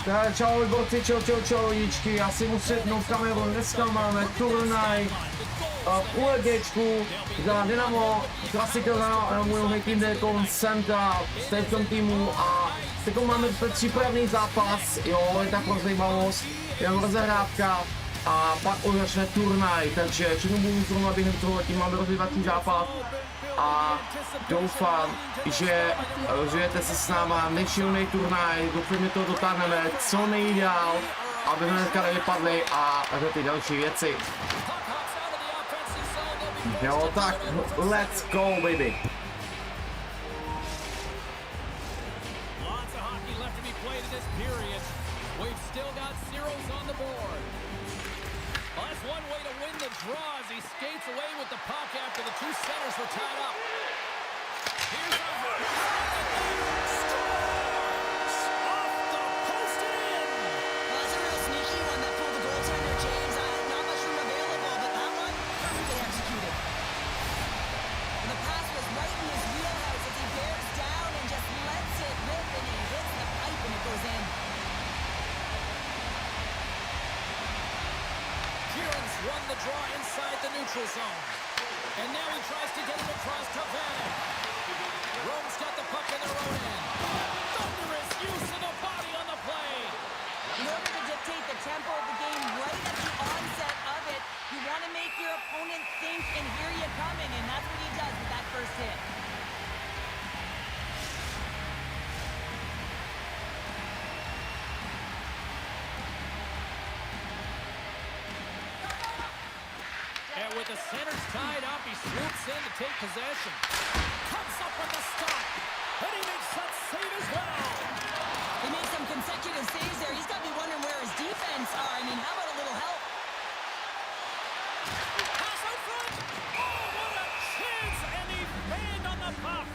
Čau borci, čau lidičky, já si musím jednou kameru, dneska máme turnaj v UEGčku za Dynamo, klasika za můj tým DYNAMO v tom týmu a teď máme přípravný zápas, jo, je taková zajímavost, jenom rozehrávka a pak už začne turnaj, takže všechno budu zrovna během toho, tím máme rozvívací zápas a doufám, že žijete se s náma nešilný turnaj, doufám, to dotáhneme co nejdál, aby jsme dneska nevypadli a ty další věci. Jo, tak let's go, baby. One way to win the draw as he skates away with the puck after the two centers were tied up. Here's a scores! Off the post and in! Well, that's a real sneaky one that pulled the goaltender, James. Not much room available, but that one, perfectly executed. And the pass was right in his wheelhouse as he bears down and just lets it rip and it hits the pipe and it goes in. Run the draw inside the neutral zone. And now he tries to get it across to Vanek. Rome's got the puck in their own end. Thunderous use of the body on the play. In order to dictate the tempo of the game right at the onset of it, you want to make your opponent think and hear you coming, and that's what he does with that first hit. And with the centers tied up, he swoops in to take possession. Comes up with the stop. And he makes that save as well. He made some consecutive saves there. He's got to be wondering where his defense are. I mean, how about a little help? Pass out front. Oh, what a chance. And he banged on the puck.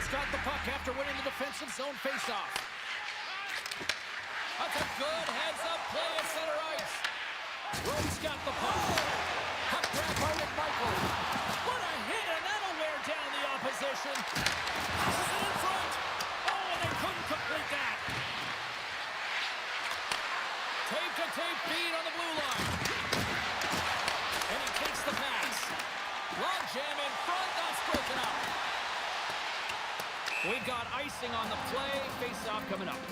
Got the puck after winning the defensive zone faceoff. That's a good heads-up play at center ice. Rome's got the puck. Puck grab by Michael. What a hit, and that'll wear down the opposition. Passes it in front. Oh, and they couldn't complete that. Tape-to-tape beat on the blue line. And he takes the pass. Long jam in front, that's broken up. We've got icing on the play. Face-off coming up.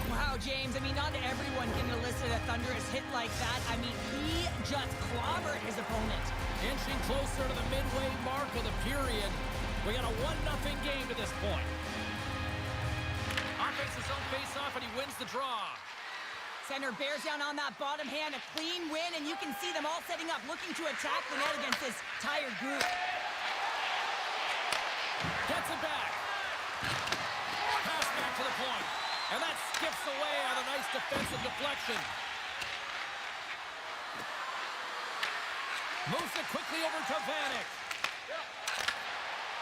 Wow, James. I mean, not everyone can elicit a thunderous hit like that. I mean, he just clobbered his opponent. Inching closer to the midway mark of the period. We got a 1-0 game to this point. Offense his own face-off, and he wins the draw. Center bears down on that bottom hand. A clean win, and you can see them all setting up, looking to attack the net against this tired group. Gets it back. Pass back to the point. And that skips away on a nice defensive deflection. Moves it quickly over to Vanek.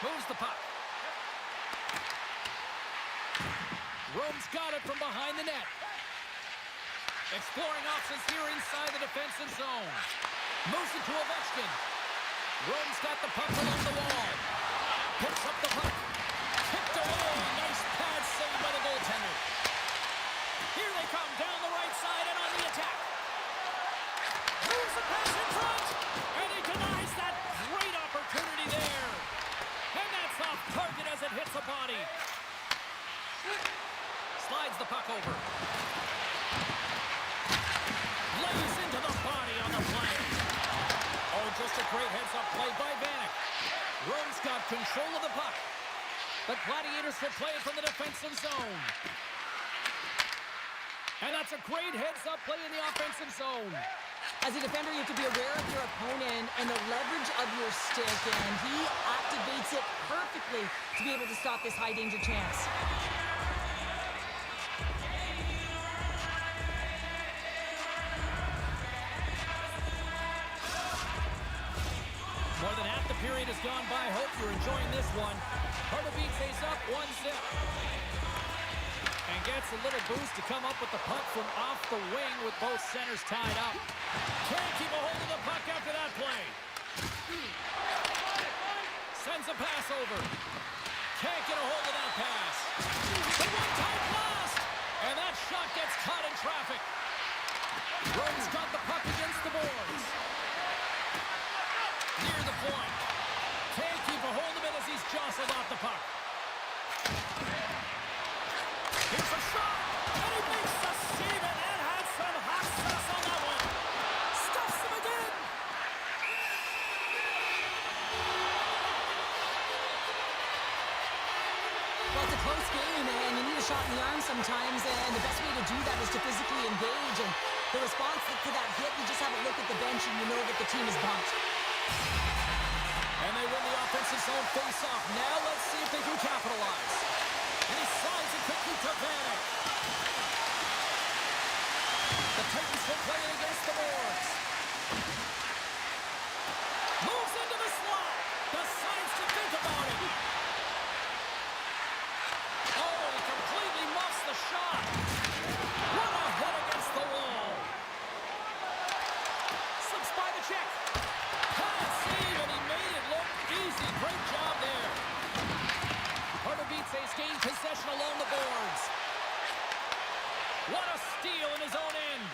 Moves the puck. Rome's got it from behind the net. Exploring options here inside the defensive zone. Moves it to Ovechkin. Rome's got the puck along the wall. Picks up the puck. Kicked away. Nice pad save by the goaltender. Here they come down the right side and on the attack. Moves the pass in front. And he denies that great opportunity there. And that's off target as it hits the body. Slides the puck over. Lays into the body on the play. Oh, just a great heads-up play by Vanek. Rome's got control of the puck. The Gladiators will play it from the defensive zone. And that's a great heads-up play in the offensive zone. As a defender, you have to be aware of your opponent and the leverage of your stick, and he activates it perfectly to be able to stop this high-danger chance. More than half the period has gone by. Hope you're enjoying this one. Harbor Beat face up 1-0. And gets a little boost to come up with the puck from off the wing with both centers tied up. Can't keep a hold of the puck after that play. Sends a pass over. Can't get a hold of that pass. The one-time blast! And that shot gets caught in traffic. Rome's got the puck against the boards. Near the point. Can't keep a hold of it as he's jostled off the puck. Here's a shot, and he makes the save, and that had some hot sauce on that one. Stuffs him again. Well, it's a close game, and you need a shot in the arm sometimes, and the best way to do that is to physically engage. And the response to that hit, you just have a look at the bench, and you know that the team is bumped. And they win the offensive zone face-off. Now let's see if they can capitalize. And he slides it quickly to Vanek. The Titans will play it against the boards. Moves into the slot. Decides to think about it. Oh, he completely muffs the shot. What a hit against the wall. Slips by the check. Can't save, and he made it look easy. Great job there. Pardubice's gained possession along the boards. What a steal in his own end.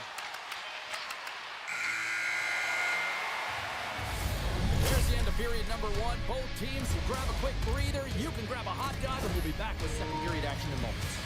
There's the end of period number one. Both teams will grab a quick breather. You can grab a hot dog, and we'll be back with second period action in moments.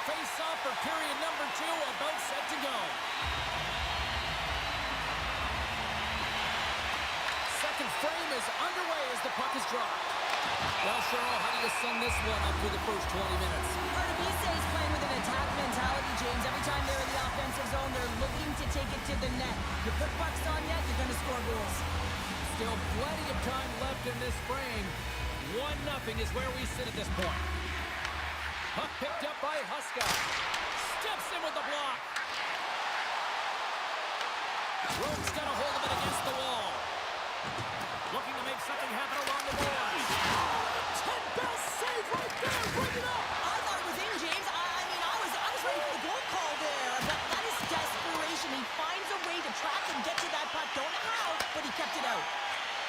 Face-off for period number two, about set to go. Second frame is underway as the puck is dropped. Well, Cheryl, how do you sum this one up through the first 20 minutes? Pardubice is playing with an attack mentality, James. Every time they're in the offensive zone, they're looking to take it to the net. You put pucks on net, you're going to score goals. Still plenty of time left in this frame. 1-0 is where we sit at this point. Puck picked up by Huska. Steps in with the block. Rome's got a hold of it against the wall. Looking to make something happen along the boards. 10-bell save right there. Bring it up. I thought it was in, James. I was ready for the goal call there. But that is desperation. He finds a way to track and get to that puck. Don't know how, but he kept it out.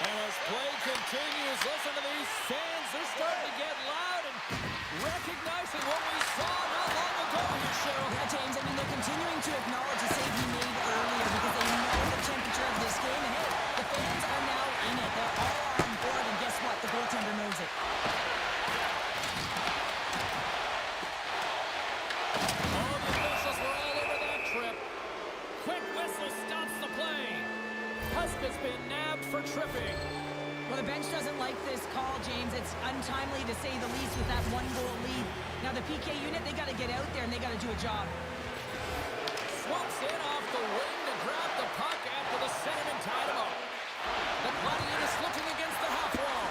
And as play continues, listen to these fans. They're starting to get loud and recognizing what we saw not long ago here, Cheryl. Yeah, James, I mean, they're continuing to acknowledge the save he made earlier because they know the temperature of this game. And hey, the fans are now in it. They're all on board, and guess what? The goaltender knows it. All the officials were all over that trip. Quick whistle stops the play. Huska's been nabbed for tripping. Well, the bench doesn't like this call, James. It's untimely to say the least with that one-goal lead. Now, the PK unit, they got to get out there and they got to do a job. Swoops in off the wing to grab the puck after the centerman tied him up. The Canadian is looking against the half wall.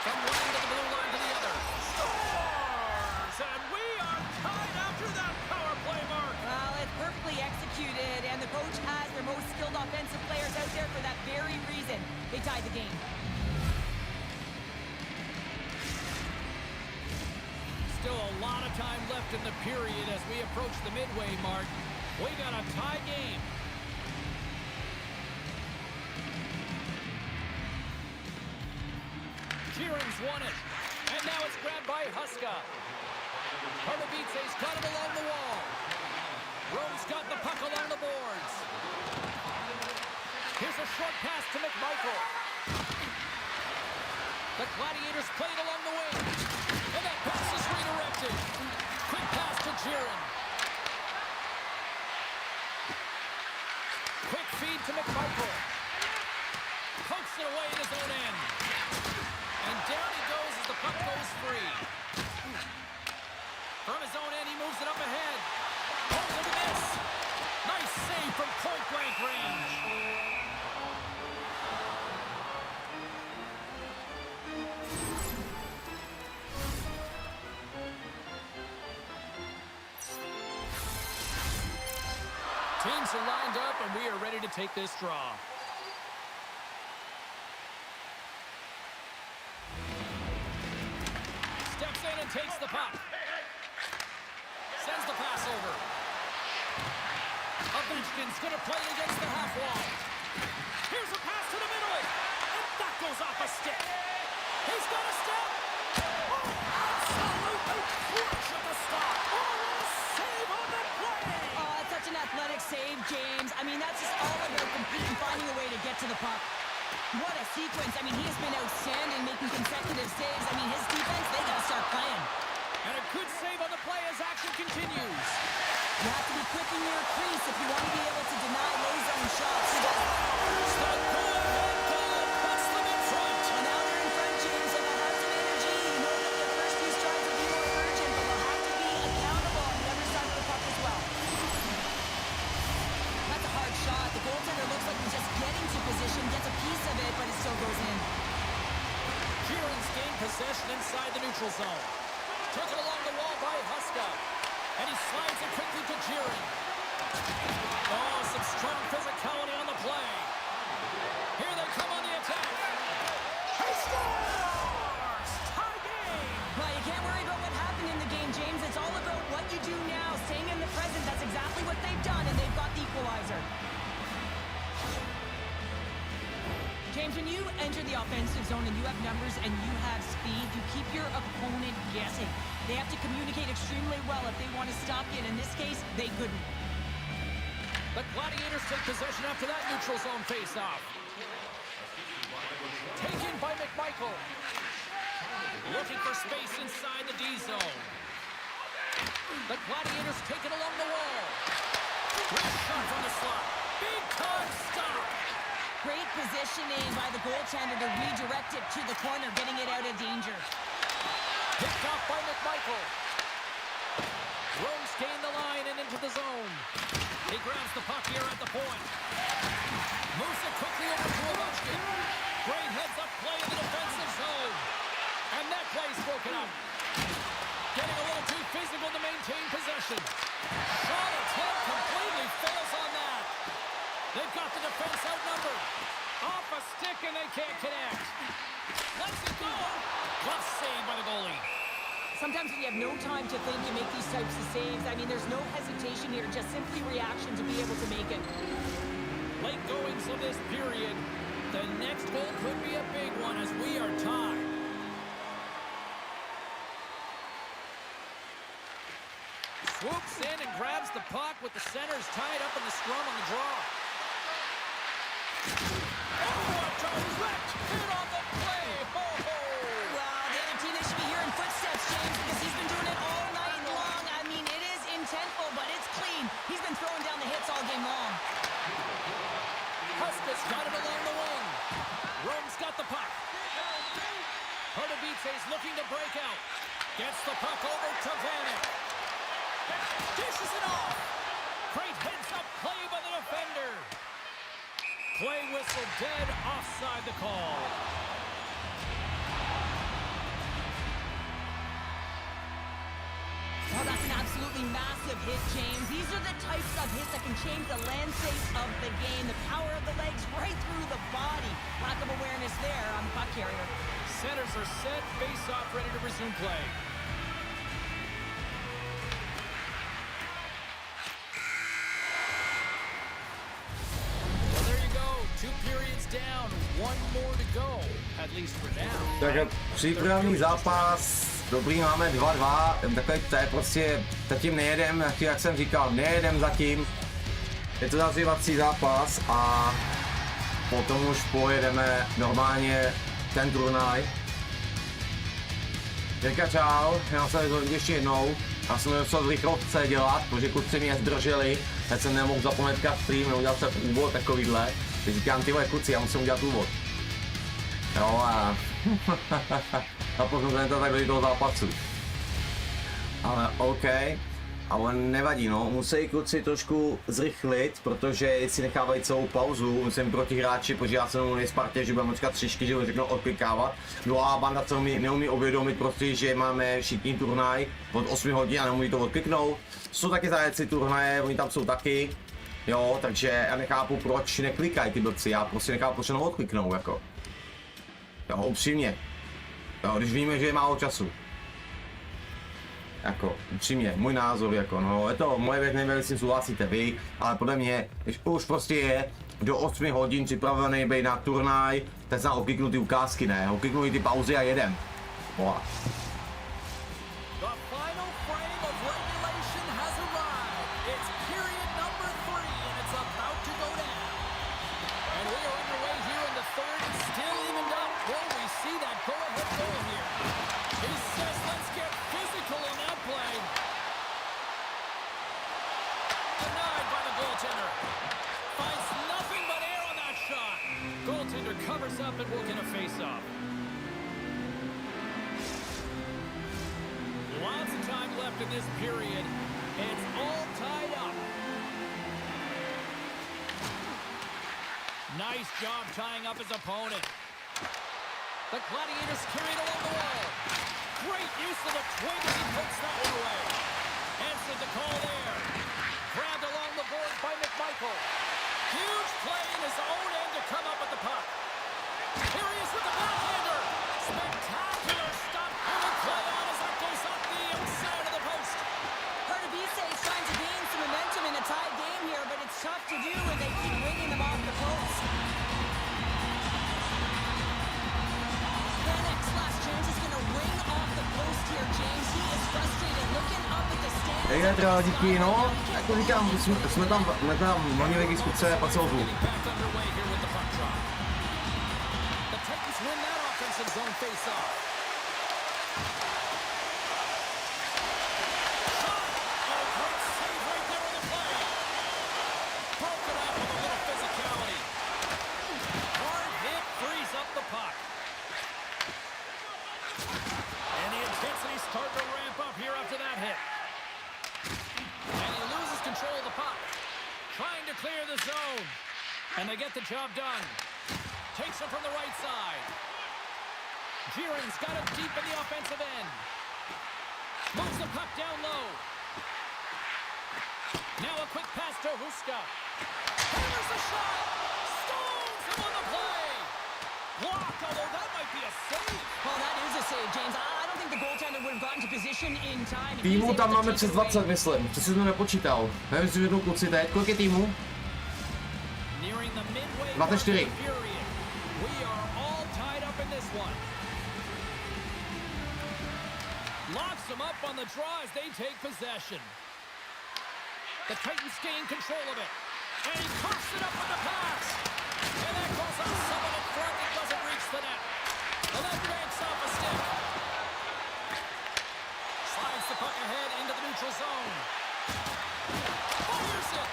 From one end of the blue line to the other. Oh! The coach has their most skilled offensive players out there for that very reason. They tied the game. Still a lot of time left in the period as we approach the midway mark. We got a tie game. Kieran's won it. And now it's grabbed by Huska. Pardubice's got it along the wall. Rome's got the puck along the boards. Here's a short pass to McMichael. The Gladiators play it along the wing. And that pass is redirected. Quick pass to Jiren. Quick feed to McMichael. Pokes it away in his own end. And down he goes as the puck goes free. From his own end, he moves it up ahead. Oh, look at this. Nice save from point-blank range. Teams are lined up, and we are ready to take this draw. Steps in and takes the puck. Sends the pass over. Ovechkin's going to play against the half wall. Here's a pass to the middle. And that goes off a stick. He's got a step. Oh, absolutely clutch at the stop. Oh, a save on the play. Oh, that's such an athletic save, James. I mean, that's just all about competing, finding a way to get to the puck. What a sequence. I mean, he has been outstanding making consecutive saves. I mean, his defense, they got to start playing. And a good save on the play as action continues. You have to be quick in your crease if you want to be able to deny low zone shots. The go-ahead goal puts them in front. Well, now they're in front, James, so they'll have some energy. You know that their first few strides will be more urgent, but they'll have to be accountable on the other side of the puck as well. That's a hard shot. The goaltender looks like he's just getting to position, gets a piece of it, but it still goes in. Kieran's gained possession inside the neutral zone. Took it along the wall by Huska. And he slides it quickly to Jiren. Oh, some strong physicality on the play. Here they come on the attack. He scores! Tie game! Well, you can't worry about what happened in the game, James. It's all about what you do now, staying in the present. That's exactly what they've done, and they've got the equalizer. James, when you enter the offensive zone and you have numbers and you have speed, you keep your opponent guessing. They have to communicate extremely well if they want to stop you, and in this case, they couldn't. The Gladiators take possession after that neutral zone face-off. Taken by McMichael. Looking for space inside the D zone. The Gladiators take it along the wall. Great shot from the slot. Big time stop. Great positioning by the goaltender to redirect it to the corner, getting it out of danger. Picked off by McMichael. Rome's gained the line and into the zone. He grabs the puck here at the point. Moves it quickly over to Ovechkin. Great heads-up play in the defensive zone. And that play's broken up. Getting a little too physical to maintain possession. Shot attempt completely fails on that. They've got the defense outnumbered. Off a stick and they can't connect. Let's it go. Glove save by the goalie. Sometimes when you have no time to think, you make these types of saves. I mean, there's no hesitation here, just simply reaction to be able to make it. Late goings of this period. The next goal could be a big one as we are tied. Swoops in and grabs the puck with the centers tied up in the scrum on the draw. Oh, a direct hit on the play. Oh, Well, the other team, they should be hearing footsteps, James, because he's been doing it all night long. I mean, it is intentful, but it's clean. He's been throwing down the hits all game long. Huska's got it along the wing. Rome's got the puck. Pardubice's looking to break out. Gets the puck over to Vanek. Dishes it off. Great heads-up play by the defender. Play whistle dead, offside the call. Oh, that's an absolutely massive hit, James. These are the types of hits that can changed the landscape of the game. The power of the legs right through the body. Lack of awareness there on the puck carrier. Centers are set, face-off ready to resume play. Well, there you go. 2 periods down, 1 more to go, at least for now. Takže přípravný zápas, dobrý, máme 2-2, takový to je prostě, zatím nejedem, jak jsem říkal, nejedem zatím. Je to zazývací zápas a potom už pojedeme normálně ten turnaj. Teďka čau, já jsem to ještě jednou. Já jsem musel v rychlovce dělat, protože kluci mě zdrželi, tak jsem nemohl zapomenout stream, neudělal jsem úvod takovýhle. Teď říkám, tyhle kluci, já musím udělat úvod. Jo a potom jsem to takhle do toho zápasu. Ale OK, ale nevadí, no, musí kluci trošku zrychlit, protože si nechávají celou pauzu, musím proti hráči, protože já jsem mluvil Spartě, že budeme počkat třičky, že ho řeknou odklikávat. No a banda se neumí uvědomit prostě, že máme všichni turnaj od 8 hodin a neumí to odkliknout. Jsou taky zajeci turnaje, oni tam jsou taky, jo, takže já nechápu, proč neklikají ty blbci, já prostě nechápu, proč jenom odkliknou, jako. Jo, upřímně. Jo, když víme, že je málo času. Jako, upřímně, můj názor, jako, no, je to moje věc, nevím, jestli souhlasíte vy, ale podle mě, když už prostě je do 8 hodin připravený být na turnaj, tak se okliknu ty ukázky, ne, okliknu ty pauzy a jedem. Boha. Covers up and we'll get a face-off. Lots of time left in this period. It's all tied up. Nice job tying up his opponent. The Gladiators carried along the wall. Great use of the twig as he puts that one away. Answered the call there. Grabbed along the boards by McMichael. Huge play in his own end to come up with the puck. Here he is with the backhander. Spectacular stop and the play on as that goes up the outside of the post. Herdabise is trying to gain some momentum in a tied game here, but it's tough to do when they keep winging them off the post. Panik's last chance is going to wing off the post here, James. He is frustrated, looking up at the stand. Jak je teda díky, no, jako říkám, jsme tam hlavně ve skutce a pak se ozvu. Win that offensive zone face-off. Shot! Oh, great save right there on the play. Broken up with a little physicality. Hard hit frees up the puck. And the intensity's starting to ramp up here after that hit. And he loses control of the puck. Trying to clear the zone. And they get the job done. Takes him from the right side. Jiren's got it deep in the offensive end. Moves the puck down low. Now a quick pass to Huska. Here's the shot. Stones him on the play. Blocked, although that might be a save. Well, that is a save, James. I don't think the goaltender would have gotten to position in time. Týmu tam máme přes 20, myslím. Přesně jsem to nepočítal. Nevím, jestli jednou kluci teď. Kolik je týmu? 24. Locks them up on the draw as they take possession. The Titans gain control of it. And he coughs it up with the pass. And that goes on someone in front that doesn't reach the net. The left banks off a stick. Slides the puck ahead into the neutral zone. Fires it.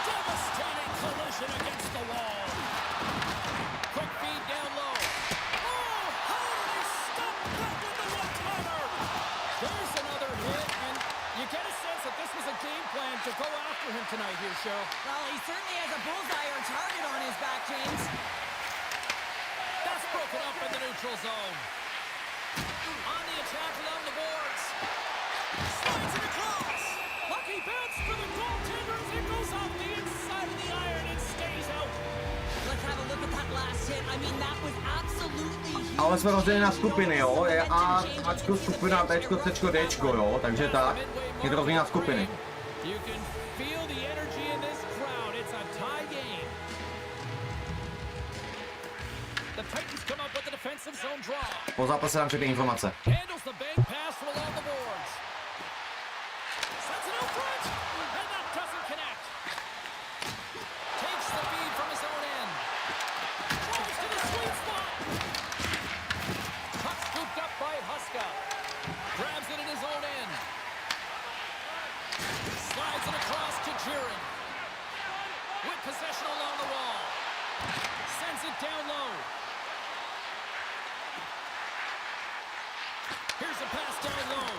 Devastating collision against the wall. Quick feed down low. Oh, how did he stop that with the one-timer? There's another hit, and you get a sense that this was a game plan to go after him tonight here, Cheryl. Well, he certainly has a bullseye or target on his back, James. That's broken up in the neutral zone. On the attack along the boards. Slides it across. Lucky bounce for the goaltender as it goes off the inside of the iron and stays out. Let's have a look at that last hit. I mean, that was absolutely huge. Ale jsme rozděleni na skupiny, jo, je A, Ačko, skupina, Bčko, Cčko, Dčko, jo, takže tak, je to rozdělení na skupiny. You can feel the energy in this crowd. It's a tie game. The Titans come up with the defensive zone draw. Po zápase nám čekají informace. Handles the bank pass from along the boards. Sends it out front, and that doesn't connect. Takes the feed from his own end. Throws to the sweet spot. Puck scooped up by Huska. Grabs it in his own end. Slides it across to Jiren. With possession along the wall. Sends it down low. Here's a pass down low.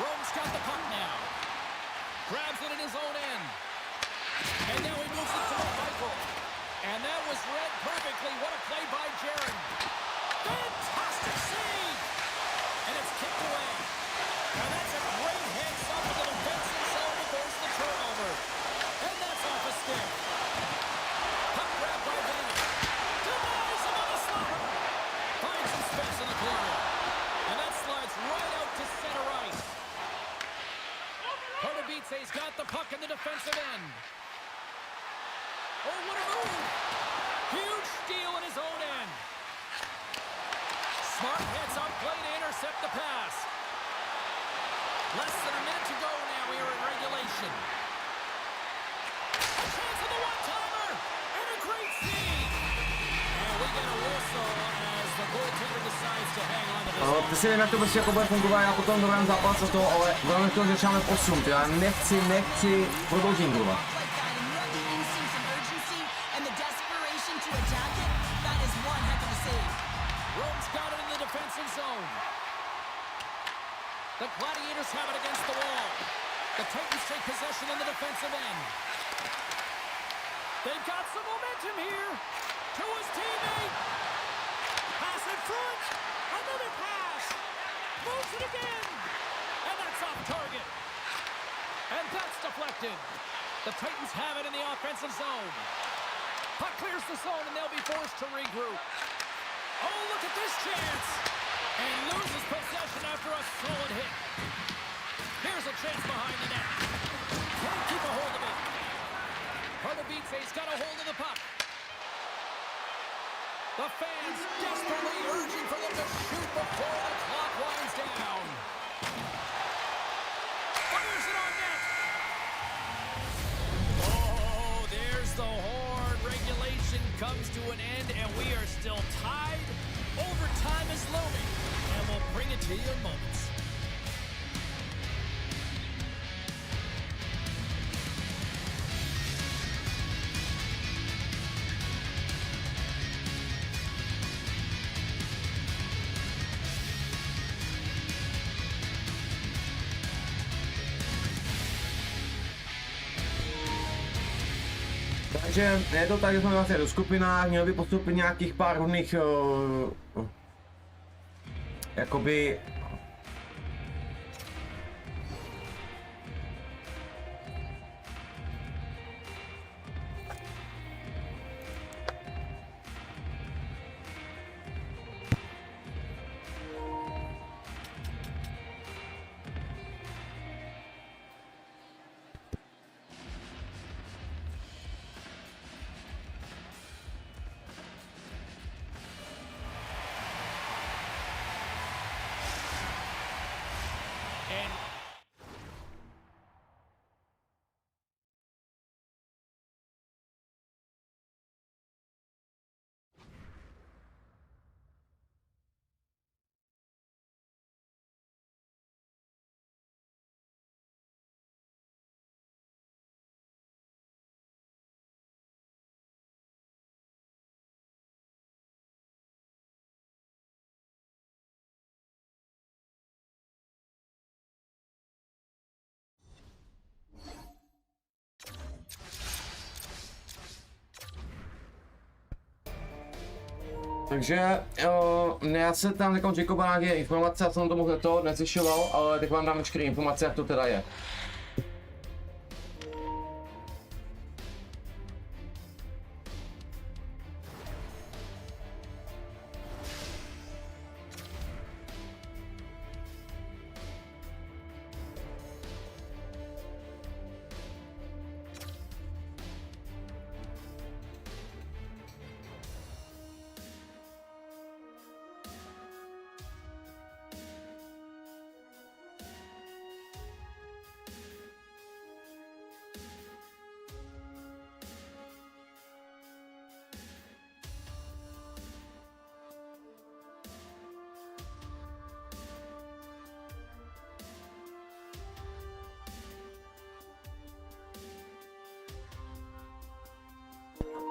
Rome's got the puck now. Grabs it in his own end. And now he moves it to Michael. And that was read perfectly. What a play by Jiren. Fantastic save! And it's kicked away. Now that's a great heads up in the defensive zone to force the turnover. And that's off a stick. Puck grabbed by Vanna. Denies him on the slapper. Finds some space in the corner. And that slides right out to center ice. Pardubice's got the puck in the defensive end. Oh, what a move! Huge steal in his own end. Smart heads up play to intercept the pass. Less than a minute to go now here in regulation. A chance of the one-timer! And a great feed! And we get a whistle as the goaltender decides to hang on to this. Ty si nevím, jak to prostě jako bude fungovat, já potom dobrém zápase to, ale budeme to, že začínáme posun, já nechci prodloužit. Like that, and you have the instincts and urgency and the desperation to attack it. That is one heck of a save. Rome's got it in the defensive zone. The Gladiators have it against the wall. The Titans take possession in the defensive end. They've got some momentum here. To his teammate. Pass in front. Another pass. Moves it again. And that's off target. And that's deflected. The Titans have it in the offensive zone. Puck clears the zone and they'll be forced to regroup. Oh, look at this chance. And loses possession after a solid hit. Here's a chance behind the net. Can't keep a hold of it. Pardubice's got a hold of the puck. The fans desperately urging for them to shoot before the clock winds down. Fires it on net. Oh, there's the horn. Regulation comes to an end, and we are still tied. Overtime is looming, and we'll bring it to you in moments. Takže je to tak, že jsme vlastně do skupinách, měli by postupit nějakých pár různých jakoby takže já se tam někam čekal nějaké informace, já jsem tomu to nezjišťoval, ale teď vám dám veškeré informace, jak to teda je.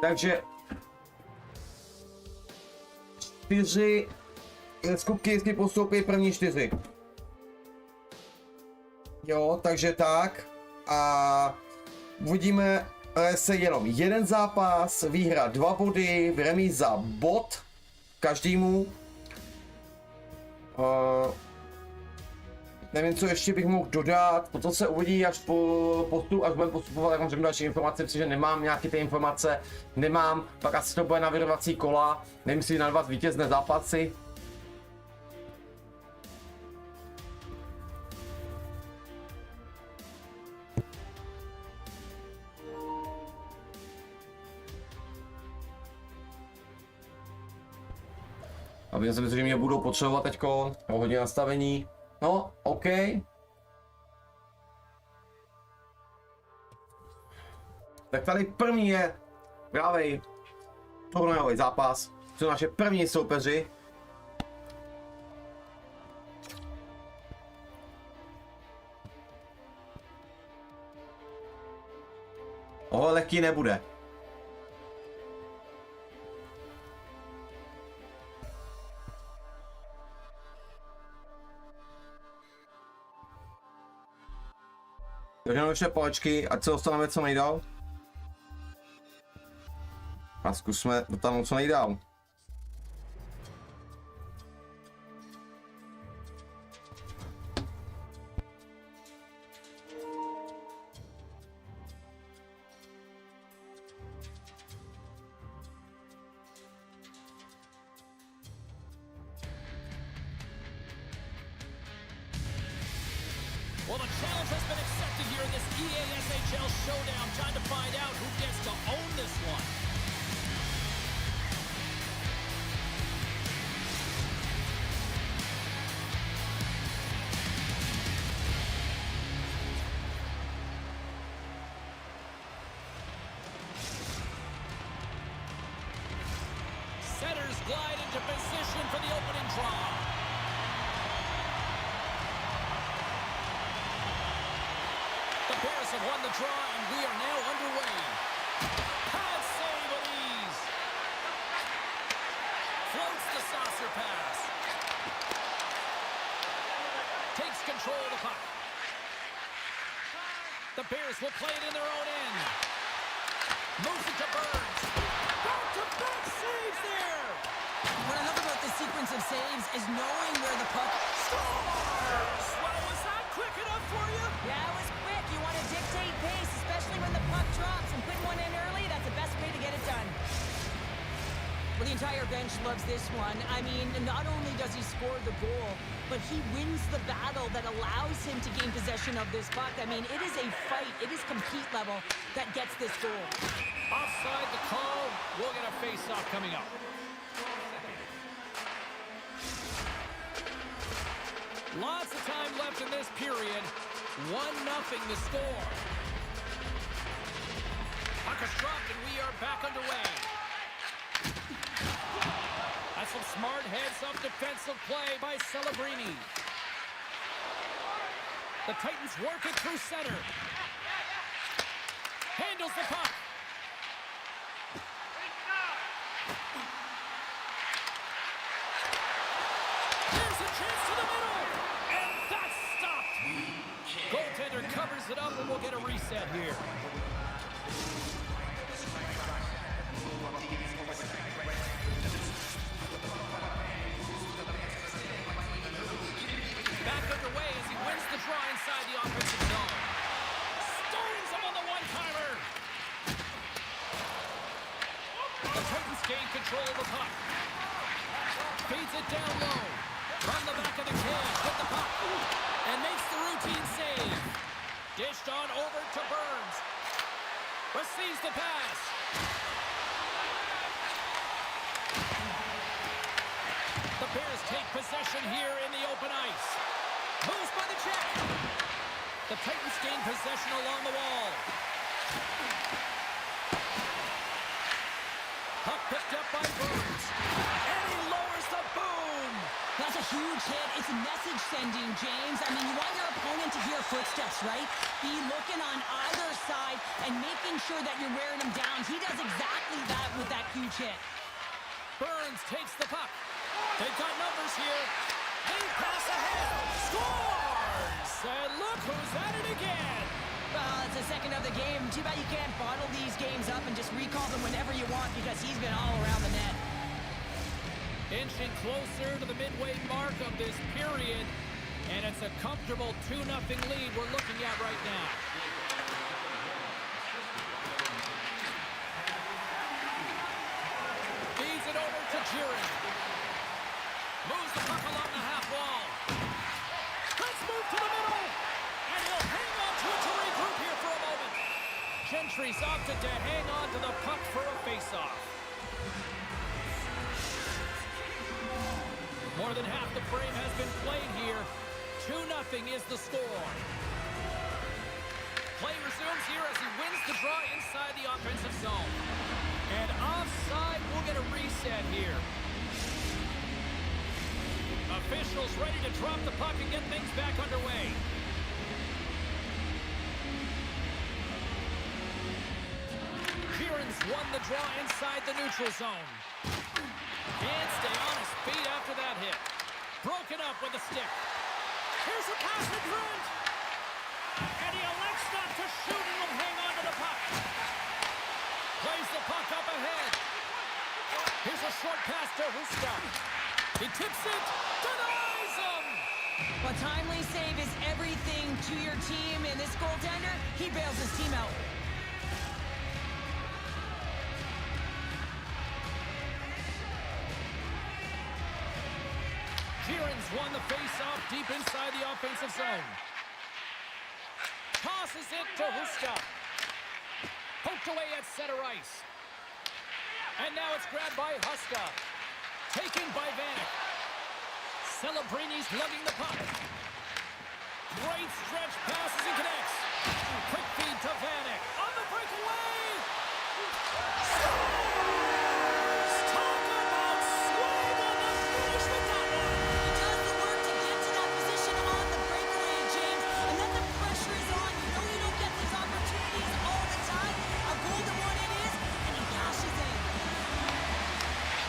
Takže 4 skupky, jestli postoupí první 4. Jo, takže tak. A uvidíme se jenom jeden zápas, výhra 2 body, remíza bod každému. Nevím, co ještě bych mohl dodat, to se uvidí až až budeme postupovat, jak vám řeknu další informace, protože nemám nějaké ty informace, pak asi to bude na vyrovací kola, nevím si na 2 vítězné zápasy. A já si myslím, že mě budou potřebovat teďko, hodně nastavení. No, OK. Tak tady první je právě turnajový zápas. Jsou naše první soupeři. Oho, lehký nebude. Takže ještě palečky, ať se dostaneme co nejdál. A zkusme dotáhnout co nejdál. Well, the challenge has been accepted here in this EASHL showdown. Time to find out who gets to own this one. Setters glide into position for the opening draw. The Bears have won the draw, and we are now underway. Pad save at ease. Floats the saucer pass. Takes control of the puck. The Bears will play it in their own end. Moves it to Burns. Back-to-back saves there. What I love about this sequence of saves is knowing where the puck Scores! Well, was that quick enough for you? Yeah, it was quick. You want to dictate pace, especially when the puck drops, and putting one in early, that's the best way to get it done. Well, the entire bench loves this one. I mean, not only does he score the goal, but he wins the battle that allows him to gain possession of this puck. I mean, it is a fight, it is compete level that gets this goal. Offside the call. We'll get a face-off coming up. Lots of time left in this period. 1-0 the score. Puck is dropped and we are back underway. That's some smart heads-up defensive play by Celebrini. The Titans work it through center. Handles the puck. There's a chance to the middle. And that's stopped. Goaltender covers it up and we'll get a reset here. Back underway as he wins the draw inside the offensive zone. Stones him on the one-timer. The Titans gain control of the puck. Feeds it down low. From the back of the cage, with the puck. And makes the routine save. Dished on over to Burns. Receives the pass. The Bears take possession here in the open ice. Moves by the check. The Titans gain possession along the wall. Puck picked up by Burns. And he lowers the boom. That's a huge hit. It's a message sending, James. I mean, you want your opponent to hear footsteps, right? Be looking on either side and making sure that you're wearing him down. He does exactly that with that huge hit. Burns takes the puck. They've got numbers here. They pass ahead. Scores! And look who's at it again. Well, it's the second of the game. Too bad you can't bottle these games up and just recall them whenever you want because he's been all around the net. Inching closer to the midway mark of this period, and it's a comfortable 2-0 lead we're looking at right now. Feeds it over to Jiren. Moves the puck along the half wall. Let's move to the middle, and he'll hang on to it to regroup here for a moment. Gentry's opted to hang on to the puck for a face-off. More than half the frame has been played here. 2-0 is the score. Play resumes here as he wins the draw inside the offensive zone. And offside, we'll get a reset here. Officials ready to drop the puck and get things back underway. Jiren's won the draw inside the neutral zone. Can't stay on his feet after that hit. Broken up with a stick. Here's a pass to Trent. And he elects not to shoot and will hang on to the puck. Plays the puck up ahead. Here's a short pass to Huska. He tips it. Denies him. A timely save is everything to your team, and this goaltender, he bails his team out. Jiren's won the face-off deep inside the offensive zone. Tosses it to Huska. Poked away at center ice. And now it's grabbed by Huska. Taken by Vanek. Celebrini's lugging the puck. Great stretch passes and connects. Quick feed to Vanek. On the breakaway. Scores! Talk about swag on the finish with that one. He does the work to get to that position on the breakaway, James, and then the pressure is on. You know you don't get these opportunities all the time. A golden one it is, and he dashes in.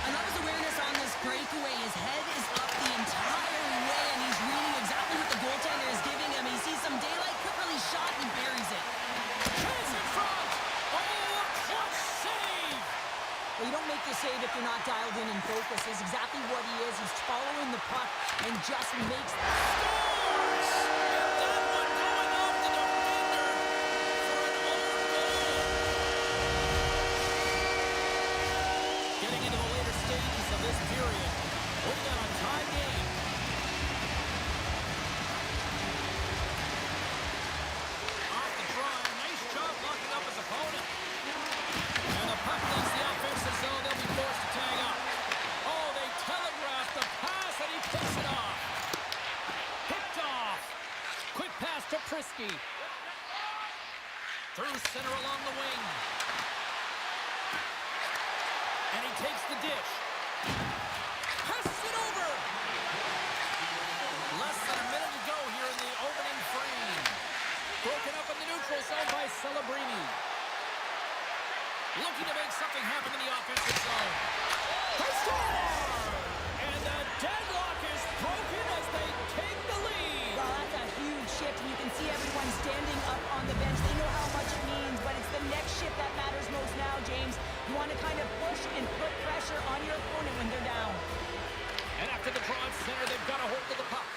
I love his awareness on this breakaway. His head is up the entire way, and he's reading exactly what the goaltender is giving him. He sees some daylight, quick release shot, and buries it. Chance in front. Oh, clutch save. Well, you don't make the save if you're not dialed in and focused. That's exactly what he is. He's following the puck and just makes the Scores! And that one going off the defender for an own goal. Getting into the later stages of this period. We've got a tie game. Off the draw. Nice job locking up his opponent. And the puck leaves the offensive zone. They'll be forced to tag up. Oh, they telegraphed the pass, and he picks it off. Picked off. Quick pass to Prisky. Through center along the wing. And he takes the dish. Passes it over. Less than a minute to go here in the opening frame. Broken up in the neutral zone by Celebrini. Looking to make something happen in the offensive zone. They score! And the deadlock is broken as they take the lead. Well, that's a huge shift, and you can see everyone standing up on the bench. They know how much it means, but it's the next shift that matters most now, James. You want to kind of push and put pressure on your opponent when they're down. And after the draw at center, they've got a hold of the puck.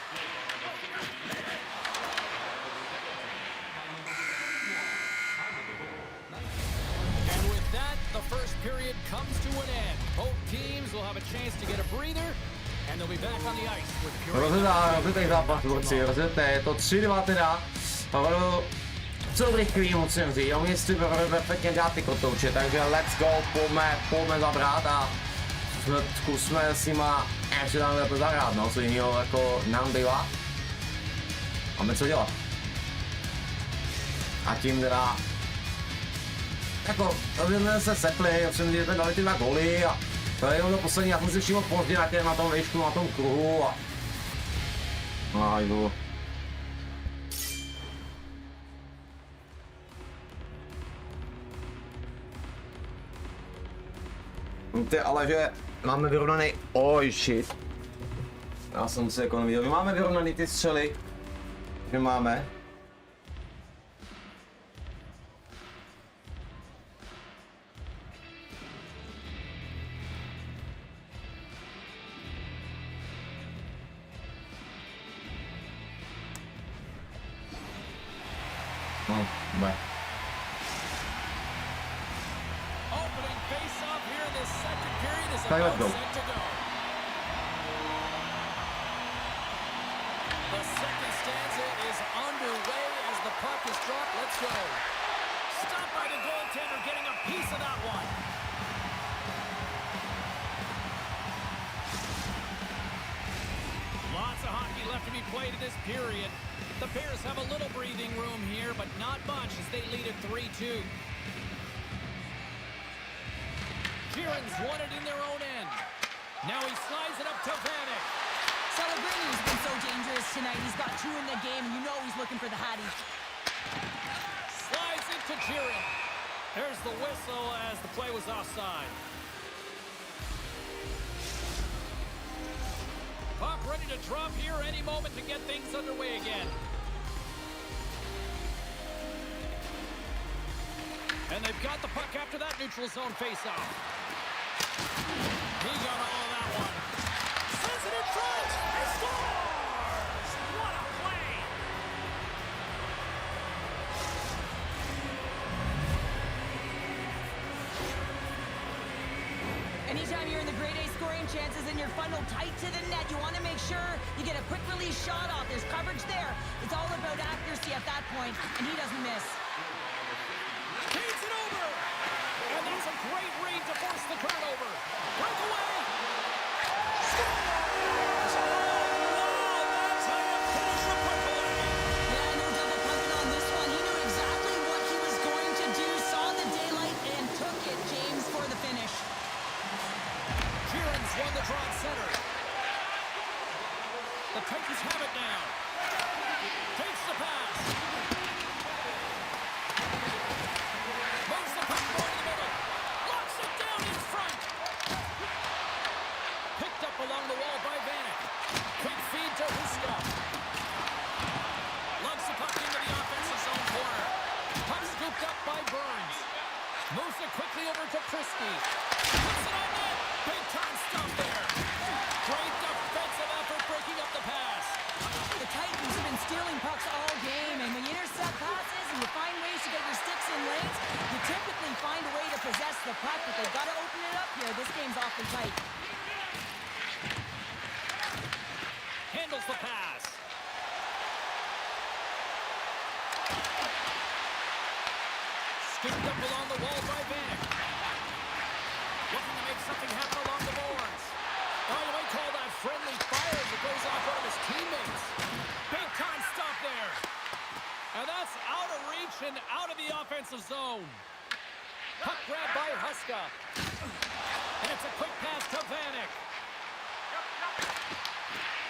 And with that, the first period comes to an end. Both teams will have a chance to get a breather, and they'll be back on the ice with Rozjetý zápas, kluci, rozjeté, je to 3-2 teda. Pavel, co rychlý musím říct, on jestli perfektně dát ty kotouče, takže let's go, pojďme zabrát a zkusme s nima ještě tam to zahrát, no, co jiného jako nám bývá. Máme co dělat. A tím teda, jako, jsme se sepli, musím říct, že jsme dali ty 2 góly a to je jenom to poslední, já jsem si všiml pozdě na tom výšku, na tom kruhu a... No, jdu. Víte, ale že máme vyrovnaný... Oj, shit. Já jsem se jako neviděl. My máme vyrovnaný ty střely. My máme. No, bude. Opening face-off here in this second period is Okay, let's about go. set to go. The second stanza is underway as the puck is dropped. Let's go. Stopped by the goaltender, getting a piece of that one. Lots of hockey left to be played in this period. The Bears have a little breathing room here, but not much as they lead at 3-2. Sheeran's won it in their own end. Now he slides it up to Vanek. Celebrini has been so dangerous tonight. He's got 2 in the game, and you know he's looking for the Hattie. Slides it to Sheeran. There's the whistle as the play was offside. Puck ready to drop here any moment to get things underway again. And they've got the puck after that neutral zone faceoff. He got all of that one. Sends it in front. He scores! What a play! Anytime you're in the grade A scoring chances and you're funneled tight to the net, you want to make sure you get a quick release shot off. There's coverage there. It's all about accuracy at that point, and he doesn't miss. Feeds it over! And that's a great read to force the turnover. Breakaway! Scores! Oh, wow! That's how you finish a breakaway! Yeah, no double pumping on this one. He knew exactly what he was going to do, saw the daylight, and took it, James, for the finish. Sheeran's won the draw at center. The Titans have it now. Takes the pass. Moves the puck more to the middle. Locks it down in front. Picked up along the wall by Vanek. Quick feed to Huska. Lugs the puck into the offensive zone corner. Puck scooped up by Burns. Moves it quickly over to Prisky. Puts it on net. Big time stop there. Great defensive effort breaking up the pass. The Titans have been stealing pucks all game, and when you intercept passes and you find ways to get your sticks in lanes, you typically find a way to possess the puck, but they've got to open it up here. This game's awfully tight. Handles the pass. Scooped up along the wall by Vanek. Looking to make something happen along the boards. Oh, you might call that friendly fire as it goes off one of his teammates. Big time stop there. And that's out of reach and out of the offensive zone. Puck grab by Huska. And it's a quick pass to Vanek.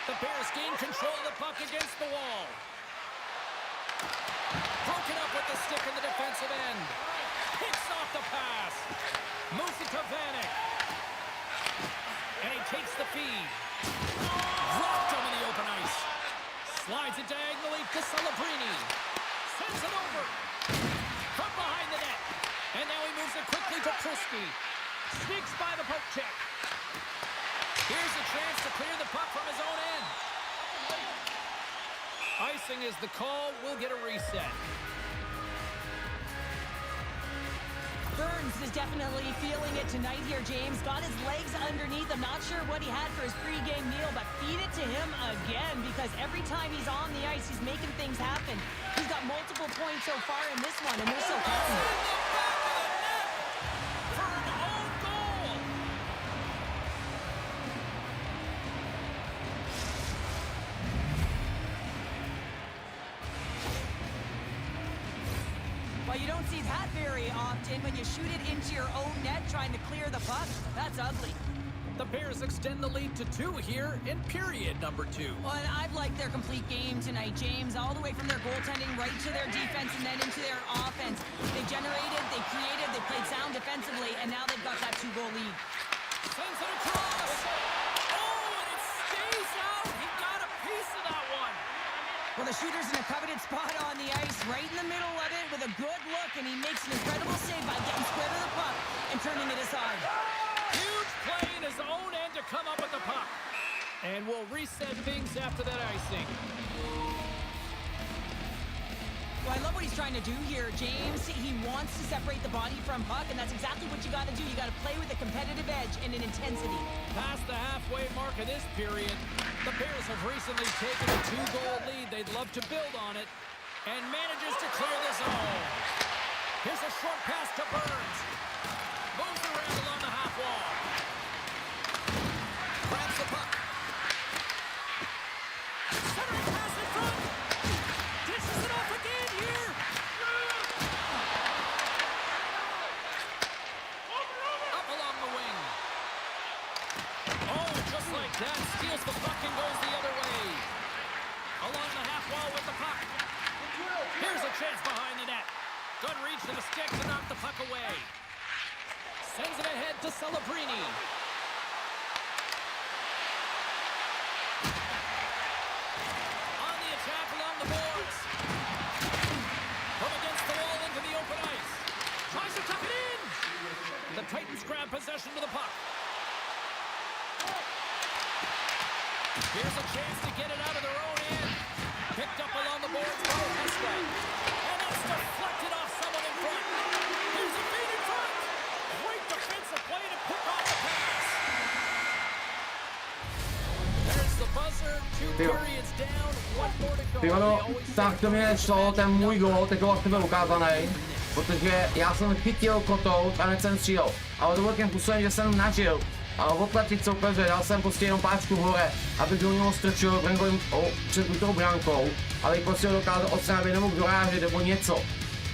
The Bears gain control of the puck against the wall. Broken up with the stick in the defensive end. Picks off the pass. Moves it to Vanek. And he takes the feed. Dropped him in the open ice. Slides it diagonally to Celebrini. Sends it over. From behind the net. And now he moves it quickly to Prisky. Sneaks by the poke check. Here's a chance to clear the puck from his own end. Icing is the call. We'll get a reset. Burns is definitely feeling it tonight here, James. Got his legs underneath. I'm not sure what he had for his pregame meal, but feed it to him again, because every time he's on the ice, he's making things happen. He's got multiple points so far in this one, and they're so counting. For an own goal. Well, you don't see that very often when you shoot it into your own net trying to clear the puck. That's ugly. The Bears extend the lead to 2 here in period number 2. Well, and I've liked their complete game tonight, James, all the way from their goaltending right to their defense and then into their offense. They generated, they created, they played sound defensively, and now they've got that 2-goal lead. shooter's in a coveted spot on the ice, right in the middle of it with a good look, and he makes an incredible save by getting square to the puck and turning it aside. Huge play in his own end to come up with the puck. And we'll reset things after that icing. Well, I love what he's trying to do here, James. He wants to separate the body from puck, and that's exactly what you got to do. You got to play with a competitive edge and an intensity. Past the halfway mark of this period, the Bears have recently taken a 2-goal lead. They'd love to build on it, and manages to clear the zone. Here's a short pass to Burns. Moves around along the half wall. Grabs the puck. Centering pass in front. Dishes it off again here. Up along the wing. Oh, just like that. Steals the puck and goes the other way. Along the half wall with the puck. Here's a chance behind the net. Good reach to the stick to knock the puck away. Sends it ahead to Celebrini. On the attack along the boards. From against the wall into the open ice. Tries to tuck it in. The Titans grab possession to the puck. Here's a chance to get it out of their own end. Picked up along the boards by Heston. And that's deflected off someone in front. Here's a feed in front. Great defensive play to pick off the pass. There's the buzzer. 2 periods down. 1 more to go. Ty ono, tak to mě šlo, ten můj gól, teď jak to byl ukázaný, protože já jsem chytil kotou a hned jsem střílel. Ale to byl tím způsobem, že jsem nažil a odletit soupeře, dal jsem prostě jenom páčku hore, aby do něho strčil před tou bránkou, ale prostě dokázal odstranit jenom k doráži nebo něco.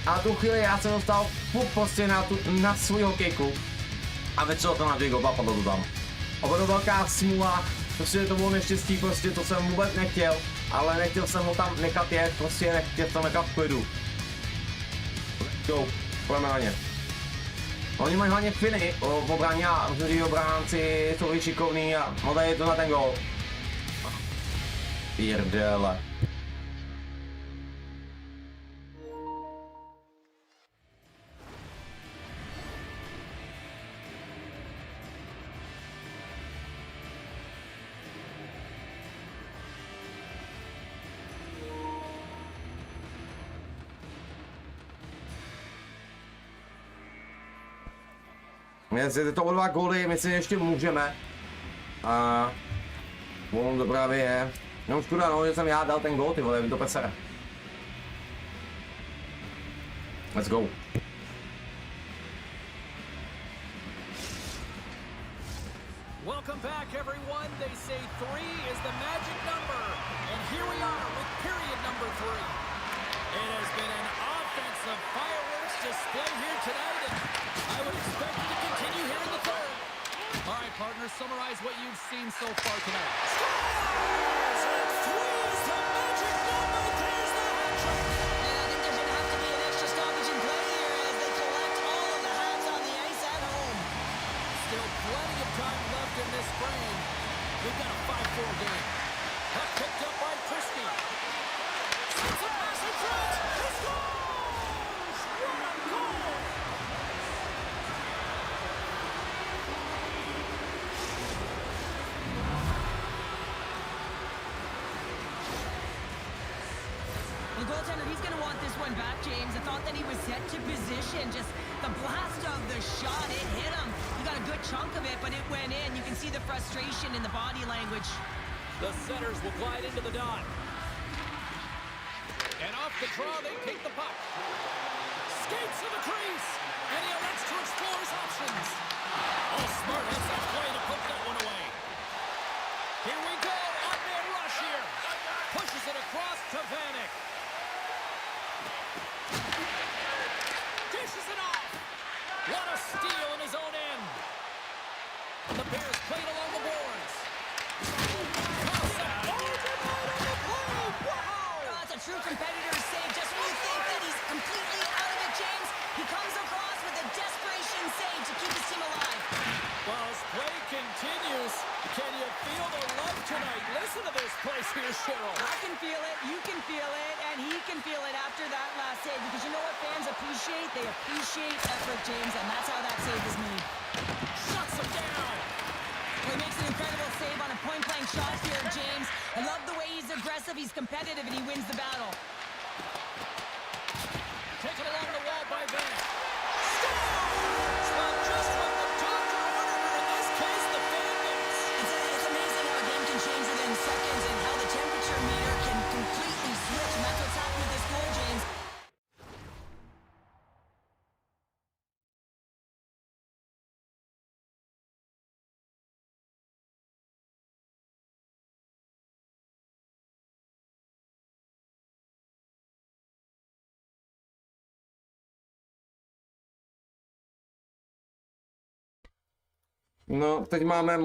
A tu chvíli já jsem dostal prostě na svůj hokejku a večer to na 2 góly, padlo to tam. A byla to velká smůla, prostě to bylo neštěstí, prostě to jsem vůbec nechtěl, ale nechtěl jsem ho tam nechat jet, prostě nechtěl to nechat v klidu. Pojďme na ně. Oni mají hlavně Finy v obraně a různý obránci jsou šikovný a hledají to na ten gól. Pierdele. Jestli to o 2 góly, my si ještě můžeme. A volnou do právě je. No škoda, no, že jsem já dal ten gól, ty vole, to pesere. Let's go. Welcome back, everyone. They say 3 is the magic number. And here we are with period number 3. It has been an offensive fireworks display here tonight, and I would expect it to continue here in the 3rd. All right, partners, summarize what you've seen so far tonight. Scores! And 3 is the magic number. There's the hat trick. And I think there's going to have to be an extra stoppage in play here as they collect all of the hats on the ice at home. Still plenty of time left in this frame. We've got a 5-4 game. Puck picked up by Christie. It's a pass in front. He scores! What a goal! The goaltender, he's going to want this one back, James. I thought that he was set to position. Just the blast of the shot, it hit him. He got a good chunk of it, but it went in. You can see the frustration in the body language. The setters will glide into the dot. And off the draw, they take the puck. Skates to the crease. And he elects to explore his options. Oh, Smart has that play to put that one away. Here we go. Odd-man rush here. Pushes it across to Vanek. Dishes it off. What a steal in his own end. The Bears played along the boards. That's a true competitor's save. Just when you think that he's completely out of it, James, he comes across with a desperation save to keep his team alive. Well, as play continues, can you feel the love tonight? Listen. Listen to this place here, Cheryl. I can feel it, you can feel it, and he can feel it after that last save. Because you know what fans appreciate? They appreciate effort, James, and that's how that save is made. Shuts him down. Well, he makes an incredible save on a point-blank shot here, James. I love the way he's aggressive, he's competitive, and he wins the battle. Taken along the wall by Van. Scores! Well, just what the doctor ordered, or in this case, the fan base. It's amazing how a game can change within seconds and how the temperature meter can completely switch, and that's what's happened with this goal, James. No, teď máme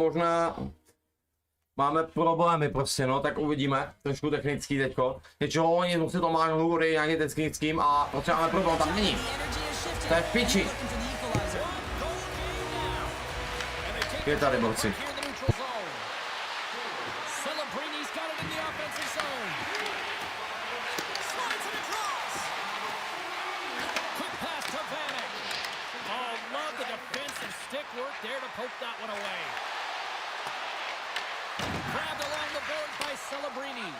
problémy prostě, no, tak uvidíme, trošku technický teďko. Něčeho oni musí to má hůry nějakým technickým a potřebujeme problém, tam není. To je v piči. Je tady, borci. There to poke that one away. Grabbed along the board by Celebrini.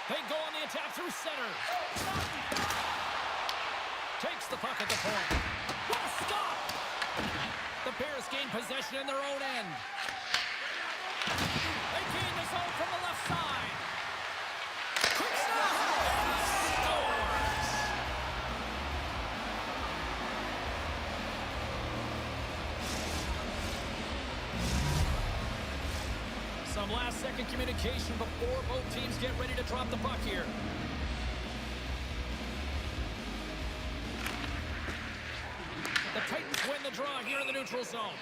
They go on the attack through center. Takes the puck at the point. What a stop! The Bears gain possession in their own end. They gain the zone from the left side. Quick stop! Some last-second communication before both teams get ready to drop the puck here. The Titans win the draw here in the neutral zone.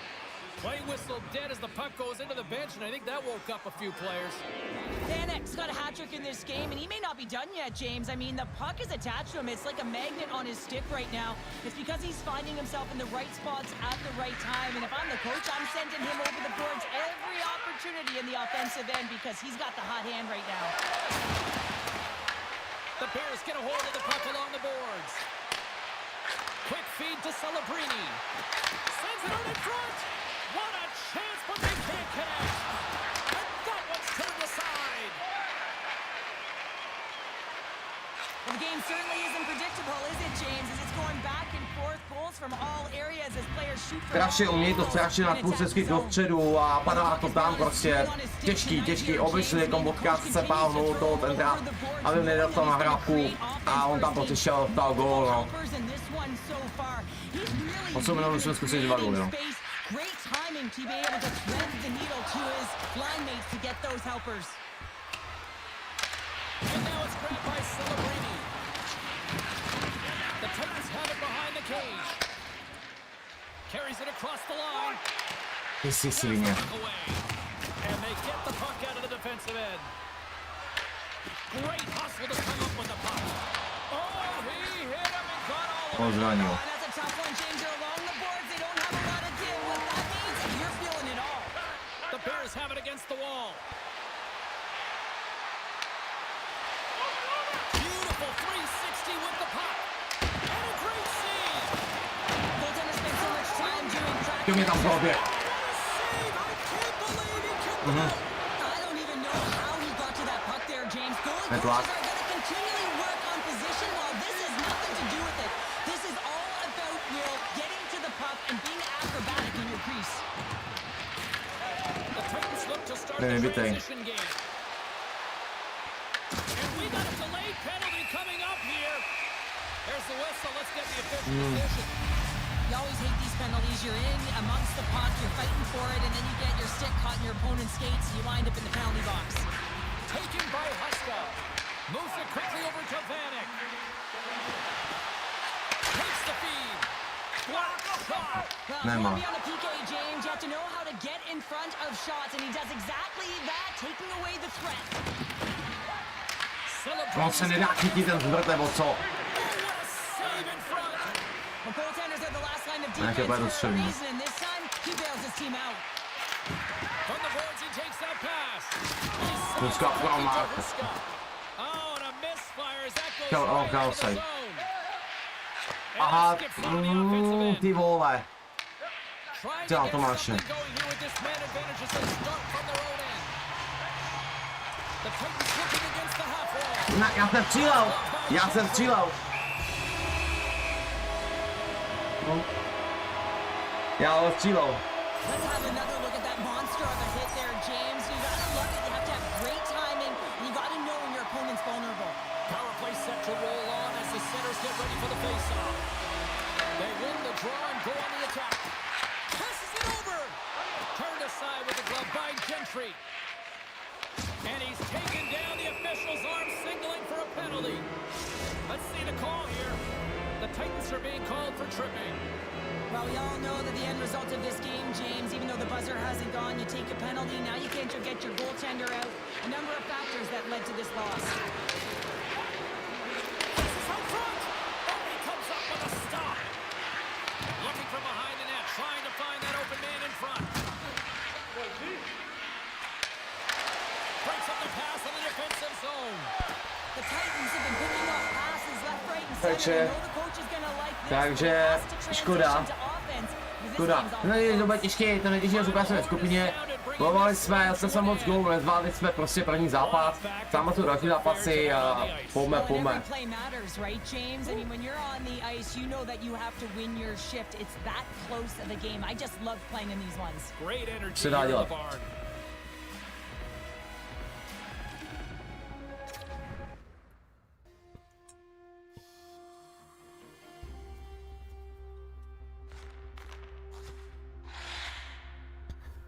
Play whistle dead as the puck goes into the bench, and I think that woke up a few players. Vanek's got a hat-trick in this game, and he may not be done yet, James. I mean, the puck is attached to him. It's like a magnet on his stick right now. It's because he's finding himself in the right spots at the right time, and if I'm the coach, I'm sending him over the boards every opportunity in the offensive end because he's got the hot hand right now. The Bears get a hold of the puck along the boards. Quick feed to Celebrini. Sends it out in front. What a chance, but they can't connect. And that one's turned aside. Well, the game certainly isn't predictable, is it, James? As it's going back and forth, goals from all areas as players shoot for Strašně umějí to strašně na půl cesty dopředu a padá to tam prostě těžký, obvykle někom odkaz se pálnul toho tentra, aby nedostal nahrávku a on tam prostě šel, dostal gól, no. 8 minut jsme zkusili 2 góly, no. Great timing to be able to thread the needle to his line mates to get those helpers. And now it's grabbed by Celebrini. The Titans have it behind the cage. Carries it across the line. Svině. And they get the puck out of the defensive end. Great hustle to come up with the puck. Oh, he hit him and got all of it. Oh, that's a tough one, James. They're along the boards. They don't have a lot of dip. What that means is you're feeling it all. The Bears have it against the wall. Beautiful 360 with the puck. And a great save. Goaltender spent so much time doing track. Give me that ball back. I don't even know how he got to that puck there, James. Goalie coaches are going to continually work on position while this has nothing to do with it. This is all about getting to the puck and being acrobatic in your crease. The Titans look to start the transition game. And we got a delayed penalty coming up here. There's the whistle. Let's get the official decision. You always hate these penalties. You're in amongst the puck, you're fighting for it, and then you get your stick caught in your opponent's skates, and you wind up in the penalty box. Taken by Huska. Moves it quickly over to Vanek. Takes the feed. Block shot. Well, if you want to be on a PK, James, you have to know how to get in front of shots, and he does exactly that, taking away the threat. On se nedá chytit ten zvrt, nebo co? Well, goaltenders are the last line of defense for a reason, and this time he bails his team out. From the boards, he takes that pass. He Huska pro sidesteps Marka. into Huska. Oh, and a misfire as that goes Chtěl right into the offside. zone. And Aha, that skips on the offensive end. ty vole. Trying Dělá to to get Marše. something going here with this man advantage as they start from their own end. The Titans looking against the half wall. Já jsem střílel. No. Já ale střílel. Let's have another look at that monster of a hit there, James. You gotta love it. You have to have great timing, and you gotta know when your opponent's vulnerable. Power play set to roll on as the centers get ready for the face-off. They win the draw and go on the attack. Passes it over. Turned aside with the glove by Gentry. And he's taken down. The official's arm signaling for a penalty. Let's see the call here. The Titans are being called for tripping. Well, we all know that the end result of this game, James, even though the buzzer hasn't gone, you take a penalty. Now you can't get your goaltender out. A number of factors that led to this loss. This is out front. Oh, he comes up with a stop. Looking from behind the net, trying to find that open man in front. Breaks up the pass in the defensive zone. The Titans have been picking up passes left, right, and center. Takže- They know the coach is gonna like this. takže Has to transition škoda. to offense, because this Škoda. game's No all je to about bude těžké, to nejtěžší super jsme v skupině. Bojovali jsme, já jsem moc gól, nezvládli jsme prostě první zápas. Tam jsou další zápasy a pojďme. Well, and every play matters, right, James? I mean, when you're on the ice, you know that you have to win your shift. It's that close of a game. I just love playing in these ones. Great energy Se dá here in dělat. the barn.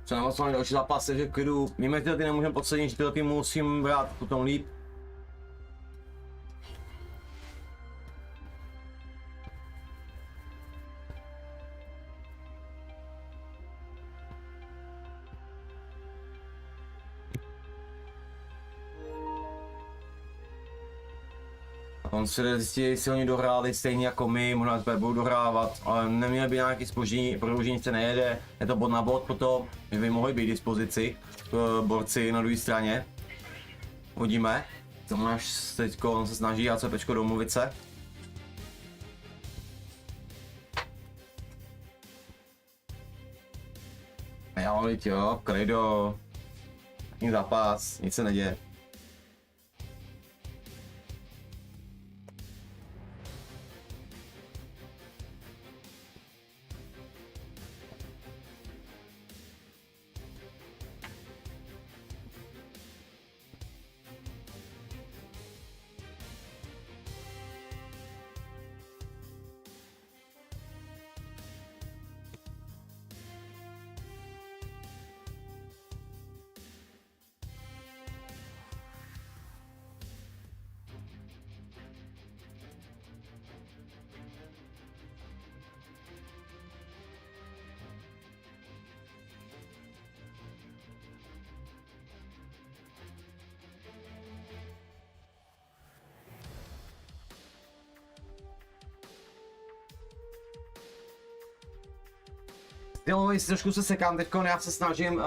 Co nám vlastně další zápas, takže klidu. Víme, že ty nemůžeme podcenit, že ty týmy musím brát potom líp. On si jde zjistit, jestli oni dohráli stejně jako my, možná jsme budou dohrávat, ale neměli by nějaký zpoždění, prodloužení se nejede, je to bod na bod potom, že by mohli být k dispozici borci na druhé straně. Uvidíme, Tomáš teďko, on se snaží a CPčko domluvit se. A já teď jo, klido, taký zápas, nic se neděje. Jo, jestli trošku se sekám teďko, já se snažím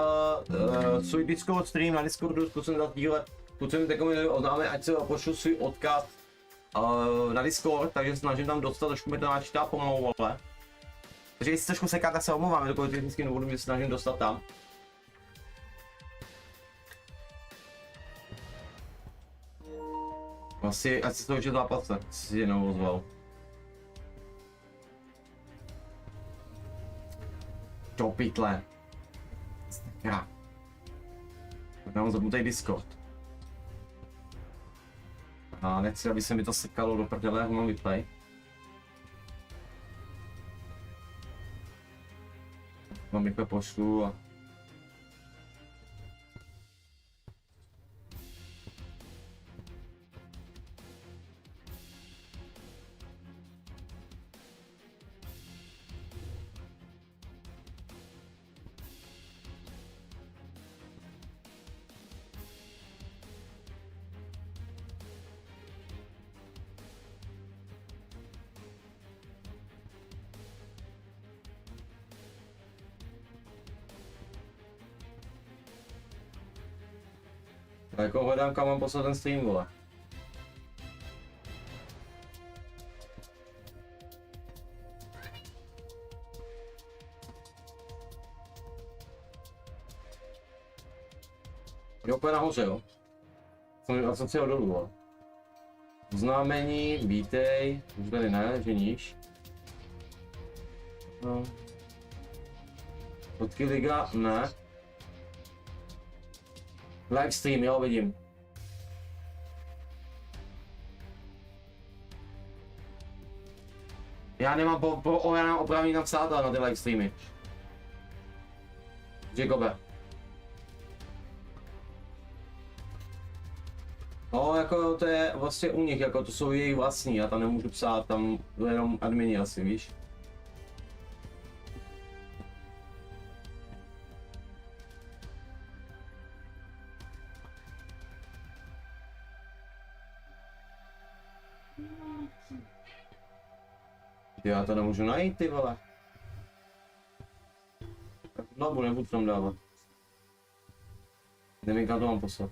svůj Discord stream na Discordu, zkusím dát dílet, zkusím teďko mi oznámit, ať se pošlu svůj odkaz na Discord, takže snažím tam dostat, trošku mi to načítá pomalu, vole. Takže jestli trošku sekám, tak se omlouvám, je to technickým důvodem, že se snažím dostat tam. Asi, ať se to už zápase, si jenom ozval. Do pytle. Já. Mám zapnutý Discord. A nechci, aby se mi to sekalo do prdele, jak mám vyplay. Mám rychle pošlu a... Já jako hledám, kam mám poslat ten stream, vole. Je úplně nahoře, jo. Já jsem si ho dolů, vole. Oznámení, vítej, už tady ne, že níž. No. Fotky liga, ne. Livestream, jo, vidím. Já nemám já nemám oprávnění napsat na ty livestreamy. Jacobe. No, jako to je vlastně u nich, jako to jsou jejich vlastní, já tam nemůžu psát, tam jenom admini asi, víš. Já to nemůžu najít, ty vole. Tak hlavu nebudu tam dávat. Nevím, kam to mám poslat.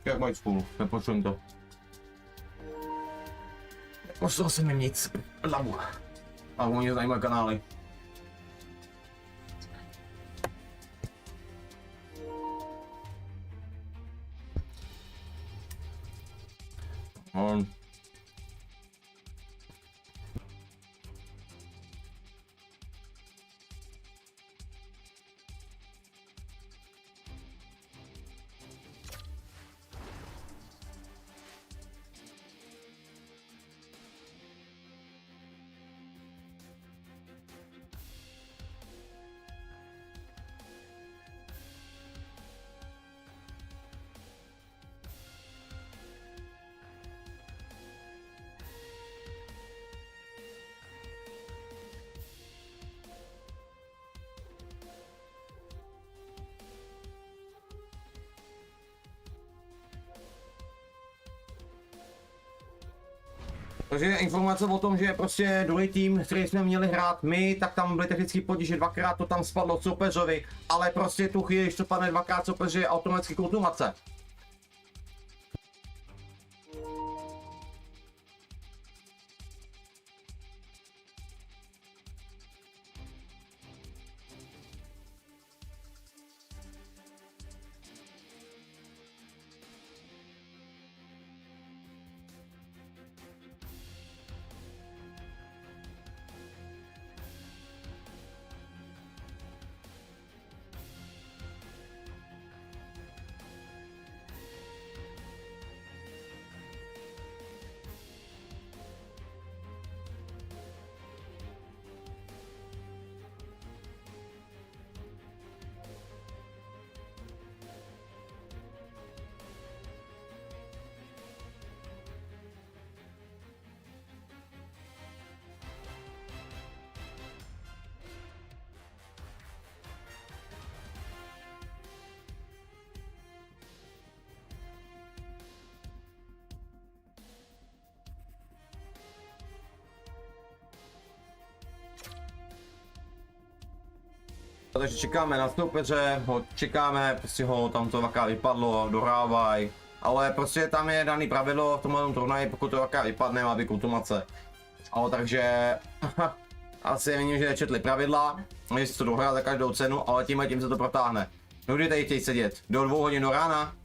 Jak mají spolu, nepočujem to. Poslal jsem jim nic, hlavu. A oni zajímají kanály. Takže informace o tom, že prostě druhý tým, který jsme měli hrát my, tak tam byly technický potíže, dvakrát to tam spadlo soupeřovi, ale prostě tu chvíli, když to padne dvakrát soupeři, je automaticky kontumace. Takže čekáme na soupeře, čekáme, prostě ho tam to dvakrát vypadlo, dohrávaj. Ale prostě tam je daný pravidlo v tomhle turnaji, pokud to dvakrát vypadne, má být kontumace. Ale takže asi vidím, že nečetli pravidla, že si to dohrá za každou cenu, ale tím se to protáhne. No kdy tady chtějí sedět? Do 2 hodin do rána?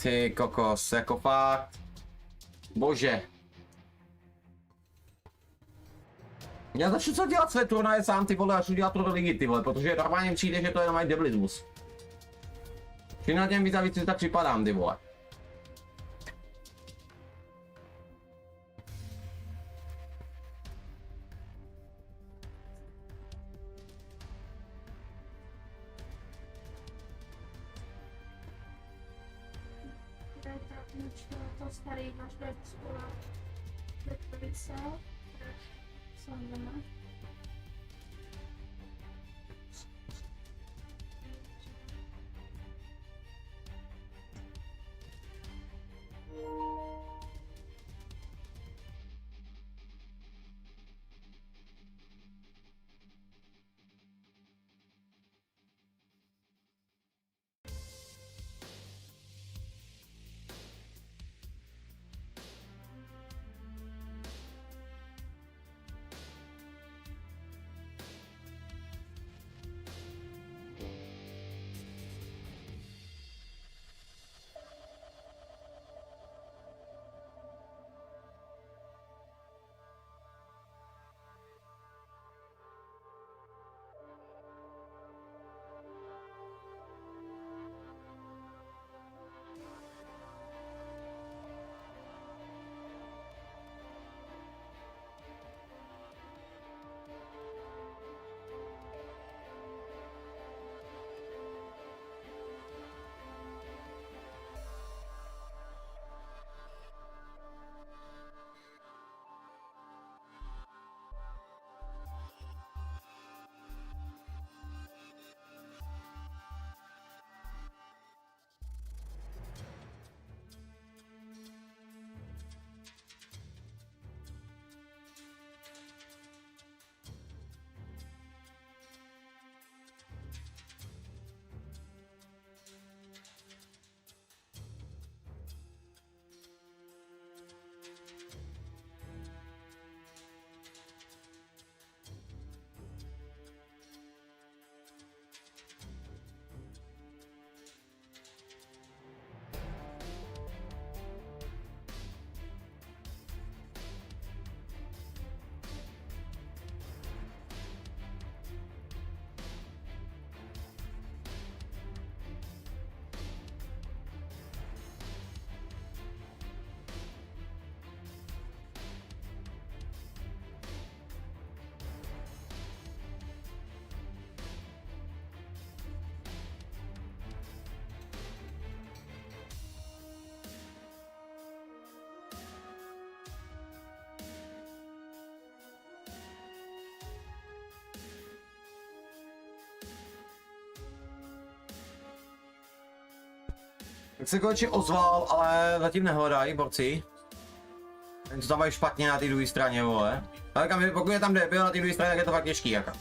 Ty kokos, jako fakt. Bože. Já začnu co dělat své turnaje sám, ty vole, až udělat to do ligy, ty vole, protože normálně přijde, že to je jenom debilismus. Čím na těm víc a víc si tak připadám, ty vole. To starý máš do spola. Letvice. Sandana. Tak se konečně ozval, ale zatím nehledají borci. Ten to tam mají špatně na té druhé straně, vole. Ale pokud je tam debil na té druhé straně, tak je to fakt těžký, jako.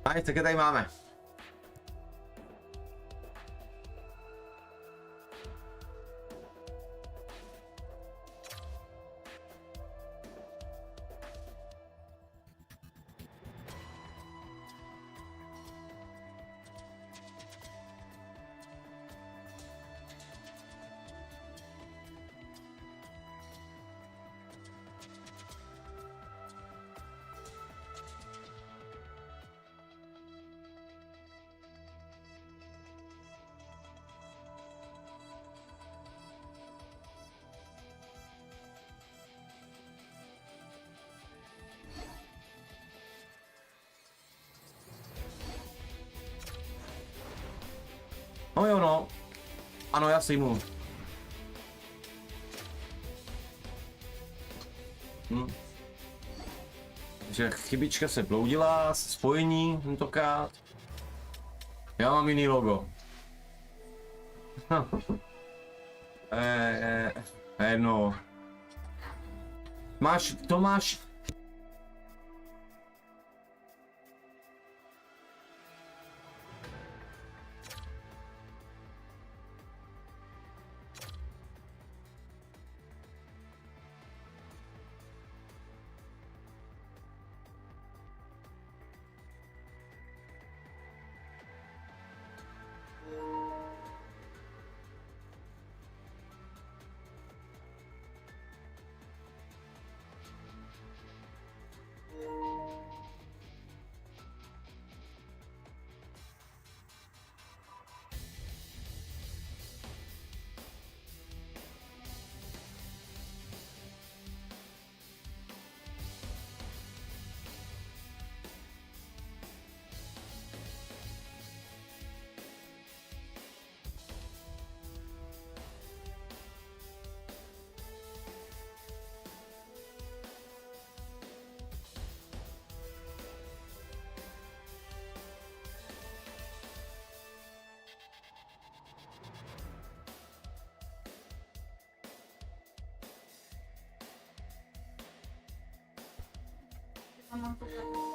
A co tady máme? No jo no. Ano, já si mu. Takže chybička se bloudila, spojení tentokrát. Já mám jiný logo. No. Máš.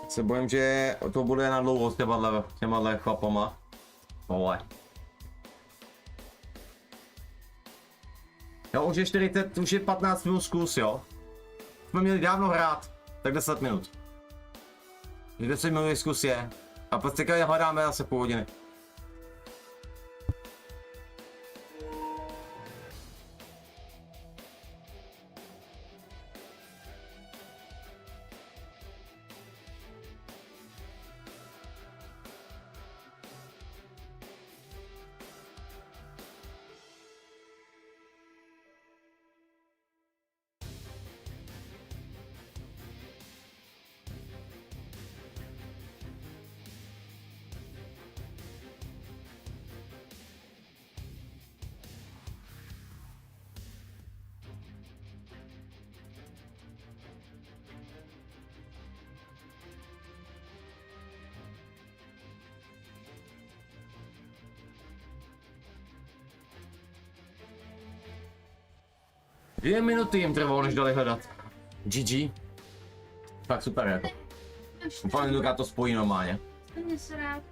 Se bojím, že to bude na dlouho s těma chlapama. Vole. Jo, už je 40, už je 15 minut zkus, jo. Jsme měli dávno hrát, tak 10 minut. 10 minut zkus je. A prostě hledáme zase půl hodiny. Dvě minuty jim trvalo, než dali hledat. GG. Tak super jako. Úplně dokud to spojí normálně. Stejně se rád.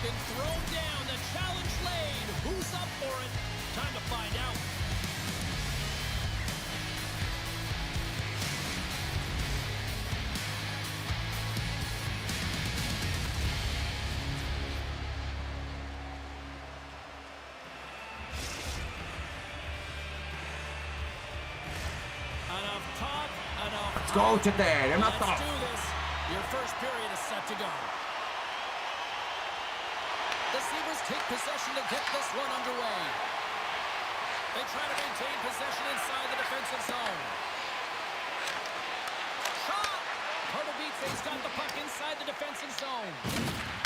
been thrown down the challenge lane. Who's up for it? Time to find out. Enough talk, enough. Let's go, chcete, jdem na to. Let's do this. Your first period is set to go. The Zebras take possession to get this one underway. They try to maintain possession inside the defensive zone. Shot! Pardubice's got the puck inside the defensive zone.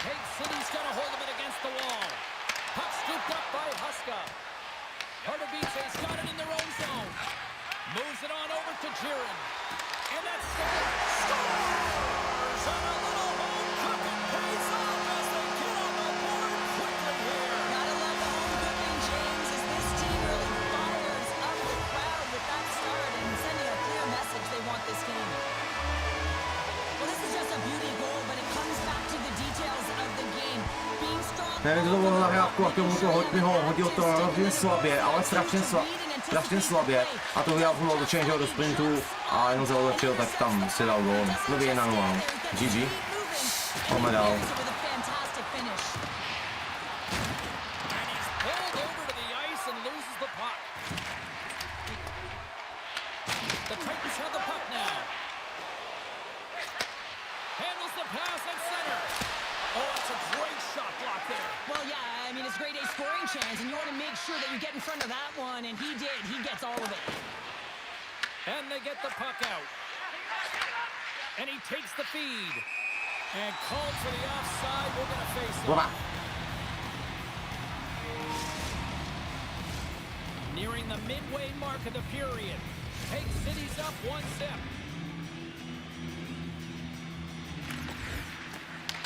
Hague City's got a hold of it against the wall. Puck scooped up by Huska. Pardubice's got it in their own zone. Moves it on over to Jiren. And that's scores! On a little home cooking pays off as they get on the board quickly here. Gotta love the home cooking, James, as this team really fires up the crowd with that start and sending a clear message they want this game. Well, this is just a beauty goal, but it comes back to the details of the game. Being strong. Nevím, kdo to bylo nahrávku a k tomu to hodil to hrozně slabě, ale strašně slabě. A to vyjel bylo otočený, že ho do sprintu a jenom zautočil, tak tam si dal gól. Nový 1-0. GG. Pojďme dál. Pulled over to the ice and loses the puck. The Titans have the puck now. Handles the pass at center. Oh, that's a great shot block there. Well, yeah, I mean, it's grade A scoring chance, and you want to make sure that you get in front of that one, and he did. He gets all of it. And they get the puck out. And he takes the feed. And called for the offside. We're going to face it. Dobra. Nearing the midway mark of the period. Hague City's up 1-0.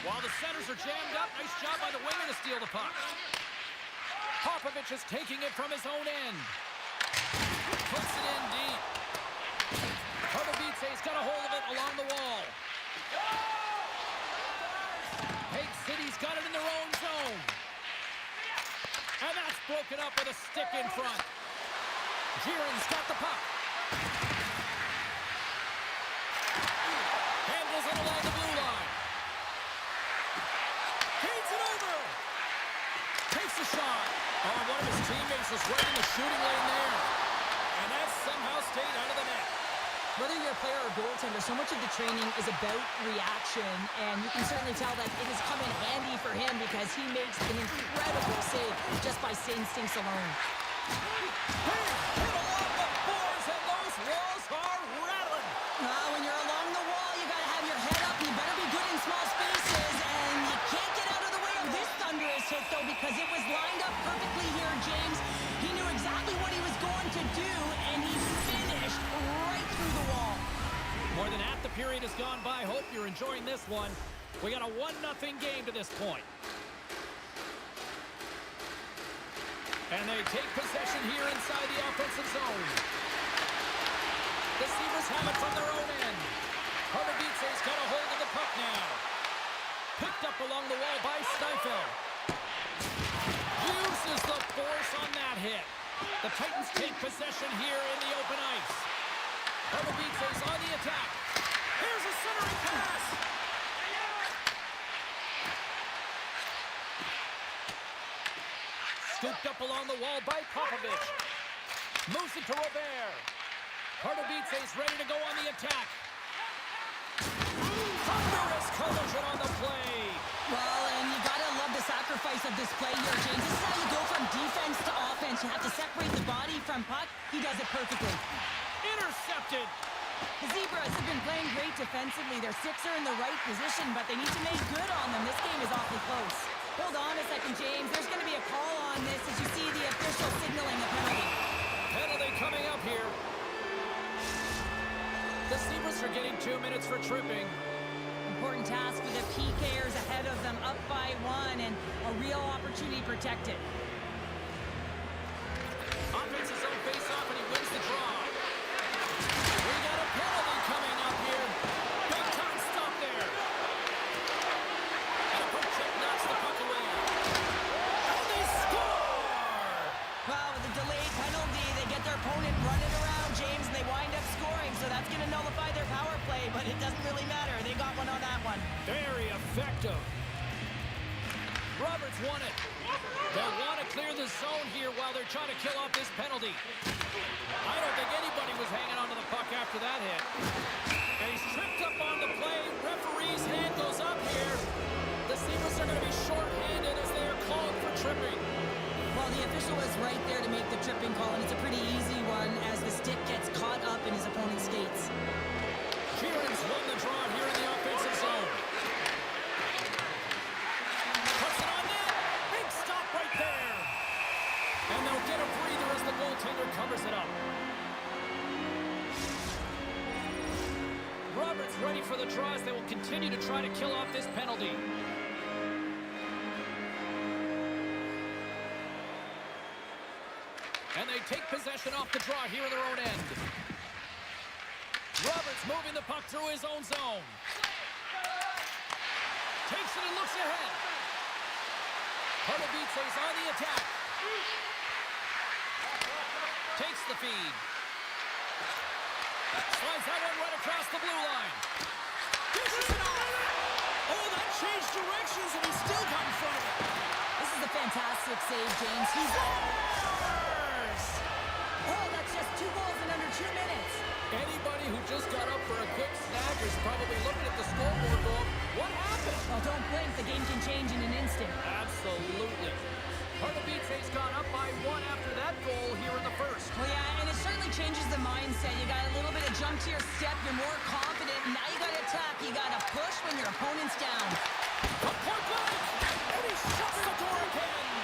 While the centers are jammed up, nice job by the winger to steal the puck. Popovich is taking it from his own end. Puts it in deep. Pardubice's got a hold of it along the wall. Hague City's got it in their own zone. And that's broken up with a stick in front. Jiren's got the puck. Handles it along the blue line. Feeds it over. Takes a shot. Oh, one of his teammates is right in the shooting lane there. And that somehow stayed out of the net. Whether you're a player or goaltender, so much of the training is about reaction, and you can certainly tell that it has come in handy for him because he makes an incredible save just by instincts alone. Hit along the boards, and those walls are rattling. When you're along the wall, you got to have your head up. You better be good in small spaces, and you can't get out of the way of this thunderous hit, though, because it was lined up perfectly here, James. He knew exactly what he was going to do, and he finished right through the wall. More than half the period has gone by. Hope you're enjoying this one. We got a 1-0 game to this point. And they take possession here inside the offensive zone. The Zebras have it from their own end. Pardubice's got a hold of the puck now. Picked up along the wall by Stifel. Uses the force on that hit. The Titans take possession here in the open ice. Pardubice's on the attack. Here's a centering pass. Scooped up along the wall by Popovich. Moves it to Robert. Pardubice's ready to go on the attack. Thunderous collision on the play. Well, and you gotta love the sacrifice of this play here, James. This is how you go from defense to offense. You have to separate the body from puck. He does it perfectly. Intercepted. The Zebras have been playing great defensively. Their six are in the right position, but they need to make good on them. This game is awfully close. Hold on a second, James. There's going to be a call on this as you see the official signaling a penalty. Penalty coming up here. The Zebras are getting 2 minutes for tripping. Important task for the PKers ahead of them, up by 1, and a real opportunity protected. Offense's own face-off, and he wins the draw. We got a penalty coming up here. Big time stop there. And a quick check knocks the puck away. play, but it doesn't really matter. They got one on that one. Very effective. Roberts won it. They'll want to clear the zone here while they're trying to kill off this penalty. I don't think anybody was hanging onto the puck after that hit. And he's tripped up on the play. Referee's hand goes up here. The Sabres are going to be short-handed as they are called for tripping. Well, the official was right there to make the tripping call, and it's a pretty easy one as the stick gets caught up in his opponent's skates. Kieran's won the draw here in the offensive zone. Puts it on net. Big stop right there. And they'll get a breather as the goaltender covers it up. Roberts ready for the draw as they will continue to try to kill off this penalty. And they take possession off the draw here in their own end. Roberts moving the puck through his own zone. Takes it and looks ahead. Pardubice's on the attack. Takes the feed. Slides that one right across the blue line. Dishes it off. Oh, that changed directions and he still got in front of it. This is a fantastic save, James. He's... Oh, that's just 2 goals in under 2 minutes. Anybody who just got up for a quick snack is probably looking at the scoreboard going, what happened? Well, don't blink. The game can change in an instant. Absolutely. Pardubice's gone up by 1 after that goal here in the first. Well, yeah, and it certainly changes the mindset. You got a little bit of jump to your step. You're more confident. Now you got to attack. You got to push when your opponent's down. Point blank! And he shuts the door again.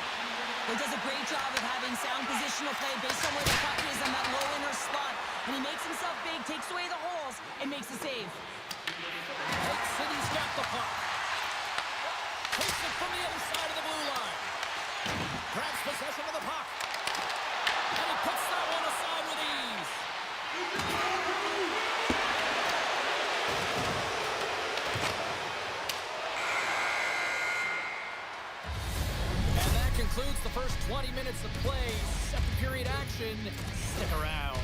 He does a great job of having sound positional play based on where the puck is on that low inner spot. And he makes himself big, takes away the holes, and makes the save. Lake City's got the puck. Takes it from the other side of the blue line. Grabs possession of the puck. And he puts that one aside with ease. And that concludes the first 20 minutes of play. Second period action. Stick around.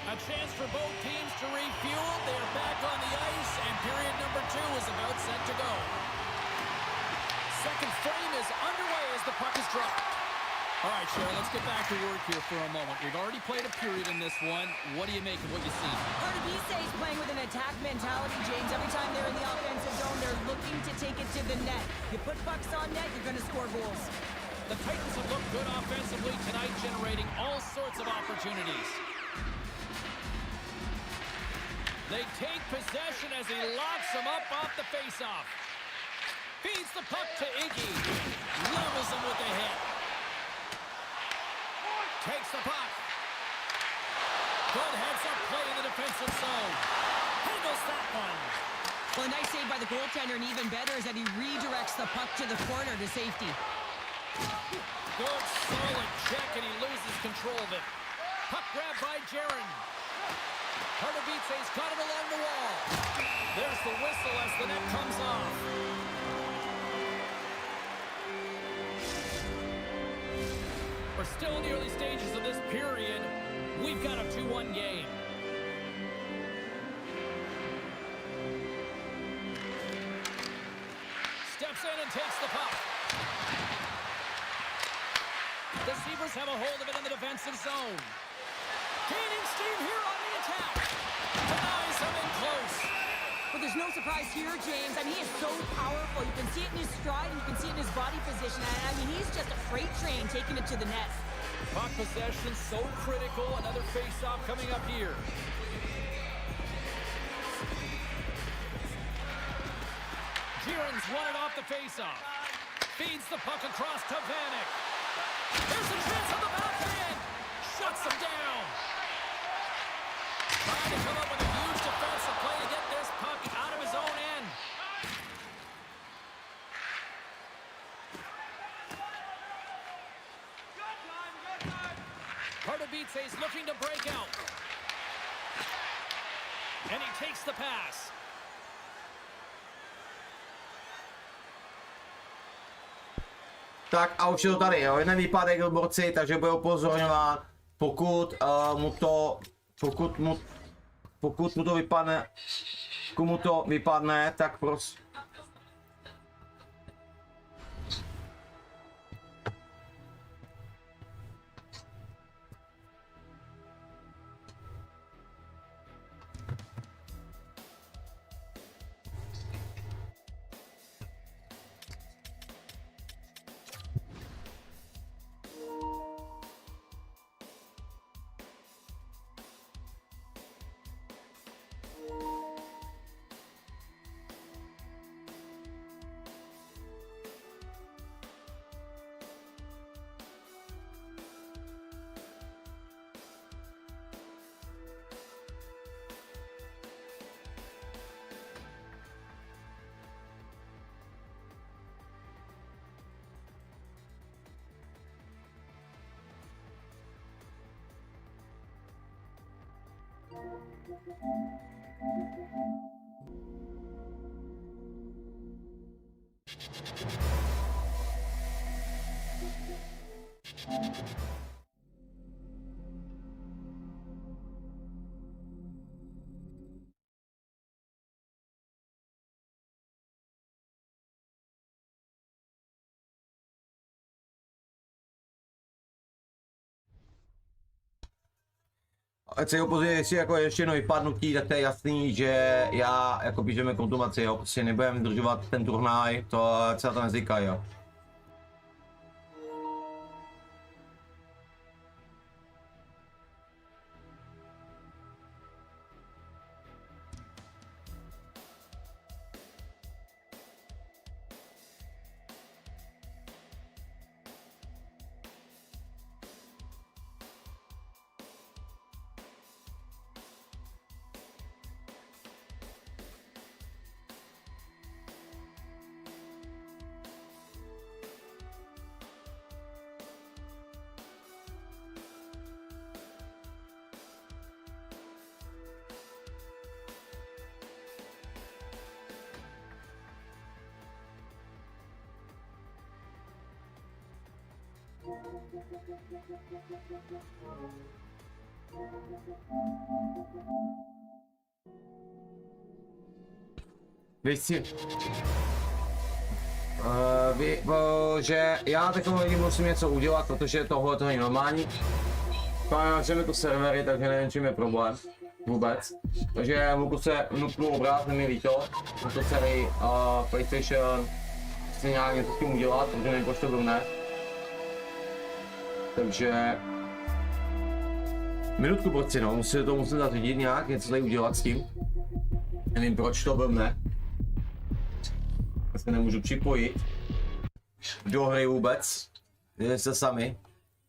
A chance for both teams to refuel. They're back on the ice, and period number 2 is about set to go. Second frame is underway as the puck is dropped. All right, Sherry, let's get back to work here for a moment. We've already played a period in this one. What do you make of what you see? Pardubice is playing with an attack mentality, James. Every time they're in the offensive zone, they're looking to take it to the net. You put pucks on net, you're going to score goals. The Titans have looked good offensively tonight, generating all sorts of opportunities. They take possession as he locks him up off the faceoff. Feeds the puck to Iggy. Levels him with the hit. Takes the puck. Good heads-up play in the defensive zone. Handles that one. Well, a nice save by the goaltender, and even better is that he redirects the puck to the corner to safety. Good, solid check, and he loses control of it. Puck grabbed by Jaron. Pardubice's got it along the wall. There's the whistle as the net comes off. We're still in the early stages of this period. We've got a 2-1 game. in and takes the puck. The Zebras have a hold of it in the defensive zone. Gaining steam here on the attack. Denies him in close. But there's no surprise here, James. I mean, he is so powerful. You can see it in his stride and you can see it in his body position. I mean, he's just a freight train taking it to the net. Puck possession so critical. Another face-off coming up here. Kieran's won it off the face-off. Feeds the puck across to Vanek. There's a chance on the backhand. Shuts him down. Trying to come up with a huge defensive play to get this puck out of his own end. Pardubice's looking to break out. And he takes the pass. Tak a už je to tady, jo, jeden výpadek od borci, takže bude upozorňován, pokud mu to vypadne, komu to vypadne, tak prostě. Ať se opozuje, jestli jako ještě jedno vypadnutí, tak to je jasný, že já jako běžeme kontumaci, jo, prostě nebudeme držovat ten turnaj, to se na to nezvykají, jo. Víš si, že já takovým lidem musím něco udělat, protože tohle to není normální. Páňáčeme to servery, takže nevím, čím je problém vůbec. Takže můžu se nutnou obrátit, mi líto, to celý PlayStation chci nějak něco s tím udělat, protože nevím, proč to blbne. Takže minutku borci, no, musím zařídit nějak, něco tady udělat s tím. Nevím, proč to blbne. Já se nemůžu připojit do hry vůbec. Jdete se sami,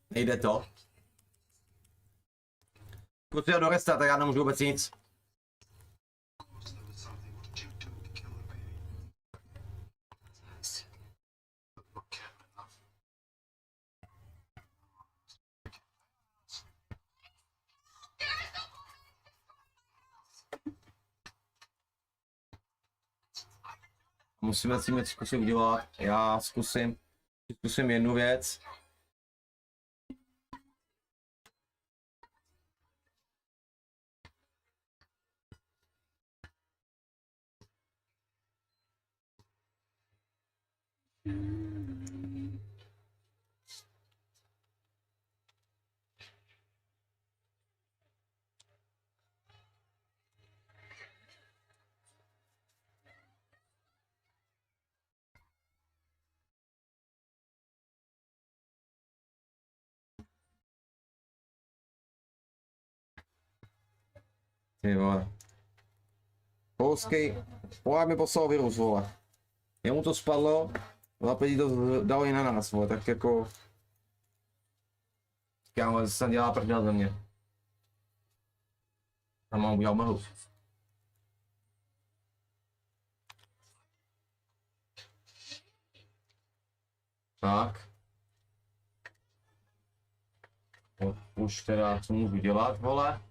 nejde to. Pokud jde do restart, tak já nemůžu vůbec nic. Musíme si něco zkusit udělat. Já zkusím jednu věc. Ty vole. Polský, Polák mi poslal virus, vole. Jemu to spadlo, Lapedí to dali na nás, vole, tak jako... Kámo, se tam dělá prdel ze mě. Tam mám udělat mlhu. Tak. Už teda, co můžu dělat, vole?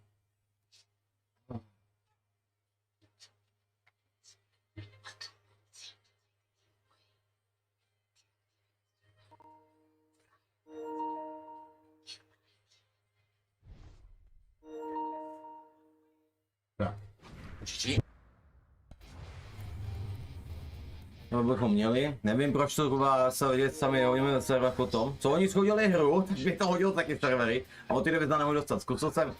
Tak. No bychom měli, nevím proč to třeba se lidi sami hodíme na server potom. Co oni schodili hru, takže bych to hodil taky v servery a od té doby nemohu dostat. Zkusil jsem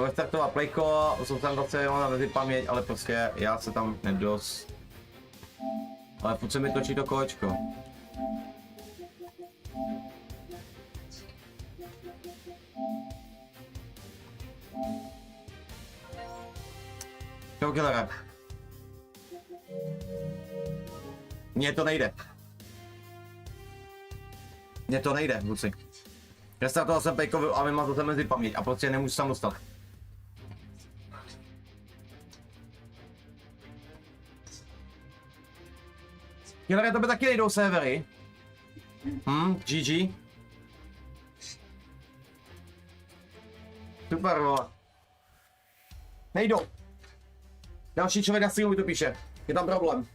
restartovat playko, jsem tam docela jenom na mezi paměť, ale prostě já se tam nedost. Ale furt se mi točí to kolečko. Čau killere. Mně to nejde. Mně to nejde, kluci. Restartoval jsem pejkovi a vymazal jsem mezi paměť a prostě nemůžu se tam dostat. Killere, to by taky nejdou servery. GG. Super, vole. Nejdou. Další člověk na streamu mi to píše. Je tam problém.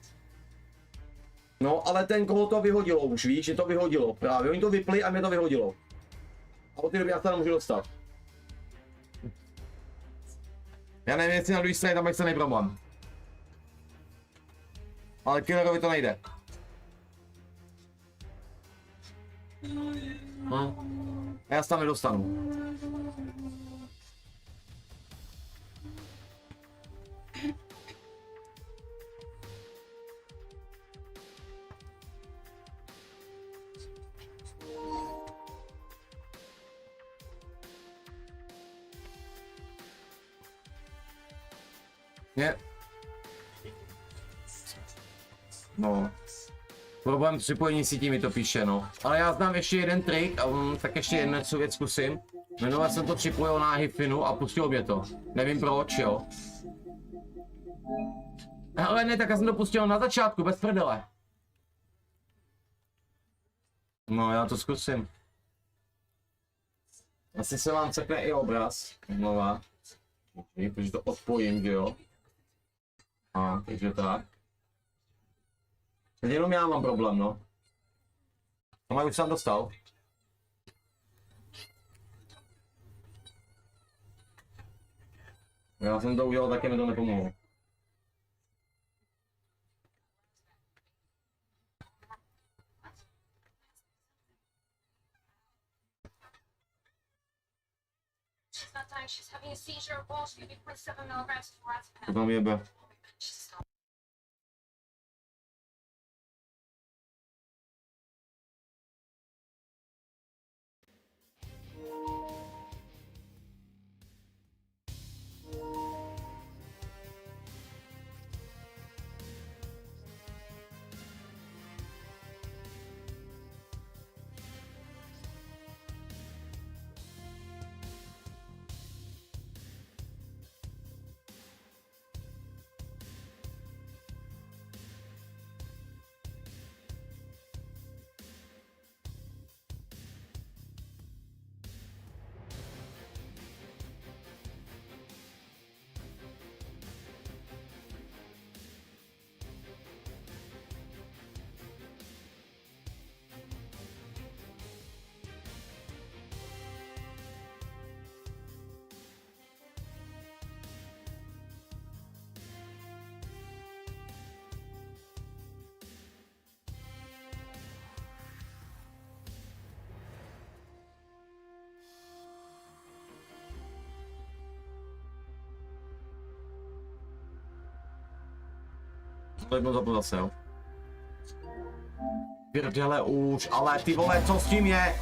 No, ale ten, koho to vyhodilo už, víš, že to vyhodilo. Právě, oni to vypli a mě to vyhodilo. A od té doby já se tam můžu dostat. Já nevím, jestli na druhé straně tam je celý problém. Ale killerovi to nejde. Já se tam nedostanu. Ne. No. Problém připojení sítí mi to píše, no. Ale já znám ještě jeden trik, tak ještě jednu věc zkusím. Minule jsem to připojil na Hifinu a pustilo mě to. Nevím proč, jo. Ale ne, tak já jsem to pustil na začátku, bez prdele. No, já to zkusím. Asi se vám cekne i obraz. Znova. Protože to odpojím, že jo. A, takže tak. Teď jenom já mám problém, no. No, už jsem dostal. Já jsem to udělal, taky mi to nepomohlo. She's having a seizure of Walsh, 3.7 milligrams of lorazepam. To tam jebe. To jednou zapnu zase, jo. Prdele už, ale ty vole, co s tím je?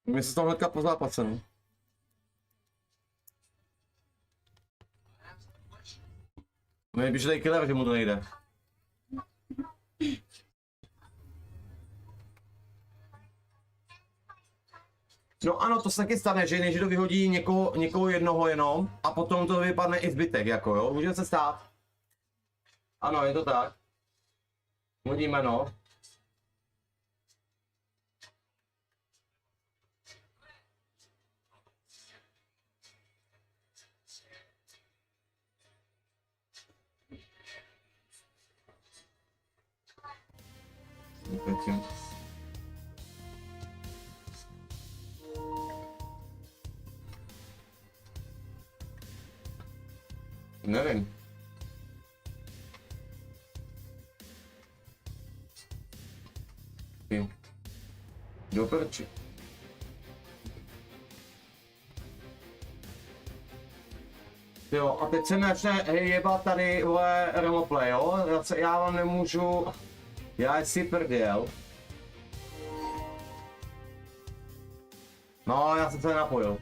Mě se to hnedka po zápase, no. Nejpíš tady killer, že mu to nejde. No ano, to se taky stane, že než to vyhodí někoho jednoho jenom a potom to vypadne i zbytek, jako jo, může se stát. Ano, je to tak. Hodíme, no. Nevím. Do prči. Jo, a teď se začne jebat tady remoplay, jo? Já vám nemůžu... Já si prděl. No, já jsem se napojil.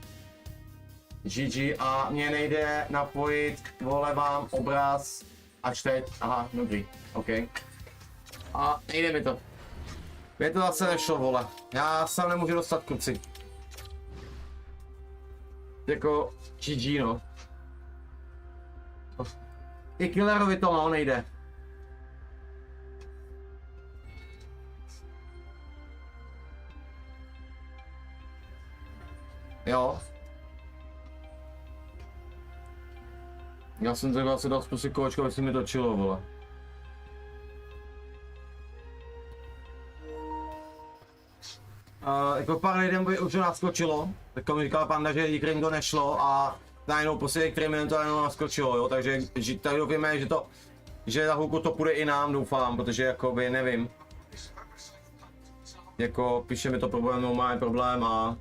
GG a mě nejde napojit, vole, vám obraz až teď. Aha, dobrý, OK. A nejde mi to. Mě to zase nešlo, vole. Já sám nemůžu dostat kluci. Jako GG, no. I killerovi to, no, nejde. Jo. Já jsem to asi dal způsob kolečko, aby se mi točilo, vole. Jako pár lidem by už to naskočilo, tak mi říkal panda, že díky to nešlo a najednou poslední 3 minuty to jenom naskočilo, jo, takže tak doufíme, že za chvilku to půjde i nám, doufám, protože jakoby nevím. Jako píše mi to problém, no má problém a...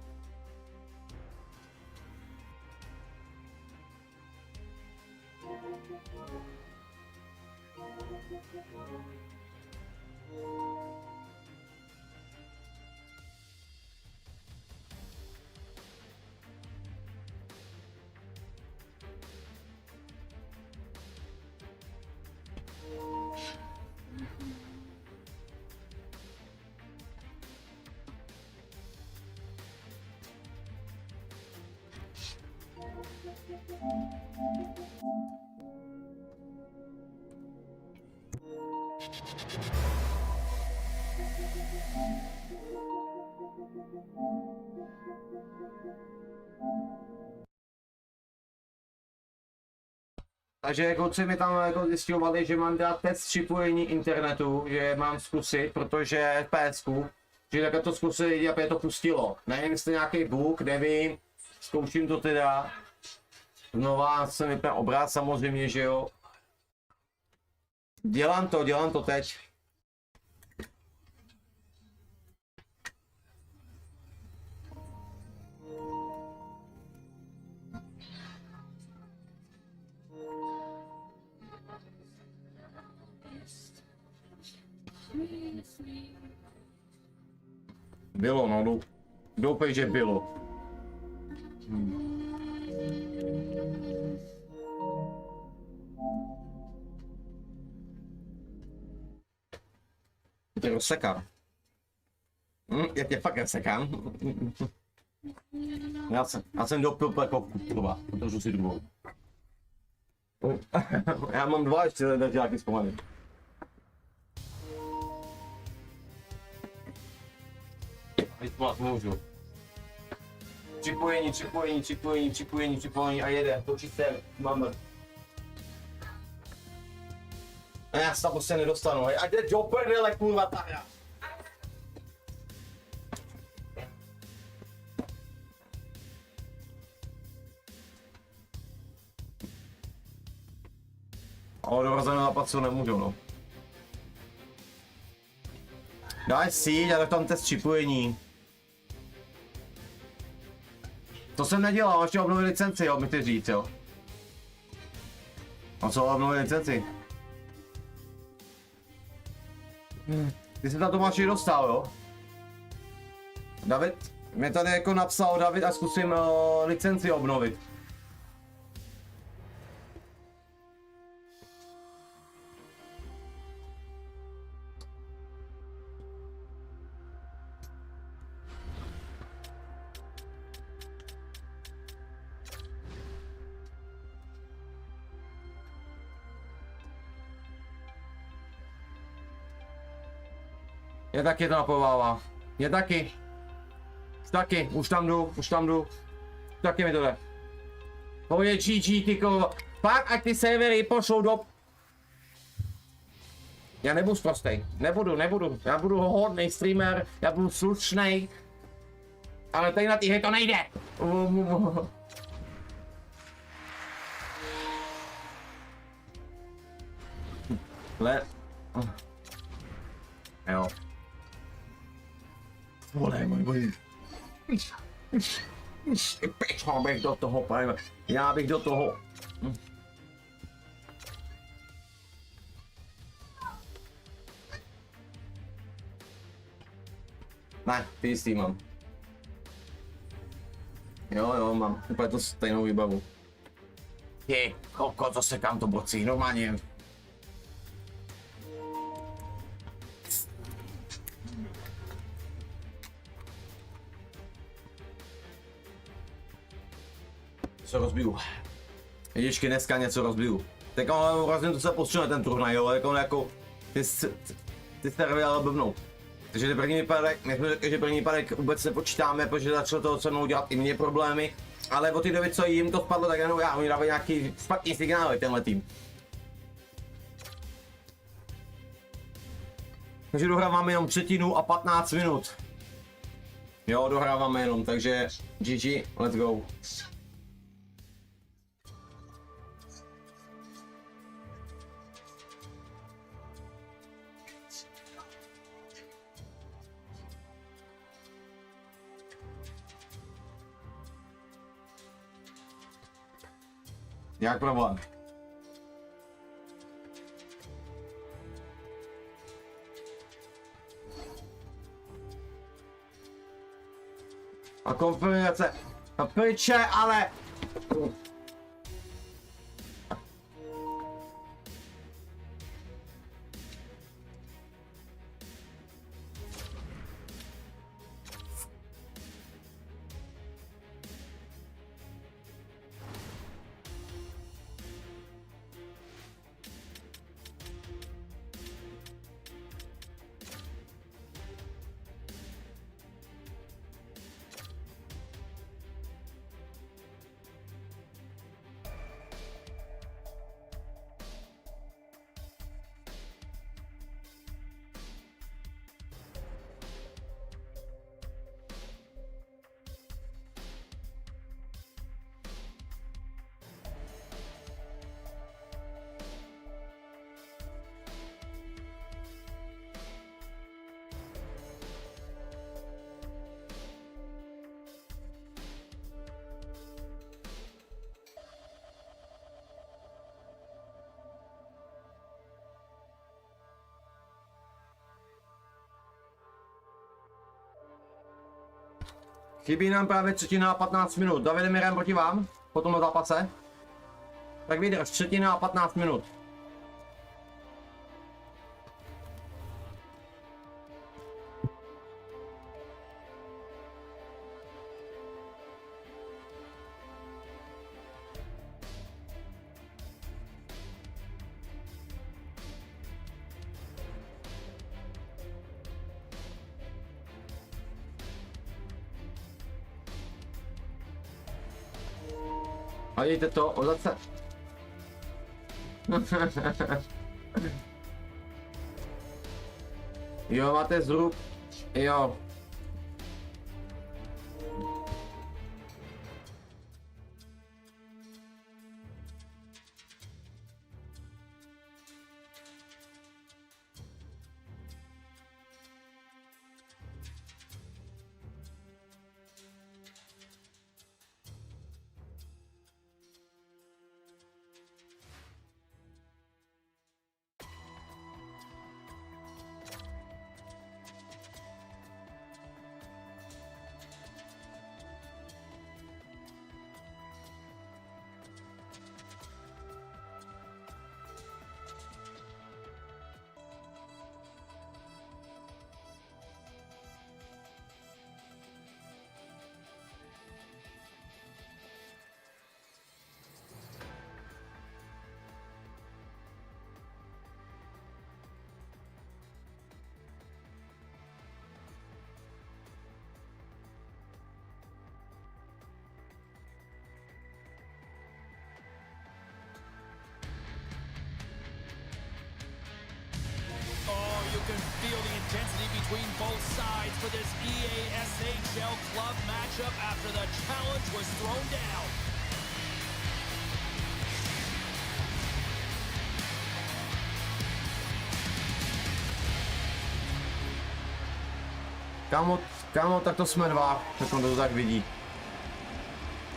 Takže kluci mi tam jako zjistovali, že mám dát test připojení internetu, že mám zkusit, protože PSku, že takhle to zkusit, aby to pustilo. Nevím, jestli nějaký bug, nevím, zkouším to teda. Znova se vypne obraz, samozřejmě, že jo. Dělám to teď. Bylo, no, doufej, že bylo. To rozsekám. Já tě fakt rozsekám. Já jsem dopil plekovku, kurva, otevřu si druhou. Já mám 2 ještě, takže nějaký zpomalý. Můžu. Připojení a jede, točí se, máme. A já se tam prostě nedostanu, hej, ať jde do prdele, kurva, ta hra. Ale do rozhodného zápasu nemůžu, no. Daj síť a tak tam test připojení. To jsem nedělal, ještě obnovil licenci, jo, mi ty říct, jo. A co obnovil licenci? Ty jsi tam Tomáši dostal, jo? David mě tady jako napsal, David, a zkusím licenci obnovit. Je taky to napovává. Je taky. Už tam jdu. Taky mi to jde. Pojď GG, ty kolo. Pak ať ty servery pošlou do... Já nebudu sprostej. Nebudu. Já budu hodnej streamer, já budu slušnej. Ale tady na té hře to nejde. Jo. Vole, můj. Pičo, bych do toho, pane. Já bych do toho. Ne, ty jistý mám. Jo, mám úplně to stejnou výbavu. Ty, koko, to se kam to bocí, normálně. Co rozbiju. Ježišky, dneska něco rozbiju. Tak vlastně to se postřeluje ten turnaj, jo, jako ty servery ale blbnou. Takže ty první výpadek, my jsme řekli, že první výpadek vůbec nepočítáme, protože začalo toho se mnou dělat i mě problémy. Ale o ty doby, co jim to spadlo, tak jenom oni dávají nějaký špatný signály, tenhle tým. Takže dohráváme jenom 1/3 a 15 minut. Jo, dohráváme jenom, takže GG, let's go. Jak problém? A konfigurace. A pryče, ale... Chybí nám právě 1/3 a 15 minut. Davide, my jdeme proti vám po tomhle zápase. Tak vydrž, 1/3 a 15 minut. A vidíte to, zase. Jo, máte zrub. Jo. between both sides for this EASHL club matchup after the challenge was thrown down. Kámo, tak to jsme dva, tak on to tak vidí.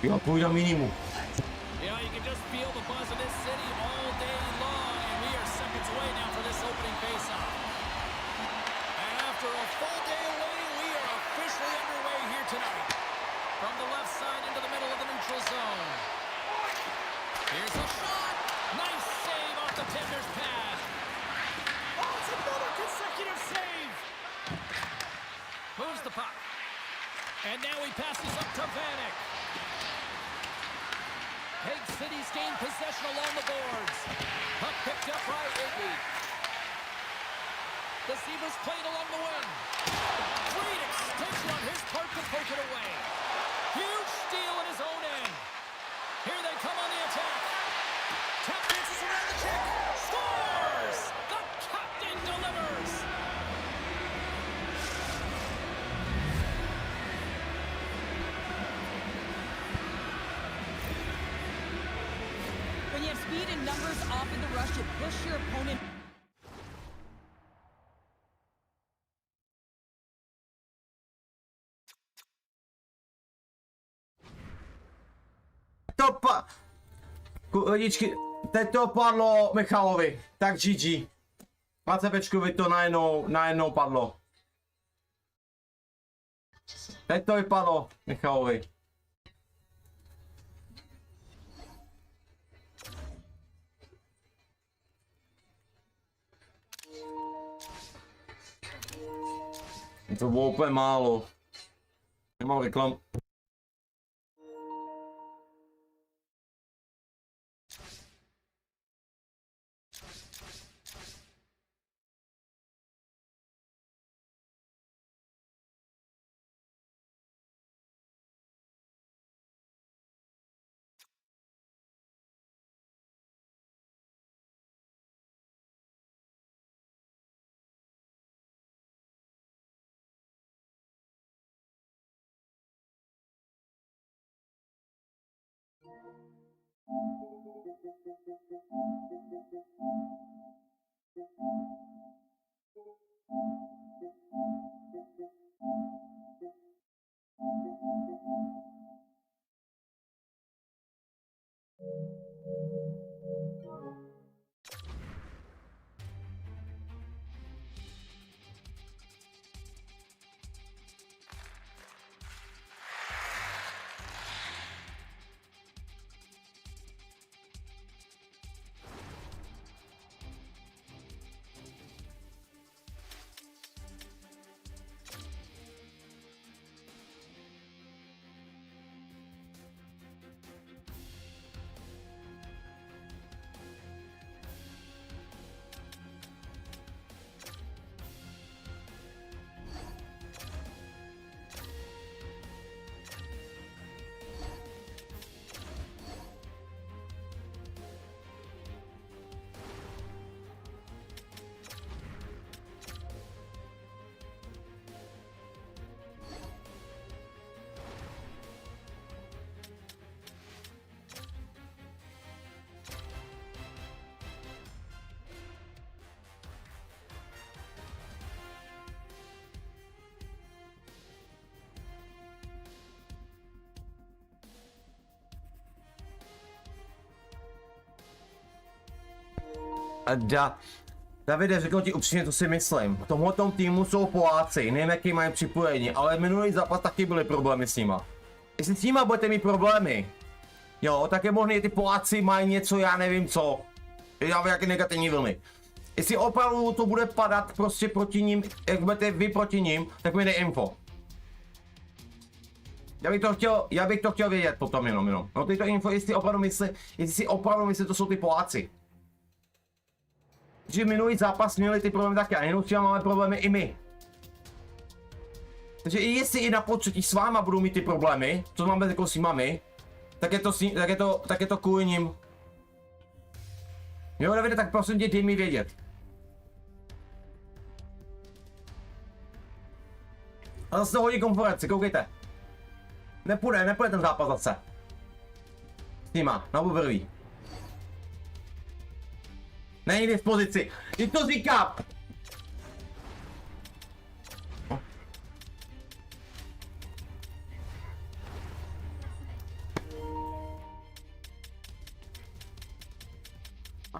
Já půjdu minimum. Yeah, you can just feel the buzz of this city all day long, and we are seconds away now for this opening face-off. And after a full day away, we are officially underway here tonight. From the left side into the middle of the neutral zone. Here's a shot. Nice save off the tender's pad. Oh, it's another consecutive save. Moves the puck. And now he passes up to Vanek. Egg City's gained possession along the boards. Puck picked up by Iggy. The Zebras played along the wing. Great extension on his part to poke it away. Huge steal at his own end. Here they come on the attack. Tap dances around the kick. Scores! The captain delivers. When you have speed and numbers off in the rush, you push your opponent. Lidičky, teď to padlo Michalovi, tak GG. Na cepečkovi to najednou padlo. Teď to vypadlo Michalovi. To bylo úplně málo. Nemám reklam. Davide, řekl ti upřímně, to si myslím. V tomhletom týmu jsou Poláci, nevím, jaký mají připojení, ale minulý zápas taky byly problémy s nima. Jestli s nima budete mít problémy, jo, tak je možný, ty Poláci mají něco, já nevím co. Já jaký negativní vlny. Jestli opravdu to bude padat prostě proti ním, jak budete vy proti ním, tak mi dej info. Já bych to chtěl vědět potom jenom. No tyto info, jestli si opravdu myslí, to jsou ty Poláci. Že minulý zápas měli ty problémy taky a jenom s tím máme problémy i my. Takže i jestli i na potřetí s váma budou mít ty problémy, co máme jako s nimi, tak je to kvůli nim. Jo, Davide, tak prosím tě, dej mi vědět. A zase hodí konferenci, koukejte. Nepůjde ten zápas zase. S nima, na poprvé. Není k dispozici. Když to říkám.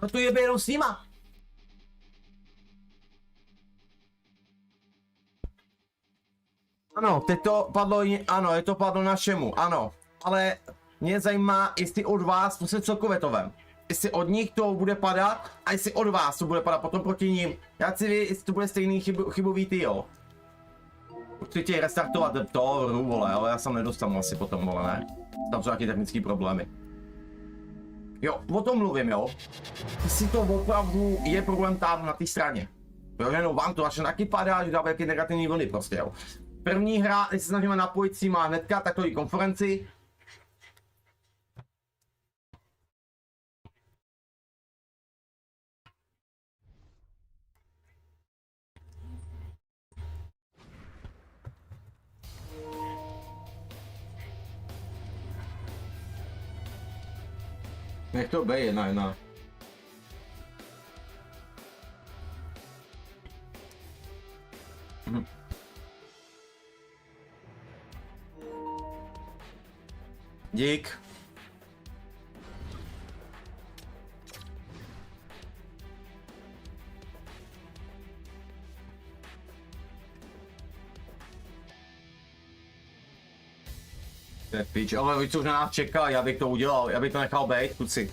A to jebe jenom s nima. Ano, teď to padlo, ano, je to padlo našemu, ano. Ale mě zajímá, jestli od vás, prostě celkově to vem. Jestli od nich to bude padat a jestli od vás to bude padat potom proti ním. Já chci vědět, jestli to bude stejný chybový ty, jo. Určitě restartovat to hru, vole, ale já jsem nedostanu asi potom, vole, ne. Tam jsou nějaké technické problémy. Jo, o tom mluvím, jo. Jestli to opravdu je problém tam na té straně. Jo, jenom vám to až taky padá, že dá velké negativní vlny prostě, jo. První hra, když se snažíme napojit si má hnedka takový konferenci. Nech to být jedna. Dík. To je pič, ale víc už na nás čekal, já bych to udělal, já bych to nechal být, kluci.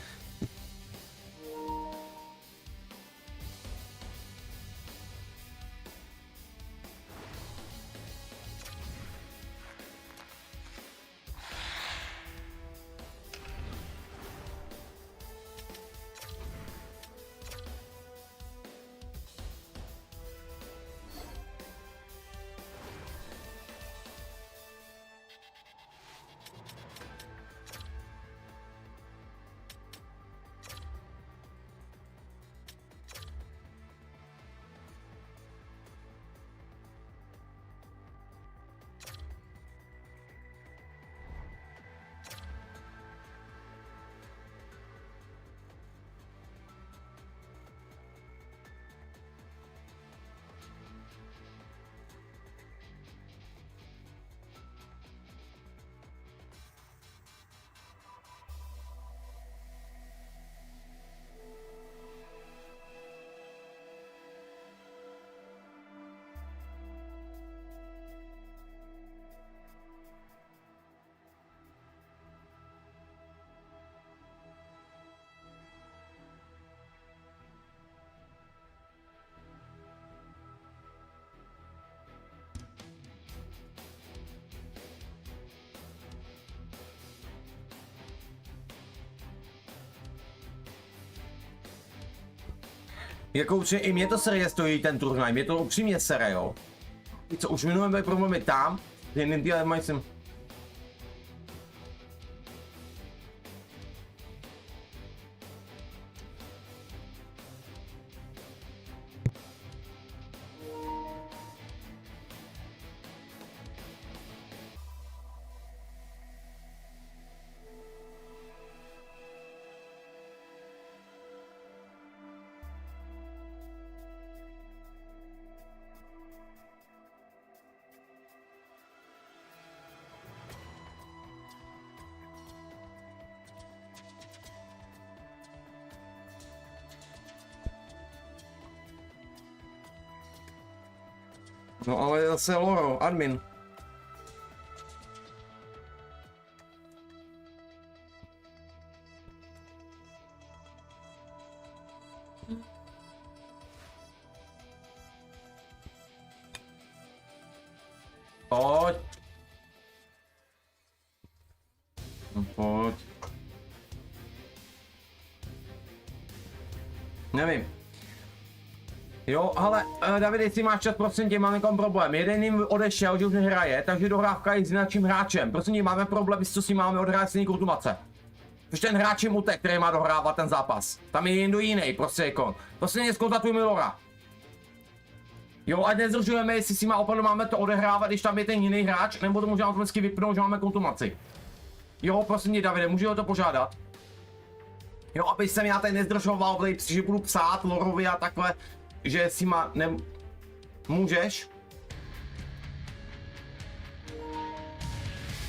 Jako určitě i mě to sere stojí ten turnaj, mě to upřímně sere, jo. I co, už minulé byly problémy tam, že jiným dílem mají sem. No ale zase loro, admin. Pojď. No pojď. Nevím. Jo, ale David, jestli máš čas, prosím tě, máme kom problém. Jeden jim odešel, že už nehraje, takže dohrávka je s jiným hráčem. Prosím tě, máme problém, co si máme odhrát stejný kultumace. Protože ten hráč je mutek, který má dohrávat ten zápas. Tam je někdo jiný, prostě jako. Prostě mě skontatujme Lora. Jo, ať nezdržujeme, jestli si má opravdu máme to odehrávat, když tam je ten jiný hráč, nebo to můžeme automaticky vypnout, že máme kontumaci. Jo, prosím tě, Davide, můžu ho to požádat? Jo, aby jsem já tady nezdržoval, že budu psát Lorovi a takhle, že si má... Můžeš?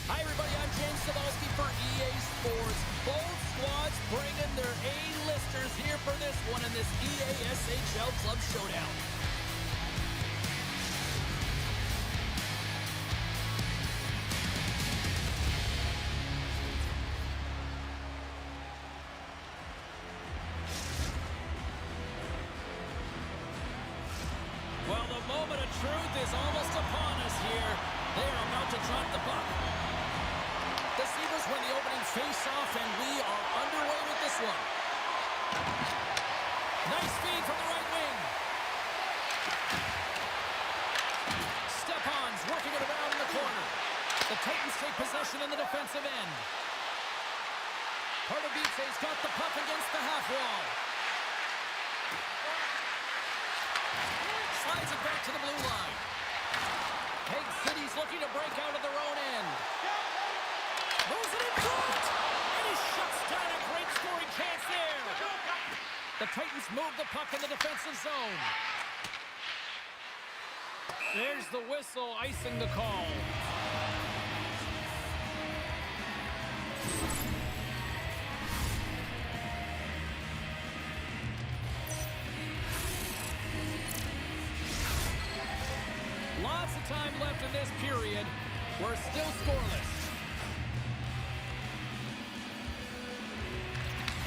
Hi everybody, I'm James Cebulski for EA Sports. Both squads bringing their A-listers here for this one in this EA SHL Club Showdown. Well, the moment of truth is almost upon us here. They are about to drop the puck. The Sabres win the opening face-off, and we are underway with this one. Nice feed from the right wing. Stepan's working it around in the corner. The Titans take possession in the defensive end. Pardubice's got the puck against the half wall. Slides it back to the blue line. Egg City's looking to break out of their own end. Moves it in front! And he shuts down a great scoring chance there. The Titans move the puck in the defensive zone. There's the whistle, icing the call. Lots of time left in this period. We're still scoreless.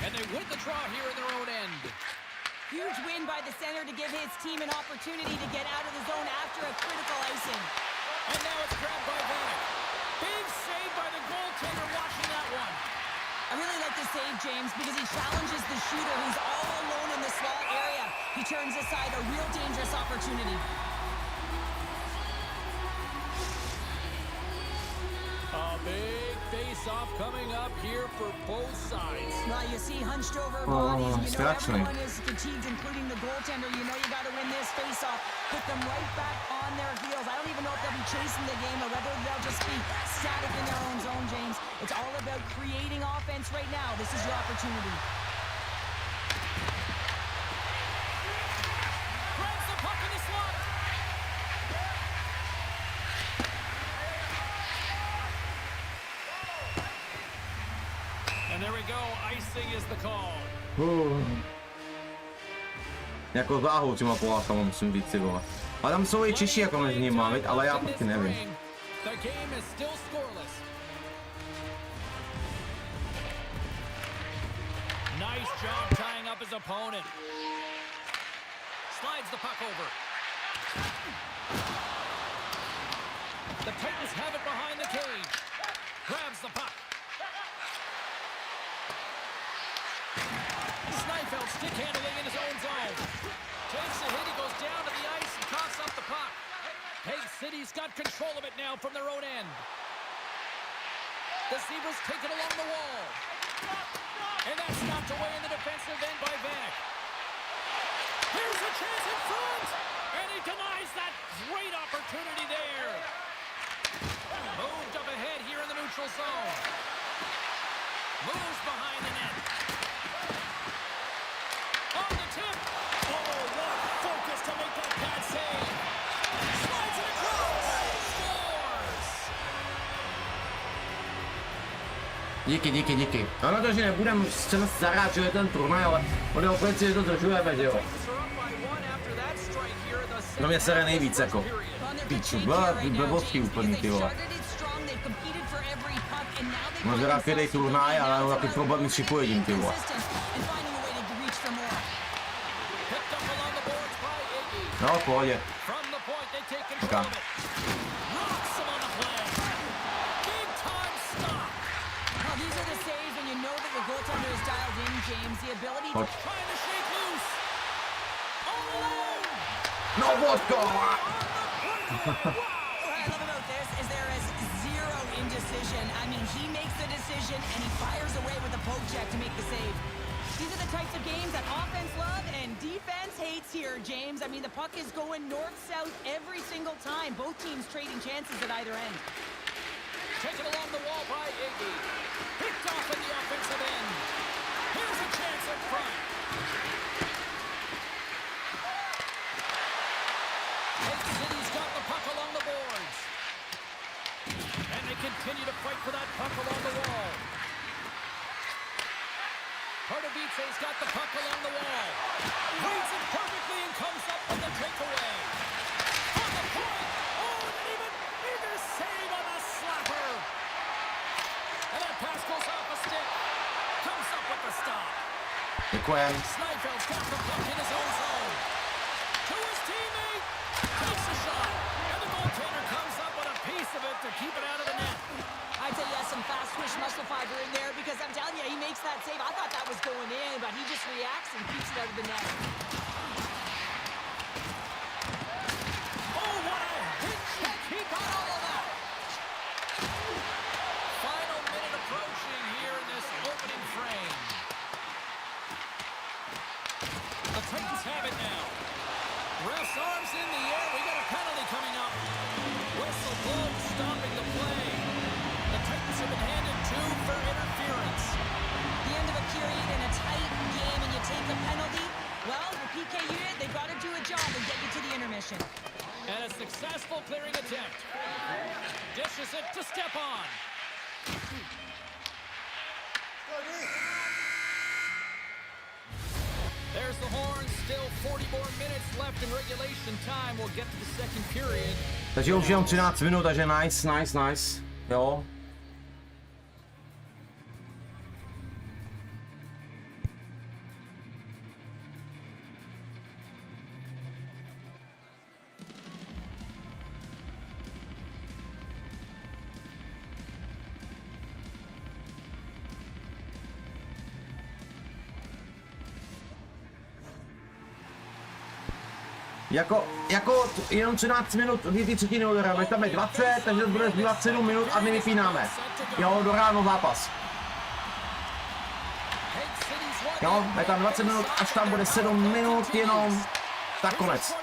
And they win the draw here in their own end. Huge win by the center to give his team an opportunity to get out of the zone after a critical icing. And now it's grabbed by Vanek. Big save by the goaltender watching that one. I really like the save, James, because he challenges the shooter who's all alone in the slot area. He turns aside a real dangerous opportunity. A big face-off coming up here for both sides. Well, you see hunched over bodies, and you know strašný. everyone is fatigued, including the goaltender. You know you got to win this face-off. Put them right back on their heels. I don't even know if they'll be chasing the game or whether they'll just be static in their own zone, James. It's all about creating offense right now. This is your opportunity. Grabs the puck in the slot. And there we go. Icing is the call. Jako záhul těma Polákama musím říct, si vole. A tam jsou i Češi jako mezi nimi, ale já taky nevím. The game is still scoreless. Nice job tying up his opponent. Slides the puck over. The Titans have it behind the cage. Grabs the puck. Snifeld stick handling in his own zone. Takes a hit, he goes down to the ice and coughs up the puck. Egg City's got control of it now from their own end. The Sabres take it along the wall. And that's knocked away in the defensive end by Vanek. Here's a chance in front! And he denies that great opportunity there. Moved up ahead here in the neutral zone. Moves behind the net. On the tip. Oh, what focus to make that bad save. Slides it across. Scores. Díky. A na to, že nebudem třeba zaráčovat ten turnaj, ale on je opět si, že to držujeme, že jo. No mě sere nejvíc jako. Píču, blbostí úplný, ty vole. Můžu dát pědej turnaj, ale mám taky problémy s připojením, ty vole. No, v pohodě. Okay. Pojď. No, vodko! What I love about this is there is zero indecision. I mean, he makes the decision and he fires away with a poke check to make the save. These are the types of games that offense love and defense hates minutes here, James. I mean, the puck is going north-south every single time. Both teams trading chances at either end. Taken along the wall by Iggy. Picked off in the offensive end. Here's a chance in front. Lake City's got the puck along the boards. And they continue to fight for that puck along the wall. Pardubice's got the puck along the wall. Reads it perfectly and comes up with the takeaway. On the point. Oh, and even bigger save on the slapper. And that pass goes off a stick. Comes up with the stop. Děkujem. Sneifeld's got the puck in his own zone. To his teammate. Takes a shot. And the goaltender comes up with a piece of it to keep it out of the net. I'd say yes, some fast twitch muscle fiber in there because I'm telling you, he makes that save. I thought that was going in, but he just reacts and keeps it out of the net. Oh, what a hit check. He got all of that. Final minute approaching here in this opening frame. The Titans have it now. Ref's arms in the air. We got a penalty coming up. Whistle blows, stopping the play. The Titans have been handed 2 for interference. The end of a period in a tight game and you take a penalty, well, your PK unit, they've got to do a job and get you to the intermission. And a successful clearing attempt. Dishes it to step on. There's the horn. Still 40 more minutes left in regulation time. We'll get to the second period. Takže už jenom 13 minut, takže nice. Jo. Jako jenom 13 minut, ty třetiny odehrajeme, tam je 20, takže bude zbývat 7 minut a my vypínáme. Jo, dohráno zápas. Jo, je tam 20 minut, až tam bude 7 minut jenom, tak konec.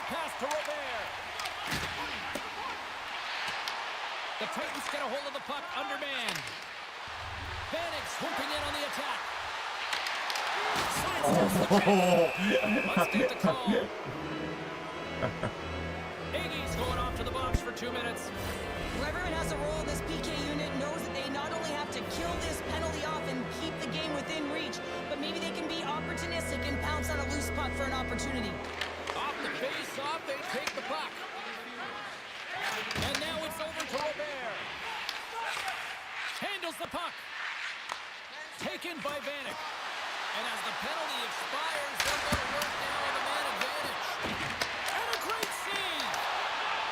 Iggy's going off to the box for 2 minutes. Whoever has a role in this PK unit knows that they not only have to kill this penalty off and keep the game within reach, but maybe they can be opportunistic and pounce on a loose puck for an opportunity. Off the face-off, they take the puck. And now it's over to Robert. Handles the puck. Taken by Vanek. And as the penalty expires, they're going to work now on the man advantage. And a great save!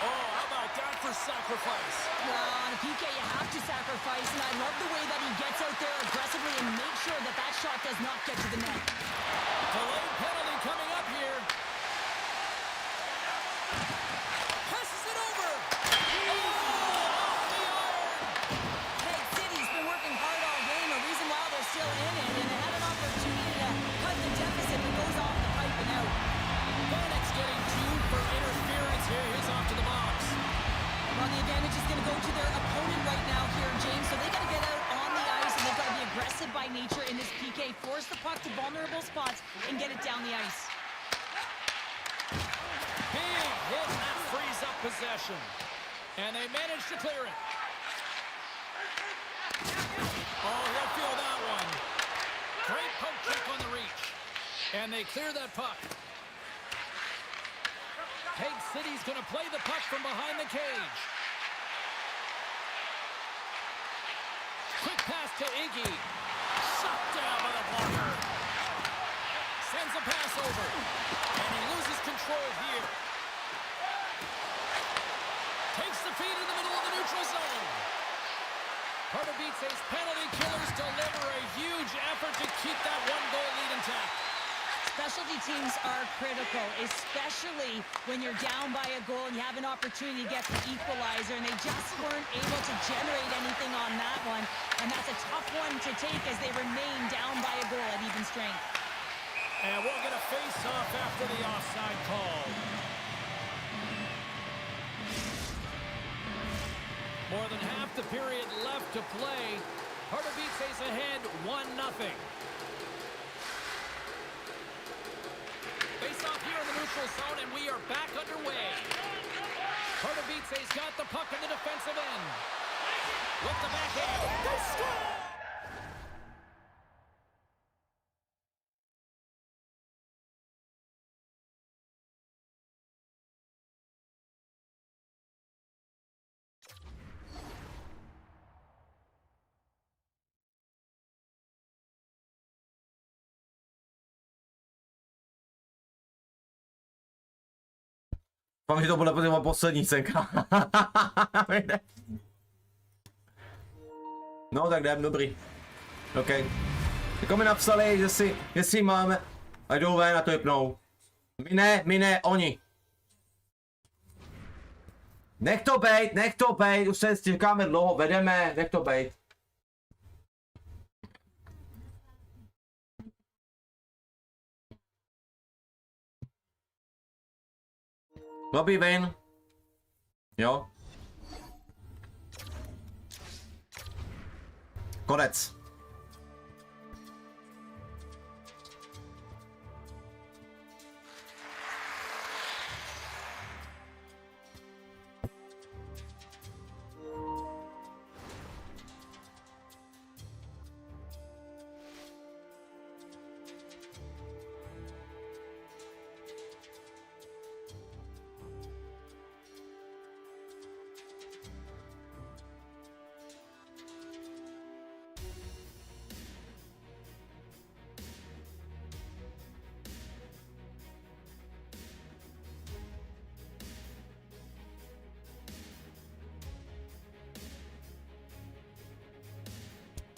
Oh, how about that for sacrifice? Well, on a PK, you have to sacrifice, and I love the way that he gets out there aggressively and makes sure that that shot does not get to the net. Delayed penalty coming up here. Passes it over! Oh, off the iron! Hey, City's been working hard all game. The reason why they're still in it, and they had an opportunity to cut the deficit, but goes off the pipe and out. Vanek's getting 2 for interference here. He's off to the box. Well, the advantage is going to go to their opponent right now here, James, so they got to get out on the ice, and they've got to be aggressive by nature in this PK, force the puck to vulnerable spots, and get it down the ice. Big hit that frees up possession. And they manage to clear it. Oh, he'll feel that one. Great poke check on the reach. And they clear that puck. Hague City's going to play the puck from behind the cage. Quick pass to Iggy. Shut down by the blocker. Sends a pass over. And he loses control here. Takes the feed in the middle of the neutral zone. Pardubice's penalty killers deliver a huge effort to keep that 1-goal lead intact. Specialty teams are critical, especially when you're down by a goal and you have an opportunity to get the equalizer, and they just weren't able to generate anything on that one. And that's a tough one to take as they remain down by a goal at even strength. And we'll get a face-off after the offside call. More than half the period left to play. Pardubice's ahead 1-0. Face-off here in the neutral zone, and we are back underway. Pardubice's got the puck in the defensive end. With the backhand, they score! Vám, že to bude potřeba poslední scénka. No tak jdem, dobrý. OK. Jako mi napsali, jestli máme a jdou ven a to jepnou. My ne, oni. Nech to bejt, už se čekáme dlouho, vedeme, nech to bejt. Lobby win. Jo. Konec.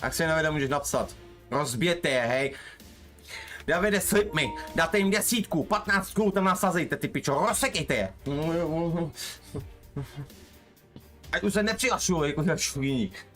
Jak se nevede, můžeš napsat. Rozběte je, hej. Davide, slib mi. Dáte jim 10, 15 kůl tam nasazejte, ty pičo. Rozsekejte je. Ať už se nepřihlašuju, jako jak švíník.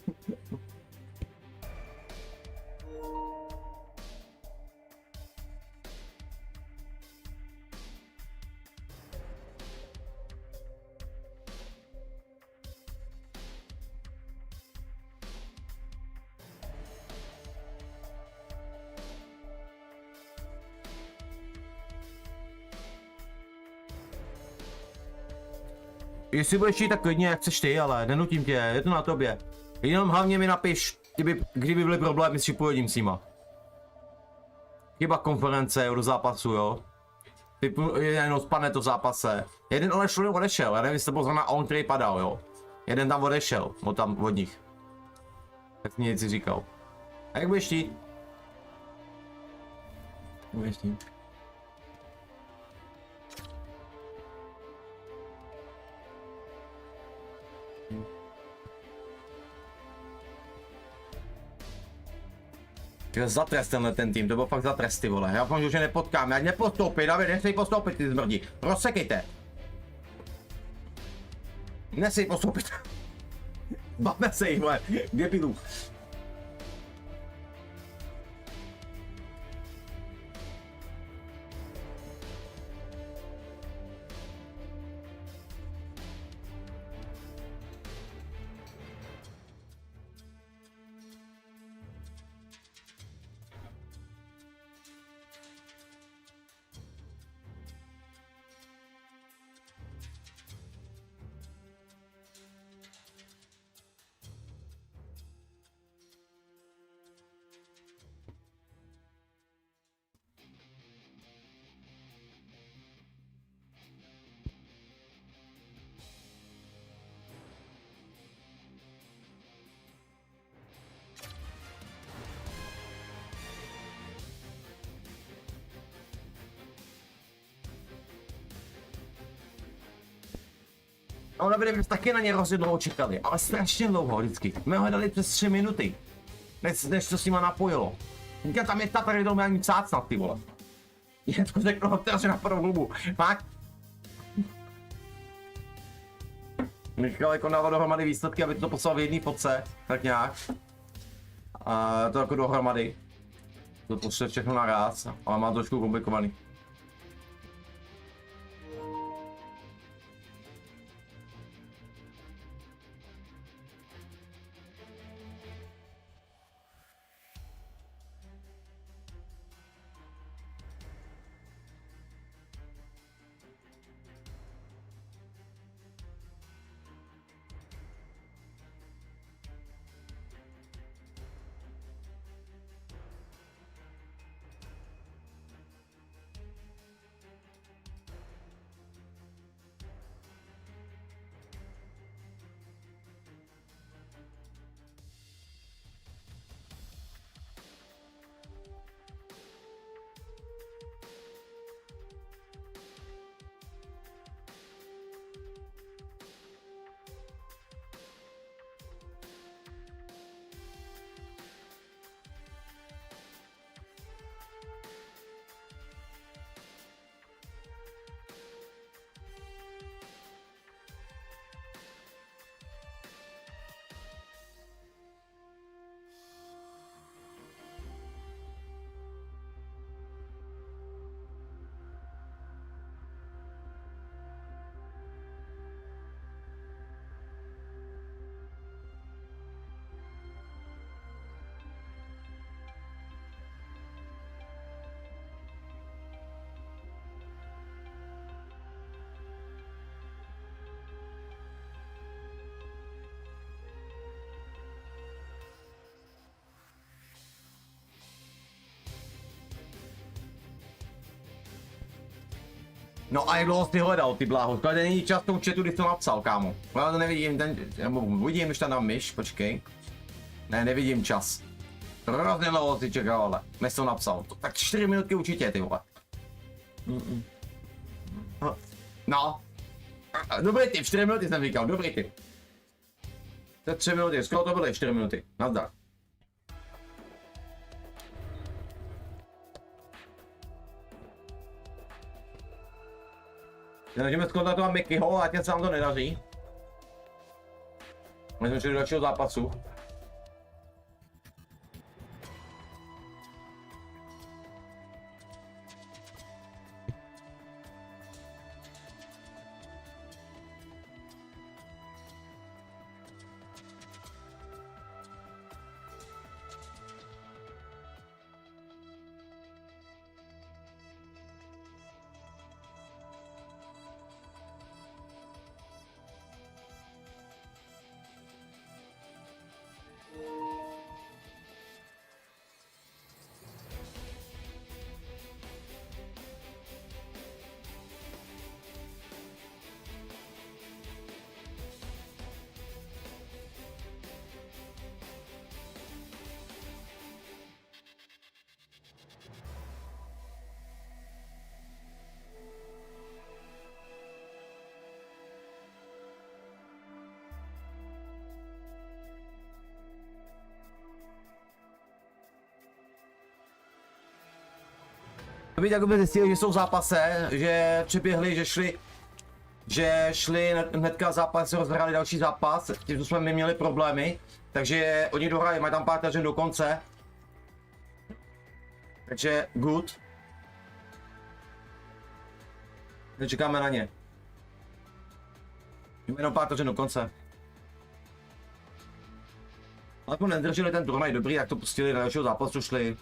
Jestli budeš jít, tak klidně jak chceš ty, ale nenutím tě, je to na tobě. Jenom hlavně mi napiš, kdyby byly problémy s připojením s nima. Chyba konference, jo, do zápasu, jo. Jenom spadne to v zápase. Jeden odešel, já nevím, jestli to byl zrovna on, který padal, jo. Jeden tam odešel, od nich. Tak mi něco říkal. A jak budeš chtít? Budeš chtít. Za trest ten tým, to byl fakt za tresty, vole. Já vám, že nepotkám, ať nepostoupit, David, nechci postoupit, ty zmrdí. Rozsekejte. Nechci postoupit. Bavme se jich, vole, debilů. No, Davide, my taky na ně hrozně dlouho čekali, ale strašně dlouho vždycky. My ho hledali přes 3 minuty, než to s nima napojilo. Říkám, tam je ta tady jdou ani psát snad, ty vole. Je to řekl hotel, na prvou klubu, fakt. Michal jako dával dohromady výsledky, aby to poslal v jedné fotce, tak nějak. A to jako dohromady. To prostě všechno naraz, ale má trošku komplikovaný. No a jak dlouho jsi hledal, ty bláho? To není čas tomu chatu, když to napsal, kámo. Já to nevidím, nebo vidím, když tam dám myš, počkej. Ne, nevidím čas. Hrozně dlouho si čekal, ale než to napsal. Tak 4 minutky určitě, ty vole. No. Dobrý tip, 4 minuty jsem říkal, dobrý tip. To je 3 minuty, skoro to byly 4 minuty. Nazdar. Snažíme zkontatovat Mickeyho, ať se nám to nedaří. My jsme šli do dalšího zápasu. Aby tak by zjistili, že jsou v zápase, že přeběhli, že šli hnedka zápas, rozhráli další zápas, tím jsme my měli problémy, takže oni dohráli, mají tam pár vteřin do konce. Takže good. Nečekáme na ně. Máme jenom pár vteřin do konce. Ale jako nedrželi ten turnaj dobrý, tak to pustili do dalšího zápasu, šli.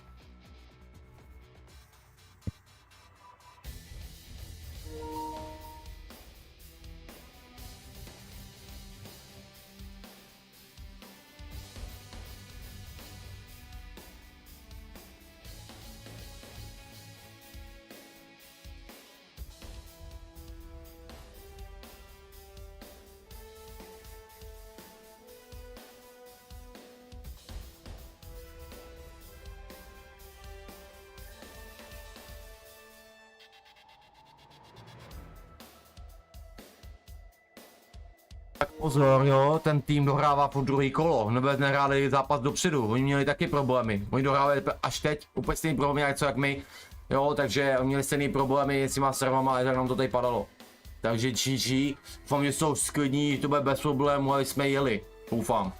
Tak pozor, jo, ten tým dohrává po druhý kolo, nebo nehráli zápas dopředu, oni měli taky problémy, oni dohrávali až teď úplně stejný problémy, co jak my, jo, takže oni měli stejný problémy s těma servama, ale tak nám to tady padalo. Takže GG, doufám, že jsou sklidní, že to bude bez problémů, ale jsme jeli, doufám.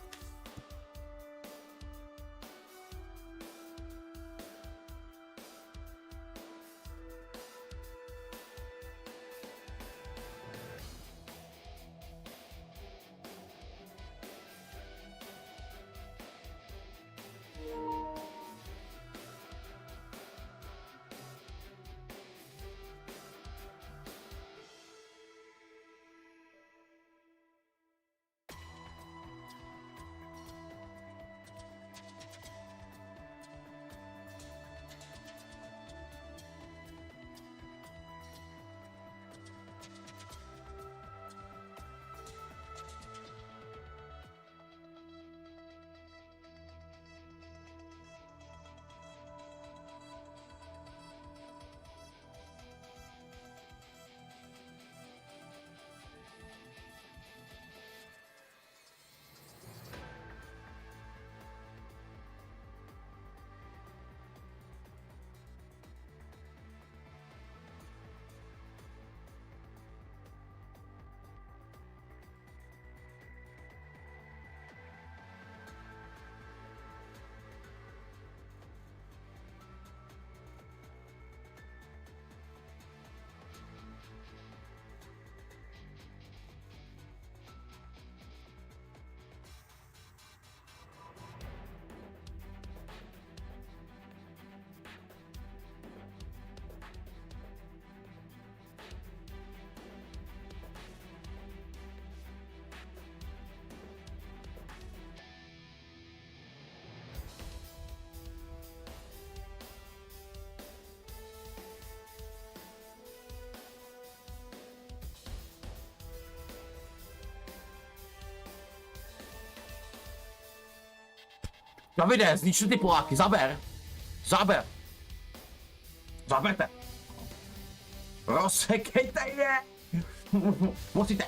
Davide, zničte ty Poláky, zaber! Zaber! Zaberte! Rozsekejte je! Musíte!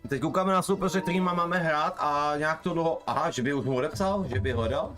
Teď koukáme na soupeře, kterýma máme hrát a nějak to dlouho... Aha, že by už mu odepsal? Že by hledal?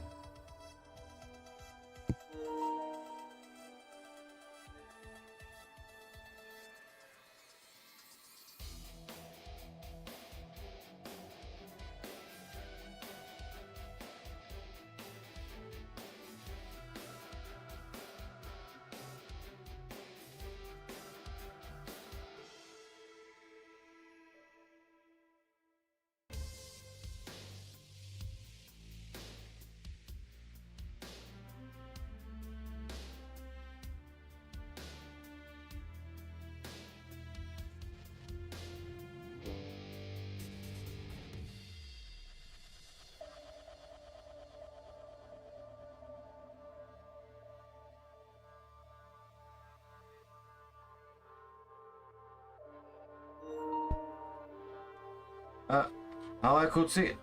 Ale kluci...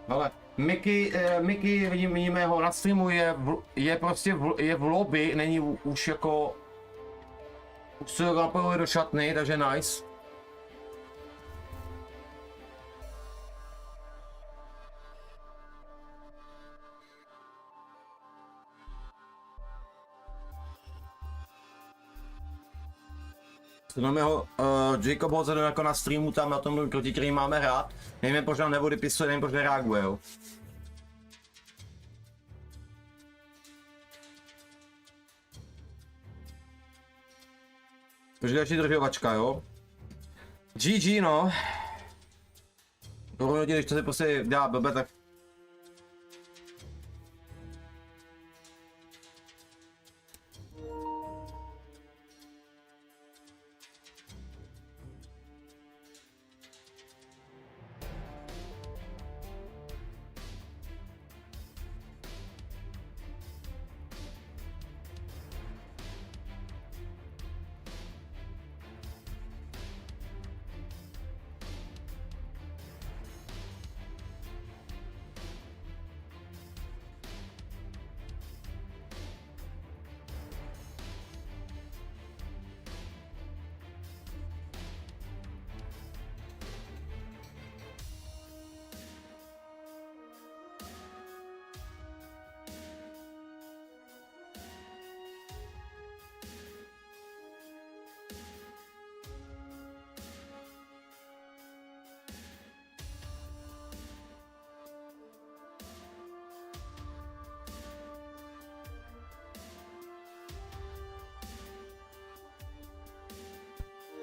Ale Mickey vidíme ho na streamu, je prostě je v lobby, není už jako... Už se napojili do šatny, takže nice. Máme ho, Jacob ho jako na streamu tam na tom, proti který máme hrát. Nevím, proč nám neodepisuje, nevím, proč nereaguje, jo. Takže další držovačka, jo. GG, no. Tohle, když to se prostě dělá blbě, tak...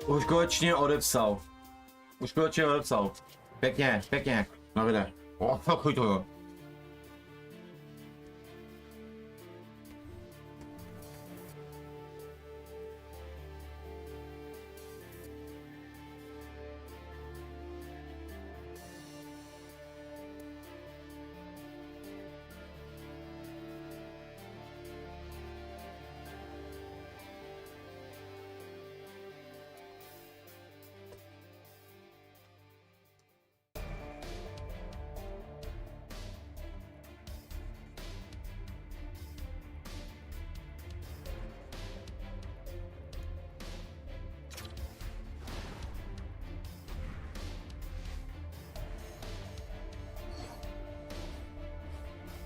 Už konečně odepsal. Pěkně, pěkně. Davide. Chuj to jo.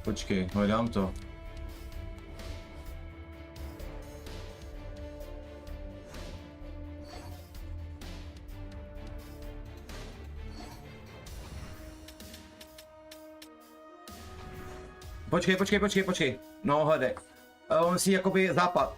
Počkej, hledám to. Počkej. No, hledej. On si jakoby západ.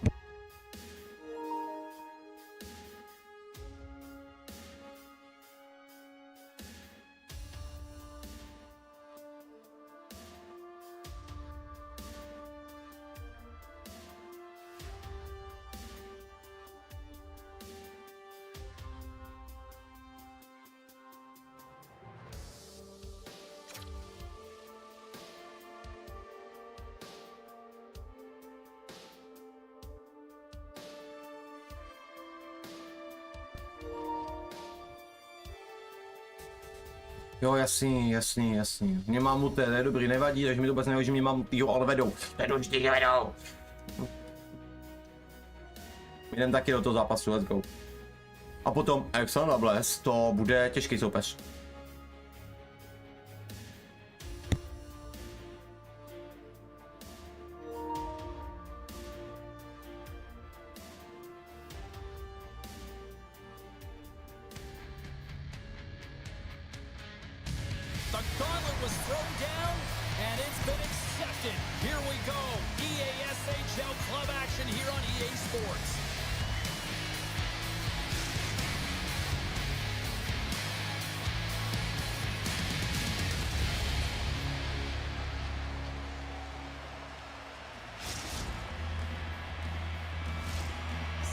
Jo, jasný. Mě mám muté, to je dobrý, nevadí, takže mi to vůbec nevadí, že mě mám mutýho, ale vedou. Vedou. Jdem taky do toho zápasu, let's go. A potom Alexander Bless, to bude těžký soupeř. The gauntlet was thrown down, and it's been accepted. Here we go. EASHL club action here on EA Sports.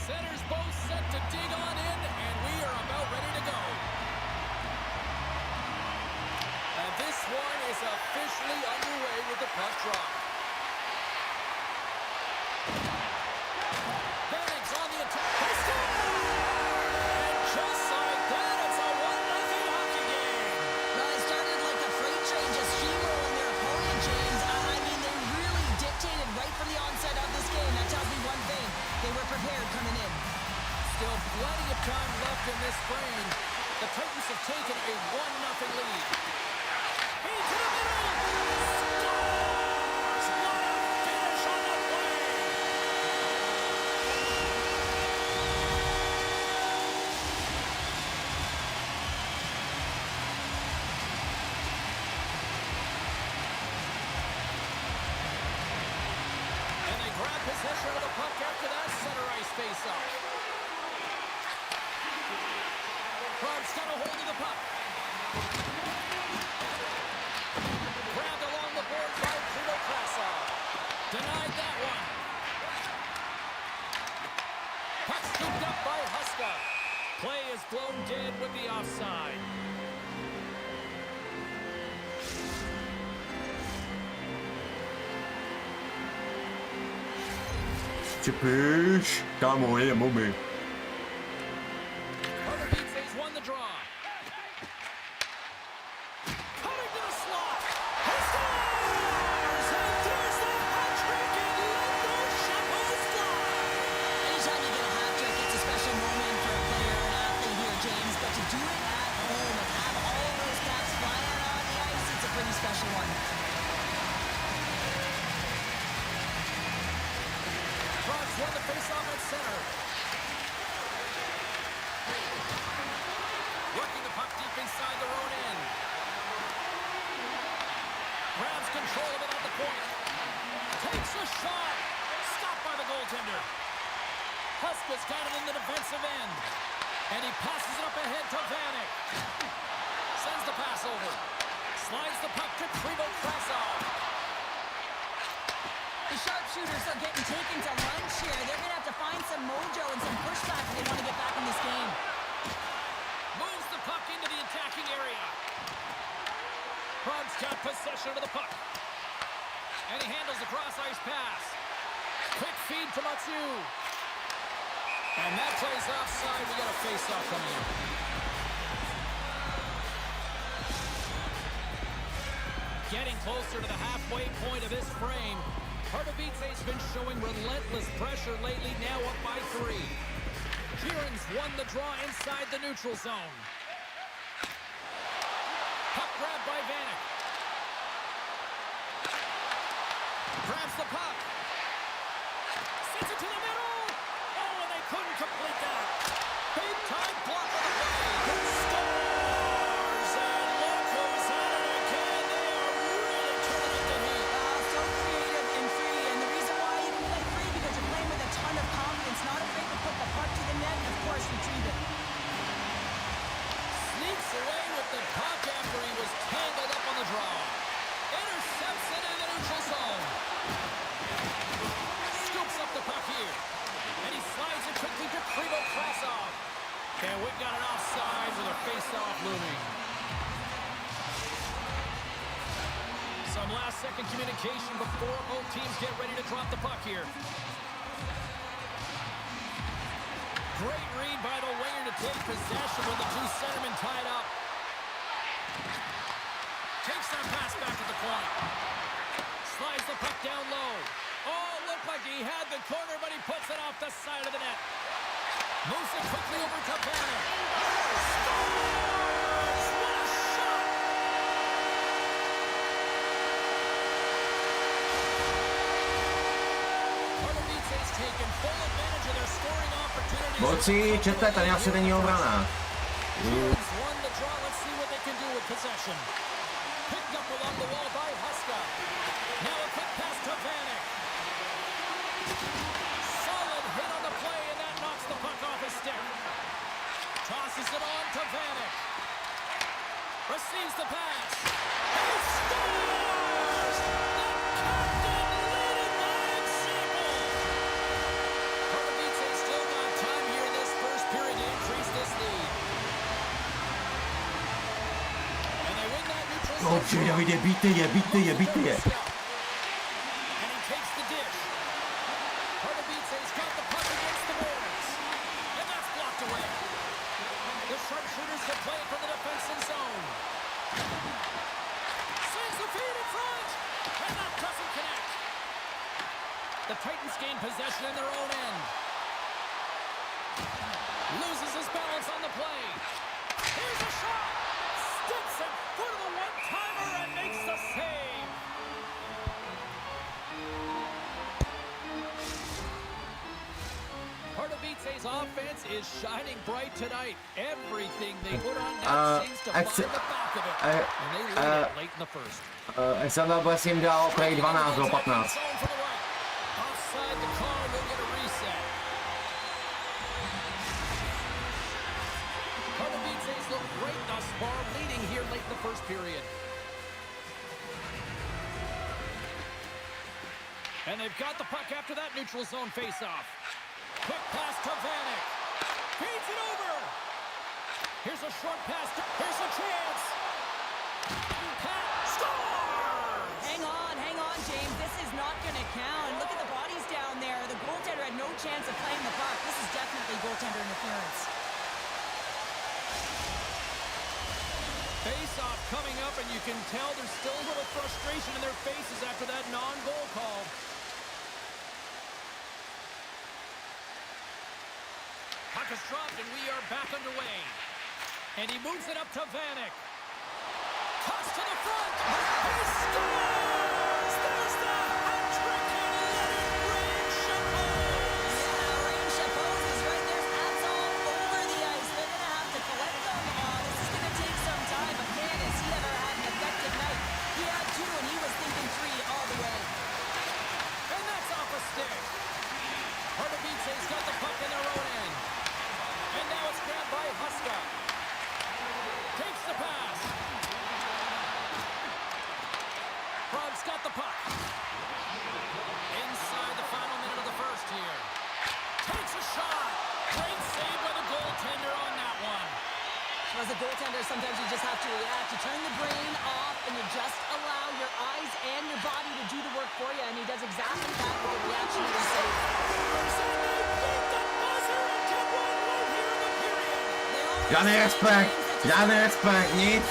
Centers both set to dig on in, and we are about ready to go. And this one is officially underway with the puck drop. Vanek's on the attack. They score! And just like that, it's a 1-0 hockey game. Well, it started like a freight train just steamrolling their opponent, James. I mean, they really dictated right from the onset of this game. That tells me one thing. They were prepared coming in. Still plenty of time left in this frame. The Titans have taken a 1-0 lead. Into the middle! Scores! What a finish on the play! And they grab possession of the puck after that center ice face-off. Prob's got a hold of the puck. Grabbed along the boards by Krasov. Denied that one. Puck scooped up by Huska. Play is blown dead with the offside. Čepíš, kámo, jedem oby. He's won the draw. Cutting to the slot. He scores! And there's the hat trick and let those shackles fly. Anytime you get a hat trick, it's a special moment for a player or an athlete here, James. But to do it at home and have all of those caps flying out on the ice, it's a pretty special one. Prob's won the faceoff at center. Working the puck deep inside their own end. Grabs control of it at the point. Takes a shot. Stopped by the goaltender. Huska's got it in the defensive end. And he passes it up ahead to Vanek. Sends the pass over. Slides the puck to Krasov. The sharpshooters are getting taken to lunch here. They're going to have to find some mojo and some pushback if they want to get back in this game. Moves the puck into the attacking area. Prob's got possession of the puck. And he handles the cross-ice pass. Quick feed to Mathieu. And that plays offside. We got a face-off coming in. Getting closer to the halfway point of this frame. Pardubice's been showing relentless pressure lately, now up by 3. Kieran's won the draw inside the neutral zone. Puck grabbed by Vanek. Grabs the puck. Sends it to the middle. Oh, and they couldn't complete that. Big time block on the play. It scores! And look who's at it again. They are really turning up the heat. So to go cross off. And we've got an offside with a face-off looming. Some last-second communication before both teams get ready to drop the puck here. Great read by the winger to take possession with the two centermen tied up. Takes that pass back to the point. Slides the puck down low. Oh, looked like he had the corner, but he puts it off the side of the net. Moves it quickly over to Banner. Scores! What a shot! Pardubice's taken full advantage of their scoring opportunities. Borci, čete, tady asi není obrana. Won the draw. Let's see what they can do with possession. Picked up along the wall by Huska. Now a quick pass to Vanek. Solid hit on the play, and that knocks the puck off his stick. Tosses it on to Vanek. Receives the pass. He scores! The captain lit it by simple. Pardubice still got time here in this first period to increase this lead. And they win that neutral zone. Dobře, Davide, bíte je. And he takes the dish. Pardubice's got the puck against the boards. And that's blocked away. The sharpshooters can play it from the defensive zone. Sends the feed in front. And that doesn't connect. The Titans gain possession in their own end. Loses his balance on the play. Here's a shot. Steps in front of the one-timer and makes the save. Pardubice's offense is shining bright tonight. Everything they put on net seems to find the back of it. And they lead it late in the first. Alexander Blesim dal prej 12 do 15. Offside the call, we'll get a reset. Pardubice's look great thus far, leading here late in the first period. And they've got the puck after that neutral zone face-off. Quick pass to Vanek. Feeds it over. Here's a short pass. Here's a chance. Pass. Scores! Hang on, James. This is not going to count. Look at the bodies down there. The goaltender had no chance of playing the puck. This is definitely goaltender interference. Face-off coming up, and you can tell there's still a little frustration in their faces after that non-goal call. Puck is dropped, and we are back underway. And he moves it up to Vanek. Toss to the front. He scores! There's the hat trick, and let it rain Chapeaus. Yeah, Rain Chapeaus is right there. That's all over the ice. They're going to have to collect them. This is going to take some time, but man, has he ever had an effective night. He had two, and he was thinking three all the way. And that's off a stick. Pardubice's got the puck in their own end. And now it's grabbed by Huska. Takes the pass. Prob's got the puck. Inside the final minute of the first here. Takes a shot. Great save by the goaltender on that one. As a goaltender, sometimes you just have to react. You turn the brain off, and you just allow your eyes and your body to do the work for you, and he does exactly that with the reaction of the save. Žádný respekt, nic.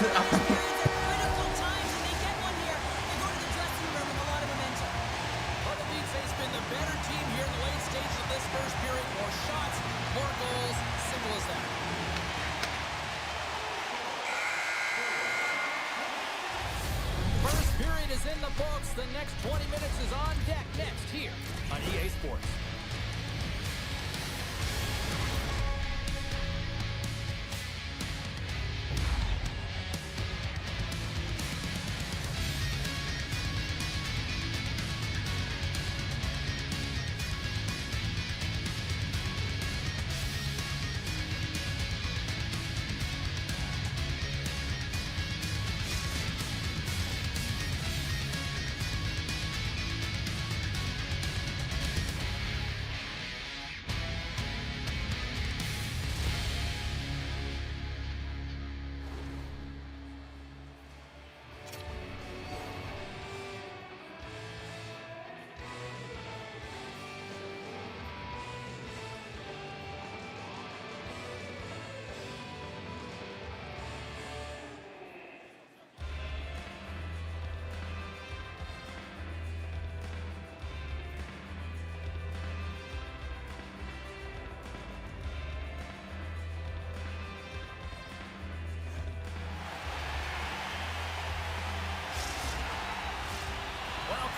Pardubice's been the better team here in the late stages of this first period. More shots, more goals, simple as that. First period is in the books. The next 20 minutes is on deck next here on EA Sports.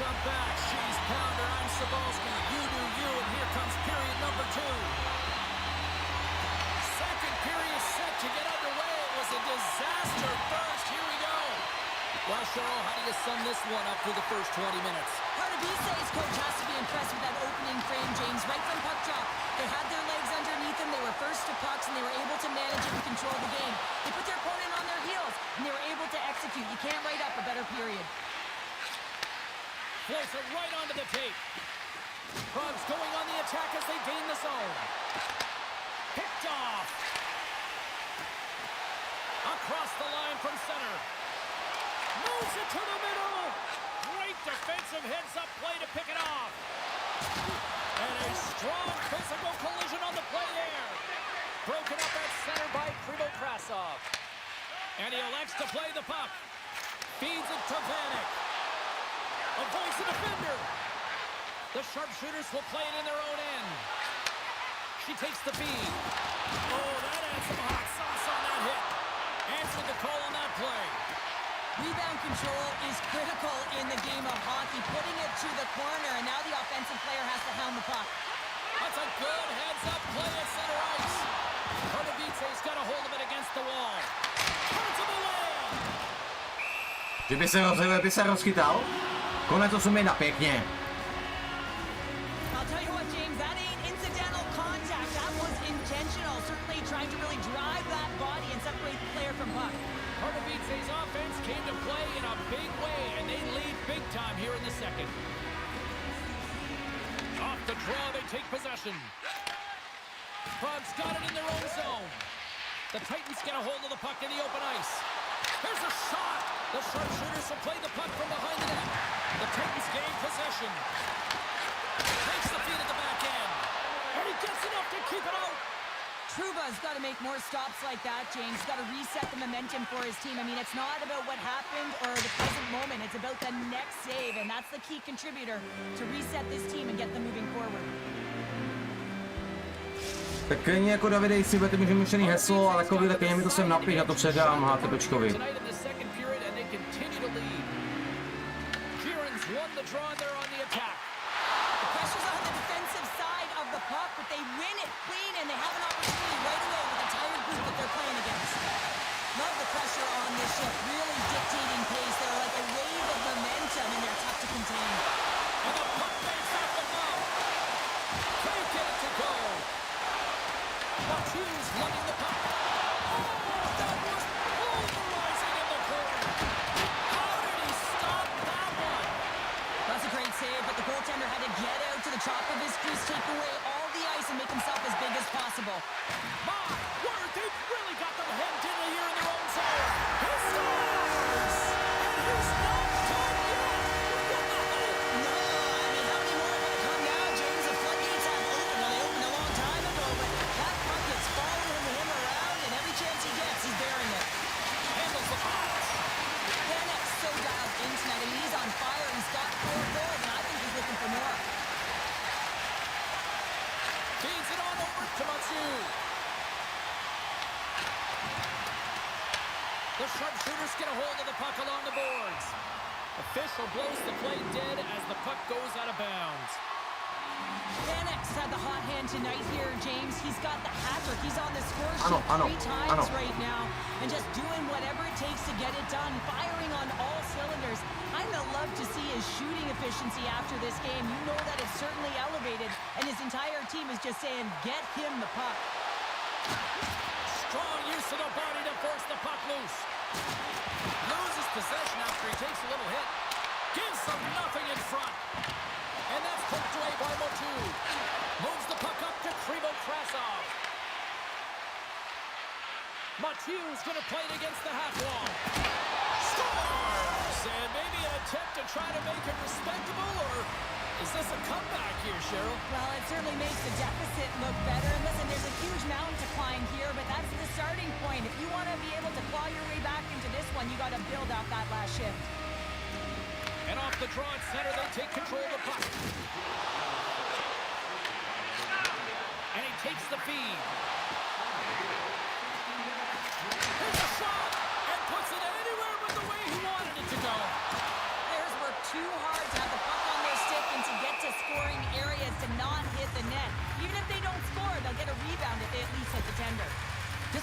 up back. She's pounder. I'm Sabalski. You do you, and here comes period number 2. Second period set to get underway. It was a disaster first. Here we go. Well, Cheryl, how do you sum this one up through the first 20 minutes? Pardubice's coach has to be impressed with that opening frame, James. Right from puck drop, they had their legs underneath them. They were first to pucks, and they were able to manage it and control the game. They put their opponent on their heels, and they were able to execute. You can't write up a better period. Floats it right onto the tape. Probs going on the attack as they gain the zone. Picked off. Across the line from center. Moves it to the middle. Great defensive heads-up play to pick it off. And a strong physical collision on the play there. Broken up at center by Krasov. And he elects to play the puck. Feeds it to Vanek. Avoids the defender. The sharpshooters will play it in their own end. She takes the feed. Oh, that adds some hot sauce on that hit. Answered the call on that play. Rebound control is critical in the game of hockey. Putting it to the corner, and now the offensive player has to hound the puck. That's a good heads-up play at center ice. Pardubice's got a hold of it against the wall. Turns him away. Kdyby se rozjel, by se rozchytal. Konec 8-1, pěkně. I'll tell you what, James, that ain't incidental contact. That was intentional. Certainly trying to really drive that body and separate the player from puck. Pardubice's offense came to play in a big way, and they lead big time here in the second. Off the draw, they take possession. Probs got it in their own zone. The Titans get a hold of the puck in the open ice. There's a shot. The sharpshooters will play the puck from behind the net. The Titans gain possession. Takes the feed at the back end. And he gets enough to keep it out. Trouba's got to make more stops like that, James. He's got to reset the momentum for his team. I mean, it's not about what happened or the present moment. It's about the next save, and that's the key contributor to reset this team and get them moving forward. Tak klidně jako Davide, jestli budete mít vymyšlený heslo, ale takovýhle klidně mi to sem napiš a to předám HTPčkovi. Pressure's on the defensive side of the puck, but they win it clean, and they have an opportunity right away with a tired group that they're playing against. Love the pressure on this shift, really dictating pace. They're like a wave of momentum, and they're tough to contain. And the puck makes off the mouth. Can't get it to go. Matthews lugging the puck. Oh, that was pulverizing in the corner. How did he stop that one? That's a great save, but the goaltender had to get out to the top of his crease, take away all the ice, and make himself as big as possible. My word, they've really got them hemmed in here in their own zone. He scores! And he's not done yet. No, I mean, how many more are going to come now, James? The floodgates have opened. Well, they opened a long time ago, but that puck is following him around, and every chance he gets, he's bearing it. Handles the box. Vanek's so dialed in tonight. I mean, he's on fire. He's got 4 goals, and I think he's looking for more. Feeds it on over to Mathieu. The sharpshooters get a hold of the puck along the boards. Official blows the play dead as the puck goes out of bounds. Vanek's had the hot hand tonight here, James. He's got the hat-trick. He's on the score sheet 3 times right now. And just doing whatever it takes to get it done. Firing on all cylinders. I'm going to love to see his shooting efficiency after this game. You know that it's certainly elevated. And his entire team is just saying, get him the puck. Strong use of the body to force the puck loose. Loses possession after he takes a little hit. Gives them nothing in front. And that's poked away by Motu. Moves the puck up to Krasov. Mathieu's going to play it against the half wall. Scores! And maybe an attempt to try to make it respectable, or is this a comeback here, Cheryl? Well, it certainly makes the deficit look better. And listen, there's a huge mountain to climb here, but that's the starting point. If you want to be able to claw your way back into this one, you got to build out that last shift. And off the draw at center, they take control of the puck. And he takes the feed. Here's a shot! And puts it anywhere but the way he wanted it to go. Players work too hard to have the puck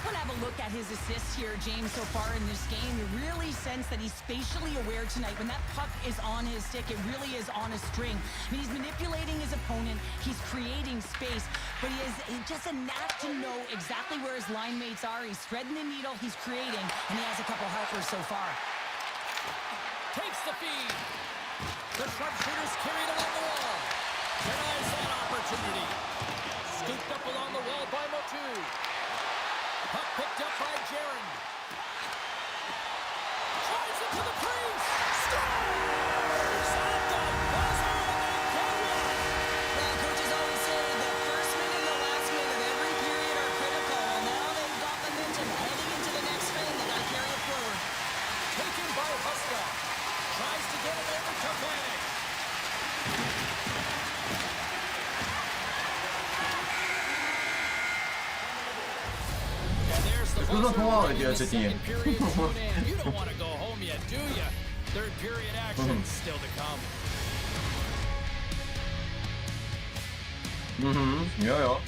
want to have a look at his assists here, James, so far in this game. You really sense that he's spatially aware tonight. When that puck is on his stick, it really is on a string. I mean, he's manipulating his opponent. He's creating space, but he has just a knack to know exactly where his line mates are. He's threading the needle, he's creating, and he has a couple helpers so far. Takes the feed. The sharpshooters carried along the wall. Denies that opportunity. Scooped up along the wall by Motu. Puck picked up by Jaron. Drives it to the crease. Scores! At the buzzer, and they go one. Well, coaches always say the first minute and the last minute of every period are critical. And now they've got momentum heading into the next frame. They got to carry it forward. Taken by Huska. Tries to get it over to Vanek. And there's the Zkusil buzzer. pomalu, The tyhle třetině. second period is one in. You don't want to go home yet, do you? Third period action still to come. Jo, jo.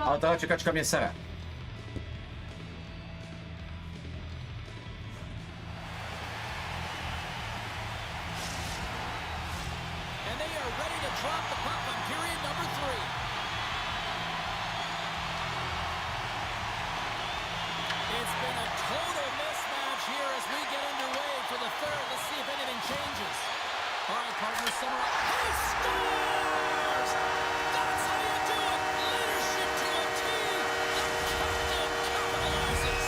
Ale ta čekačka mě sere. And they are ready to drop the puck on period number 3. It's been a total mismatch here as we get underway for the third. Let's see if anything changes. All right, partners, center up. He scores! That's how you do it! Leadership to a T! The captain capitalizes!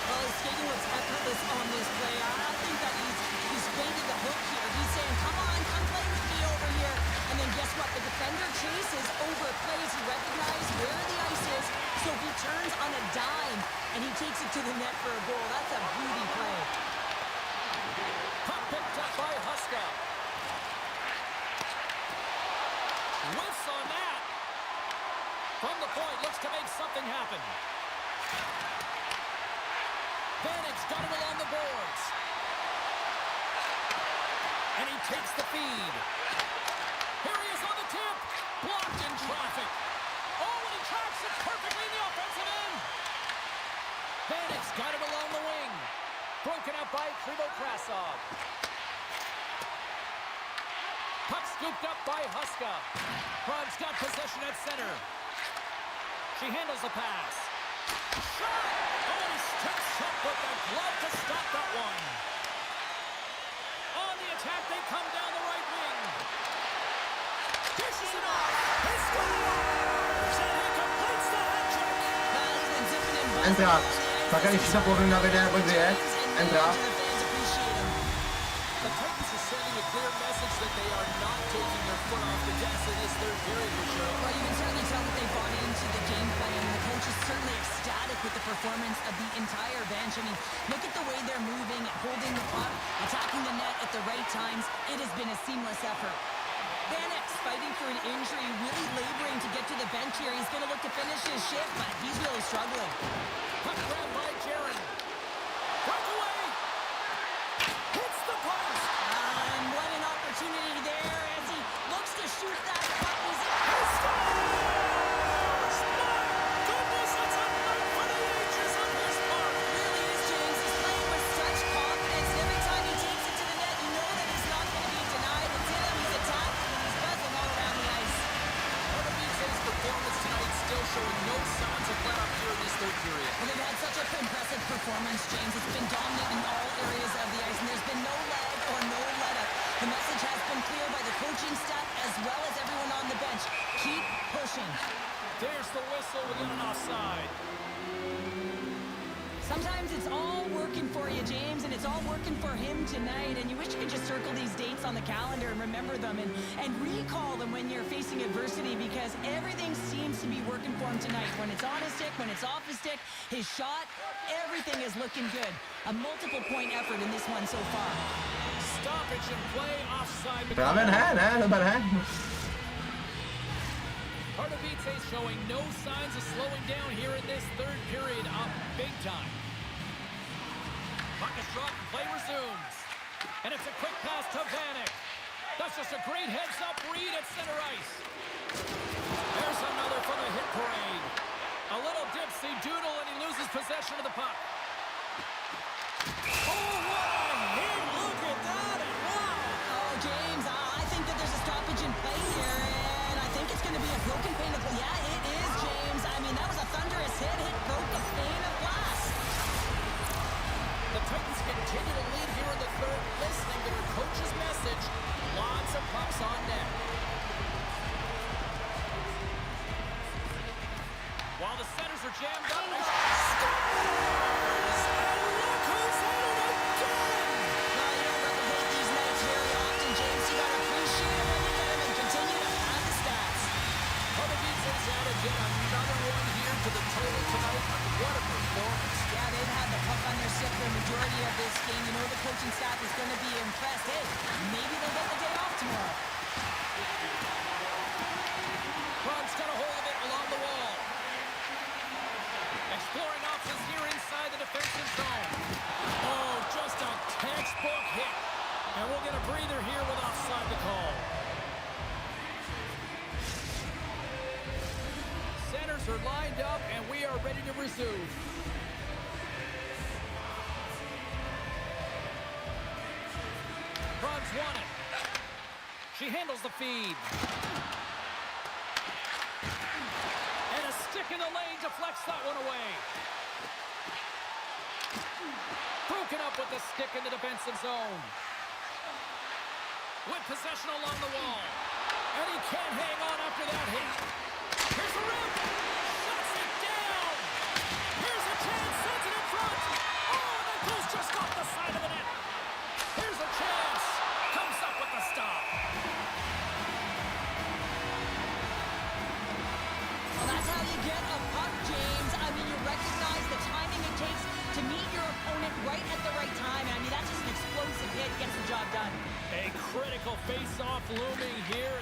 Well, his skating looks effortless on this play. I think that he's baited the hook here. He's saying, come on, come play with me over here. And then guess what? The defender chases over plays. He recognizes where the ice is, so he turns on a dime, and he takes it to the net for a goal. That's a beauty play. Puck picked up by Huska. Whiffs on that. From the point, looks to make something happen. Vanek's got it along the boards. And he takes the feed. Here he is on the tip. Blocked in traffic. Oh, and he tracks it perfectly in the offensive end. Vanek's got it along the wing. Broken up by Krasov. Puck scooped up by Huska. Prague's got possession at center. She handles the pass. Shot! Oh, he steps up with the glove to stop that one. On the attack, they come down the right wing. Dishes it off. He scores! And he completes the hat trick. Well, he's been zipping and buzzing Entra. around the ice. Tak když to povím na videa, jak je. Entra. The fans appreciate him. The Titans are sending a clear message that they are not taking their foot off the gas in this third period, Michelle. Well, you can certainly tell that they bought into the game plan, and the coach is certainly ecstatic with the performance of the entire bench. I mean, look at the way they're moving, holding the puck, attacking the net at the right times. It has been a seamless effort. Vanek's fighting for an injury, really laboring to get to the bench here. He's going to look to finish his shift, but he's really struggling. Puck grab by Jaron. Breakaway. Hits the post. And what an opportunity there as he looks to shoot that puck. He scores! My goodness, it's a night for the ages on his part. Really is, James. He's playing with such confidence. Every time he takes it to the net, you know that he's not going to be denied. It's him, he's attacking, and he's buzzing all around the ice. RWJ's performance tonight still showing no signs of let up here in this third period. Well, they've had such an impressive performance, James. It's been dominant in all areas of the ice, and working for him tonight, and you wish you could just circle these dates on the calendar and remember them and recall them when you're facing adversity, because everything seems to be working for him tonight. When it's on his stick, when it's off his stick, his shot, everything is looking good. A multiple point effort in this one so far. Stoppage and play offside. Právě ne, to ne. Pardubice showing no signs of slowing down here in this third period, up big time. Puck is dropped and play resumes. And it's a quick pass to Vanek. That's just a great heads-up read at center ice. There's another for the hit parade. A little dipsy doodle and he loses possession of the puck. Oh, what a hit! Look at that! And wow! Oh, James, I think that there's a stoppage in play here, and I think it's going to be a broken pane of glass. Yeah, it is, James. I mean, that was a thunderous hit. It broke a pane of glass. The Titans continue to lead here in the third, listening to their coach's message. Lots of pucks on net. While the centers are jammed up, they scores! And look who's at it again! Well, you don't replicate these nights very often, James. You got to appreciate it when you get them and continue to pad the stats. Pardubice has added yet another one here to the total tonight. What a performance. Yeah, they've had the puck on their stick for the majority of this game. You know the coaching staff is going to be impressed. Hey, maybe they'll get the day off tomorrow. Krug's got a hold of it along the wall. Exploring options here inside the defensive zone. Oh, just a textbook hit. And we'll get a breather here with offside the call. Centers are lined up and we are ready to resume. Krug's won it. She handles the feed. And a stick in the lane deflects that one away. Broken up with the stick in the defensive zone. With possession along the wall. And he can't hang on after that hit. Here's the rim. Shuts it down. Here's a chance. Sends it in front. Oh, that goes just off the side of the net. Here's a chance. Comes up with the stop. Well, that's how you get a puck, James. I mean, you recognize the timing it takes to meet your opponent right at the right time. I mean, that's just an explosive hit. Gets the job done. A critical face-off looming here.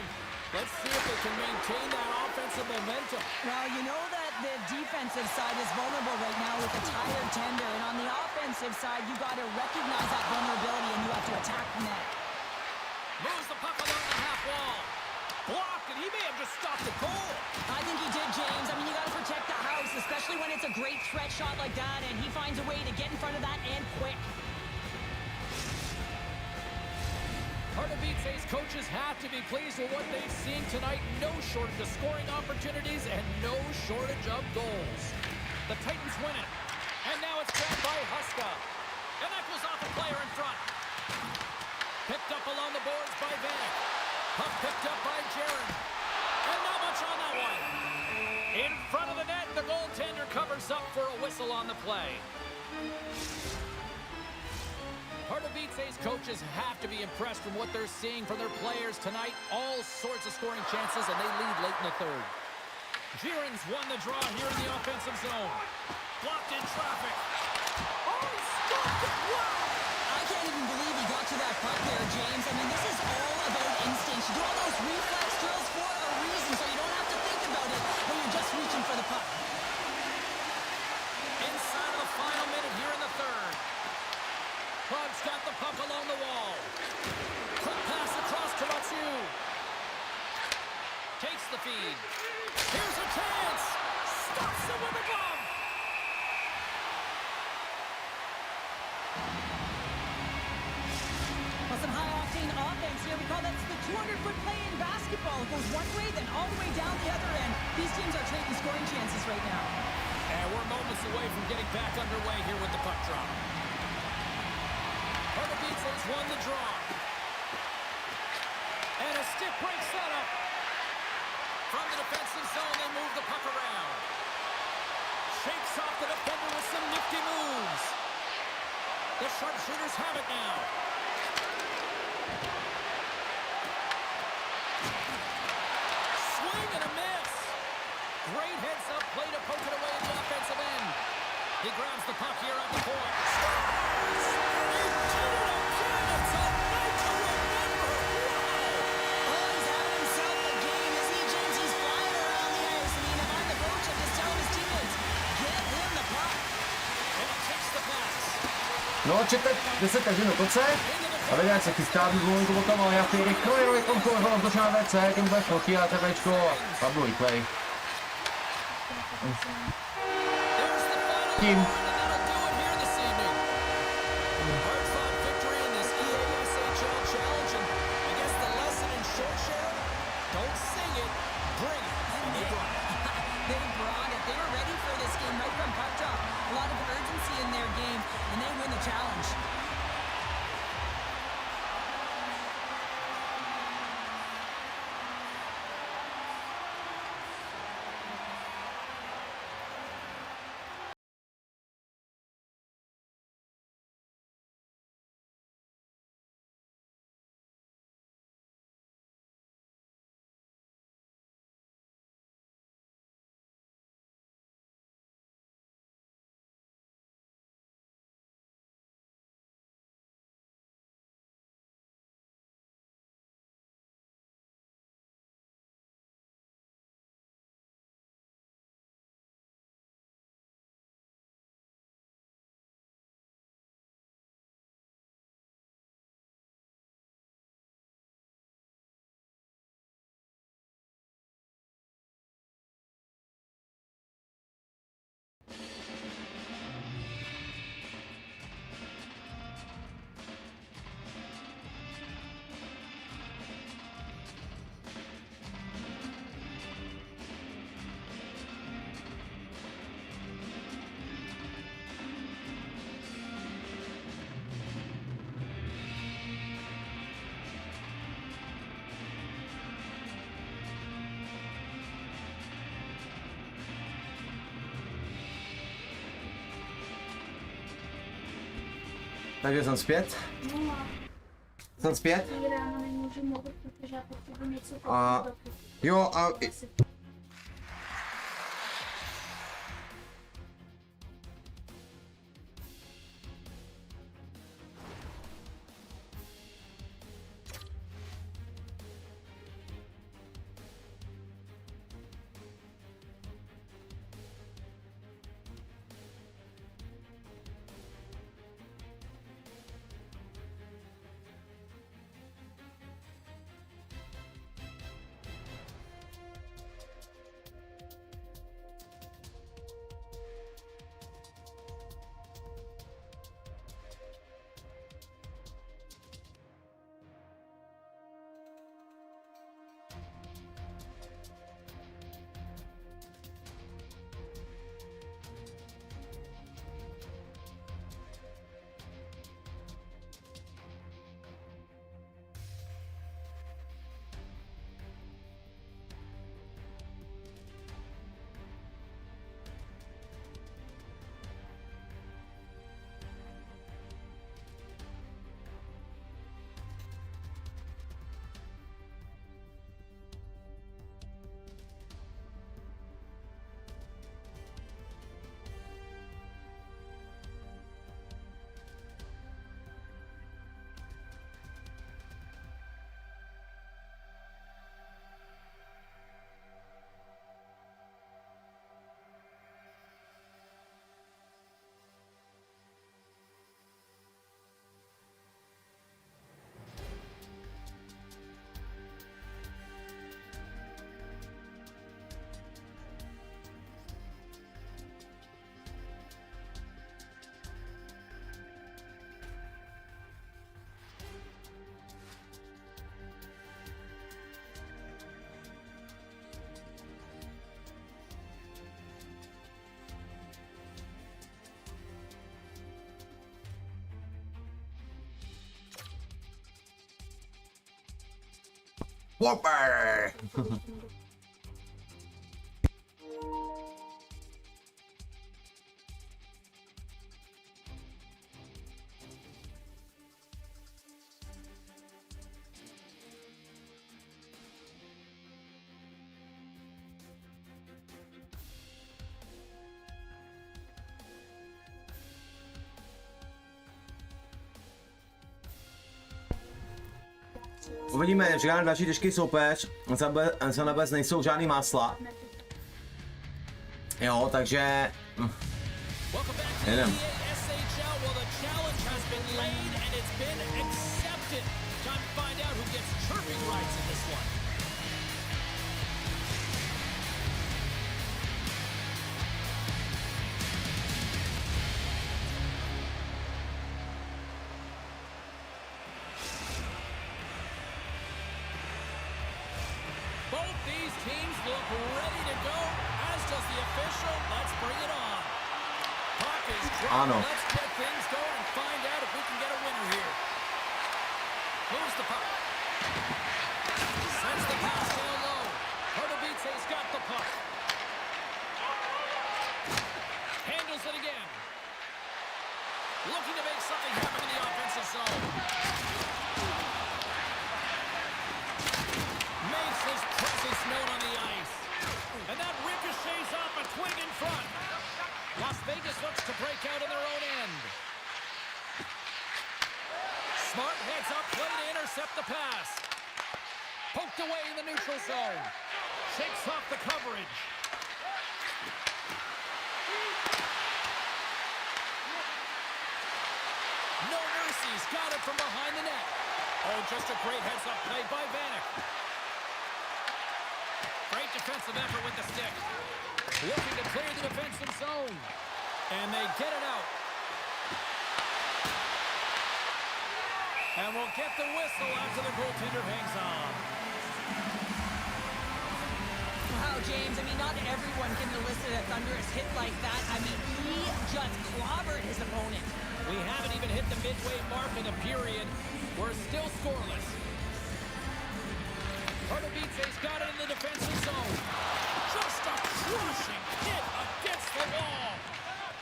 Let's see if they can maintain that offensive momentum. Well, you know that the defensive side is vulnerable right now with a tired tender. And on the offensive side, you got to recognize that vulnerability and you have to attack the net. Moves the puck along the half wall. Blocked, and he may have just stopped the goal. I think he did, James. I mean, you got to protect the house, especially when it's a great threat shot like that. And he finds a way to get in front of that and quick. Pardubice's coaches have to be pleased with what they've seen tonight. No shortage of scoring opportunities and no shortage of goals. The Titans win it. And now it's grabbed by Huska. And that goes off a player in front. Picked up along the boards by Vanek. Puck picked up by Jaron. And not much on that one. In front of the net, the goaltender covers up for a whistle on the play. Pardubice's coaches have to be impressed from what they're seeing from their players tonight. All sorts of scoring chances, and they lead late in the third. Jaron's won the draw here in the offensive zone. Blocked in traffic. Oh, he stopped it! Wow! I can't even believe he got to that puck there, James. I mean, this is all about instinct. You do all those reflex drills for a reason, so you don't have to think about it when you're just reaching for the puck. Inside of the final minute here in the third. Krug's got the puck along the wall. Quick pass across to Mathieu. Takes the feed. Here's a chance. Stops it with a glove. Well, some high-octane offense here. We call that the 200-foot play in basketball. It goes one way, then all the way down the other end. These teams are trading scoring chances right now. And we're moments away from getting back underway here with the puck drop. Pardubice has won the draw. And a stick breaks that up. From the defensive zone, they move the puck around. Shakes off the defender with some nifty moves. The sharpshooters have it now. Swing and a miss. Great heads-up play to poke it away at the offensive end. He grabs the puck here at the point. Scores! And he did it again! It's a night to remember! Wow! Oh, he's having himself a game, isn't he, James? He's flying around the ice. I mean, if I'm the coach, I'm just telling his teammates, get him the puck. And he takes the pass. No, čekaj 10 vteřin do konce. A vidíte, jak se chystá vývolenku o tom, ale já ty rychle kontrolovat to na WC, tím bude fotí a TVčko a padnu replay. Tím. They brought it. They were ready for this game right from puck drop. A lot of urgency in their game, and they win the challenge. Takže jsem zpět. Jsem zpět. Ráno nemůžu mluvit, protože já potřebuji něco A jo, a Whopper! Uvidíme, říkám, další těžký soupeř, za nebes nejsou žádný másla. Jo, takže... Jedem. Both these teams look ready to go, as does the official. Let's bring it on. Puck is dropped. Let's get things going and find out if we can get a winner here. Moves the puck. Sends the pass down low. Pardubice's got the puck. Handles it again. Looking to make something happen in the offensive zone. Makes his presence known on the ice. And that ricochets off a twig in front. Las Vegas looks to break out in their own end. Smart heads up, play to intercept the pass. Poked away in the neutral zone. Shakes off the coverage. No mercies, got it from behind the net. Oh, just a great heads-up play by Vanek. Great defensive effort with the stick. Looking to clear the defensive zone. And they get it out. And we'll get the whistle after the goaltender hangs on. Wow, James, I mean, not everyone can elicit a thunderous hit like that. I mean, he just clobbered his opponent. We haven't even hit the midway mark of the period. We're still scoreless. Pardubice's got it in the defensive zone. Just a crushing hit against the wall.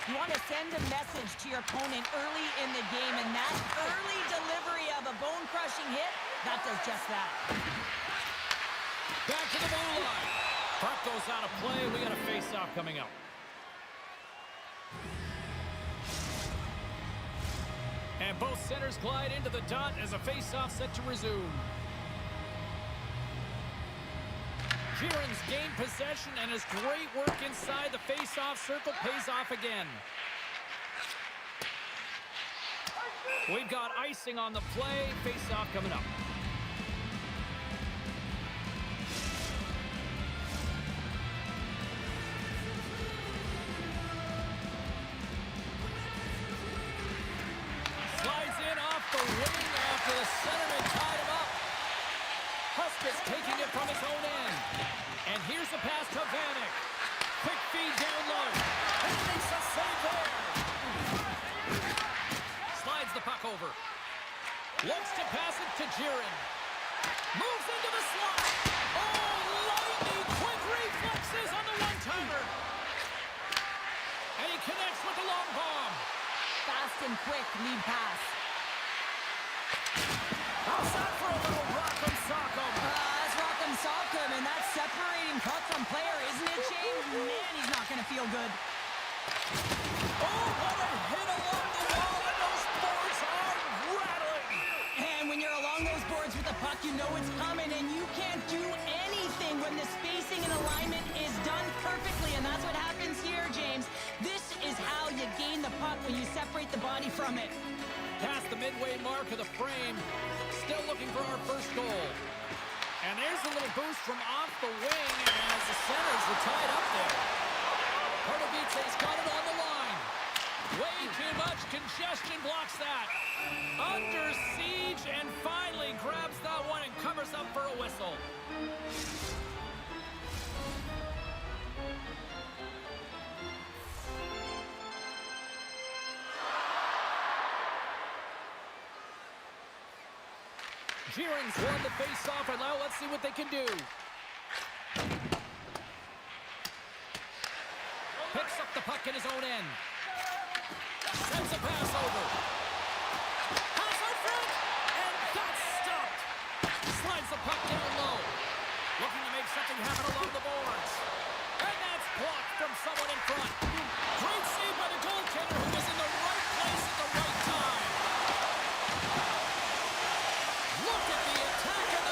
You want to send a message to your opponent early in the game, and that early delivery of a bone-crushing hit, that does just that. Back to the blue line. Puck goes out of play. We got a face-off coming up. And both centers glide into the dot as a face-off set to resume. Sheeran's gained possession, and his great work inside the face-off circle pays off again. We've got icing on the play. Face-off coming up. Slides in off the wing after the centerman tied him up. Huskis taking it from his own end. And here's the pass to Vanek. Quick feed down low. And he makes a save there. Slides the puck over. Looks to pass it to Sheeran. Moves into the slot. Oh, lightning quick reflexes on the one-timer. And he connects with the long bomb. Fast and quick lead pass. Outside for a little rock'em sock'em. That's rock'em sock'em, and that's separating puck from player, isn't it, James? Man, he's not going to feel good. Oh, what a hit along the wall, and those boards are rattling. And when you're along those boards with the puck, you know it's coming, and you can't do anything when the spacing and alignment is done perfectly, and that's what happens here, James. This is how you gain the puck, when you separate the body from it. Past the midway mark of the frame. Still looking for our first goal. And there's a little boost from off the wing as the centers are tied up there. Pardubice's got it on the line. Way too much congestion blocks that. Under siege and finally grabs that one and covers up for a whistle. Sheeran's won the face-off, and now let's see what they can do. Picks up the puck in his own end. Sends a pass over. Pass out front, and that's stopped. Slides the puck down low. Looking to make something happen along the boards. And that's blocked from someone in front. Great save by the goaltender, who was in the right place at the right time. Look at the attack and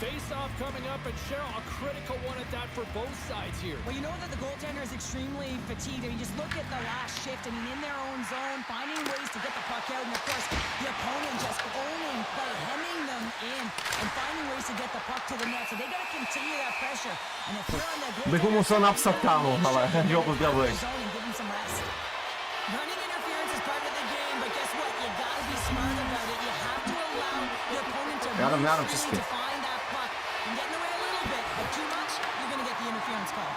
Face-off coming up, and Cheryl, a critical one at that for both sides here. Well, you know that the goaltender is extremely fatigued. I mean, just look at the last shift. I mean, in their own zone, finding ways to get the puck out, and of course, the opponent just owning play, hemming them in, and finding ways to get the puck to the net. So they got to continue that pressure. And if you're on the Bych mu musel napsat, kámo, ale že ho pozdravuješ. Running interference is part of the game, but guess what? You got to be smart about it. You have to allow the opponent to Já dám move česky. to find that puck and get in the way a little bit, but too much, you're going to get the interference call.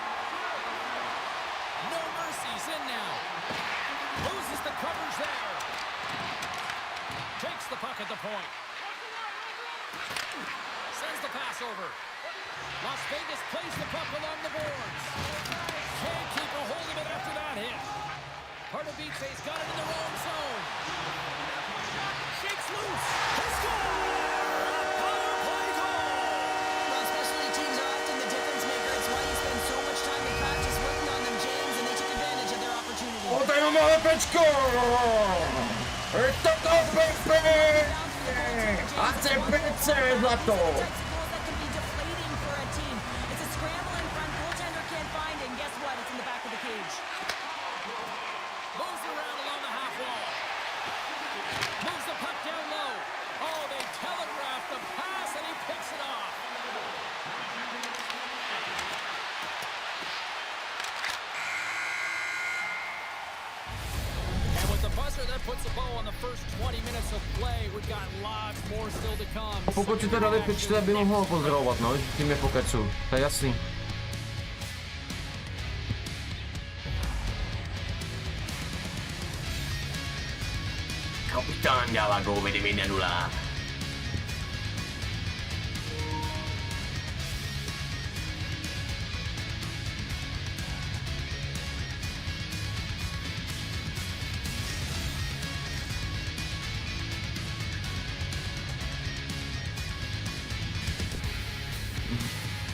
No mercies in now. Loses the coverage there. Takes the puck at the point. Sends the pass over. Las Vegas plays the puck along the boards. Can't keep a hold of it after that hit. Pardubice's got it in the wrong zone. Shakes loose. He scores! A power play goal! Well, specialty teams are often the difference maker. It's why you spend so much time in practice working on them, James, and they took advantage of their opportunity. O, tady máme lepečko! Je to Pepe! A CPC zlato! That can be deflating for a team. It's a scramble in front. Goaltender can't find it, and guess what? It's in the back of the cage. Moves around along the half wall. Moves the puck down low. Oh, they telegraph the pass, and he picks it off. And with the buzzer, that puts a bow on the first 20 minutes of play. We've got lots more still to come. Pokud si to dali pičte, by mohl pozdravovat, no, tím je pokecu, to je jasný. Kapitán dává gól, vedeme 1-0.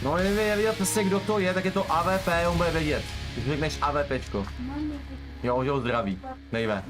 No, nevědět se, kdo to je, tak je to AVP, on bude vědět. Když řekneš AVPčko. Jo, že ho zdraví. Nejve.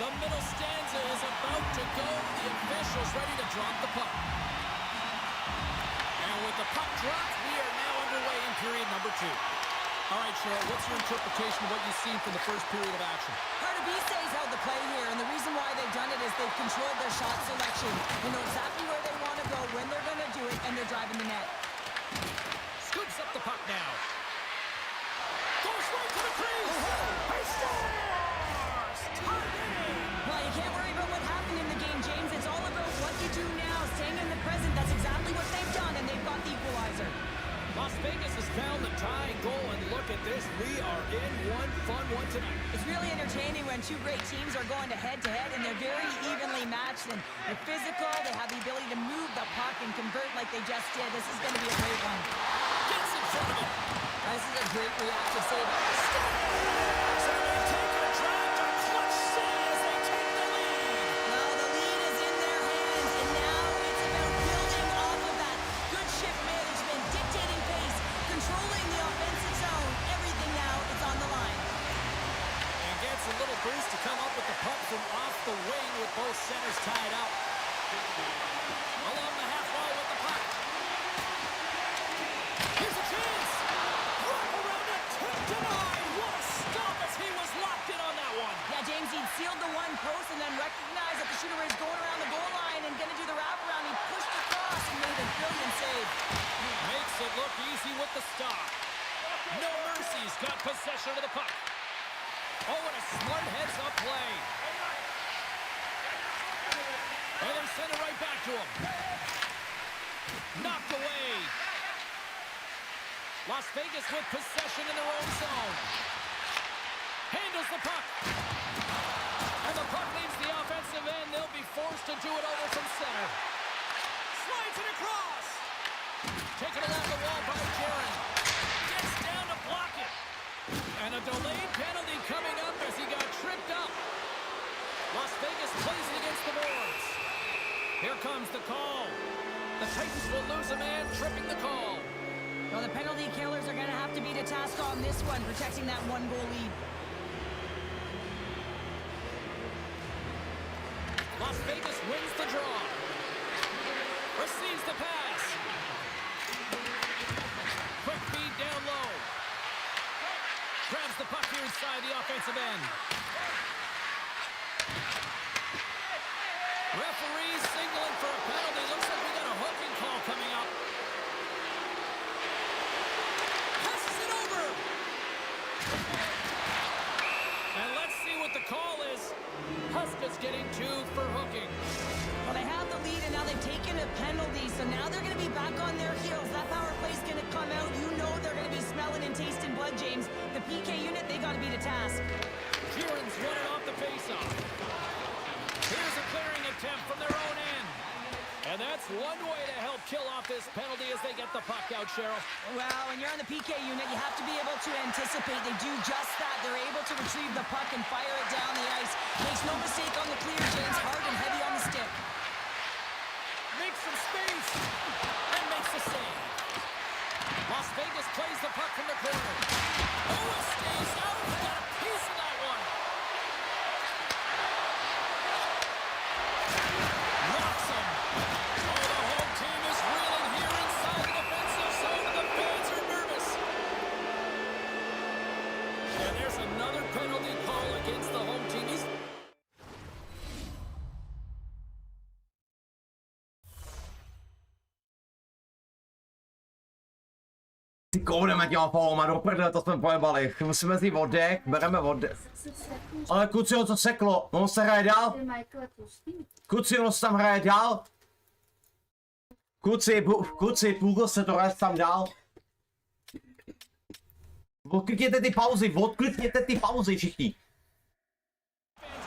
The middle stanza is about to go. The officials ready to drop the puck. And with the puck dropped, we are now underway in period number 2. All right, Cheryl, what's your interpretation of what you've seen from the first period of action? Pardubice's held the play here, and the reason why they've done it is they've controlled their shot selection. They know exactly where they want to go, when they're going to do it, and they're driving the net. Scoops up the puck now. Goes right to the crease. He scores! Well, you can't worry about what happened in the game, James. It's all about what you do now, staying in the present. That's exactly what they've done, and they've got the equalizer. Las Vegas has found the tying goal, and look at this. We are in one fun one tonight. It's really entertaining when two great teams are going head-to-head, and they're very evenly matched, and they're physical. They have the ability to move the puck and convert like they just did. This is going to be a great one. Gets in front of him. This is a great reactive save. So they take a drive to clutch C as they take the lead. Well, the lead is in their hands, and now it's about building off of that. Good shift management, dictating pace, controlling the offensive zone. Everything now is on the line. And gets a little boost to come up with the puck from off the wing with both centers tied up. Along the half wall with the puck. Here's a chance. Wrap around it, tip denied. What a stop as he was locked in on that one. Yeah, James, he'd sealed the one post and then recognized that the shooter was going around the goal line and going to do the wraparound. He pushed across and made a brilliant save. Makes it look easy with the stop. No mercies, got possession of the puck. Oh, and a smart heads-up play. And they send it right back to him. Knocked away. Las Vegas with possession in their own zone. Handles the puck. And the puck leaves the offensive end. They'll be forced to do it over from center. Slides it across. Taken along the wall by Jaron. Gets down to block it. And a delayed penalty coming up as he got tripped up. Las Vegas plays it against the boards. Here comes the call. The Titans will lose a man, tripping the call. Well, the penalty killers are going to have to be to task on this one, protecting that one-goal lead. Las Vegas wins the draw. Receives the pass. Quick feed down low. Grabs the puck here inside the offensive end. Referees signaling for a penalty. Looks like we got a hooking call coming up. Passes it over. And let's see what the call is. Huska's getting 2 for hooking. Well, they have the lead, and now they've taken a penalty, so now they're going to be back on their heels. That power play's going to come out. You know they're going to be smelling and tasting blood, James. The PK unit, they got to be to task. Kieran's won it off the faceoff. Here's a clearing attempt from their own end. And that's one way to help kill off this penalty as they get the puck out, Cheryl. Well, when you're on the PK unit, you have to be able to anticipate. They do just that. They're able to retrieve the puck and fire it down the ice. Makes no mistake on the clear, James. Hard and heavy on the stick. Makes some space and makes the save. Las Vegas plays the puck from the corner. Oh, it stays out. He got a piece of that one. Knocks him. Oh, the home team is reeling here inside the defensive zone, and the fans are nervous. And there's another penalty call against the home team. Ty koudeme těma paloma, do prdele, to jsme pojebali. Musíme vzít oddech, bereme oddech. Ale kluci, ho to seklo, on se hraje dál? Kluci, on se tam hraje dál? Kluci, půl se to hraje tam dál. Odklikněte ty pauzy všichni.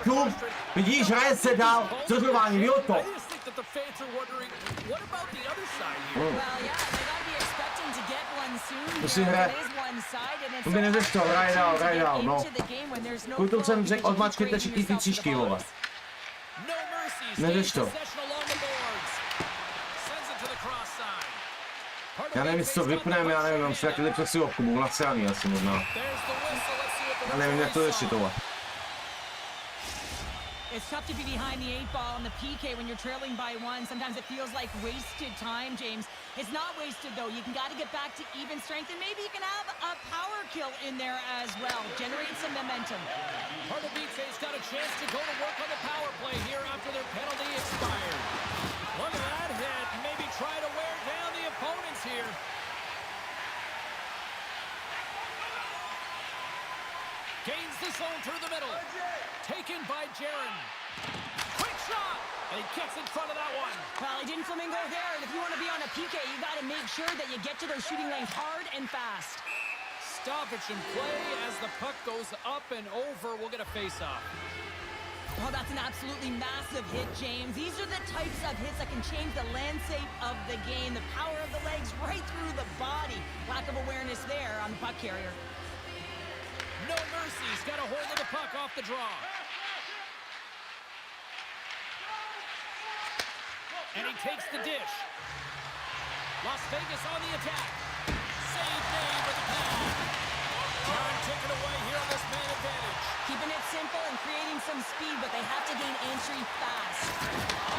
Tu, vidíš, hraje se dál, zdržování, vyhoď to. To si hraje. To by neřeš to, hraje dál, no. Kutul jsem řekl, odmačkejte všichni ty příšky, vole. Neřeš to. Já nevím, jestli to vypneme, já nevím, mám ztratili přesilovku, budu nasraný asi možná. Já nevím, jak to ještě tohle. It's tough to be behind the 8 ball in the PK when you're trailing by 1. Sometimes it feels like wasted time, James. It's not wasted, though. You can got to get back to even strength, and maybe you can have a power kill in there as well. Generate some momentum. Pardubice's got a chance to go to work on the power play here after their penalty expired. Look at that hit. Maybe try to wear down the opponents here. Gains the zone through the middle. Taken by Jaron. Quick shot! And he gets in front of that one. Well, he didn't flamingo there, and if you want to be on a PK, you got to make sure that you get to those shooting lanes hard and fast. Stoppage in play as the puck goes up and over. We'll get a face-off. Oh, that's an absolutely massive hit, James. These are the types of hits that can change the landscape of the game. The power of the legs right through the body. Lack of awareness there on the puck carrier. No mercy. He's got a hold of the puck off the draw. And he takes the dish. Las Vegas on the attack. Save made with the pad. Jaron taken away here on this man advantage. Keeping it simple and creating some speed, but they have to gain entry fast.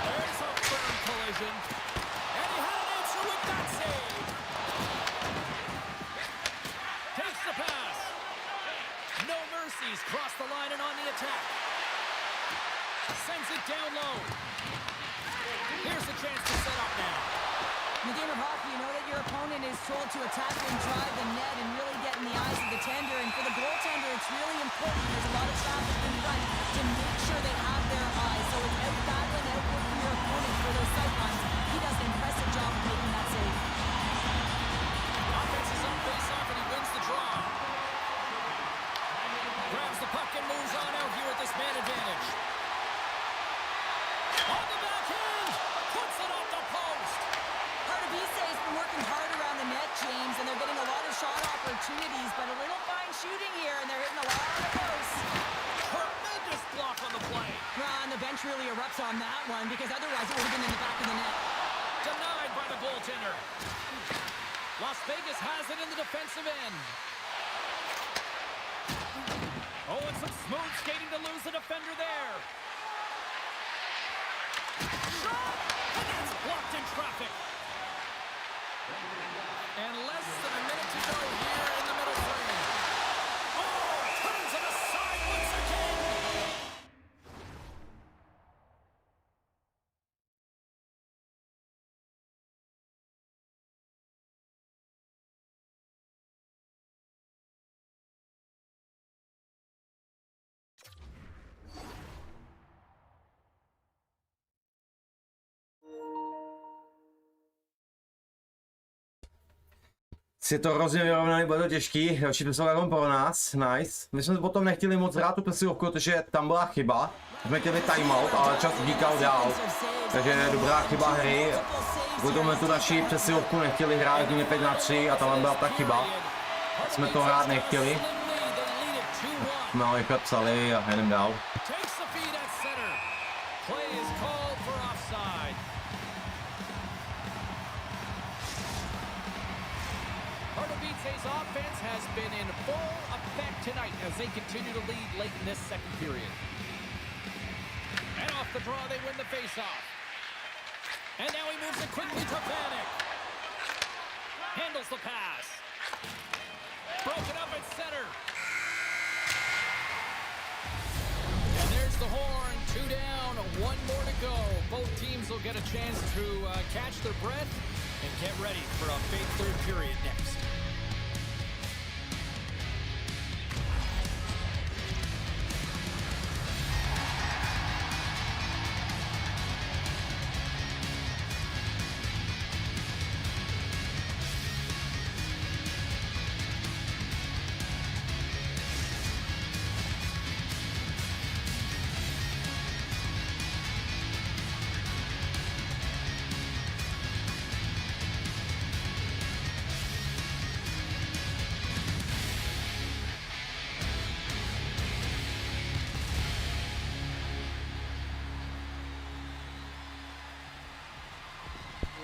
There's a firm collision. And he had an answer with that save. Takes the pass. No mercies. Cross the line and on the attack. Sends it down low. Here's a chance to set up now. In the game of hockey, you know that your opponent is told to attack and drive the net and really get in the eyes of the tender. And for the goaltender, it's really important. There's a lot of traffic in front to make sure they have their eyes. So it's out-battling, out-working your opponent for those sight lines. He does an impressive job of making that save. Offense is on face opportunities, but a little fine shooting here, and they're hitting a lot of close. Tremendous block on the play. Well, and the bench really erupts on that one, because otherwise it would have been in the back of the net. Denied by the goaltender. Las Vegas has it in the defensive end. Oh, and some smooth skating to lose the defender there. Shot! And that's blocked in traffic. And less than a minute to go here in the middle frame. Oh, turns it aside once again. Si to hrozně vyrovnaný, bude to těžký, další přesilovka jenom pro nás, nice. My jsme potom nechtěli moc hrát tu přesilovku, protože tam byla chyba. Jsme chtěli timeout, ale čas utíkal dál. Takže dobrá chyba hry. Potom tu naši přesilovku nechtěli hrát hodně 5-3 a tam byla ta chyba. Jsme to hrát nechtěli. Jsme ale psali a jdem dál. Offense has been in full effect tonight as they continue to lead late in this second period. And off the draw, they win the faceoff. And now he moves it quickly to Vanek. Handles the pass. Broken up at center. And there's the horn. 2 down, 1 more to go. Both teams will get a chance to catch their breath and get ready for a big third period next.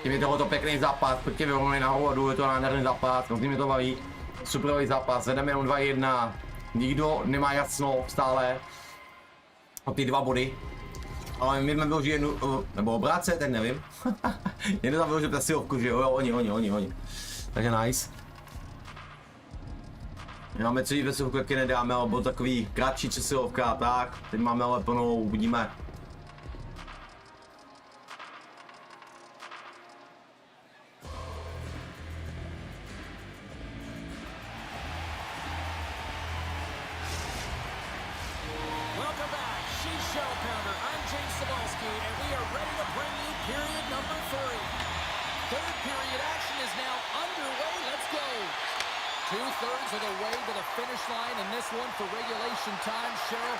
Tím je tohoto pěkný zápas, pojďte vyrovnaný na hovodu, je to nádherný zápas, hrozně mě to baví. Superový zápas, vedeme jenom 2-1, nikdo nemá jasno stále o ty 2 body. Ale my jsme vyložili jednu, nebo obráce, teď nevím. Někdo tam vyložil přesilovku, že jo, oni. Takže nice. Máme celý přesilovku, jaký nedáme, ale byl takový kratší přesilovka, tak. Teď máme ale plnou, uvidíme. Two-thirds of the way to the finish line in this one for regulation time. Cheryl,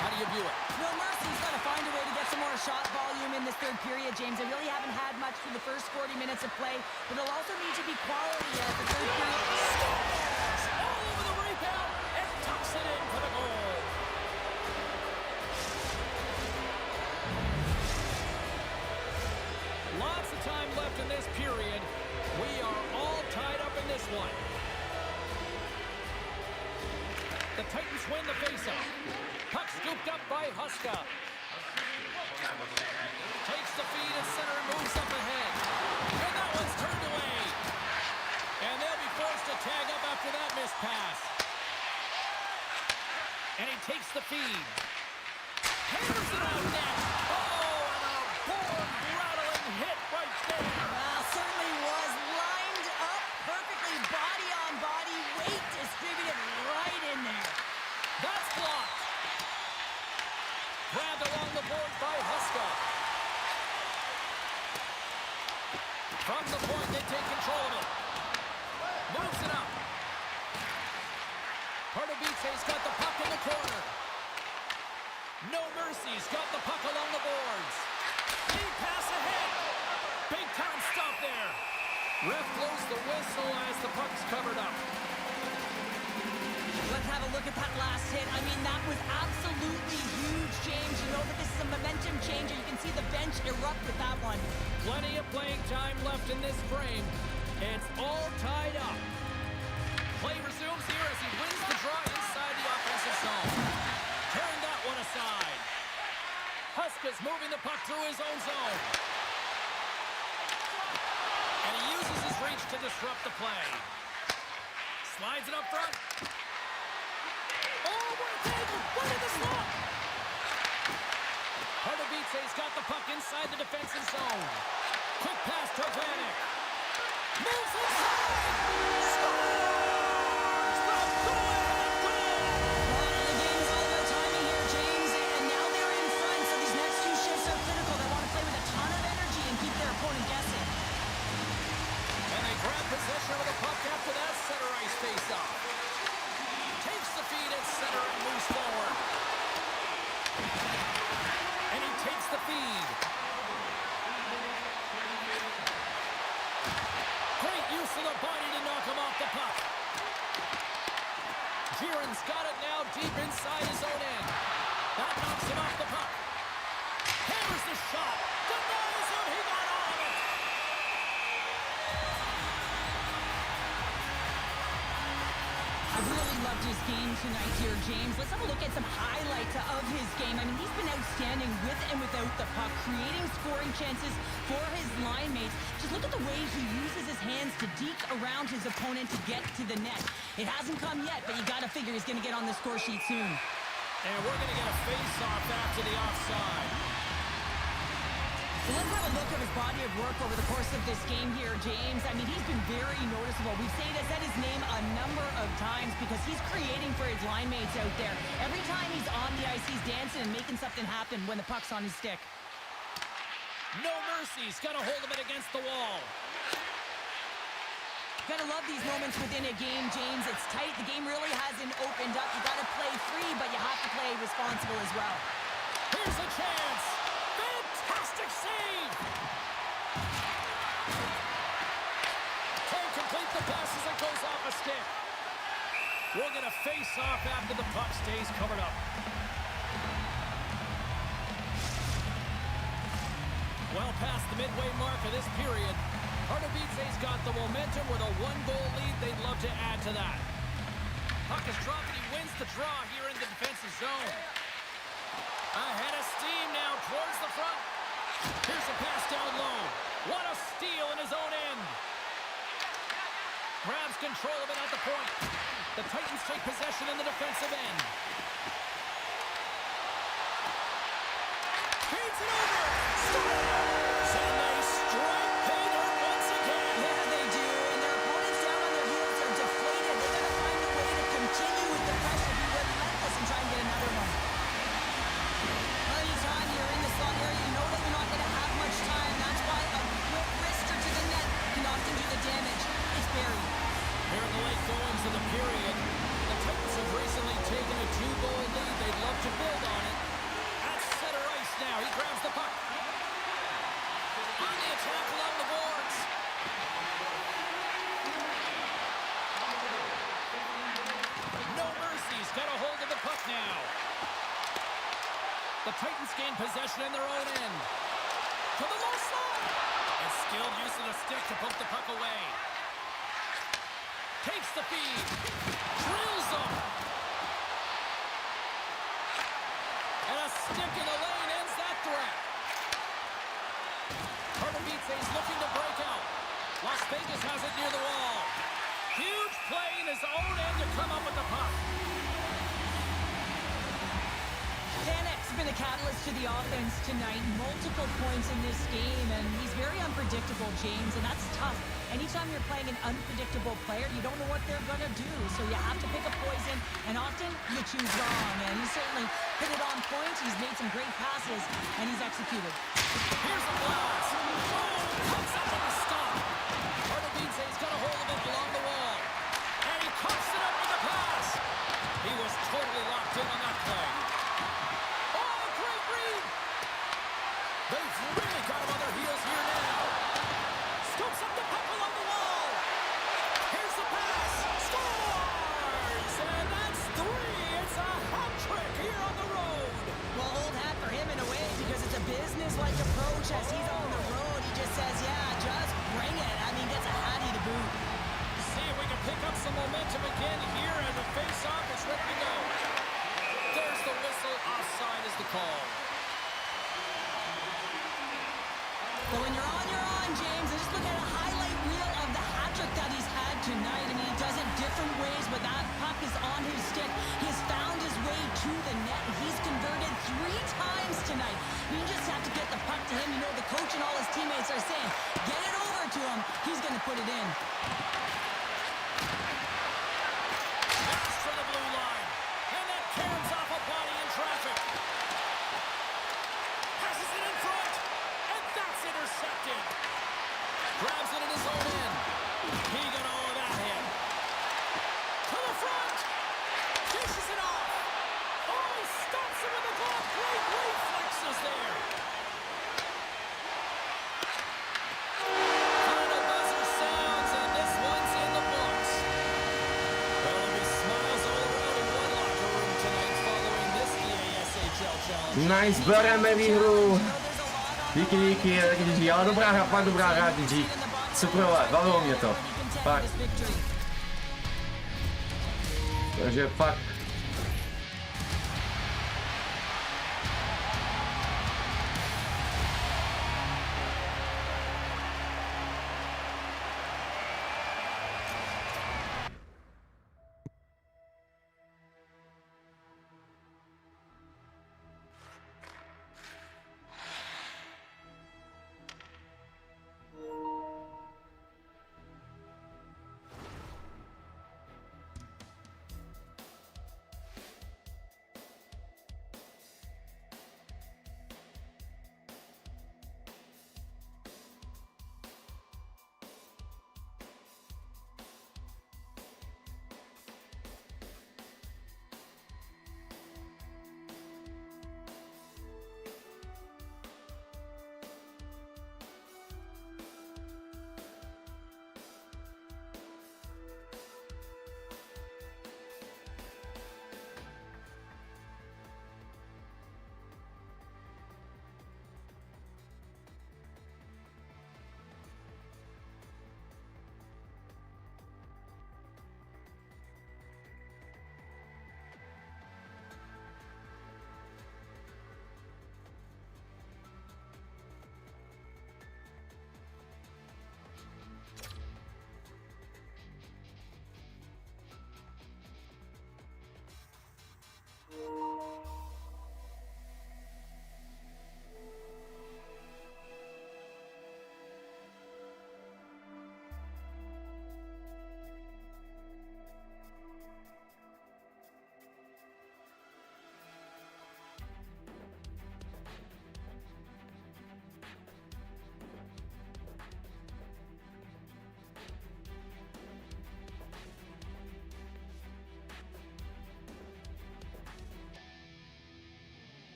how do you view it? No mercy's got to find a way to get some more shot volume in this third period, James. They really haven't had much through the first 40 minutes of play, but it'll also need to be quality as the third period. All over the rebound and tucks it in for the goal. Lots of time left in this period. We are all tied up in this one. The Titans win the faceoff. Puck scooped up by Huska. Takes the feed at center and moves up ahead. And that one's turned away. And they'll be forced to tag up after that missed pass. And he takes the feed. Hammers it out net. Oh, and a board-rattling hit right there. Well, certainly was lined up perfectly, body on body, weight distributed right in there. That's blocked. Grabbed along the board by Huska. From the point, they take control of it. Moves it up. Pardubice's got the puck in the corner. No mercy's got the puck along the boards. Lead pass ahead. Big time stop there. Ref blows the whistle as the puck's covered up. have a look at that last hit. I mean, that was absolutely huge, James. You know that this is a momentum changer. You can see the bench erupt with that one. Plenty of playing time left in this frame. It's all tied up. Play resumes here as he wins the draw inside the offensive zone. Turn that one aside. Huskers moving the puck through his own zone. And he uses his reach to disrupt the play. Slides it up front. Oh, what a table! What in the slot! Pardubice's got the puck inside the defensive zone. Quick pass to Vanek. Moves inside! Scores! The go-ahead goal! The game is all about timing here, James. And now they're in front, so these next two shifts are critical. They want to play with a ton of energy and keep their opponent guessing. And they grab possession of the puck after that center ice face-off. Takes the feed at center and moves forward. And he takes the feed. Great use of the body to knock him off the puck. Giron's got it now deep inside his own end. That knocks him off the puck. Hammers the shot. Denies him. He got all of it. I really loved his game tonight here, James. Let's have a look at some highlights of his game. I mean, he's been outstanding with and without the puck, creating scoring chances for his line mates. Just look at the way he uses his hands to deke around his opponent to get to the net. It hasn't come yet, but you got to figure he's going to get on the score sheet soon. And we're going to get a face-off after the offside. So let's have a look at his body of work over the course of this game here, James. I mean, he's been very noticeable. We've said his name a number of times because he's creating for his line mates out there. Every time he's on the ice, he's dancing and making something happen when the puck's on his stick. No mercy. He's got a hold of it against the wall. Gotta love these moments within a game, James. It's tight. The game really hasn't opened up. You gotta play free, but you have to play responsible as well. Here's a chance. Fantastic save. Can't complete the pass as it goes off a stick. We'll get a face-off after the puck stays covered up. Well past the midway mark of this period, Pardubice's got the momentum with a one-goal lead. They'd love to add to that. Puck is dropped and he wins the draw here in the defensive zone. Ahead of steam now towards the front. Here's a pass down low. What a steal in his own end. Grabs control of it at the point. The Titans take possession in the defensive end. Feeds it over. Scores! And they strike pay dirt once again. Yeah, they do. And their opponents down on their heels are deflated. They're going to find a way to continue with the pressure, be relentless, and try and get another one. Anytime you're in the slot area, you know that you're not going to have much time. That's why a quick wrister to the net can often do the damage. It's buried. Here in the late goings of the period, the Titans have recently taken a 2-goal lead. They'd love to build on it. At center ice now, he grabs the puck. On the attack along the boards. No mercy. He's got a hold of the puck now. The Titans gain possession in their own end. To the low slot. And skilled use of the stick to poke the puck away. Takes the feed. Drills them. And a stick in the lane ends that threat. Pardubice's looking to break out. Las Vegas has it near the wall. Huge play in his own end to come up with the puck. Vanek's been a catalyst to the offense tonight. Multiple points in this game, and he's very unpredictable, James, and that's tough. Anytime you're playing an unpredictable player, you don't know what they're going to do, so you have to pick a poison, and often you choose wrong, and he certainly hit it on point. He's made some great passes, and he's executed. Here's a blast. Oh, comes up with a stop. Pardubice's got a hold of it along the wall, and he cuts it up with the pass. He was totally locked in on that play. Oh, great read. They've really got him on their heels here now. Scoops up the puck along the wall. Here's the pass. Scores! And that's 3. Nice, bereme výhru. Díky, ale dobrá hra, fakt dobrá hra, GG. Super, bavilo mě to. Fakt. Takže fakt.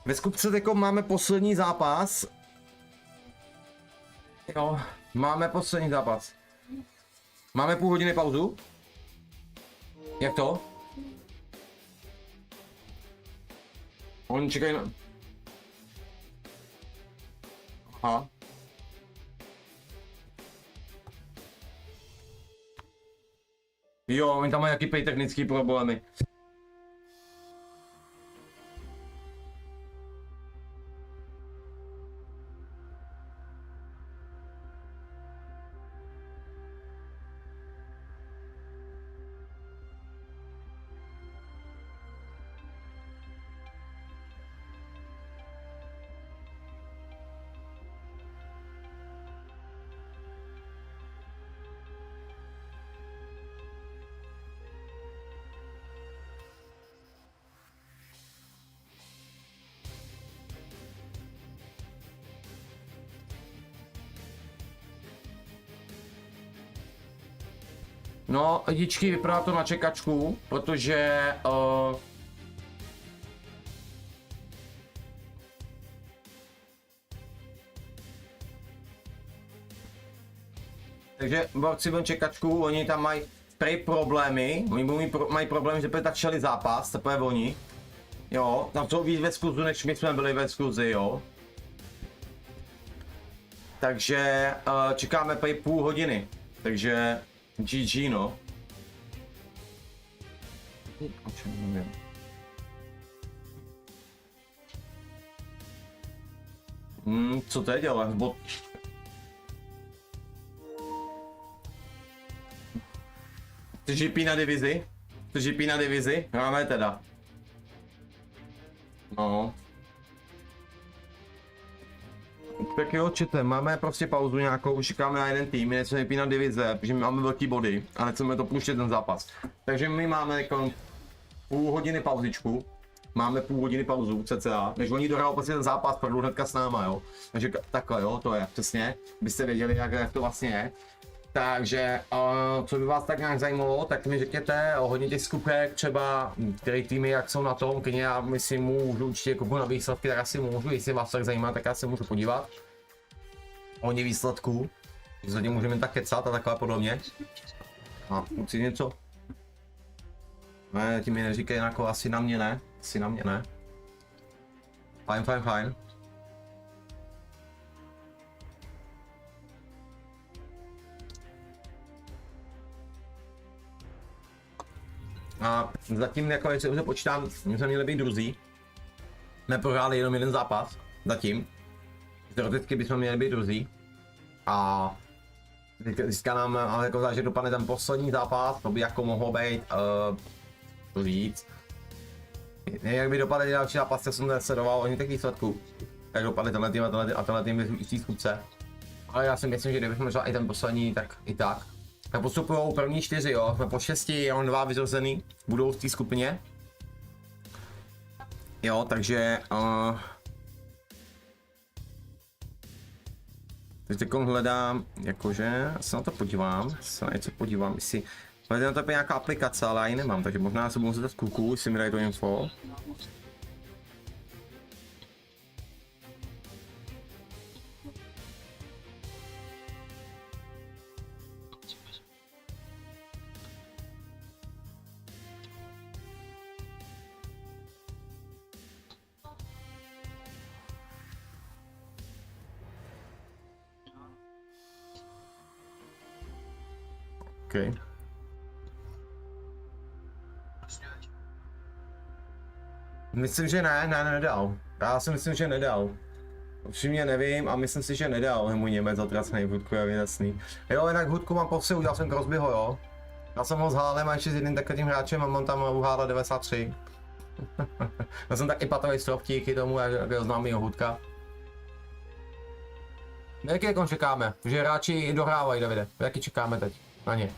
Ve skupce teďko máme poslední zápas. Jo, máme poslední zápas. Máme půl hodiny pauzu. Jak to? Oni čekají na... Aha. Jo, oni tam mají jaký technický problémy. No, lidičky, vypadá to na čekačku, protože takže borci budou čekačku, oni tam mají problémy, oni mají problémy, že začali zápas, teprve oni. Jo, tam jsou víc ve skluzu, než my jsme byli ve skluzi, jo. Takže čekáme půl hodiny, takže GG, no. O čem nevím. Co teď, ale GP na divizi? GP na divizi? Máme teda. No. Tak jo, čete, máme prostě pauzu nějakou, čekáme na jeden tým, my nechceme vypínat divize, protože my máme velký body a nechceme to pouštět ten zápas. Takže my máme jako půl hodiny pauzičku, máme půl hodiny pauzu cca, než oni dohrajou prostě ten zápas, prodou hnedka s náma, jo. Takže takhle jo, to je přesně, byste věděli, jak to vlastně je. Takže, co by vás tak nějak zajímalo, tak mi řekněte o hodně těch skupek, třeba který týmy, jak jsou na tom, klidně já si můžu určitě kouknout na výsledky, tak asi můžu, jestli vás tak zajímá, tak já se můžu podívat. Hodně výsledků, zatím můžeme tak kecat a takhle podobně. A musí něco? Ne, tím mi neříkej jako asi na mě ne, Fajn. A zatím, jako jestli už počítám, my jsme měli být druzí. Neprohráli jenom jeden zápas, zatím. Teoreticky bychom měli být druzí. A získá nám, ale jako že dopadne ten poslední zápas, to by jako mohlo být, to říct. Nevím, jak by dopadl další zápas, tak jsem sledoval o těch výsledků. Jak dopadly tenhle tým a tenhle tým v té skupce. Ale já si myslím, že kdybychom možná i ten poslední, tak i tak. Tak postupují první 4, jo, jsme po 6, jenom 2 vyřazený, budou v té skupině. Jo, takže teď hledám, jakože, se na to podívám, jestli hledám na to nějaká aplikace, ale já ji nemám, takže možná se budu zeptat z kluků, jestli mi dají to info. Okay. Myslím, že nedal. Já si myslím, že nedal. Upřímně nevím a myslím si, že nedal. Můj Němec zatracený v hudku je jasný. Jo, jinak hudku mám povsi, udělal jsem Crosbyho, jo. Já jsem ho s Hálem a ještě s jedným takovým hráčem a mám tam u Hála 93. Já jsem taky patový strop díky tomu, jak známýho hudka. Jaký jako čekáme? Že hráči dohrávají, Davide. Jaký čekáme teď na ně?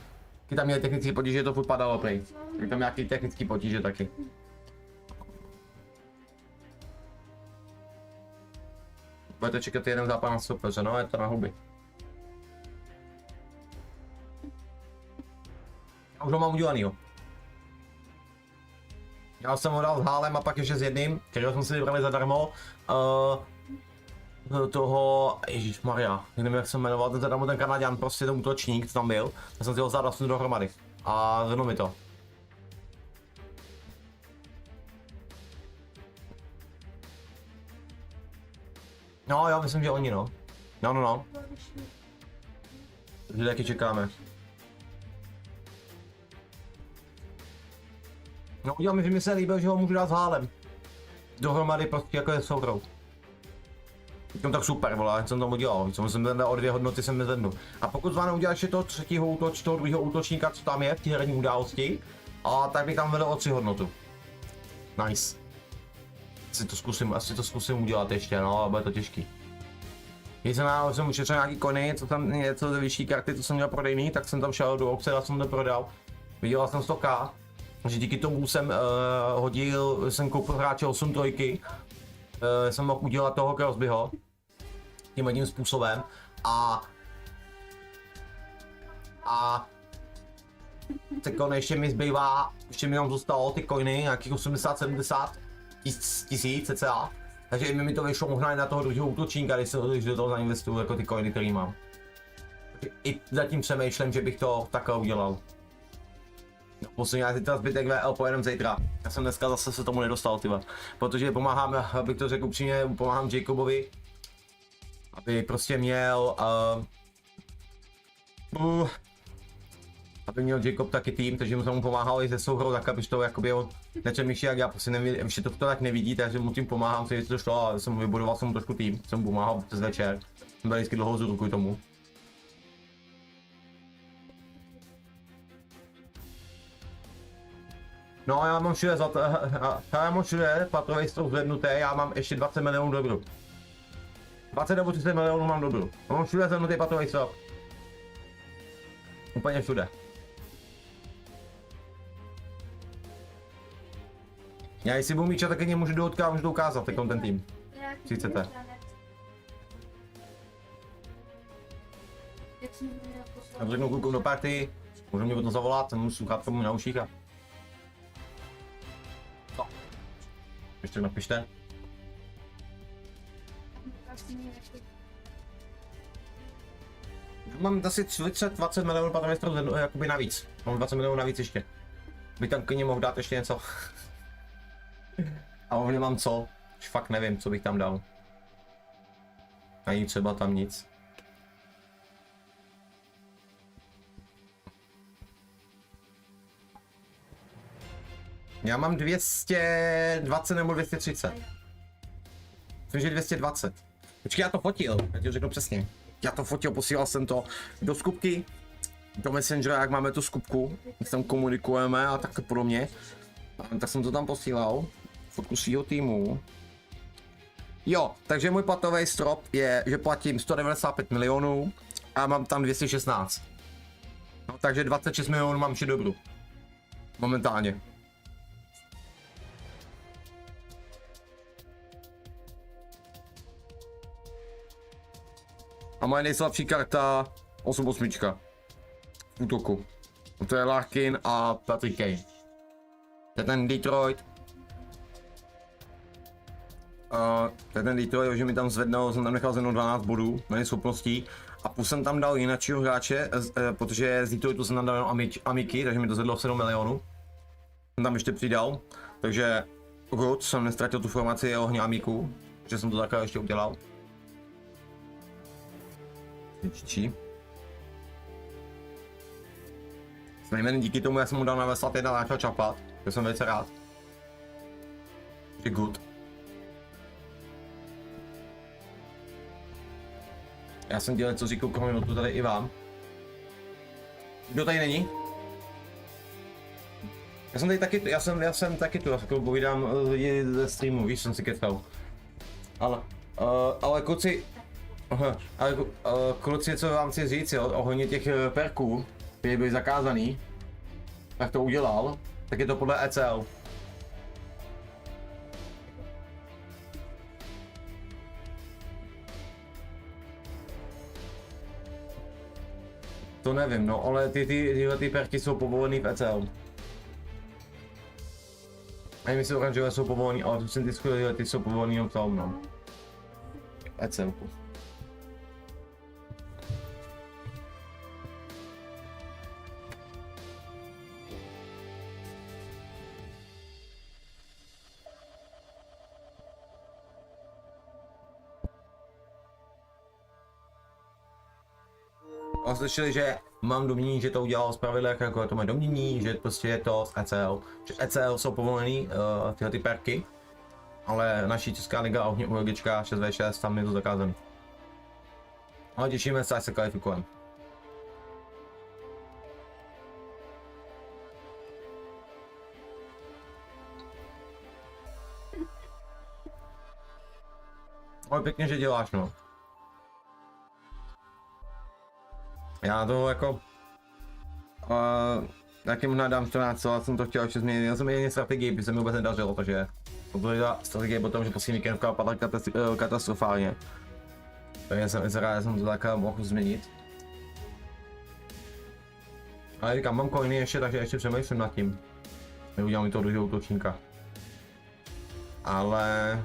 Taky tam měli technický potíže, to furt padalo prej. Tak tam nějaký technický potíže taky. Budete čekat jeden zápas na soupeře, no je to na huby. Já už ho mám udělanýho. Já jsem ho dal s Hálem a pak ještě s jedným, kterého jsme si vybrali zadarmo. Toho, ježišmarja, nevím jak se jmenoval, ten Kanaďan, prostě ten útočník, co tam byl. Já jsem si ho vzal vlastně dohromady a zvedl mi to. No jo, myslím, že oni no. No. Takže taky čekáme. No udělal mi, že mi se líbil, že ho můžu dát s Hálem. Dohromady prostě jako je souhrou. No tak super, vole, jsem tam udělal, jsem ten o 2 hodnoty jsem nezvednul. A pokud zvládnu udělat ještě toho toho druhého útočníka, co tam je v té herní události, a tak bych tam vedl o 3 hodnotu. Nice. Asi to zkusím udělat ještě, no, ale bude to těžký. Když jsem ušetřil nějaký kony, co tam něco ze vyšší karty, co jsem měl prodejný, tak jsem tam šel do aukce a jsem to prodal. Vydělal jsem 100k, že díky tomu jsem jsem koupil hráče 8 trojky. Jsem mohl udělat toho Crosbyho tím jedním způsobem a ty coiny ještě mi zbývá, ještě mi tam zůstalo ty coiny nějakých 80-70 tisíc cca, takže mi to vyšlo možná i na toho druhého útočníka, když do toho zainvestuju jako ty coiny, který mám. Takže i zatím přemýšlím, že bych to takhle udělal. No, musím já zítra zbytek VL pojedem zítra. Já jsem dneska zase se tomu nedostal, tyba. Protože pomáhám, abych to řekl upřímně, pomáhám Jacobovi. Aby prostě měl aby měl Jacob taky tým, takže jsem mu pomáhal i se souhrou, tak abyž to jakoby on nepřemýšlel jak já, prostě nevidí, ještě to tak nevidí, takže mu tím pomáhám, takže to šlo a jsem vybudoval jsem mu trošku tým, jsem mu pomáhal přes večer. Jsem byl vždycky dlouho kvůli tomu. No já mám všude já mám všude patrový strop zvednutý, já mám ještě 20 milionů dobru. 20 nebo 30 milionů mám dobru. Já mám všude zvednutý patrový strop. Úplně všude. Já jestli budu mít čas, tak můžu do odkaz, můžu to ukázat, ten tým. Si chcete. Já řeknu klukům do party, můžu mě potom zavolat, můžu sluchat mu na uších a... No. Ještě napište. Mám asi 20 milionů patrových strop jakoby navíc. Mám 20 milionů navíc ještě. By tam klidně mohl dát ještě něco. A hlavně mám co? Už fakt nevím, co bych tam dal. Ani třeba tam nic. Já mám 220 nebo 230. Myslím, že 220. Počkej, já to fotil, já ti řeknu přesně. Já to fotil, posílal jsem to do skupky, do Messengera, jak máme tu skupku, jak tam komunikujeme a tak podobně. Tak jsem to tam posílal, fotku svýho týmu. Jo, takže můj platový strop je, že platím 195 milionů a mám tam 216. No, takže 26 milionů mám vše dobru. Momentálně. A moje nejslabší karta 8-8 v útoku. To je Larkin a Patrick Kane. To je ten Detroit. To je ten Detroit, že mi tam zvednou, jsem tam nechal zvednout 12 bodů, méně schopností. A plus jsem tam dal jiného hráče, protože z Detroitu jsem tam dal jenom Amiky, takže mi to zvedlo 7 milionů. Jsem tam ještě přidal, takže good, jsem nestratil tu formaci ohně Amiků, že jsem to takhle ještě udělal. Nejméně díky tomu, já jsem mu dal na 21 a začal čapat, já jsem velice rád. Je good. Já jsem dělal něco říkal kromě notu tady i vám. Kdo tady není? Já jsem tady taky, já jsem taky tu, já se povídám lidi ze streamu, víš, jsem si kecal. Ale kluci, kluci, co vám chci říct, jo, ohledně těch perků, které byly zakázaný, tak to udělal, tak je to podle ECL. To nevím, no, ale ty perky jsou povolený v ECL. A my si oranžové jsou povolený, ale tu syntetickou ty jsou povolený jenom v tom, no. ECLku. A slyšeli, že mám domnění, že to udělal z pravidlech, jako je to moje domnění, že prostě je to z ECL. Že ECL jsou povolený tyhle ty perky, ale naší Česká liga a UEG 6v6 tam je to zakázaný. Ale těšíme se, až se kvalifikujeme. Ale pěkně, že děláš, no. Já to jako... taky možná dám 14, já jsem to chtěl ještě změnit, já jsem jen strategii, protože se mi vůbec nedařilo, takže... To byla strategie potom, že poslední víkendovka padla katastrofálně. Takže jsem rád, že jsem to takhle mohl změnit. Ale říkám, mám coiny ještě, takže ještě přemýšlím nad tím. Neudělám mi toho druhého útočníka. Ale...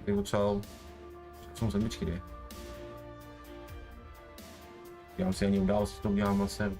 bych potřeboval... Jsou sedmičky dvě. Já si ani událost, to udělám vlastně.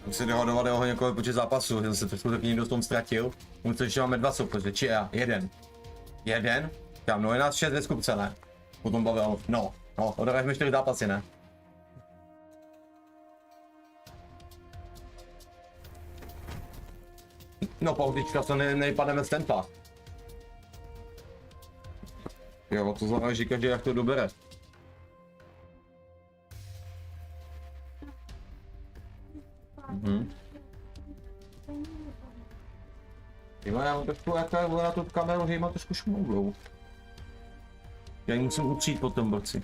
Musím dohodovat o několik počet zápasů, že se trošku taky někdo v tom ztratil. Musím, ještě máme 2 soupeře, či já, jeden. Jeden? Kam, no je nás 6 ve skupce, ne? Potom bavil, no, odehrajeme 4 zápasy, ne? No pohodička, to nejpademe z tempa. Jo, to záleží každý, jak to dobere. Jo, já mám trošku, jaká na tu kameru, že má trošku šmoulou. Já ji musím utřít potom, borci.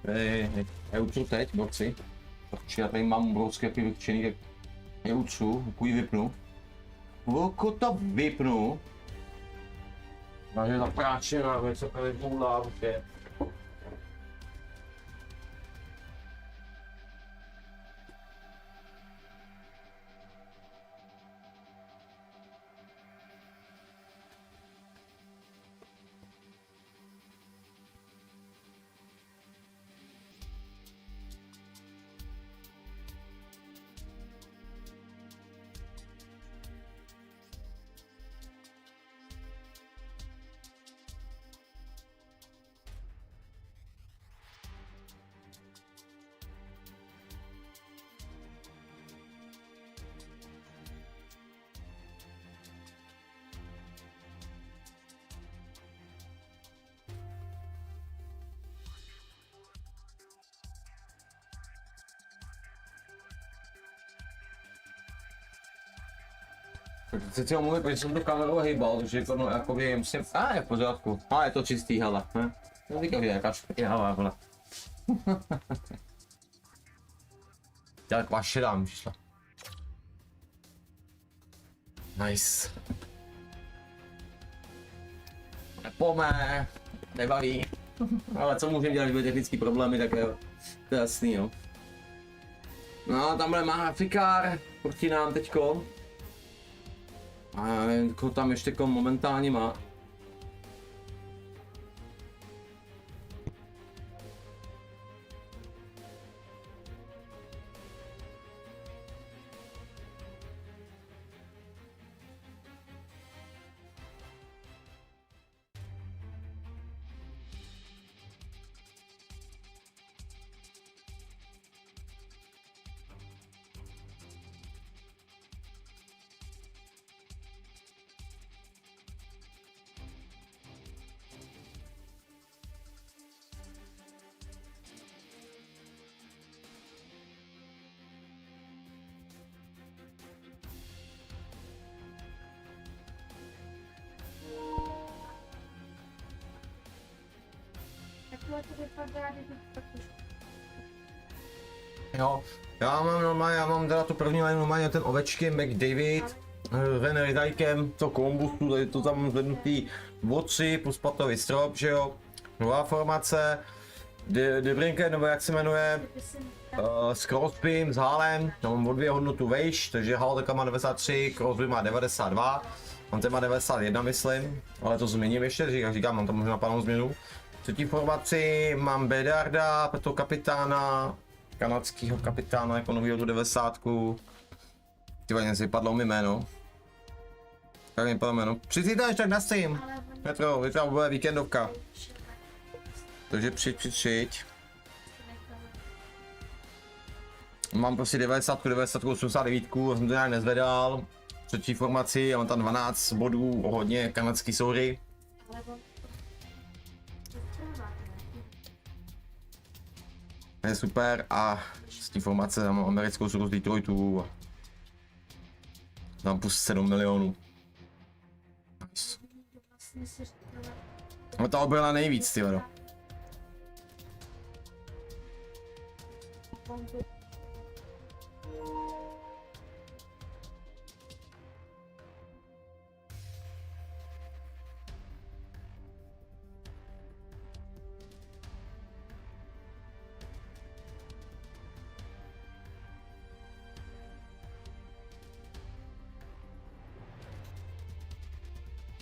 Hej. Já utřu teď, borci. Protože já tady mám obrovské jaký vytčený, tak já utřu, pokud ji vypnu. Pokud to vypnu. Takže ta práčina, věc se tady boulá, určitě. Chci si omluvit, protože jsem tu kamerou hejbal, takže jako no, jakoby musím... je v pořádku. Je to čistý, hele. No říkám, že jaká špěhává, vole. Taková šedá mi přišla. Nice. Nepome, nebaví. Ale co můžeme dělat, když byly technické problémy, tak je to jasný, jo. No, tamhle má grafikár proti nám teďko. A já nevím, koho tam ještě momentálně má. Jo, já mám teda tu první line normálně ten Ovečky, McDavid, Ren Rydajkem, to kombustu, tady to tam zvednutý o 3 plus patový strop, že jo, nová formace, Debrinken, nebo jak se jmenuje, s Crosbym, s Halem, já mám o 2 hodnotu vejš, takže Hal má 93, Crosby má 92, on ten má 91 myslím, ale to změním ještě, říkám, mám tam možná pádnou změnu. Třetí formaci mám Bedarda, toho kapitána, kanadského kapitána, jako novýho tu 90. Tyva, něco vypadlo mi jméno. Tak mi vypadlo jméno. Přijďte tak na stream. Petro, vypadá bude víkendovka. Takže přijď. Mám prostě 90, 89, jsem to nějak nezvedal. Třetí formaci, já mám tam 12 bodů, hodně kanadský soury. Je super a z té formace tam mám americkou souhru z Detroitu a tam plus 7 milionů. Nice. No ta obrana nejvíc, ty vado.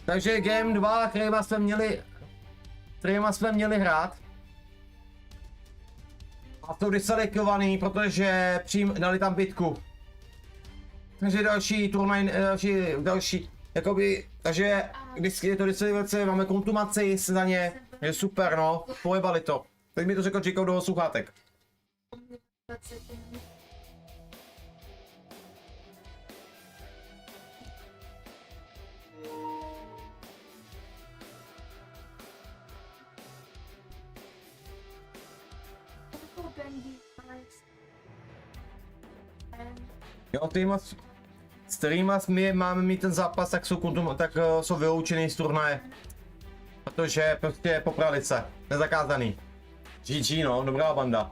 Takže game 2, kterýma jsme měli hrát. A jsou diselektovaný, protože dali tam bitku. Takže další turnaj, další, jakoby, takže když je to distribuce, máme kontumaci za ně, je super, no, pojebali to. Teď mi to řekl Jacob do sluchátek. Jo, s kterýma my máme mít ten zápas, tak jsou vyloučený z turnaje. Protože prostě poprali se, nezakázaný. GG no, dobrá banda.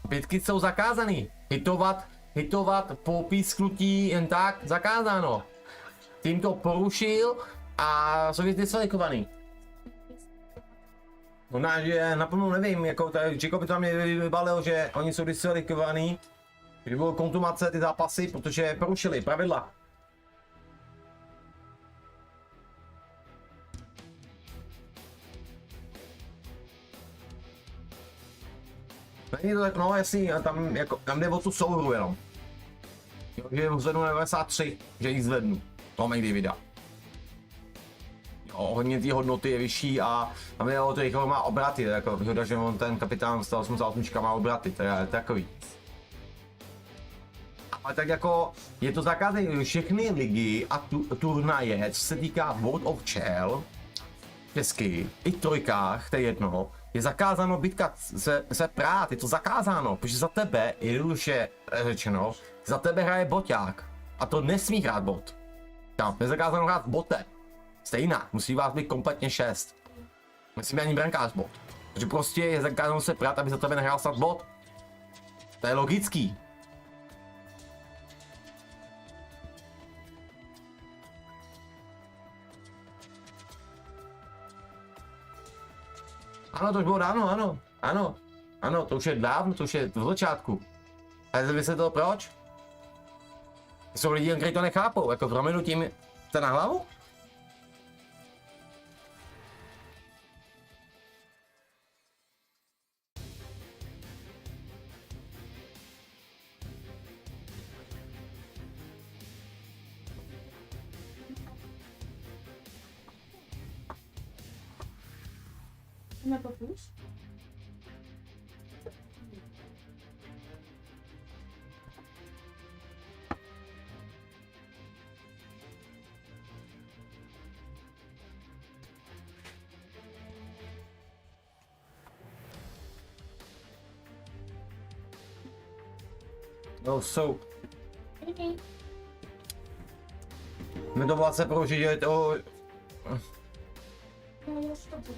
Bitky jsou zakázaný. Hitovat po písknutí jen tak zakázáno. Tým to porušil a jsou diskvalifikovaný. No že naplno nevím, jako Jacob by tam mě vybalil, že oni jsou diskvalifikovaný. Když bylo kontumace ty zápasy, protože porušili pravidla. Není to tak, no jasný, tam jde o tu souhru jenom. Jo, že zvednu na 93, že jich zvednu. To mají vida. Jo, hodně té hodnoty je vyšší a tam jde o to, jak má obraty, jako výhoda, že on ten kapitán 188 má obraty, to je takový. Ale tak jako, je to zakázané všechny ligy a turnaje, co se týká World of Chell, česky, i trojkách, to je jedno, je zakázáno bitka se prát, je to zakázáno, protože za tebe, jednoduše řečeno, za tebe hraje boťák a to nesmí hrát bot. Tam je zakázáno hrát bote. Stejná, musí vás být kompletně 6. Nesmí ani brankář bot. Takže prostě je zakázáno se prát, aby za tebe nehrál snad bot. To je logický. Ano, to už bylo dávno, ano, to už je dávno, to už je v začátku. Ale vysvětlil proč? Jsou lidi, kteří to nechápou, jako prominutím jste na hlavu? Na popůjš? No, jsou. My to vlastně proužit, že to... No, já to budu.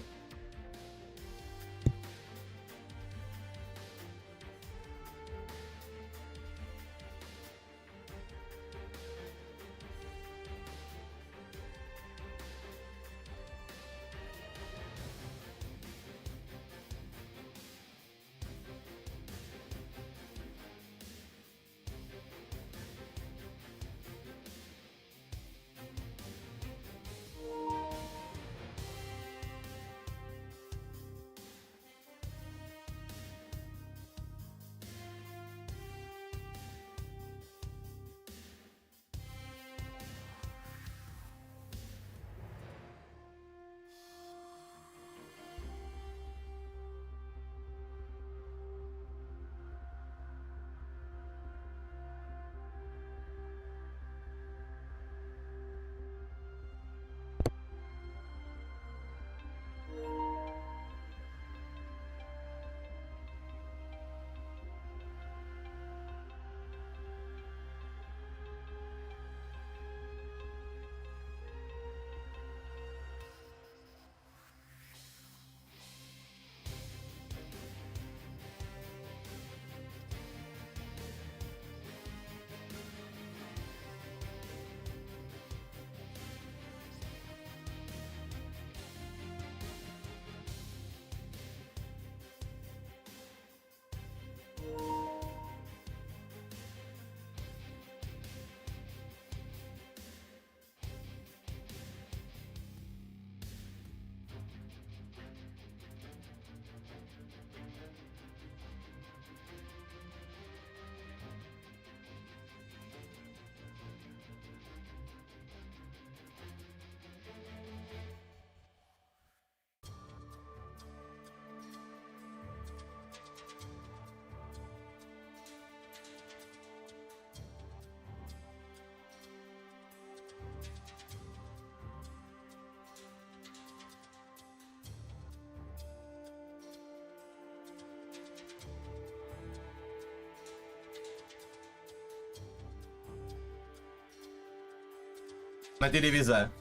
Dáme ty divize.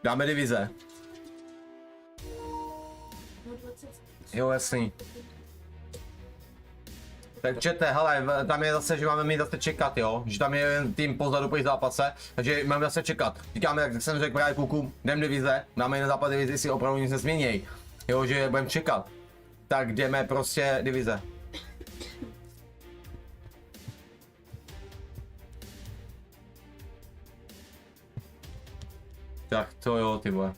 Dáme divize. Jo, jasný. Tak čete, hele, tam je zase, že máme mít zase čekat, jo? Že tam je jen tým pozadu po zápase, takže máme zase čekat. Říkáme, jak jsem řekl právě klukům, jdem divize, dáme jeden zápas divizi, si opravdu nic nezměněj. Jo, že budeme čekat. Tak jdeme prostě divize. Tak to jo, ty vole.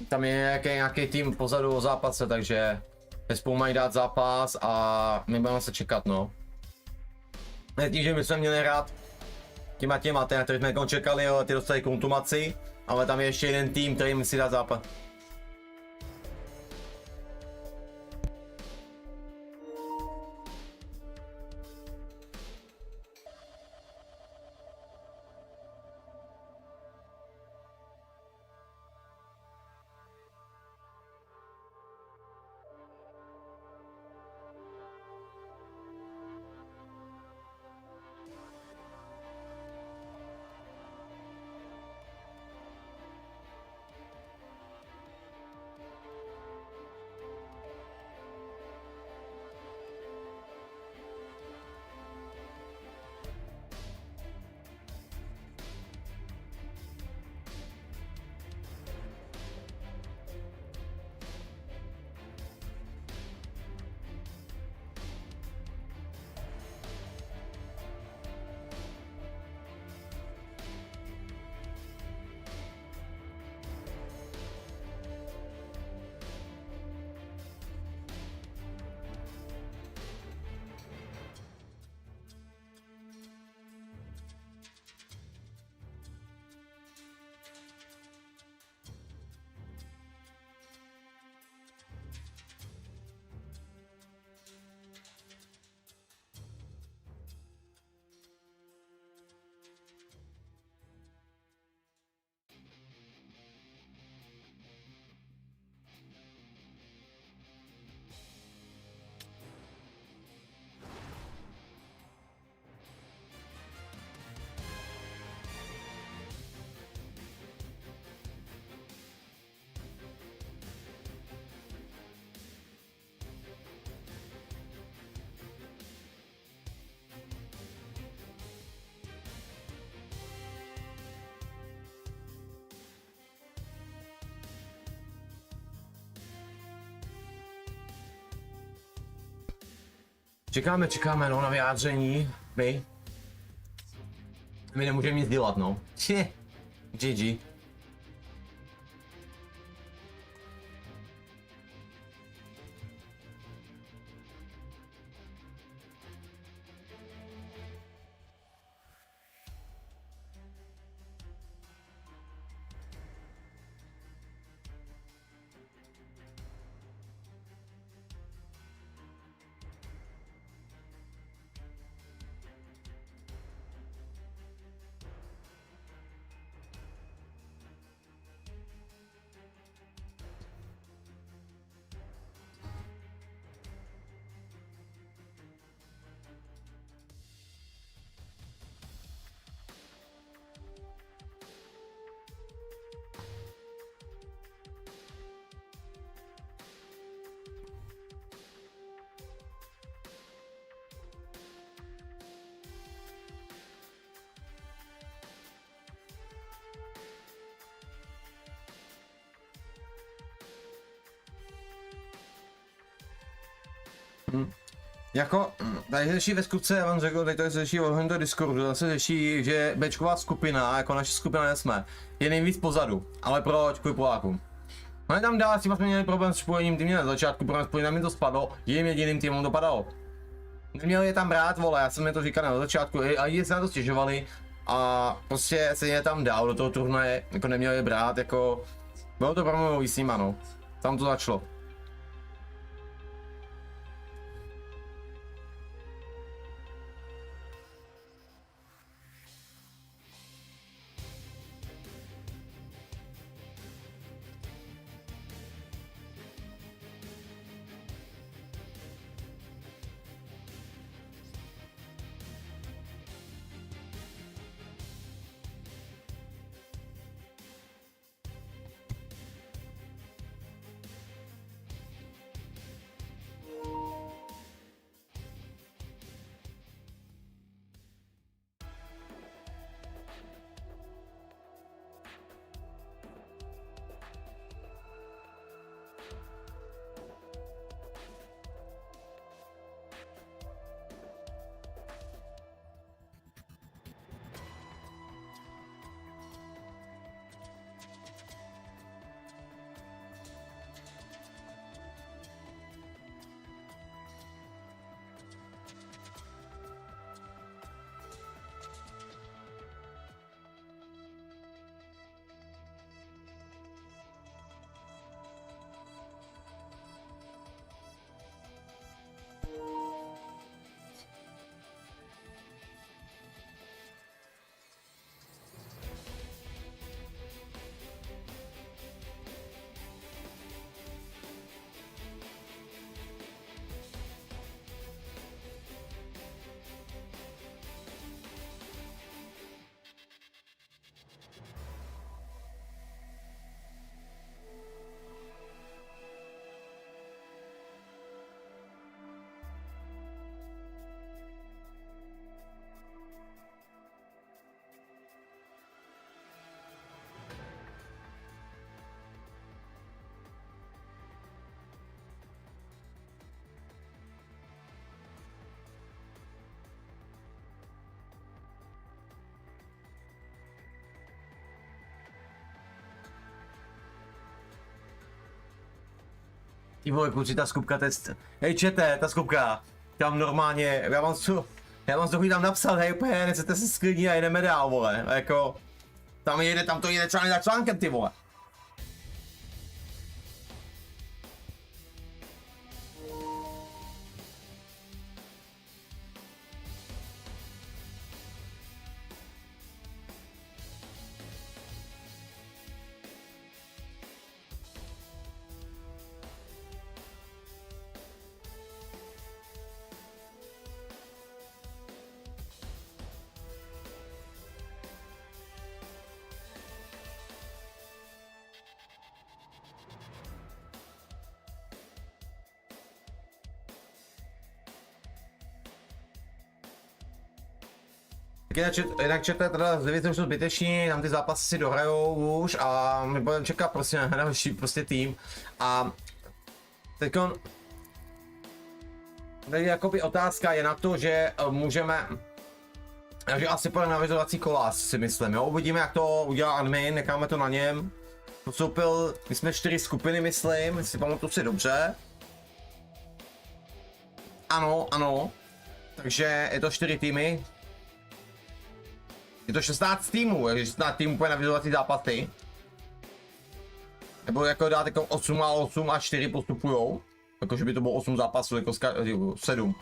Tam je nějaký tým pozadu o zápase, takže spolu mají dát zápas a my budeme se čekat, no. Ne tím, že my jsme měli hrát těma, který jsme čekali, ale ty dostali kontumaci, ale tam je ještě jeden tým, který musí dát zápas. Čekáme, no, na vyjádření, my nemůžeme nic dělat, no. GG. Jako, tady se řeší ve skutce, já vám řekl, tady to se řeší ohledně toho Discordu, tady se řeší, že Bčková skupina, jako naše skupina nesme, je nejvíc pozadu, ale proč? Kvůli Polákům. No tam dál, jsme měli problém s spojením týmy na začátku, problém s spojením mi to spadlo, jejím jediným týmem to padalo. Neměli je tam brát, vole, já jsem mi to říkal na začátku, a lidi se na to stěžovali a prostě se je tam dál do toho turnaje, jako neměli je brát, jako, bylo to problémový s nima, no, tam to začalo. Ty vole, kluci, ta skupka, hej čete, ta skupka, tam normálně, já vám to tam napsal, hej, úplně, nechcete se sklidnit a jedeme dál, vole, a jako, tam to jede článek za článkem, ty vole. Jinak čete, teda zvědět, už jsou zbyteční, tam ty zápasy si dohrajou už a my budeme čekat prostě na další prostě tým. A teďkon, tady jakoby otázka je na to, že můžeme, že asi půjde na vyzovací kola, si myslím, jo, uvidíme jak to udělá admin, necháme to na něm. Postoupil, my jsme 4 skupiny, myslím, jestli pamatuju si dobře. Ano, takže je to 4 týmy. Je to 16 týmů, takže 16 týmů půjde na vyzovací zápasy. Nebo jako dát jako 8 a 8 a 4 postupujou. Jakože by to bylo 8 zápasů, jako 7.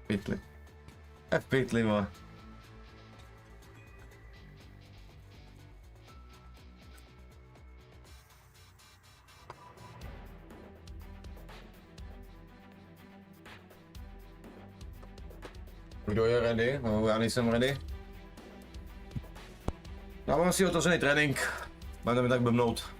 Pytli. V pytli, vole. Kdo je ready? No, já nejsem ready. Já mám si otevřený trénink. Budeme mi tak blbnout.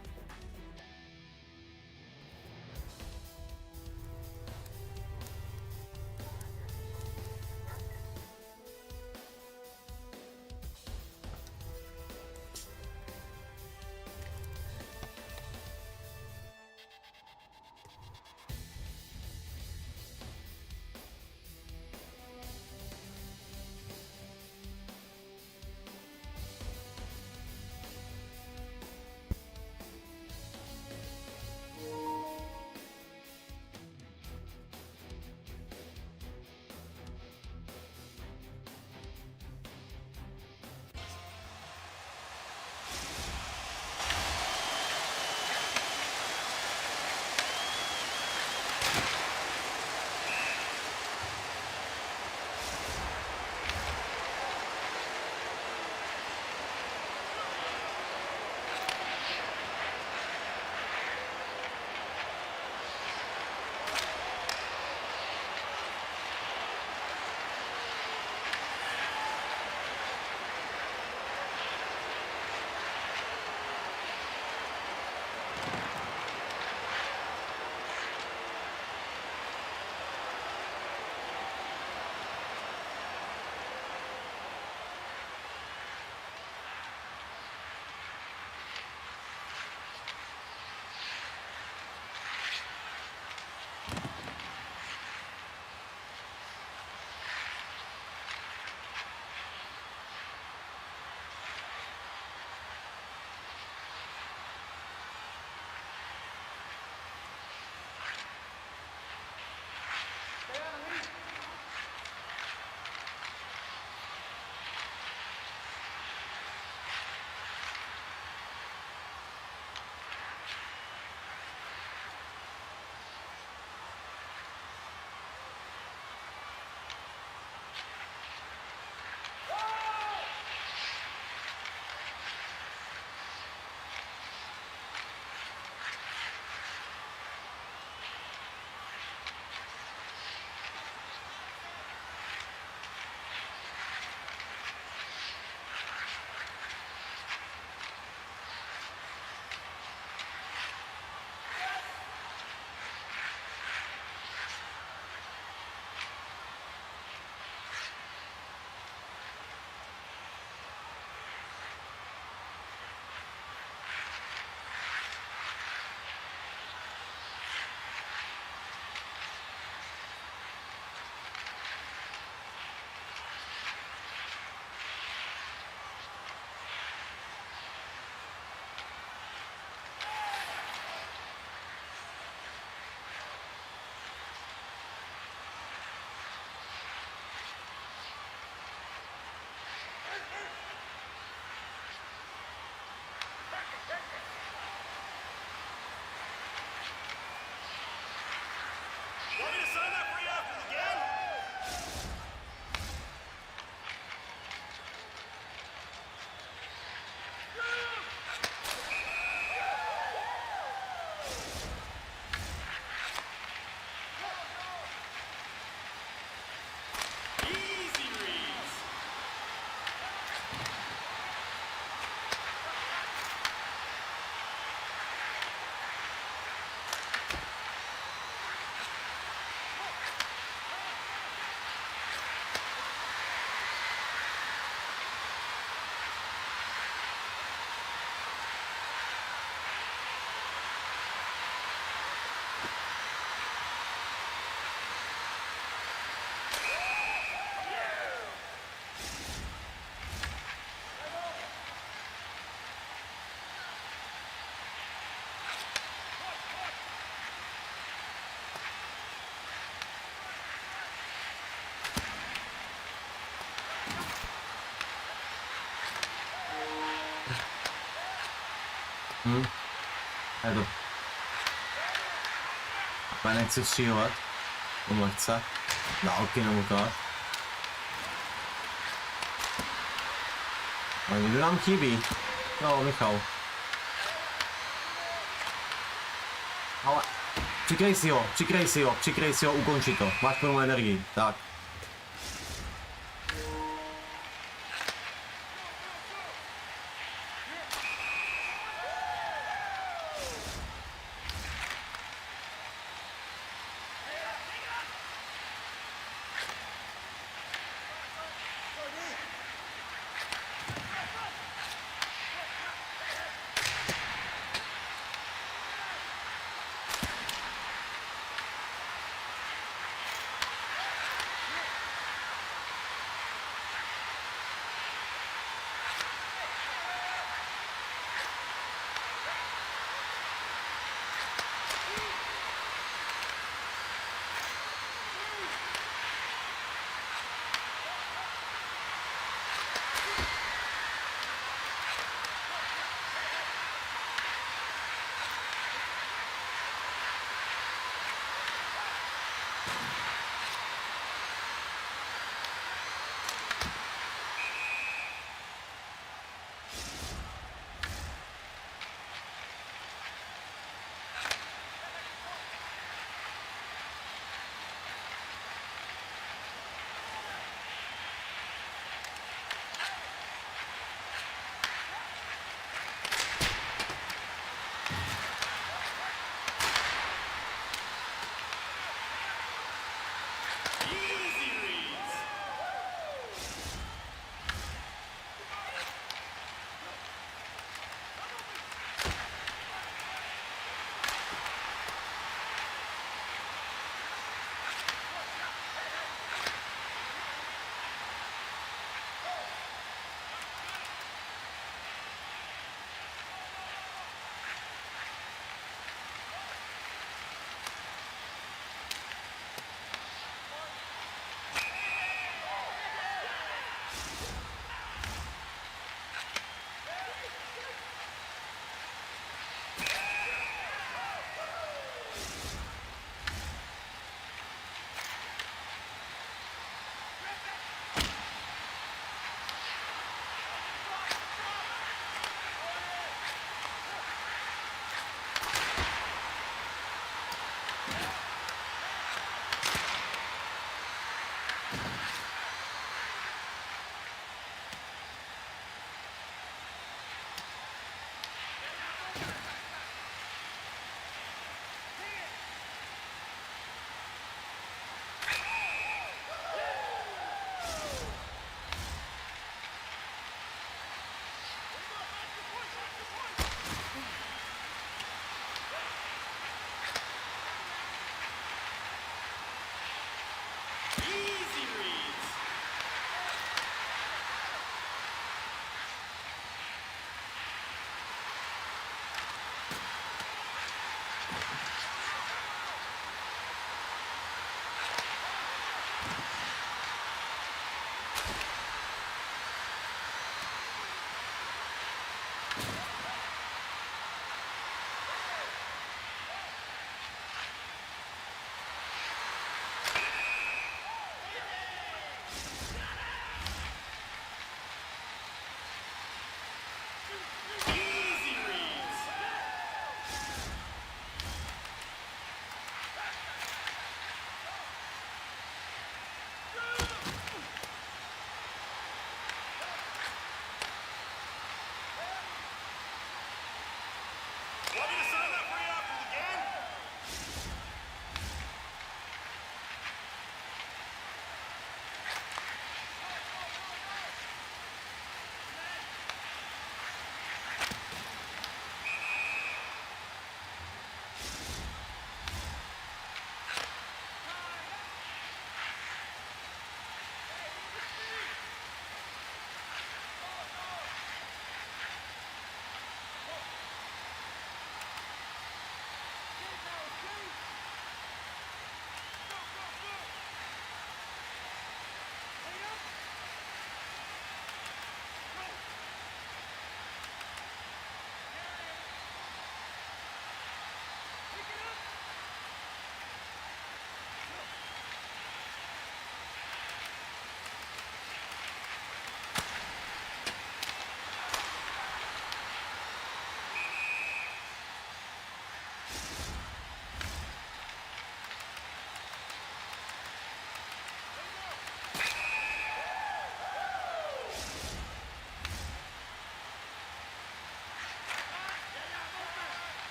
Je to. Já nechci střílet. On lehce. Dálky nebo tak. Ale někdo nám chybí. No, Michal. Ale přikrej si ho, ukonči to. Máš plnou energii, tak.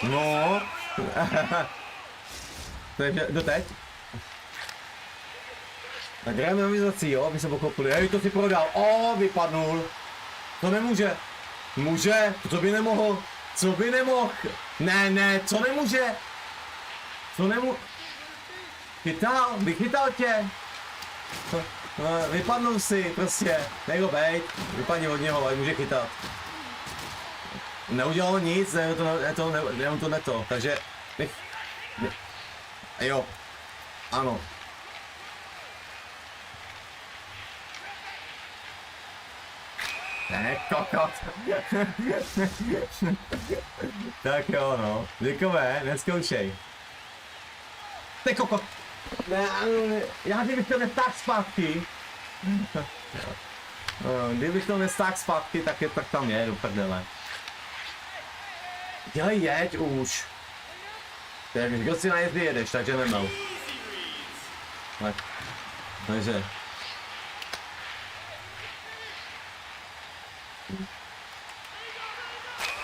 No. Takže doteď. Tak hrajeme novizací, jo, aby se pochopili. Hej, to si prodal. O, vypadnul. To nemůže. Může? Co by nemohl? Co by nemohl? Ne, co nemůže? Co nemůže? Chytal, vychytal tě. Vypadnul si, prostě. Nech ho bejt. Vypadni od něho, ale může chytat. Neudělal nic, ne to, takže... Jo. Ano. Ne, kokot. Tak jo, no. Děkové, neskoušej. Ty kokot. Ne, já kdybych to nestáhl zpátky. Kdybych to nestáhl zpátky, tak tam je, do prdele. Dělej, jeď už. Kdo si na jezdy jedeš, takže nemel. Tak. Takže.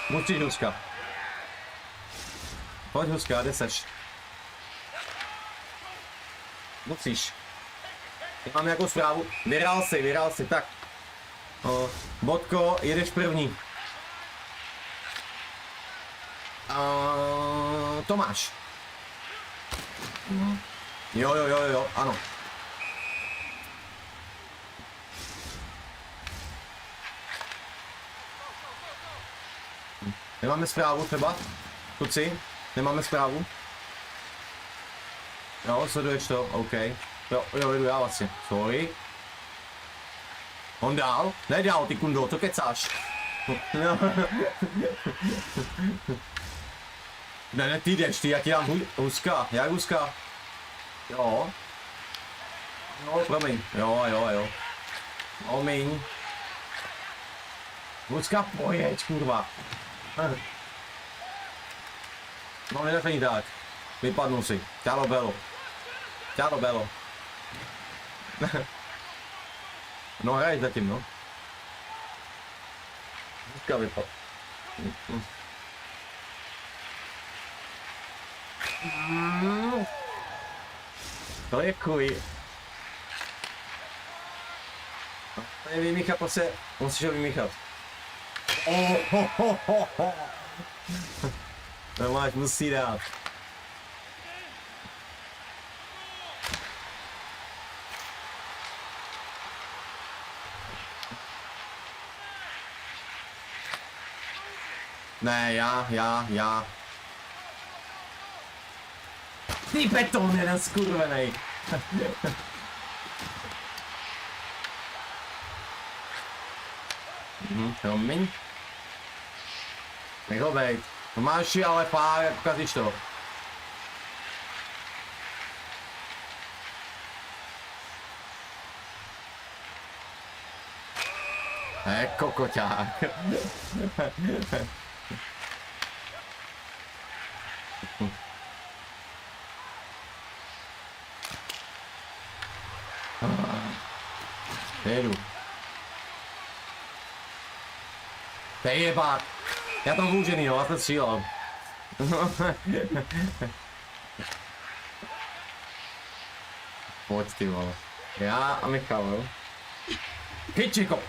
Musíš, Huska. Pojď, Huska, kde seš? Musíš. Mám nějakou zprávu. Vyhrál si, tak. Bodko, jedeš první. Tomáš. Jo, ano. Nemáme zprávu třeba? Kluci? Nemáme zprávu? Jo, sleduješ to? OK. Jo, jdu já vlastně. Sorry. On dál? Nedál, ty kundo, to kecáš. No. Ne, ty jdeš, ty, jak dám Huska, jak Huska? Jo. No, promiň, jo. Promiň. Huska, pojeď, kurva. No, nedáš ani tak. Vypadnul si, Čálo Belo. No, hraj zatím, no. Huska vypadl. To je kuj. To je vymíchat, prostě musíš ho vymíchat. To máš, musí dát. Ne, já. Ty beton, jeden skurvenej. Promiň. Nech ho bejt. To máš ale pár, ukazíš to. Kokoťák. Jedu. To je jebák. Já tam vůžený, jo, já jsem střílel. Pojď, ty vole. Já a Michal, jo. Hyčiko.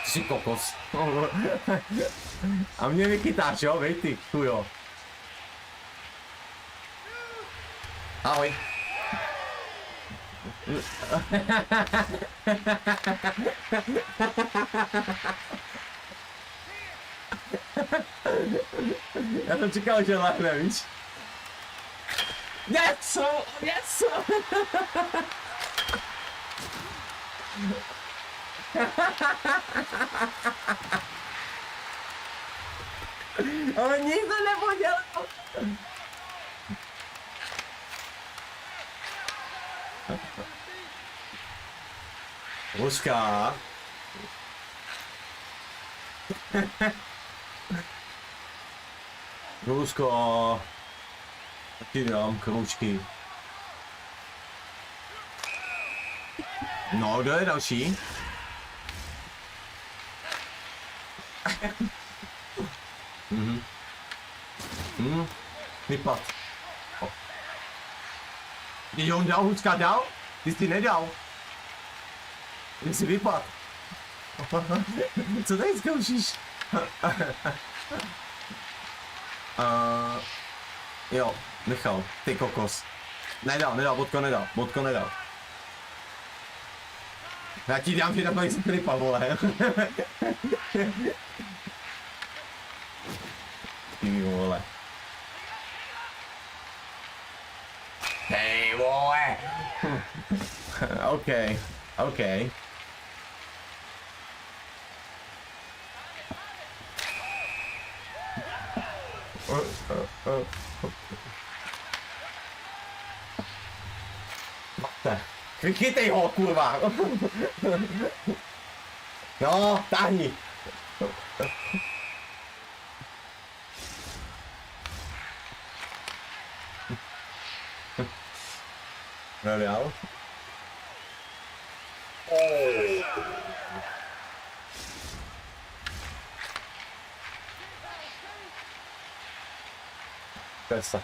Ty jsi kokos. A mě vychytáš, jo, vej ty, chujo. Ahoj. Já jsem čekal, že lehne, víš? Něco! Ale nikdo nepodělal! Huska! Husko! Taky dám kroužky. No, kdo je další? Vypad. Když on dal, Hucka dal? Ty jsi nedal. Ty jsi vypad. Co tady zkoušíš? Jo, Michal, ty kokos. Nedal, bodko nedal. Já ti dám, že na to nejsi klipa, vole. Ty vole. Hej, vole. OK. Mate. Chytej ho, kurva. No, táhni. Nedal. Pesa.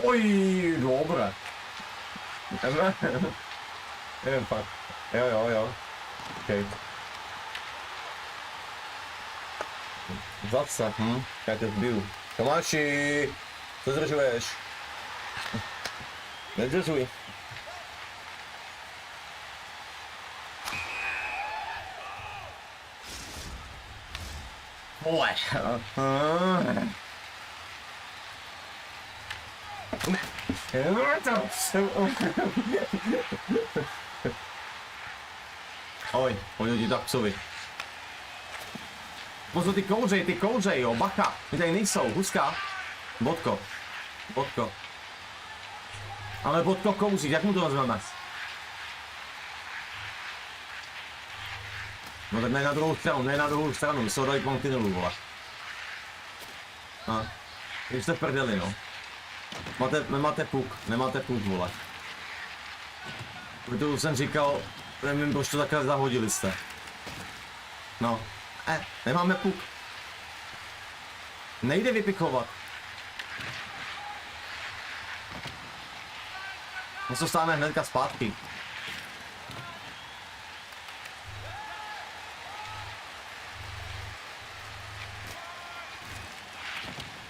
Oj, dobre. Nevím fakt. Jo. OK. Zase, já tě zbiju. Tomáši, co zdržuješ? Nedržuj. Vole. Oj, pojď tak psovi. Pozor, ty kouřej, jo, bacha, ty tady nejsou, Huska. Bodko. Ale Bodko kouří, jak mu to nazveme? No tak ne na druhou stranu, my jsou dali kontinelu, vole. Když jste v prdeli, no. Nemáte puk, vole. Protože jsem říkal, nevím, proč to takhle zahodili jste. No. Nemáme puk. Nejde vypichovat. No to stáme hnedka zpátky.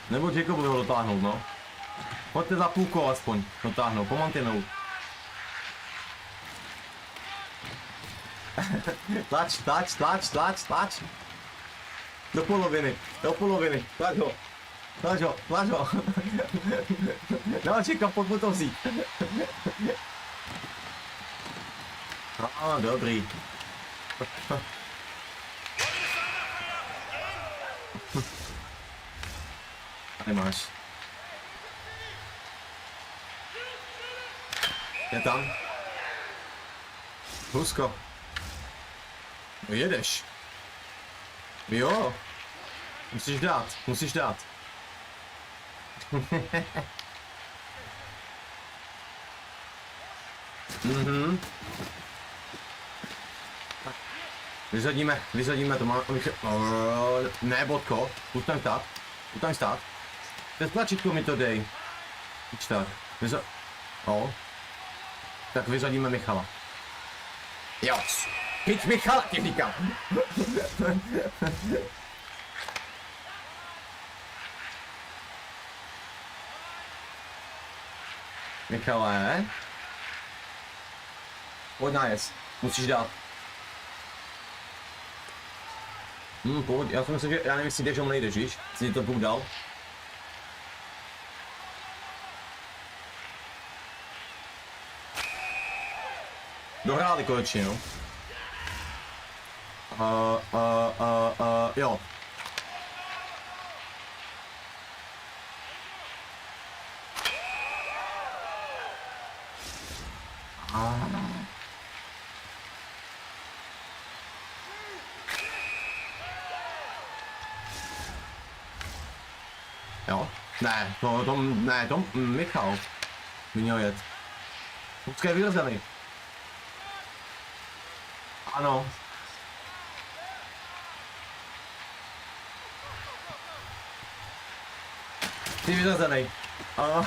Nebo Jacob by ho dotáhnout, no. Pojďte za půlkou aspoň dotáhnout, po mantinelu. Tlač. Do poloviny, tlač ho. No, čekám, pojď mu to vzít. Dobrý. Tady máš. Je tam. Husko. No jedeš. Jo. Musíš dát. Vyřadíme to, ne, Bodko, už tam stát. Bez tlačítko mi to dej. Tak, tak vyřadíme Michala. Jo, chyť Michala, ti říkám. Michale. Pojď nájezd, musíš dát. Pojď, já si myslím, že já nevím, jestli jdeš, že mu nejdeš, víš? Jsi to Bůh dal. Dohráli konečně, no. Jo. Jo? Ne, to Michal by měl jet. Huska je vyrozený. Ano. Ty vyrozený. Ano.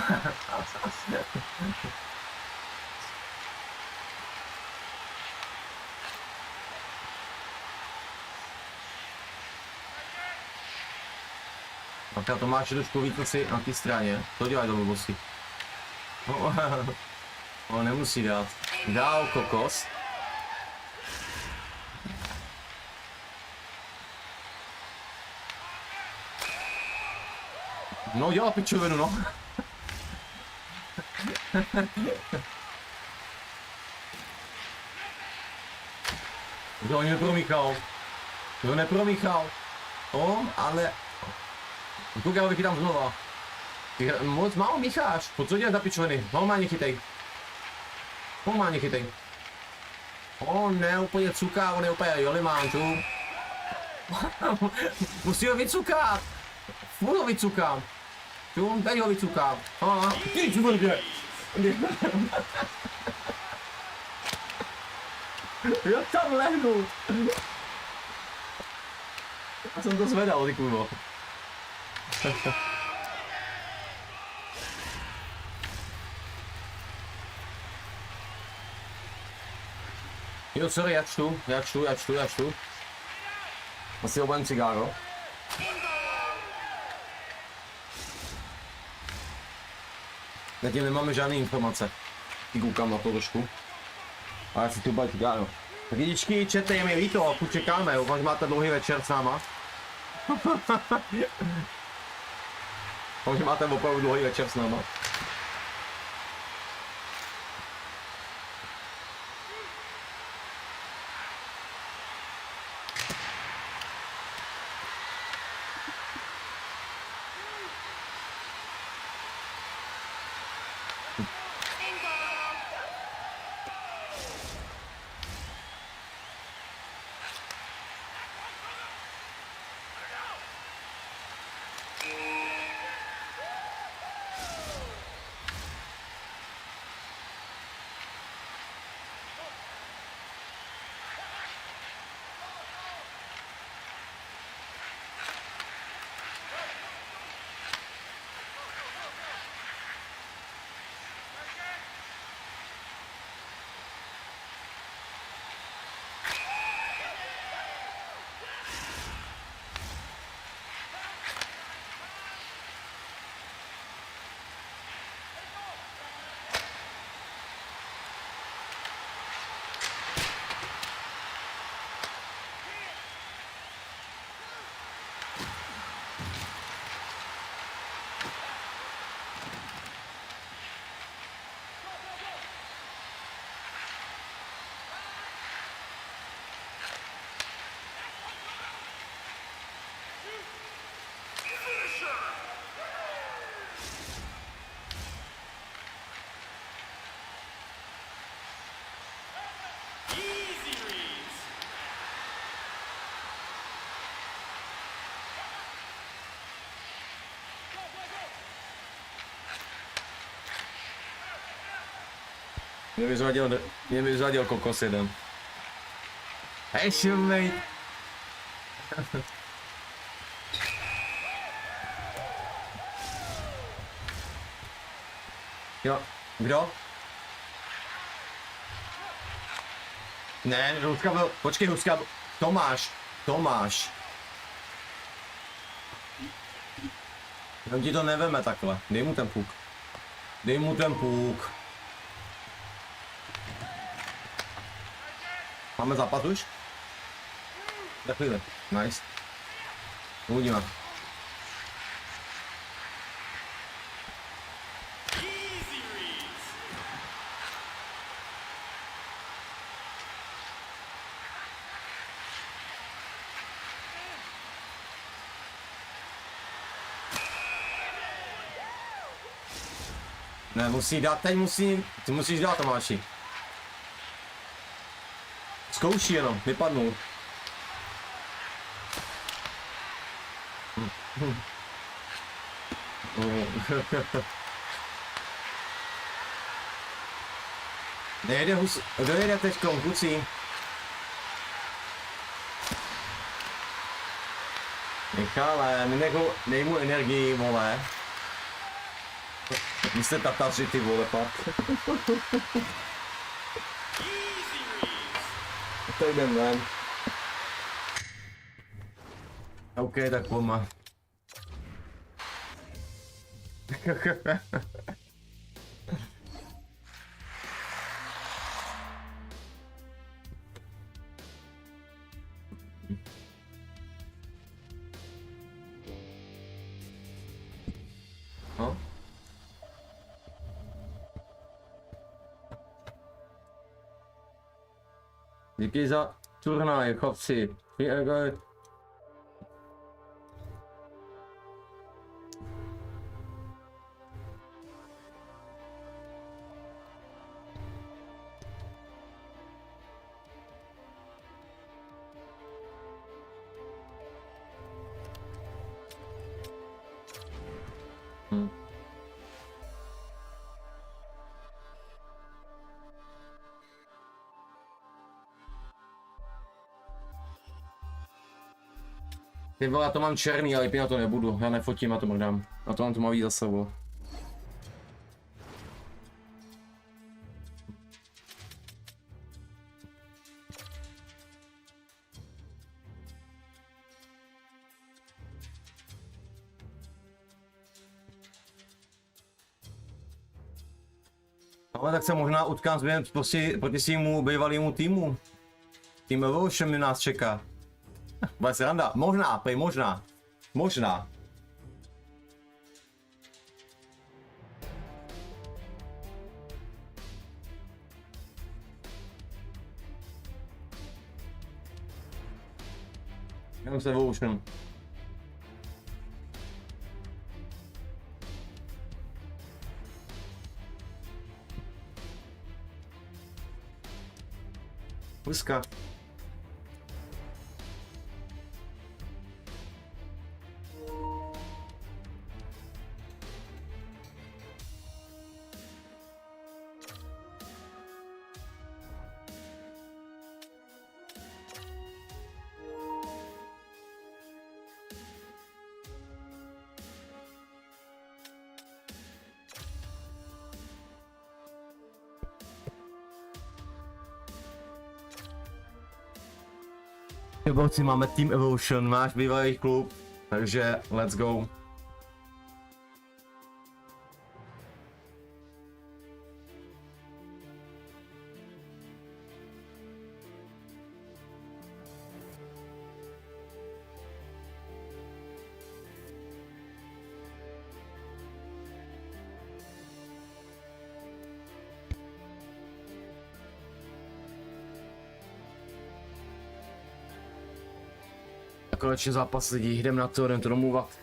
Tak to máš trošku víc asi na té straně. To dělají do blbosti. No, nemusí dát. Dál kokos. No dělá pičovinu, no. To nepromíchal. To nepromíchal. Ale... Koukaj, ho vychytám znova. Ty moc málo mícháš. Po co dělat za pičoviny? Normálně chytej. Normálně chytej. On ne úplně cuká, on je úplně jolimán tu. Musí ho vycukat. Furt ho vycukám. Tu, teď ho vycukám. Ty čmrdě. Já tam lehnu. Já jsem to zvedal, ty kurvo. Jo, sorry, já čtu. Asi objem cigáro. Zatím nemáme žádné informace. Koukám na to trošku. A já si tu bude cigáro. Tak lidičky, čete, je mi líto, pokud čekáme, už máte dlouhý večer s náma. Už máte opravdu dlouhý večer s náma. Mě vyzvadil kokos jeden. Hej, šumej. Jo, kdo? Ne, Huska byl, počkej, Huska, Tomáš. On ti to neveme takhle, dej mu ten puk. Máme zápas už? Za chvíli, nice. Uvidíme. Ne, musí dát, teď musí, ty musíš dát, Tomáši. Zkouší jenom, vypadnul. Nejde hus... Dojede teďkom, kluci. Michale, dej mu energii, vole. Vy jste Tataři, ty vole, pak. To jdem ven. OK, tak pojďme. No. Díky za turnaj, chlapci. UEG. Ty vole, já to mám černý, ale na to nebudu. Já nefotím, já to mrdám. Na to mám tmavý za sebou. Ale tak se možná utkám proti svýmu bývalému týmu. Tým Evolution nás čeká. Bude sranda. Možná, pej, možná. Možná. Jenom se Evolution. Huska. Borci, máme Team Evolution, máš bývalý klub, takže let's go. Konečně zápas lidí, jdem na to, jdem to domluvat.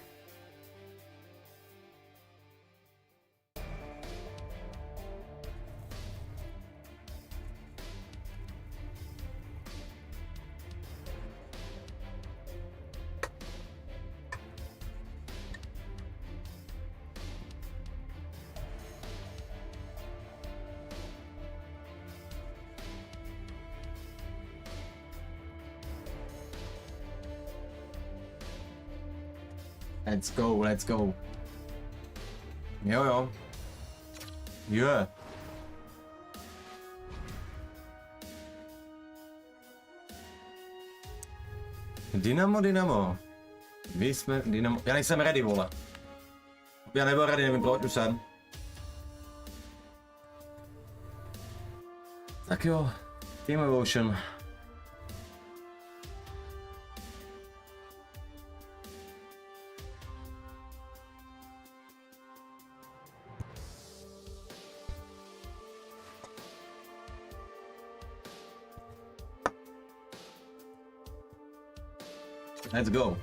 Let's go, let's go. Jo, jo. Yeah. Dynamo. Vy jsme Dynamo. Já nejsem ready, vole. Já nebyl ready, nevím proč, už jsem. Tak jo. Team Evolution. Let's go.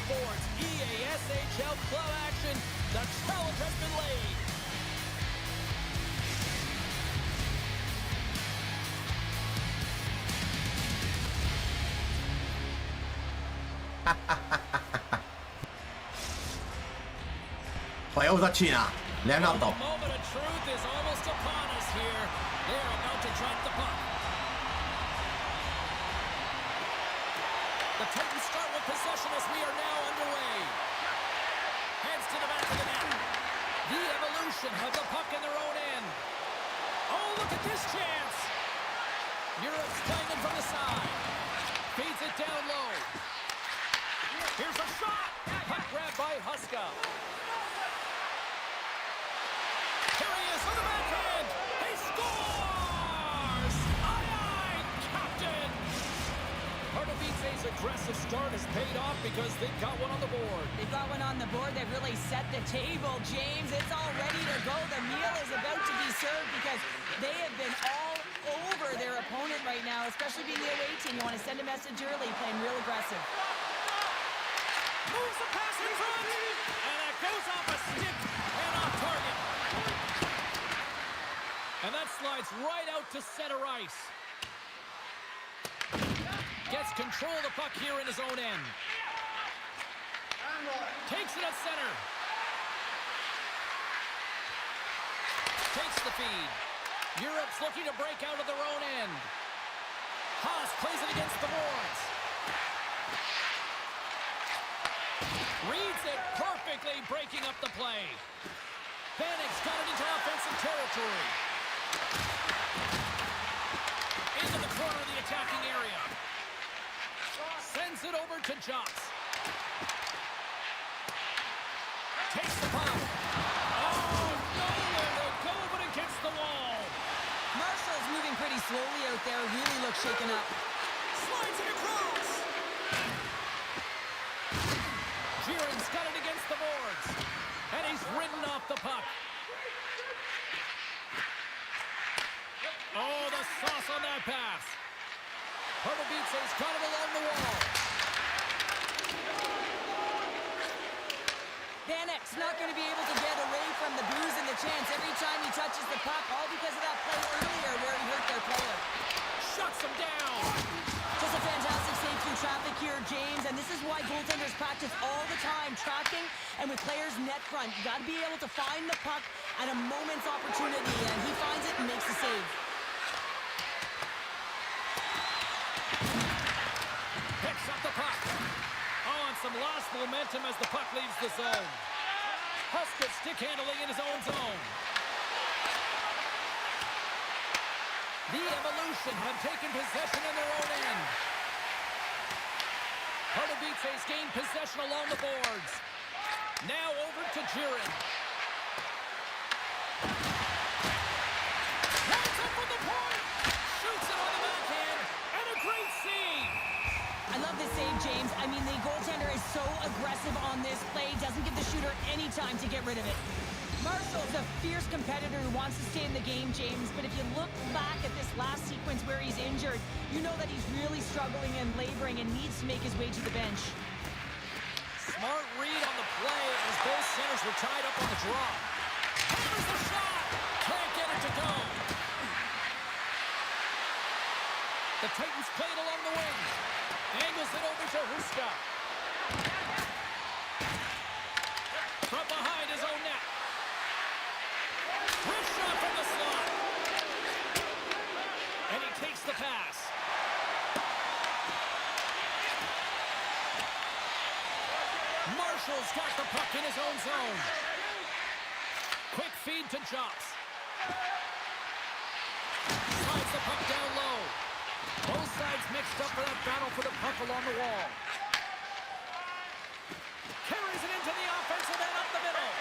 boards. EASHL club action. The challenge has been laid. Jo, začíná. Jdem na to. The moment of truth is almost upon us here. They're about to drop the puck. The Titans start with possession as we are now underway. Heads to the back of the net. The evolution of the puck in their own end. Oh, look at this chance. Europe's playing it from the side. Feeds it down low. Here's a shot. Puck grab by Huska. Here he is on the backhand. He scores! Aye, Captain! Pardubice's aggressive start has paid off because they've got one on the board. They've got one on the board. They've really set the table, James. It's all ready to go. The meal is about to be served because they have been all over their opponent right now, especially being the away team. You want to send a message early, playing real aggressive. Moves the pass in front, and it goes off a stick and off target. And that slides right out to center ice. Gets control of the puck here in his own end. Takes it at center. Takes the feed. Europe's looking to break out of their own end. Haas plays it against the boards. Reads it perfectly, breaking up the play. Bannock's got it into offensive territory. Into the corner of the attacking area. Sends it over to Jops. Takes the puck. Oh, nowhere to go but against the wall. Marshall's moving pretty slowly out there. Really looks shaken up. Slides it across. Sheeran's got it against the boards. And he's ridden off the puck. Oh, the sauce on that pass. Pardubice's got it along the wall. Bannock's not going to be able to get away from the booze and the chance every time he touches the puck, all because of that play earlier where he hurt their player. Shuts him down. Just a fantastic save through traffic here, James, and this is why goaltenders practice all the time, tracking and with players net front. You got to be able to find the puck at a moment's opportunity, and he finds it and makes the save. Picks up the puck. Oh, and some lost momentum as the puck leaves the zone. Huska stick handling in his own zone. The Evolution have taken possession in their own end. Pardubice's gained possession along the boards. Now over to Jiren. Lines up for the point. Shoots it on the backhand. And a great save. I love this save, James. I mean, the goaltender is so aggressive on this play. Doesn't give the shooter any time to get rid of it. Marshall's a fierce competitor who wants to stay in the game, James, but if you look back at this last sequence where he's injured, you know that he's really struggling and laboring and needs to make his way to the bench. Smart read on the play as both centers were tied up on the draw. Hammers the shot! Can't get it to go. The Titans play it along the wing. Angles it over to Huska. From behind his own net. Wrist shot from the slot. And he takes the pass. Marshall's got the puck in his own zone. Quick feed to Jops. Slides the puck down low. Both sides mixed up for that battle for the puck along the wall. Carries it into the offensive end up the middle.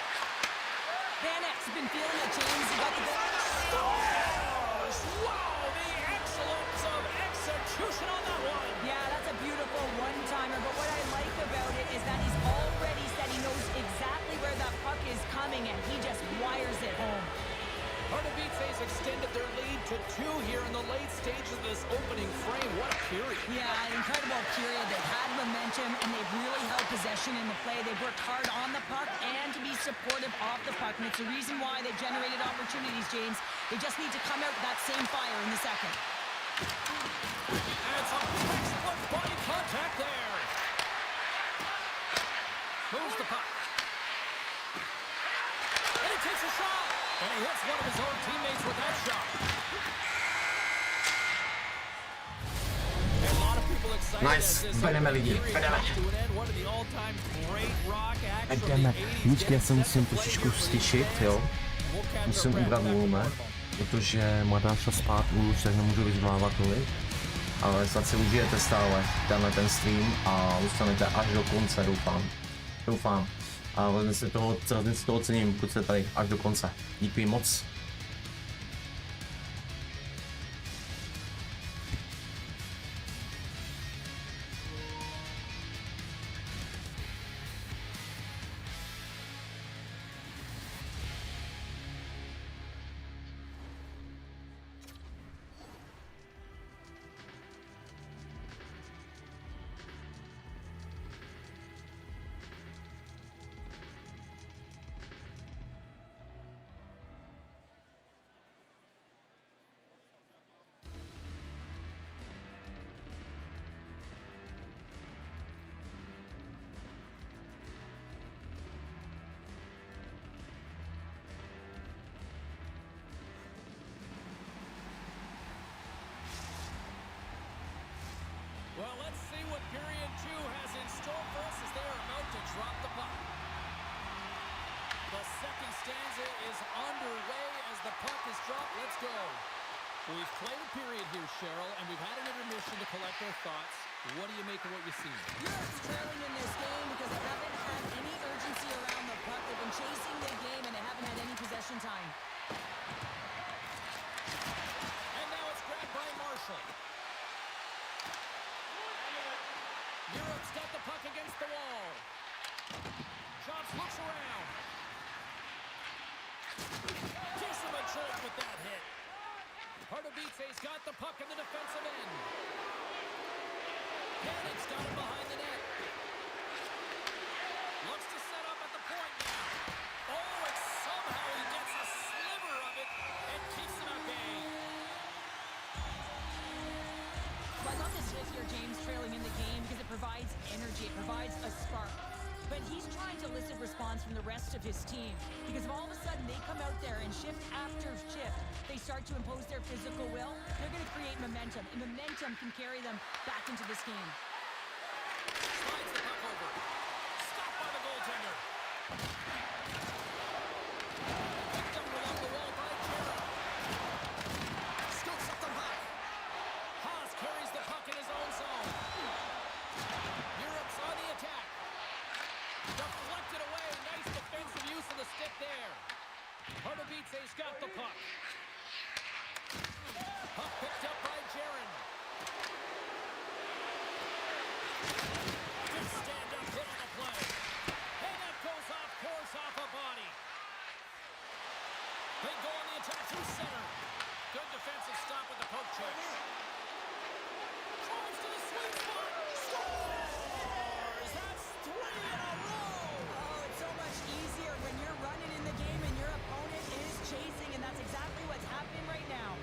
Bannock's been feeling it, James. He got the goal. Scores! Wow, the excellence of execution on that one. Yeah, that's a beautiful one-timer, but what I like about it is that he's already said he knows exactly where that puck is coming, and he just wires it home. Pardubice's extended their lead to 2 here in the late stages of this opening frame. What a period. Yeah, an incredible period. They've had momentum, and they've really held possession in the play. They've worked hard on the puck and to be supportive of the puck, and it's the reason why they've generated opportunities, James. They just need to come out with that same fire in the second. And some textbook body contact there. Moves the puck. And he takes a shot. And he hits one of his own teammates with that shot. And a lot of people excited Nice. as this Vedeme lidi, period vedeme. comes to an end. One of the all-time great rock acts from the Jdeme. 80s. Víčky, já se Getting musím set to play trošičku here. stišit, jo. We'll catch Musím our breath. ubrat Back to volume, Marvel. protože mladá šla spát, už tak nemůžu vyzvávat tolik. Ale snad si užijete stále tenhle ten stream a zůstanete až do konce, doufám. A hrozně si toho cením, pokud jste tady až do konce. Díky moc. Well, let's see what period 2 has in store for us as they are about to drop the puck. The second stanza is underway as the puck is dropped. Let's go. We've played a period here, Cheryl, and we've had an intermission to collect our thoughts. What do you make of what you see? Europe's trailing in this game because they haven't had any urgency around the puck. They've been chasing the game, and they haven't had any possession time. And now it's grabbed by Marshall. Europe's got the puck against the wall. Jobs looks around. Gives him a jolt with that hit. Pardubice's got the puck in the defensive end. Cannon's got him behind the net. Looks to set up at the point now. Oh, and somehow he gets a sliver of it and keeps him at bay. Well, I love this hit here, James, trailing in the game because it provides energy, it provides a spark. But he's trying to elicit response from the rest of his team because if all of a sudden they come out there and shift after shift, they start to impose their physical will, they're going to create momentum, and momentum can carry them back into this game. Slides the puck over. Stopped by the goaltender. Picked up along the wall by Jarrett. Scoops up the puck. Haas carries the puck in his own zone. Europe's on the attack. Deflected away. Nice defensive use of the stick there. Pardubice's got the puck. Puck picked up by Jarrett. Good stand-up hit on the play. And that goes off course off a body. They go on the attack through center. Good defensive stop with the poke check. Drives to the sweet spot. Scores! That's 3 in a row! Oh, it's so much easier when you're running in the game and your opponent is chasing, and that's exactly what's happening right now.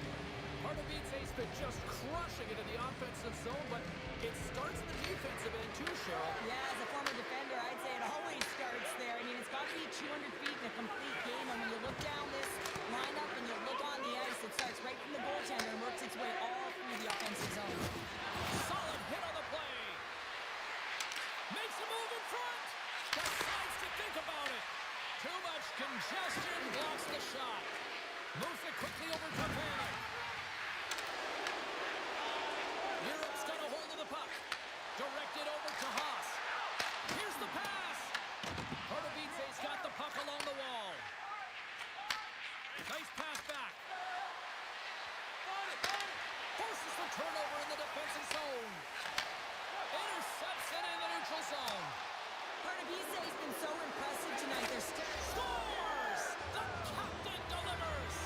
Pardubice's been just crushing it in the offensive zone, but it starts in the defensive end too, Cheryl. Yeah, as a former defender, I'd say it always starts there. I mean, it's got to be 200 feet in a complete game, and when you look down this lineup and you look on the ice, it starts right from the goaltender and works its way all through the offensive zone. Solid hit on the play. Makes a move in front. Decides to think about it. Too much congestion blocks the shot. Moves it quickly over to Panic. Europe's got a hold of the puck. Directed over to Haas. Here's the pass. Pardubice's got the puck along the wall. Nice pass back. Forces the turnover in the defensive zone. Intercepts it in the neutral zone. Pardubice has been so impressive tonight. They're still... Scores! The captain delivers.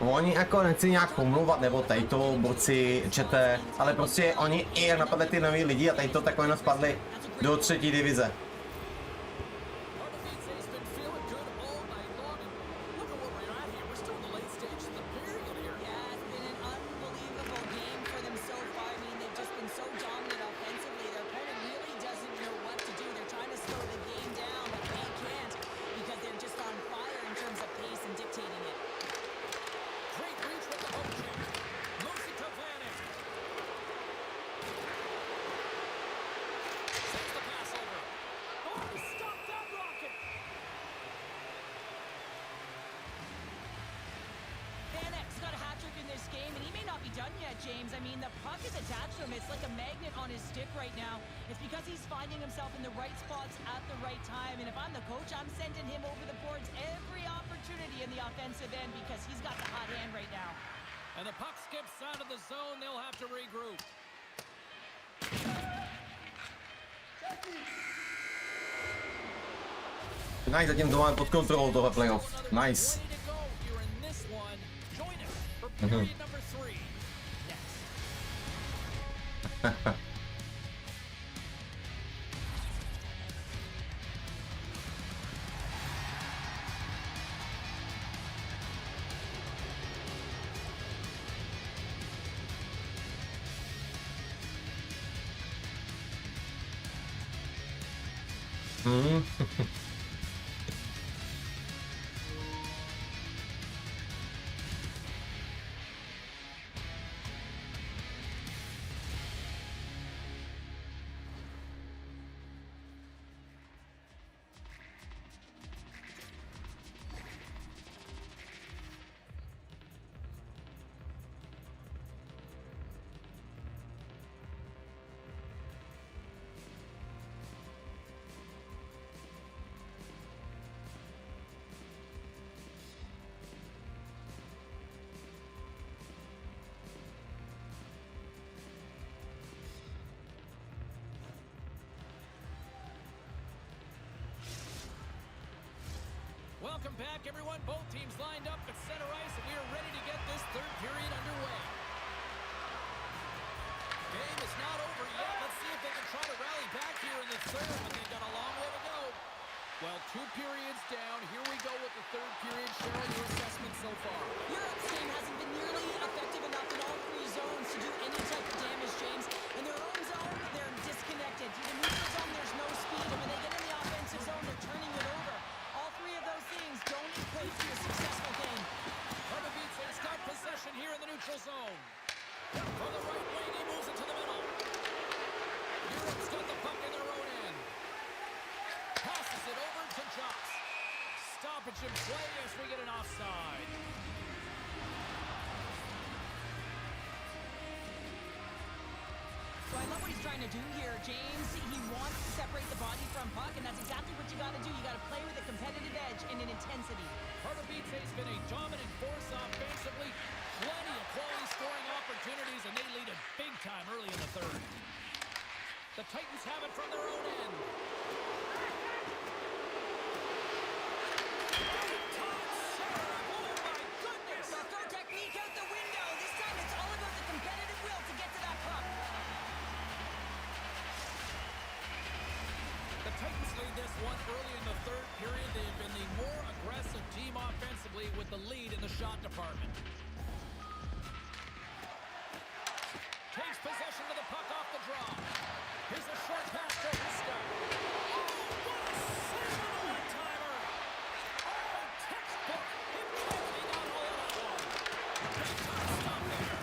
Oni jako nechci nějak pomlouvat, nebo tady to borci, čete, ale prostě oni i jak napadli ty noví lidi a tady to tak oni spadli do 3. divize. Yeah, it's been an unbelievable game for them so far. I mean, they've just been so dominant offensively. Their opponent really doesn't know what to do. They're trying to slow the game down, but they can't because they're just on fire in terms of pace and dictating it. Great reach with the hook check. Moves it to Vanek. Sends the pass over. Oh, stop that rocket! Vanek's got a hat trick in this game, and he may not be done yet, James. I mean, the puck is attached to him. It's like a magnet on his stick right now. It's because he's finding himself in the right spots at the right time. And if I'm the coach, I'm sending him over the boards every opportunity in the offensive end because he's got the hot hand right now. And the puck skips out of the zone. They'll have to regroup. Nice, zatím to máme pod kontrolou tohle playoff. Nice. Ready to go here in this one. Join us for period number 3. Next. Welcome back, everyone. Both teams lined up at center ice, and we are ready to get this third period underway. Game is not over yet. Let's see if they can try to rally back here in the third, but they've got a long way to go. Well, 2 periods down. Here we go with the third period. Cheryl, your assessment so far? Europe's team hasn't been nearly effective enough in all 3 zones to do any type of damage, James. In their own zone, they're disconnected. In the neutral zone, there's no speed, and when they get in the offensive zone, they're turning it over. All 3 of those things don't equate to a successful game. Pardubice's got possession here in the neutral zone. For the right wing, he moves it to the middle. Europe's got the puck in their own end. Passes it over to Joks. Stoppage in play as we get an offside. So I love what he's trying to do here, James. He wants to separate the body from puck, and that's exactly what you got to do. You got to play with a competitive edge and an intensity. Pardubice's been a dominant force offensively. Plenty of quality scoring opportunities, and they lead it big time early in the third. The Titans have it from their own end. Now throw technique out the window. This time it's all about the competitive will to get to that puck. The Titans lead this one early in the third period. They've been the more aggressive team offensively with the lead in the shot department. Takes possession of the puck off the draw. Here's a short pass to Huska. Oh, what a save on the one-timer! Oh, textbook! It can't be done all at all. Big time stop there.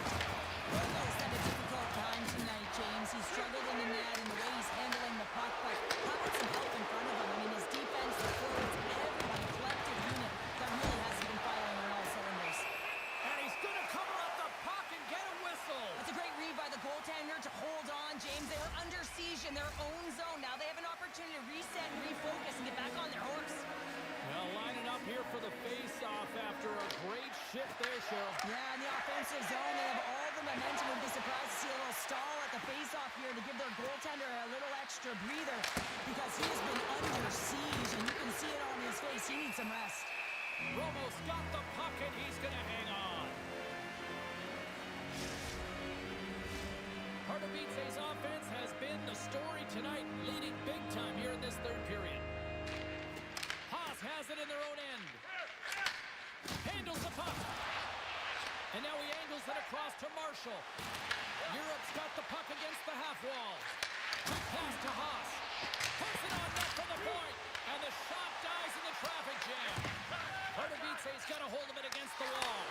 Romo's had a difficult time tonight, James. He's struggled in the net and the way he's handling the puck, but having some help in front of him. I mean, his defense, the forwards, everyone, collective unit that really hasn't been firing on all cylinders. And he's going to cover up the puck and get a whistle. That's a great read by the goaltender to hold on, James. They were under siege in their own zone. Now they have an opportunity to reset and refocus and get back on their horse. Well, lining up here for the face-off after a great shift there, Cheryl. Yeah, in the offensive zone, they have all the momentum. Would be surprised to see a little stall at the face-off here to give their goaltender a little extra breather because he has been under siege, and you can see it on his face. He needs some rest. Romo's got the puck, and he's going to hang on. Pardubice's offense has been the story tonight, leading big time here in this third period. Haas has it in their own end. Handles the puck. And now he angles it across to Marshall. Europe's got the puck against the half wall. Quick pass to Haas. Puts it on net for the point. And the shot dies in the traffic jam. Pardubice's got a hold of it against the wall.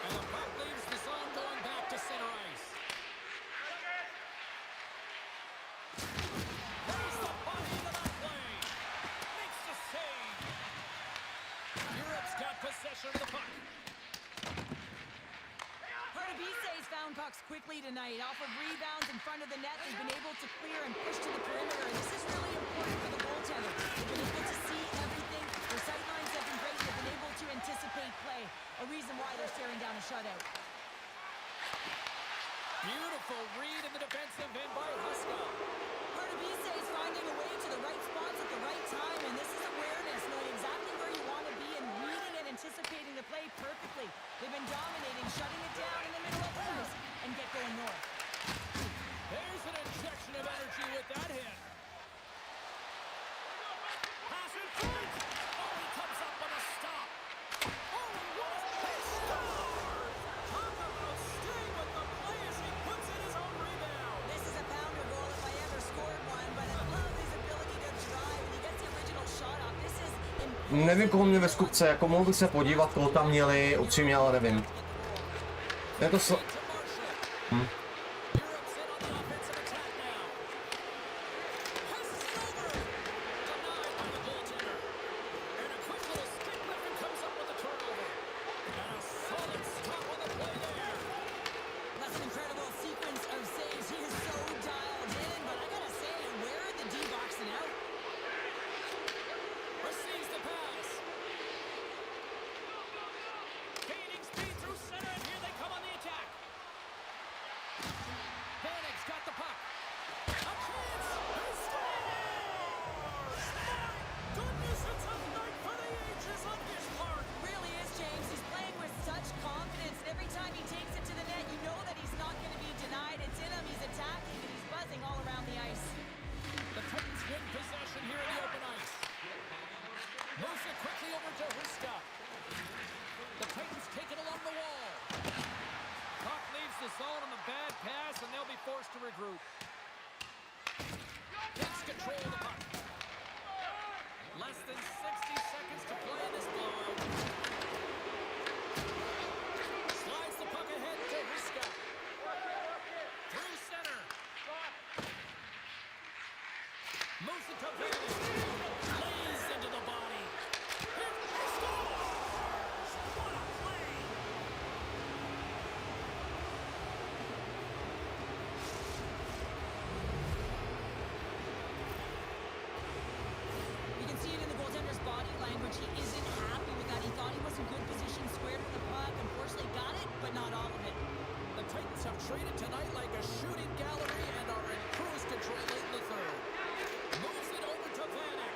And the puck leaves the zone going back to center ice. Raise the body into that play. Makes the save. Europe's got possession of the puck. Pardubice's found pucks quickly tonight. Off of rebounds in front of the net, they've been able to clear and push to the perimeter. And this is really important for the goaltender. They've been able to see everything. Their sight lines have been great. They've been able to anticipate play. A reason why they're staring down a shutout. Beautiful read in the defensive end by Huska. Pardubice is finding a way to the right spots at the right time, and this is awareness, knowing exactly where you want to be and reading and anticipating the play perfectly. They've been dominating, shutting it down in the middle of the ice, and get going north. There's an injection of energy with that hit. Pass in front. Oh, he comes up on a stop. Oh, what a hit! Talk about staying with the play as he puts in his own rebound. This is a pounder goal if I ever scored one, but I love his ability to drive, and he gets the original shot off. This is Nevím, koho mě ve skupce, jako mohl bych se podívat, koho tam měli, upřímně, ale nevím. Je to That's an incredible sequence of saves. He is so dialed in, but I gotta say, where are the D-boxing out? Receives the pass. Gaining speed through center, and here they come on the attack. Vanek's got the puck. A chance! He scores! My goodness, it's a night for the ages on this part. Really is, James. He's playing with such confidence, and every time he takes it to the net, you know that he's not going to be denied. It's in him, he's attacking, and he's buzzing all around the ice. The Titans win possession here in the open ice. Moves it quickly over to Huska. The Titans take it along the wall. Puck leaves the zone on the bad pass, and they'll be forced to regroup. Takes control of the puck. Less than 60 seconds to play in this blowout. Slides the puck ahead to Huska. Through center. Moves it to Vanek. Lays into the body. Hit, scores! What a play! You can see it in the goaltender's body language. He isn't happy with that. He thought he was in good position, squared with the puck. Unfortunately, got it, but not all of it. The Titans have treated tonight like a shooting gallery and are in cruise control late in the third. Moves it over to Vanek.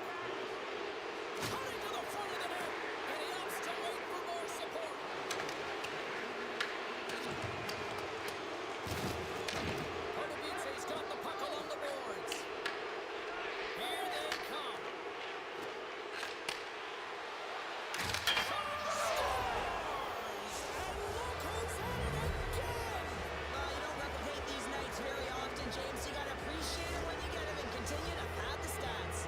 Cutting to the front of the net, and he opts to wait for more support. Pardubice's got the puck along the boards. Here they come. Scores! And look who's at it again! Well, you don't replicate these nights very often, James. You gotta appreciate it when you get them and continue to pad the stats.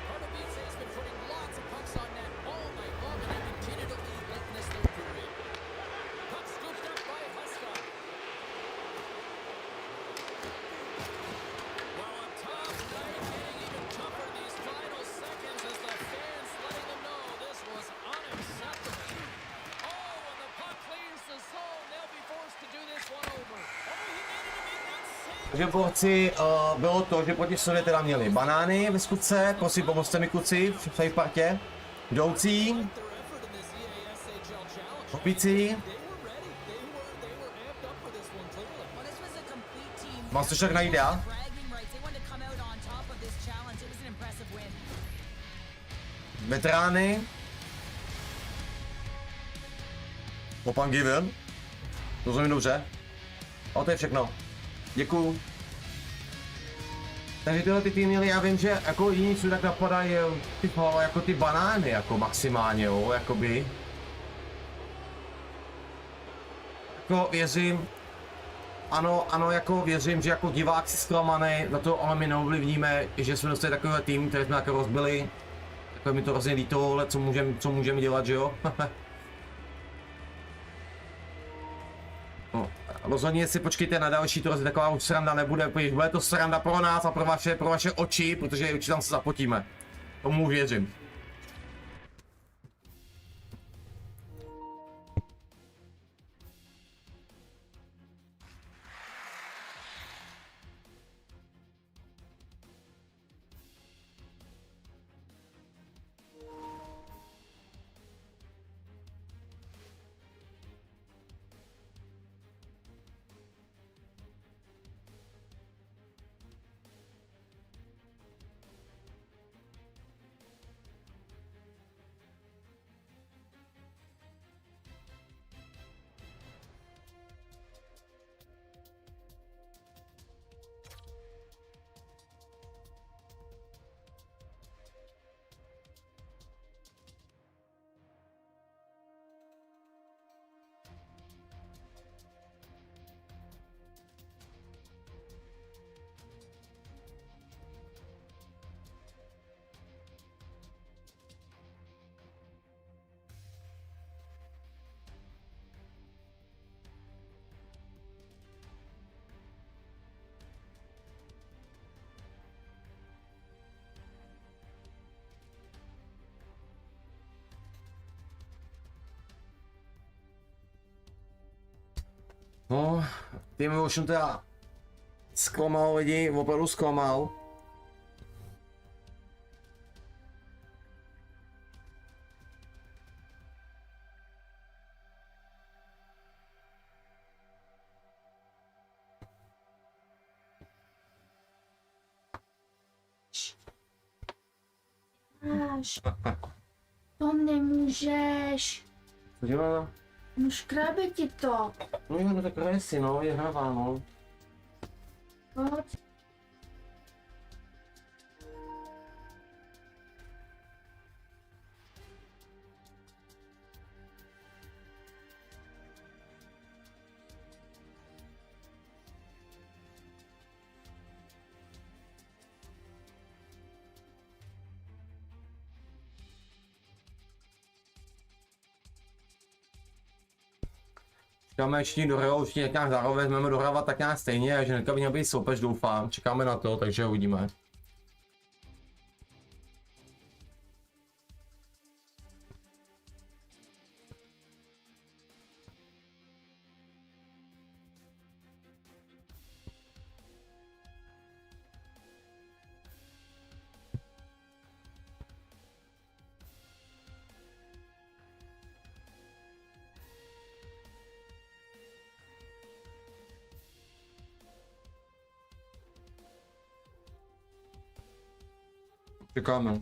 Pardubice has been putting lots of pucks on net all night long, and they continue to lead late in this third period. Puck scooped up by Huska. Well, a tough night, getting even tougher these final seconds as the fans letting them know this was unacceptable. Oh, and the puck clears the zone. They'll be forced to do this one over. Oh, he made it to make that save. Takže borci, bylo to, že proti sobě teda měli banány ve skutce, prosím pomozte mi kluci v té partě, jdoucí, Their effort in this EASHL challenge. opící, They were ready. They were amped up for this one clearly. Well, this was a complete team. Mám to však najít já. Bragging rights. They wanted to come out on top of this challenge. It was an impressive win. veterány, Popan Given, Rozumím dobře? O, to je všechno. Děkuju. Takže tyhle ty týmy, já vím, že jako jiní co tak napadají jako ty banány, jako maximálně, jo, jakoby. Jako věřím, ano, jako věřím, že jako divák si zklamaný, na to ale my neovlivníme, že jsme dostali takovýhle tým, který jsme jako rozbili. Takové mi to hrozně líto, ale co můžeme dělat, že jo? No, rozhodně si počkejte na další, to taková už sranda nebude, protože bude to sranda pro nás a pro vaše oči, protože určitě tam se zapotíme. Tomu věřím. No, tým Ocean teda zklamal lidi, opravdu zklamal. To nemůžeš. Co dělá? No škrábe ti to. No jo, no tak hraje si, no, je hravá, no. Pojď. Čekáme, všichni dohrajou, všichni tak nějak zároveň vezmeme dohrávat tak nějak stejně, že hnedka by měl být soupeř, doufám. Čekáme na to, takže uvidíme. Čekáme.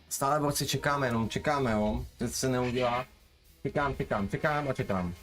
Stále borci čekáme, jenom čekáme, jo. Teď se neudělá. Čekám a čekám.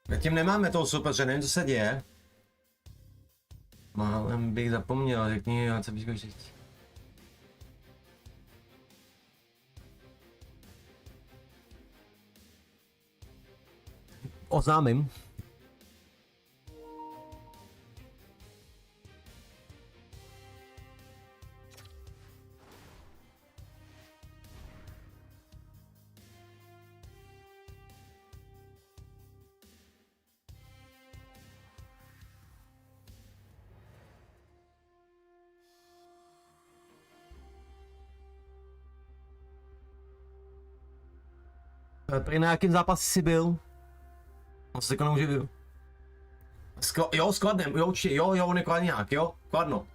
Zatím nemáme toho soupeře, nevím, co se děje. Málem bych zapomněl, řekni, co bych říct. Oznámím. Prý na jakým zápase jsi byl? On se nemůže byl. Jo, s Kladnem, jo, určitě, jo, on je Kladňák, jo, Kladno.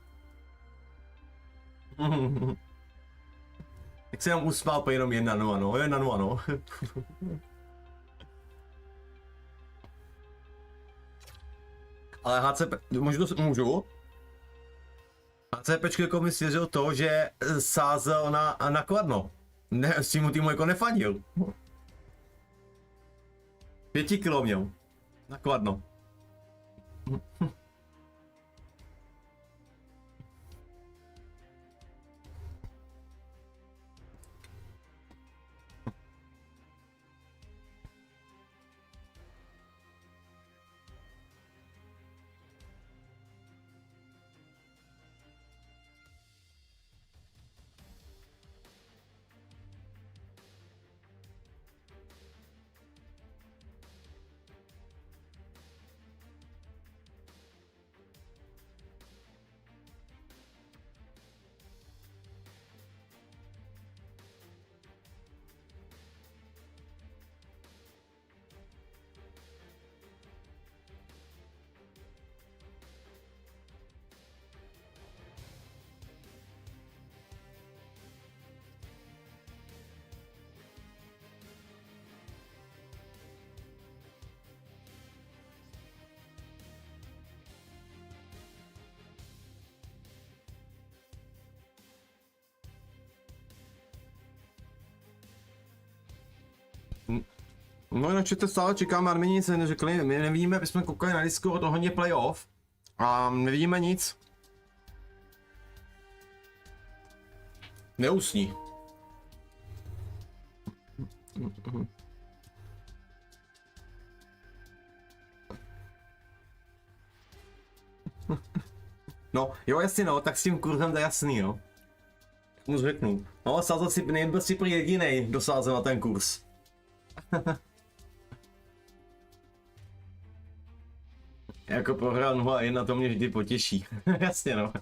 Tak se nám usmál po jenom 1-0, no, 1-0, no. Ale HCP, můžu? HCPčko jako mi svěřil to, že sázel na Kladno. Ne, s tím týmu jako nefandil. 5 kilo měl. Na Kladno. No jinak to stále čekáme, ale my nic neřekli, my nevidíme, my jsme koukali na Discord ohledně playoff a nevidíme nic. Neusní. No, jo jasně no, tak s tím kurzem to je jasný jo. Tak mu řeknu. No, sázel si, nebyl si prý jedinej, kdo sázel na ten kurz. Jako prohrál 0-1, to mě vždy potěší. Jasně no.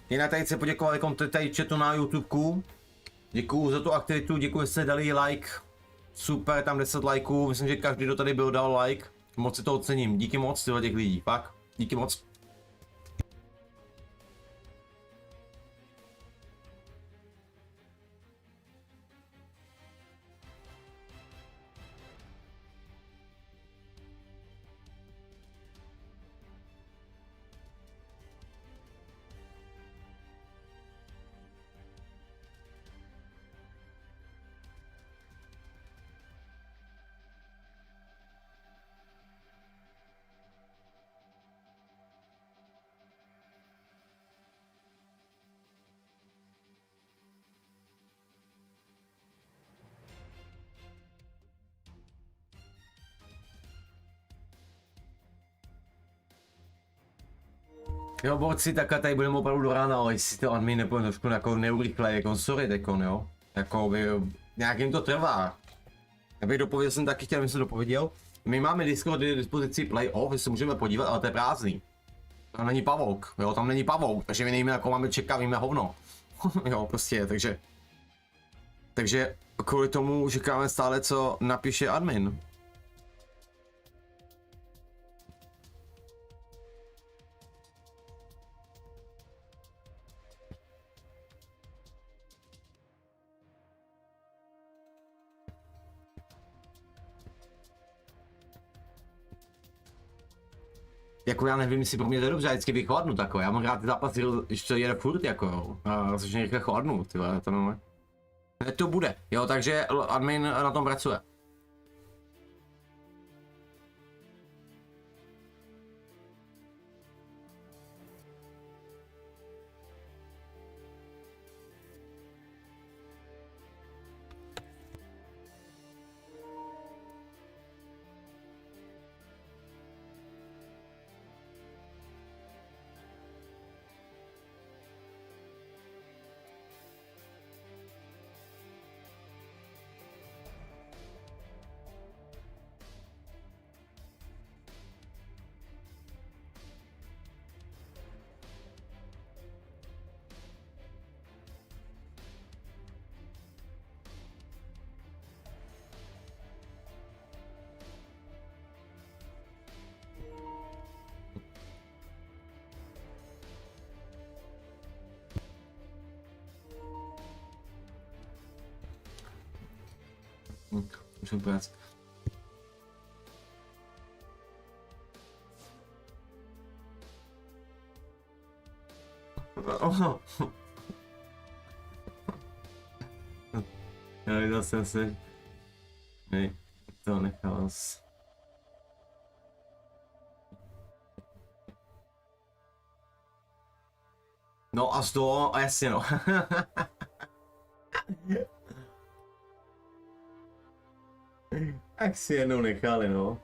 Jinak tady chci poděkovat jako tady chatu na YouTubeku. Děkuju za tu aktivitu, děkuju, že jste dali like. Super, tam 10 lajků, myslím, že každý, kdo tady byl, dal like. Moc si to ocením, díky moc tyhle těch lidí, fakt, díky moc. Jo, borci, takhle tady budeme opravdu do rána, ale jestli to admin nepůjde trošku jako neurychle, jako sorry, tekon, jo. Jako by, nějak jim to trvá. Já bych dopověděl, jsem taky chtěl, abych se dopověděl. My máme Discord k dispozici playoff, že se můžeme podívat, ale to je prázdný. Tam není pavouk, jo, tam není pavouk, takže my nevíme, jako máme čekat, víme hovno. Jo, prostě, takže kvůli tomu čekáme stále, co napíše admin. Jako já nevím, jestli pro mě to je dobře, já vždycky bych chladnu takové, já mám rád ty zápasy, když to jede furt jako jo, a začne rychle chladnu, tyhle, to no. Ne, to bude, jo, takže admin na tom pracuje. Musím práci. Já jsem se... Nej, to nechal. No a z toho, a jasně no. Tak si jednou nechali no.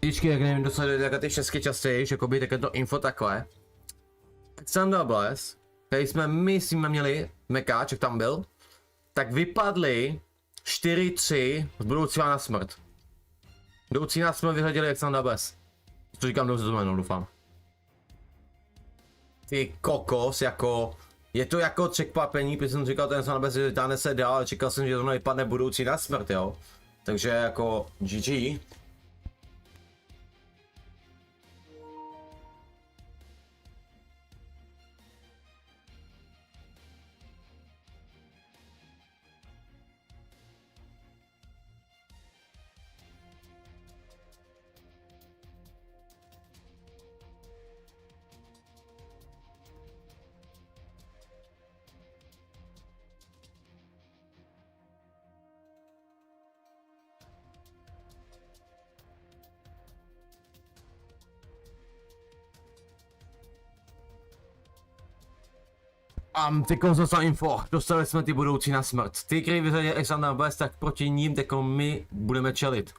Vždycky, jak nevím, kdo sleduje takhle ty všechny častěji, jakoby také to info takhle. Alexander Bless, který my jsme měli, Mekáč, jak tam byl, tak vypadli 4-3 z budoucího na smrt. Budoucí na smrt vyhleděli Alexander Bless. To říkám dobře to jméno, doufám. Ty kokos, jako... Je to jako překvapení, protože jsem říkal, ten Alexander Bless vytáhne se dál, ale čekal jsem, že to vypadne budoucí na smrt, jo. Takže jako GG. Ty konzolská info, dostali jsme ty budoucí na smrt. Ty, který vyřadí Alexander Bless, tak proti ním teďko my budeme čelit.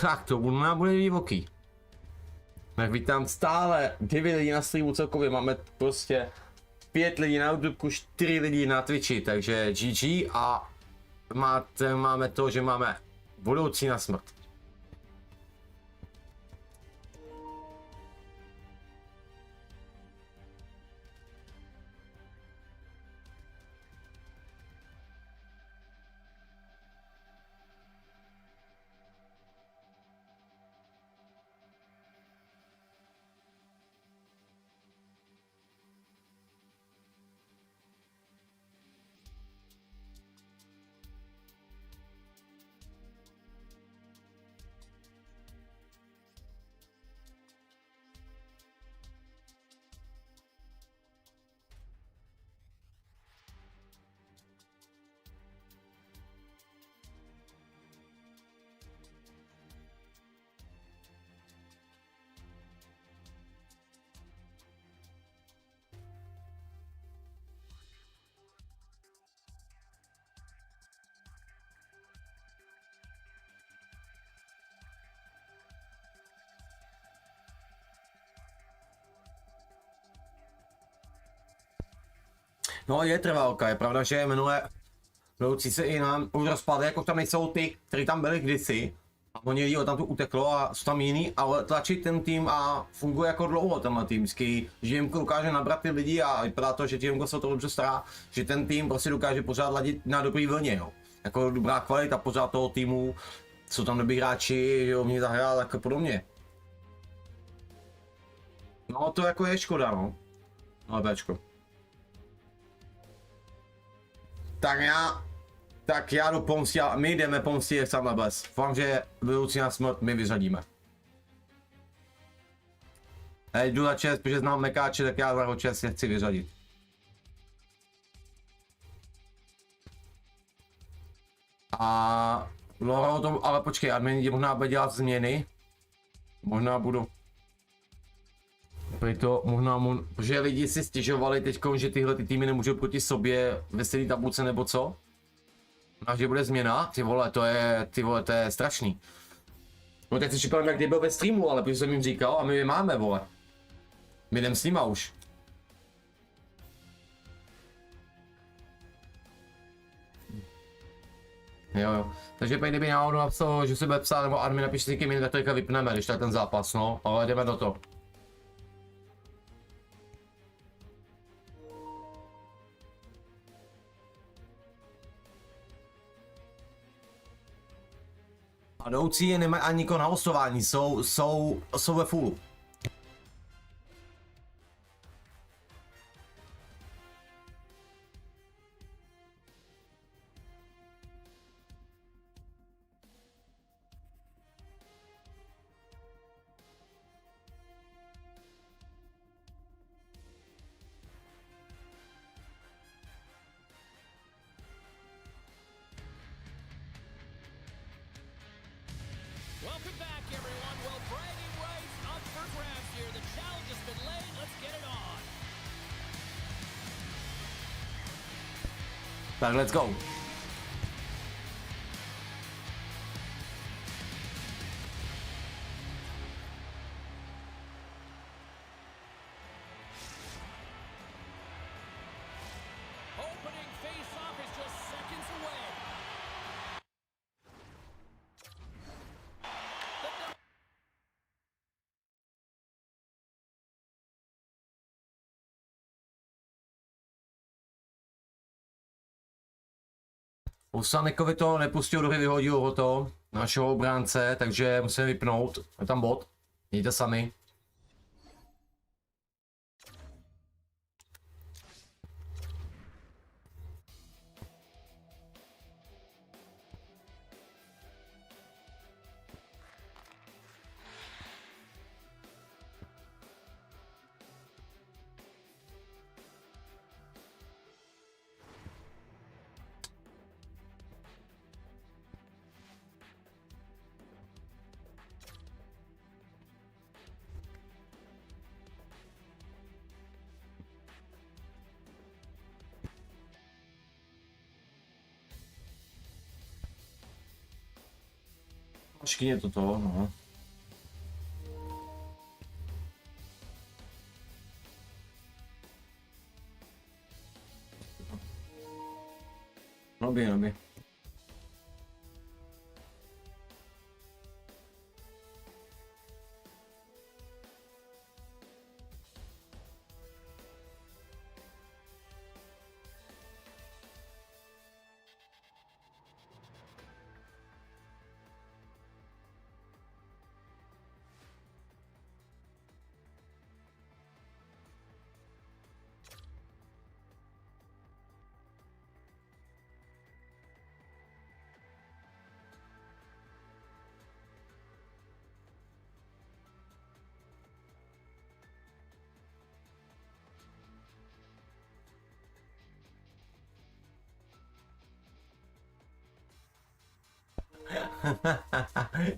Tak to bude divoký. Tak vítám stále 9 lidí na streamu celkově, máme prostě 5 lidí na YouTube, 4 lidi na Twitchi, takže GG a máme to, že máme budoucí na smrt. No je trvalka, je pravda, že minule budoucí se i nám už rozpadly, jako tam nejsou ty, kteří tam byli kdysi. A oni lidi tam tu uteklo a jsou tam jiný, ale tlačit ten tým a funguje jako dlouho tenhle tým, že jim dokáže nabrat ty lidi a vypadá to, že tím se to dobře stará, že ten tým prostě dokáže pořád ladit na dobrý vlně, jo. Jako dobrá kvalita pořád toho týmu, jsou tam dobrý hráči, že mě zahrál tak podobně. No to jako je škoda, no. Ale Bčko. Tak já jdu pomstí a my jdeme pomstí jak sám bez. Doufám, že budoucí na smrt my vyřadíme. Jdu na čest, protože znám mekáče, tak já za ho čest chci vyřadit. A no, to, ale počkej, admin možná bude dělat změny. Možná budu. Proto možná, protože lidi si stěžovali teďkom, že tyhle ty týmy nemůžou proti sobě ve stejné tabulce nebo co. A že bude změna, ty vole, to je strašný. No teď si připadám, jak byl ve streamu, ale protože jsem jim říkal a my je máme, vole. My jdem s nima už. Jo. Takže pak kdyby náhodou napsal, že se bude psát, nebo admin napište si kým, tak to teďka vypneme, když tak ten zápas, no. Ale jdeme do toho. Padoucí nemají ani nikoho na hostování, jsou ve fullu. Welcome back, everyone. Well, bragging rights up for grabs here. The challenge has been laid. Let's get it on. Tak let's go. Opening face-off is just seconds away. Osanekovi to nepustil do hry, vyhodil ho to, našeho obránce, takže musíme vypnout. Je tam bot, mějte sami. Škyně to, no. Noby.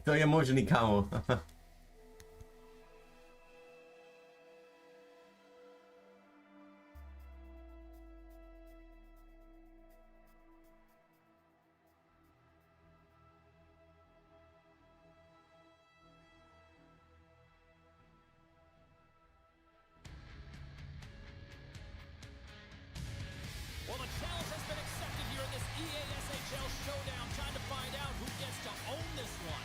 To je možný, kámo. Well, the challenge has been accepted here in this EASHL showdown. Time to find out who gets to own this one.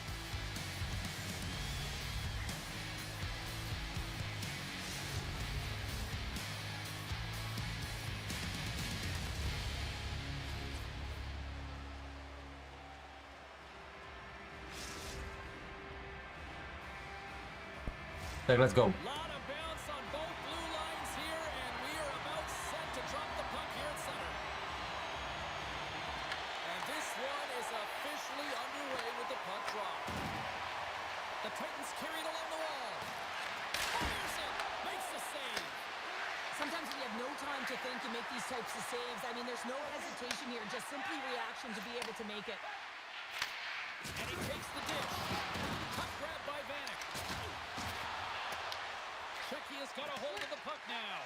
Tak let's go. Lot of bounce on both blue lines here, and we are about set to drop the puck here at center. types of saves. I mean, there's no hesitation here, just simply reaction to be able to make it. And he takes the dish. Puck grab by Vanek. Shecky has got a hold of the puck now.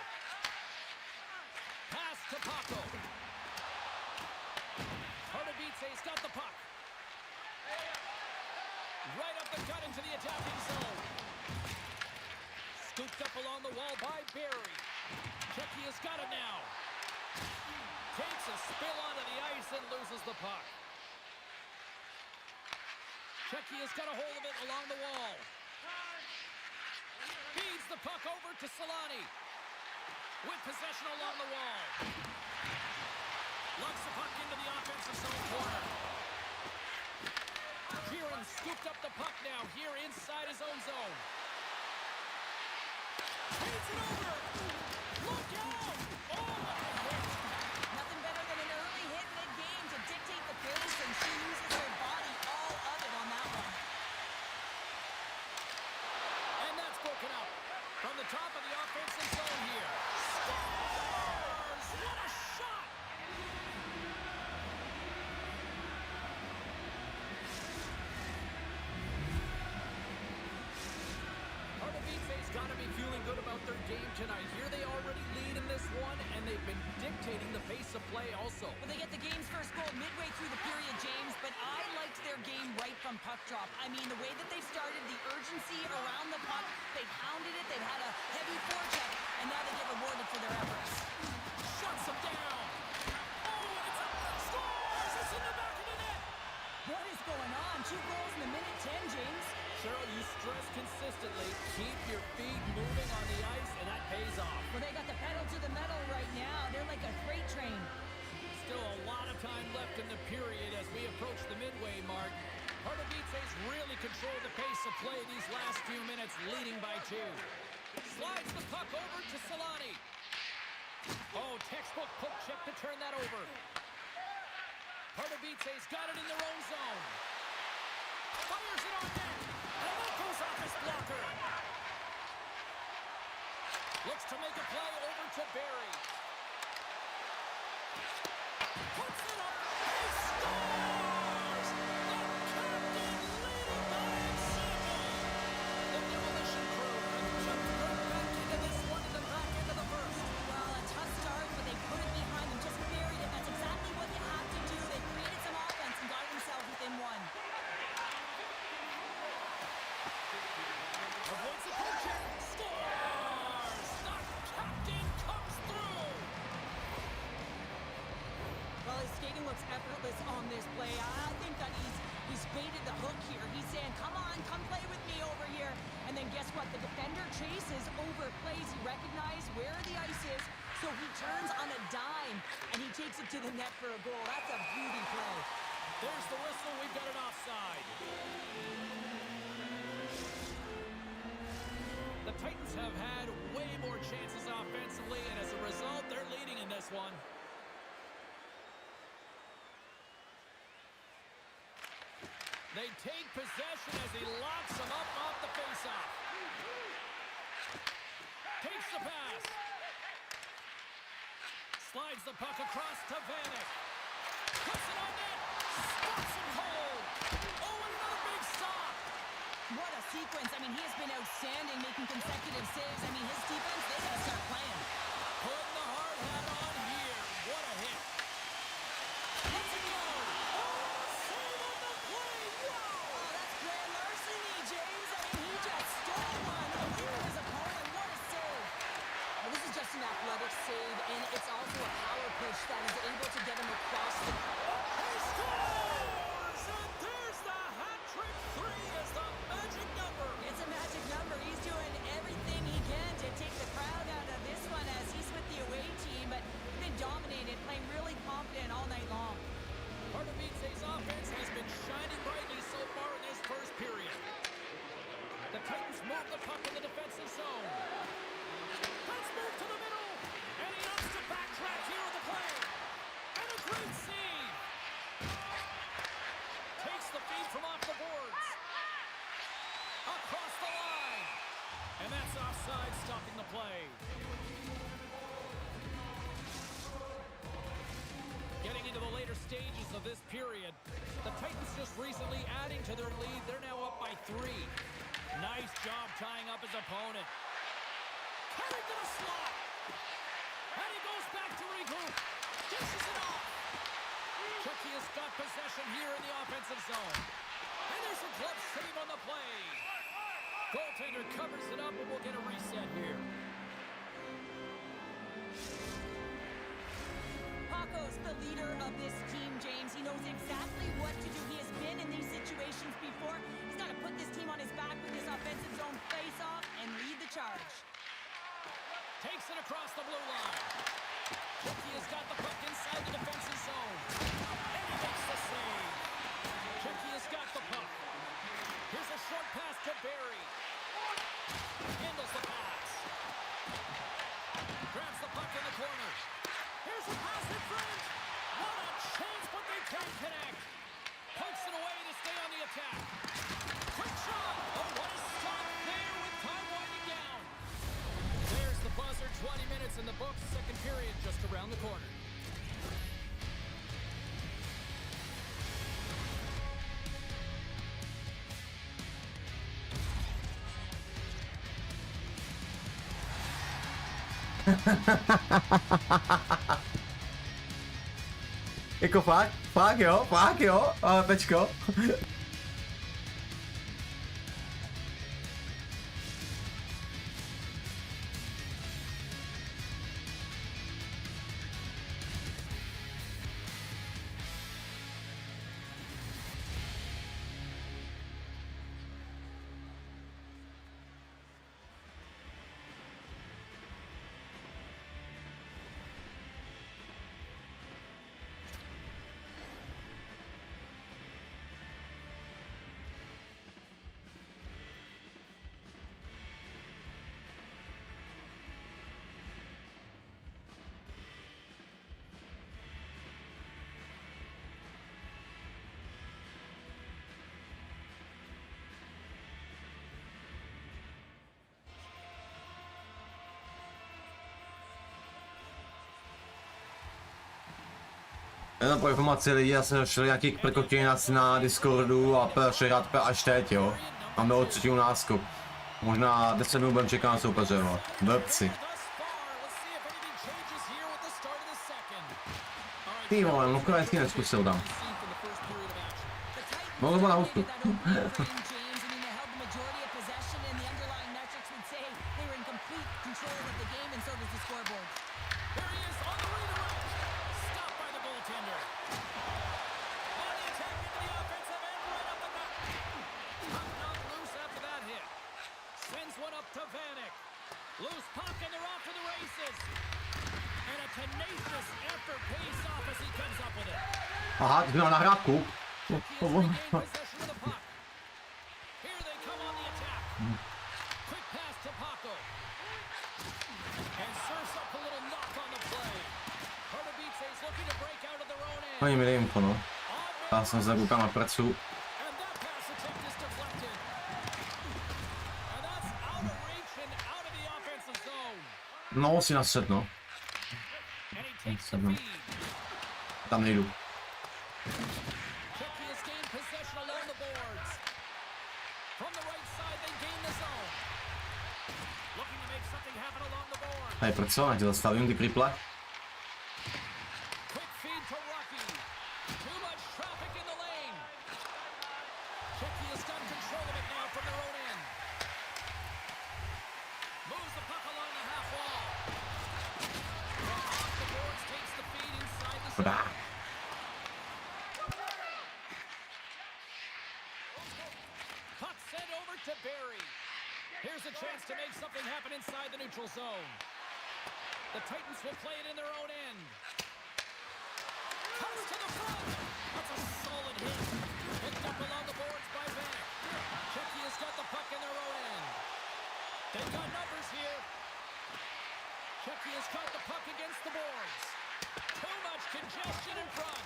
Pass to Paco. Pardubice's got the puck. Right up the gut into the attacking zone. Scooped up along the wall by Barry. Shecky has got it now. Takes a spill onto the ice and loses the puck. Shecky has got a hold of it along the wall. Feeds the puck over to Solani. With possession along the wall. Lugs the puck into the offensive zone corner. Kieran scooped up the puck now here inside his own zone. Feeds it over. Look out! Oh, what a hit! Nothing better than an early hit mid-game to dictate the pace, and she uses her body all of it on that one. And that's broken up. From the top of the offensive zone here. Scores! What a shot! Pardubice's got to be feeling good about their game tonight. Here they already lead in this one, and they've been dictating the pace of play also. Well, they get the game's first goal midway through the period, James, but I liked their game right from puck drop. I mean, the way that they started, the urgency around the puck, they pounded it, they've had a heavy forecheck, and now they get rewarded for their efforts. Shuts them down. Oh, and it's a scores! It's in the back of the net. What is going on? 2 goals in the minute 10, James. Cheryl, you stress consistently, keep your feet moving on the ice, and that pays off. Well, they got the pedal to the metal right now. They're like a freight train. Still a lot of time left in the period as we approach the midway mark. Pardubice's really controlled the pace of play these last few minutes, leading by 2. Slides the puck over to Solani. Oh, textbook poke check to turn that over. Pardubice's got it in their own zone. Fires it on net. And that goes off his blocker. Looks to make a play over to Barry. Puts it up. He scores! The captain leading by example. The demolition crew jumped right back into this one in the back end of the first. Well, a tough start, but they put it behind them, just buried it. That's exactly what you have to do. They created some offense and got themselves within 1. Avoids the poke check. Scores! The captain comes through. Well, his skating looks effortless on this play. I think that he's baited the hook here. He's saying, come on, come play with me over here. And then guess what? The defender chases, overplays. He recognized where the ice is, so he turns on a dime, and he takes it to the net for a goal. That's a beauty play. There's the whistle. We've got an offside. The Titans have had way more chances offensively, and as a result, they're leading in this one. They take possession as he locks them up off the faceoff. Takes the pass. Slides the puck across to Vanek. Puts it on net. Spots him cold. Oh, and another big stop. What a sequence. I mean, he has been outstanding, making consecutive saves. I mean, his defense, they got to start playing. Putting the hard hat on here. What a hit. Let's it go. Oh, save on the play. Wow. Oh, that's grand larceny, James. I mean, he just stole one away from his opponent. What a save. Well, this is just an athletic save, and it's also a power push that is able to get him across the... He scores! And there's the hat trick. 3 is the magic number. It's a magic number. He's doing everything he can to take the crowd out of this one as he's with the away team, but he's been dominated, playing really confident all night long. Pardubice's offense has been shining brightly so far in this first period. The Titans move the puck in the defensive zone. Let's move to the middle, and he opts to backtrack here on the play. And a great save. Takes the feed from off the boards. Across the line. And that's offside, stopping the play. getting into the later stages of this period. The Titans just recently adding to their lead. They're now up by 3. Nice job tying up his opponent. Carried to the slot. And he goes back to regroup. Dishes it off. Chucky has got possession here in the offensive zone. And there's a glove save on the play. Goaltender covers it up and we'll get a reset here. Paco's the leader of this team, James. He knows exactly what to do. He has been in these situations before. He's got to put this team on his back with this offensive zone face-off and lead the charge. Takes it across the blue line. Chucky has got the puck inside the defensive zone. And he makes the save. Chucky has got the puck. Here's a short pass to Barry. Handles the pass. Grabs the puck in the corner. Here's a pass in front. What a chance, but they can't connect. Pokes it away to stay on the attack. Quick shot. Oh, what a stop there with time winding down. There's the buzzer. 20 minutes in the books. Second period just around the corner. Jako fakt jo, pečko. Jenom pro informaci lidí, já jsem našel nějaký prkotění na Discordu a šel hrát až teď, jo. Máme od 3. náskok. Možná 10 minut budem čekat na soupeře, jo. Blbci. Ty vole, no konec neskusil tam. No to bylo na ústu. Loose puck and they're off to the races. And a tenacious effort pays off as he comes up with it. Aha, ty byl na hrádku. Here they come on the attack. Quick pass to Paco. And serves up a little knock on the play. Pardubice's looking to break out of their own end. Oni mi dej info, no. Já jsem zde koukal na pracu. No, si nased, no. Sednu. Tam nejdu. Hej, proč se ona dělá? Stavím ty kriple? Podá. Puck sent over to Barry. Here's a chance to make something happen inside the neutral zone. The Titans will play it in their own end. Comes to the front. That's a solid hit. Picked up along the boards by Vanek. Chucky has got the puck in their own end. They've got numbers here. Chucky has got the puck against the boards. Too much congestion in front.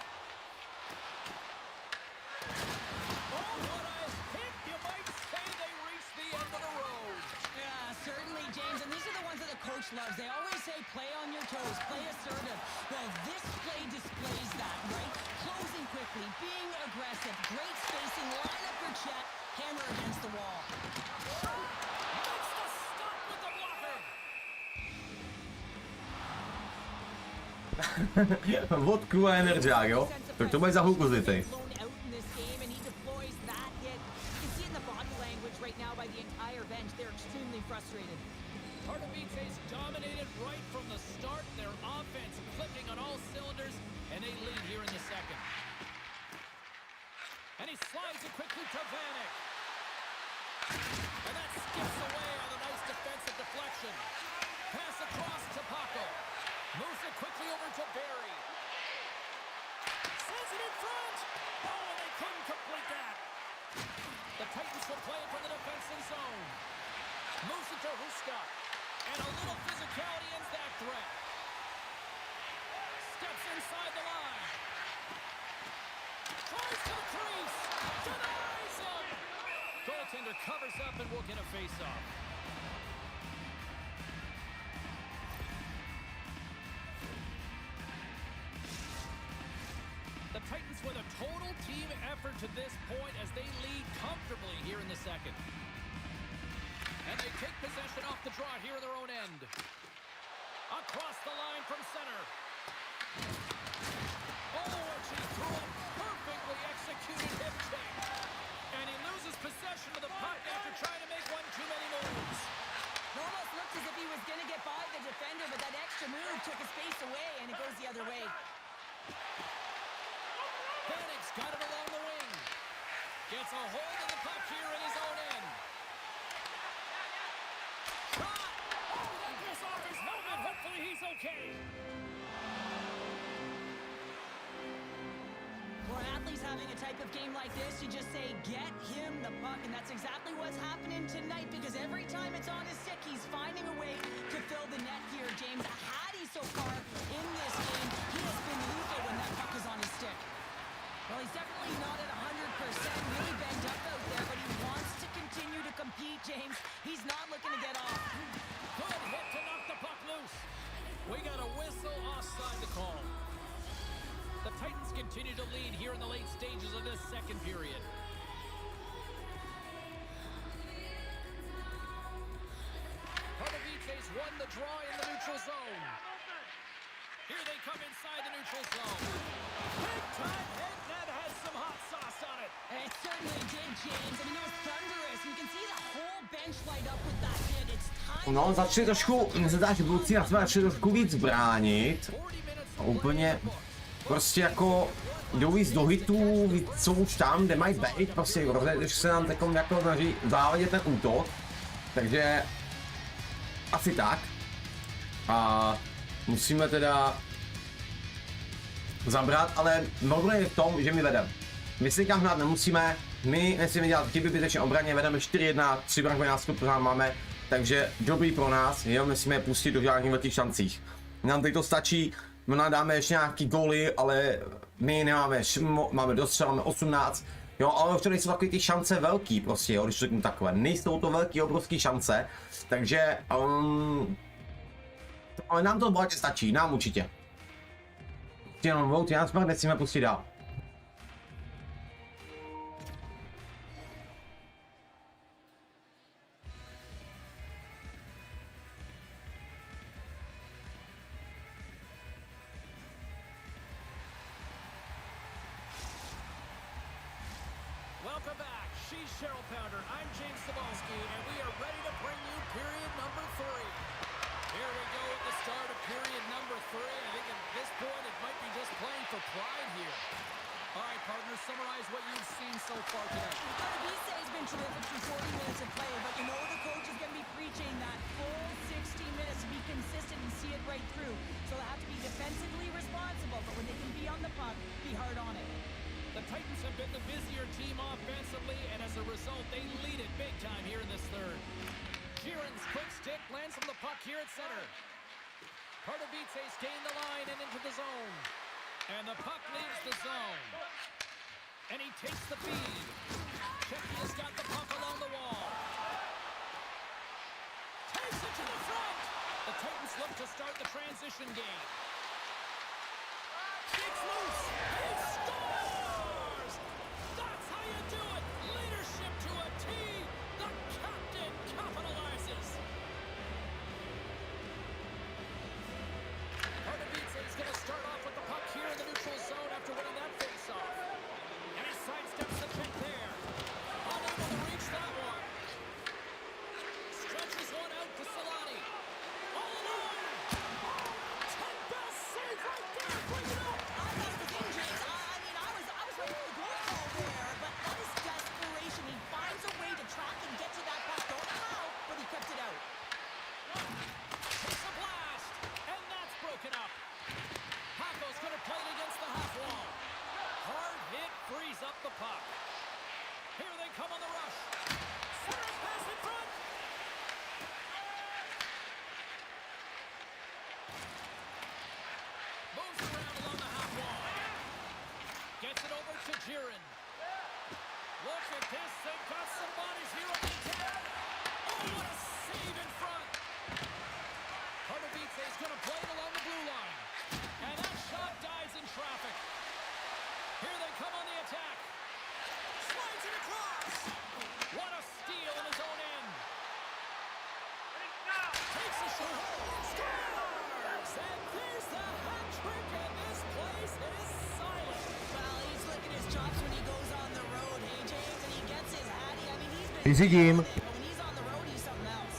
Oh, what a hit. You might say they reached the end of the road. Yeah, certainly, James. And these are the ones that the coach coach loves. They always say play on your toes, play assertive. Well, this play displays that, right? Closing quickly, being aggressive, great spacing, line up your check, hammer against the wall. Makes the stop with the blocker. Vodku a energiák, jo? Tak to bude za hůlku zlitej. Pardubice's dominated right from the start. Their offense clicking on all cylinders, and they lead here in the second. And he slides it quickly to Vanek. And that skips away on a nice defensive deflection. Pass across to Paco. Moves it quickly over to Barry. Sends it in front. Oh, and they couldn't complete that. The Titans will play it from the defensive zone. Moves it to Huska. And a little physicality ends that threat. Steps inside the line. Tries to the crease. Denies him. Goaltender covers up and will get a face-off. The Titans with a total team effort to this point as they lead comfortably here in the second. And they take possession off the draw here in their own end. Across the line from center. Oh, and she threw a perfectly executed hip check. And he loses possession of the puck after trying to make one too many moves. It almost looked as if he was going to get by the defender, but that extra move took his space away, and it goes the other way. Vanek's got it along the wing. Gets a hold of the puck here in his own end. Shot! Oh, that goes off his helmet. Hopefully he's okay. For athletes having a type of game like this, you just say, get him the puck, and that's exactly what's happening tonight, because every time it's on his stick, he's finding a way to fill the net here, James. Hattie so far in this game, he has been lethal when that puck is on his stick. Well, he's definitely not at 100%, really banged up out there, but he wants to continue to compete, James. He's not looking to get off. Good hit to knock the puck loose. We got a whistle offside to call. The Titans continue to lead here in the late stages of this second period. Pardubice's won the draw in the neutral zone. Here they come inside the neutral zone. Big time hit that has some hot sauce on it. It certainly did, James. I mean, it was thunderous. You can see the whole bench light up with that hit. It's time. No, začali trošku, mně se zdá, že kluci na sebe začali trošku víc bránit. A úplně, prostě jako jdou víc do hitů, jsou už tam, kde mají být, prostě když se nám takom jako snaží závadět ten útok. Takže asi tak. A musíme teda zabrat, ale problém je v tom, že my vedeme. My si nikam hrát nemusíme, my nesmíme dělat chyby zbytečně obraně, vedeme 4-1, 3 brankový náskok pořád máme, takže dobrý pro nás, jo, musíme je pustit do žádných velkých šancích. Nám teď to stačí, my dáme ještě nějaký góly, ale my nemáme, máme dostřel, máme 18, jo, ale to nejsou takové ty šance velký prostě, jo, když řeknu takové, nejsou to velký, obrovský šance, takže ale nám to bohatě stačí, nám určitě. Jenom vout, já jsme nesmíme pustit dál. Welcome back. She's Cheryl Pounder. I'm James Cebulski, and we are ready to bring you period number 3. Here we go at the start of period number 3. I think at this point it might be just playing for pride here. All right, partners, summarize what you've seen so far today. Pardubice has been terrific for 40 minutes of play, but you know the coach is going to be preaching that full 60 minutes to be consistent and see it right through. So they have to be defensively responsible, but when they can be on the puck, be hard on it. The Titans have been the busier team offensively, and as a result, they lead it big time here in this third. Sheeran's quick stick lands from the puck here at center. Pardubice's gained the line and into the zone. And the puck leaves the zone. And he takes the feed. Czechia's got the puck along the wall. Takes it to the front. The Titans possession game. It's loose. He scores! That's how you do it. Leadership to a T. The captain capitalizes. Pardubice is going to start off with the puck here in the neutral zone after winning that faceoff. And he sidesteps the check there. Unable to reach that one. Stretches one out to Solani. All alone. 10 best save right there. Bring it up. That's the thing, James. I was ready for the goal call there, but that is desperation. He finds a way to track and get to that puck. Don't know how, but he kept it out. Takes a blast. And that's broken up. Paco's going to play it against the half wall. Hard hit frees up the puck. Here they come on the rush. Center pass in front. Moves around along the half wall. Gets it over to Jiren. Look at this. They've got some bodies here on the attack. Oh, what a save in front. Pardubice is going to play it along the blue line. And that shot dies in traffic. Here they come on the attack. Slides it across. What a steal in his own end. Takes a shot. Scores! And there's the hat trick, and this place is silent. Well, he's licking his chops when he goes on the road, hey, James, and he gets his hattie. I mean, he's been... Easy game. But when he's on the road, he's something else.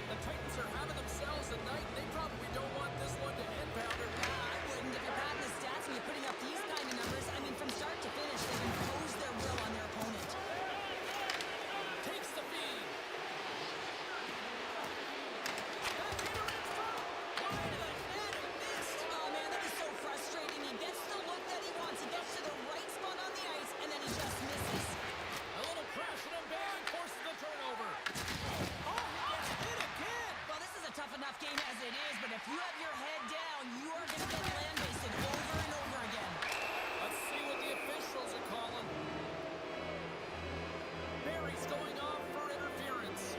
The Titans are having themselves a night. They probably don't want this one to end, Pounder. I wouldn't. If you're padding the stats and you're putting up these kind of numbers, I mean, from start to finish, they've imposed their will on their opponent. Takes the feed. Backhander in front. Wide of the net and missed. Oh, man, that is so frustrating. He gets the look that he wants. He gets to the right spot on the ice, and then he just misses. A little crashing and banging forces the turnover. Oh, he gets hit again. Well, this is a tough enough game as it is, but if you have your head down, you are going to get land-basted over and over again. Let's see what the officials are calling. Barry's going off for interference.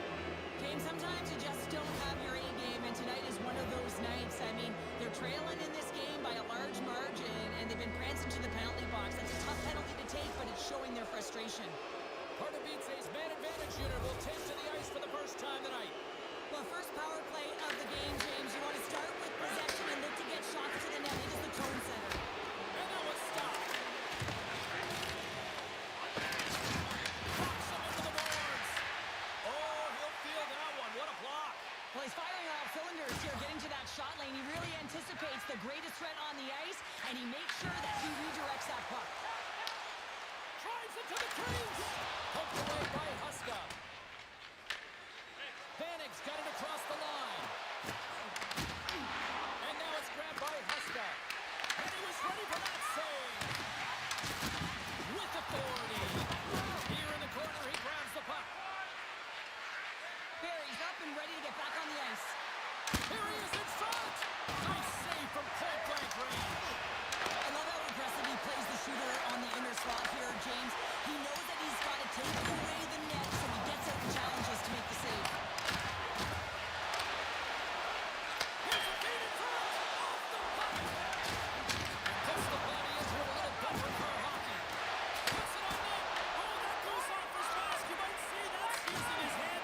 James, sometimes you just don't have your A game, and tonight is one of those nights. I mean, they're trailing in this game by a large margin, and they've been prancing to the penalty box. That's a tough penalty to take, but it's showing their frustration. Pardubice's man advantage unit will take to the ice for the first time tonight. Well, first power play of the game, James. You want to start with possession and look to get shots to the net. It is the tone setter. And that was stopped. Knocks him into the boards. Oh, he'll feel that one. What a block. Well, he's firing on all cylinders here, getting to that shot lane. He really anticipates the greatest threat on the ice, and he makes sure that he redirects that puck. Drives it to the crease. Poked away by Huska. Bannick's got it across the line. And now it's grabbed by Huska. And he was ready for that save. With authority. Here in the corner, he grabs the puck. Barry's up and ready to get back on the ice. Here he is in front. Nice save from point-blank range. I love how aggressive he plays the shooter on the inner slot here, James. He knows that he's got to take away the net, so he gets out and challenges to make the save. Here's a feed in front. Off the puck. Puts the body into a little bumper car hockey. Puts it on net. Oh, that goes off his mask. You might see that using his head.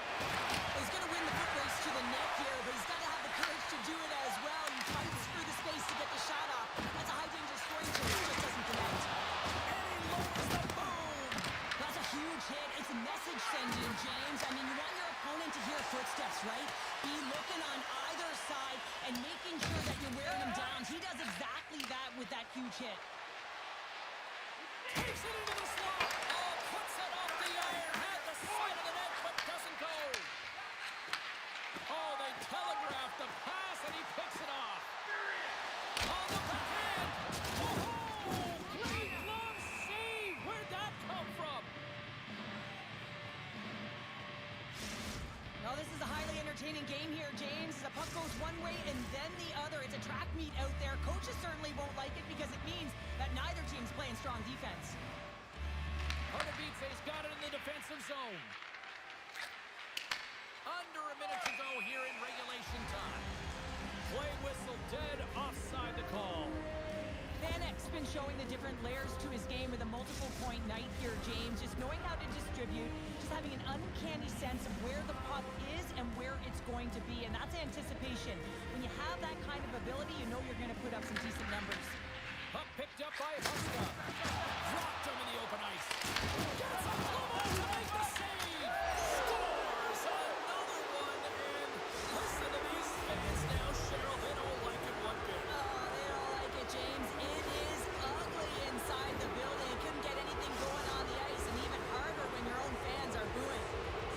He's going to win the foot race to the net here, but he's got to have the courage to do it as well. He fights for the space to get the shot off. That's a high-danger scoring chance. It just doesn't connect. And he lowers the boom. That's a huge hit. It's a message sending, James. I mean, you want your opponent to hear footsteps, right? Be looking on either side and making sure that you're wearing him down. He does exactly that with that huge hit. Takes it into the slot. Oh, puts it off the iron. Had the side of the net, but doesn't go. Oh, they telegraphed the pass, and he picks it off. On the backhand. Oh, great glove save. Where'd that come from? Well, this is a highly entertaining game here, James. The puck goes one way and then the other. It's a track meet out there. Coaches certainly won't like it because it means that neither team's playing strong defense. Pardubice's got it in the defensive zone. Under a minute to go here in regulation time. Play whistle dead, offside the call. Vanek's been showing the different layers to his game with a multiple point night here, James. Just knowing how to distribute, just having an uncanny sense of where the puck is and where it's going to be, and that's anticipation. When you have that kind of ability, you know you're going to put up some decent numbers. Puck picked up by Huska. Dropped him in the open ice. Gets a Lomo to make the save. Scores another one. And listen to these fans now, Cheryl. They don't like it one bit. Oh, they don't like it, James. It is ugly inside the building. Couldn't get anything going on the ice, and even harder when your own fans are booing.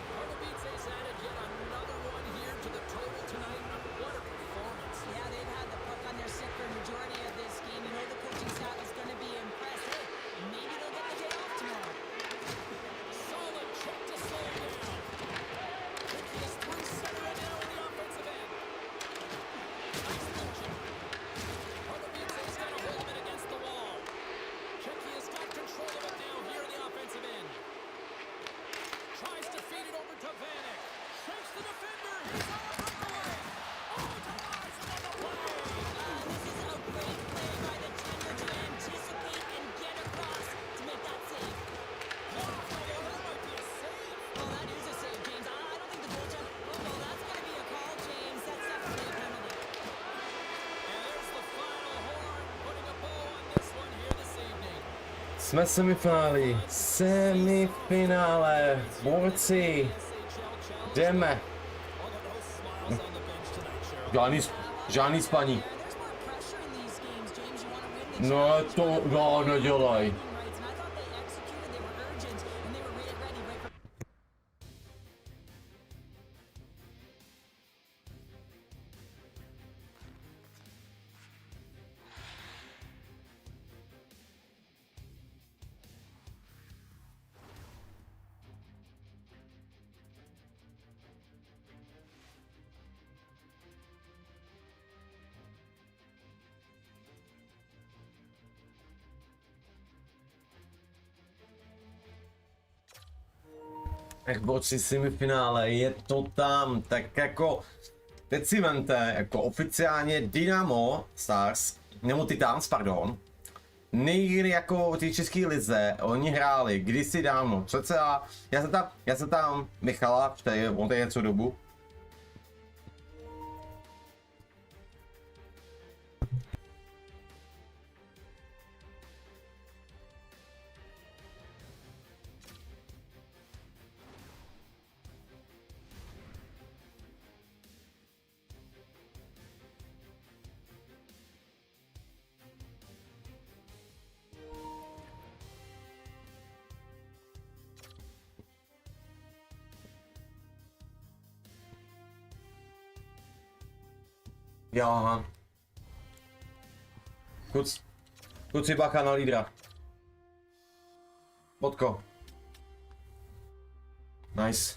Pardubice's added yet another one here to the total tonight. What a performance. Yeah, they've had the puck on their stick for a majority of this game. You know the coaching staff is going to be impressed. Hey, maybe they'll get the day off tomorrow. Solid check to slow down. Ricky is through center and now in the offensive end. Nice motion. Pardubice's got to hold it against the wall. Checky has got control of it now here in the offensive end. Tries to feed it over to Vanek. Shakes the defender. He's on the breakaway. Oh, denies him on the play. This is a great play by the tender to anticipate and get across to make that save. That might be a save. Oh, that is a save, James. I don't think the goaltender... Oh, no, that's going to be a call, James. That's definitely a penalty. And there's the final horn, putting a bow on this one here this evening. Jsme semifinále. Semifinále. Borci. Jdeme. Žádný spaní. Yeah, there's more pressure in these games, James. You want to win the No to nedělaj. rights, and I thought they executed. They were urgent, and they were ready right from... Jak borci semifinále, je to tam, tak jako teď si vemte, jako oficiálně Dynamo Stars, nebo Titans, pardon, někdy jako ty české lize, oni hráli kdysi dávno, cca, já se tam Michala, on tady něco dobu, jo, aha. Kluci bacha na lídra. Potko. Nice.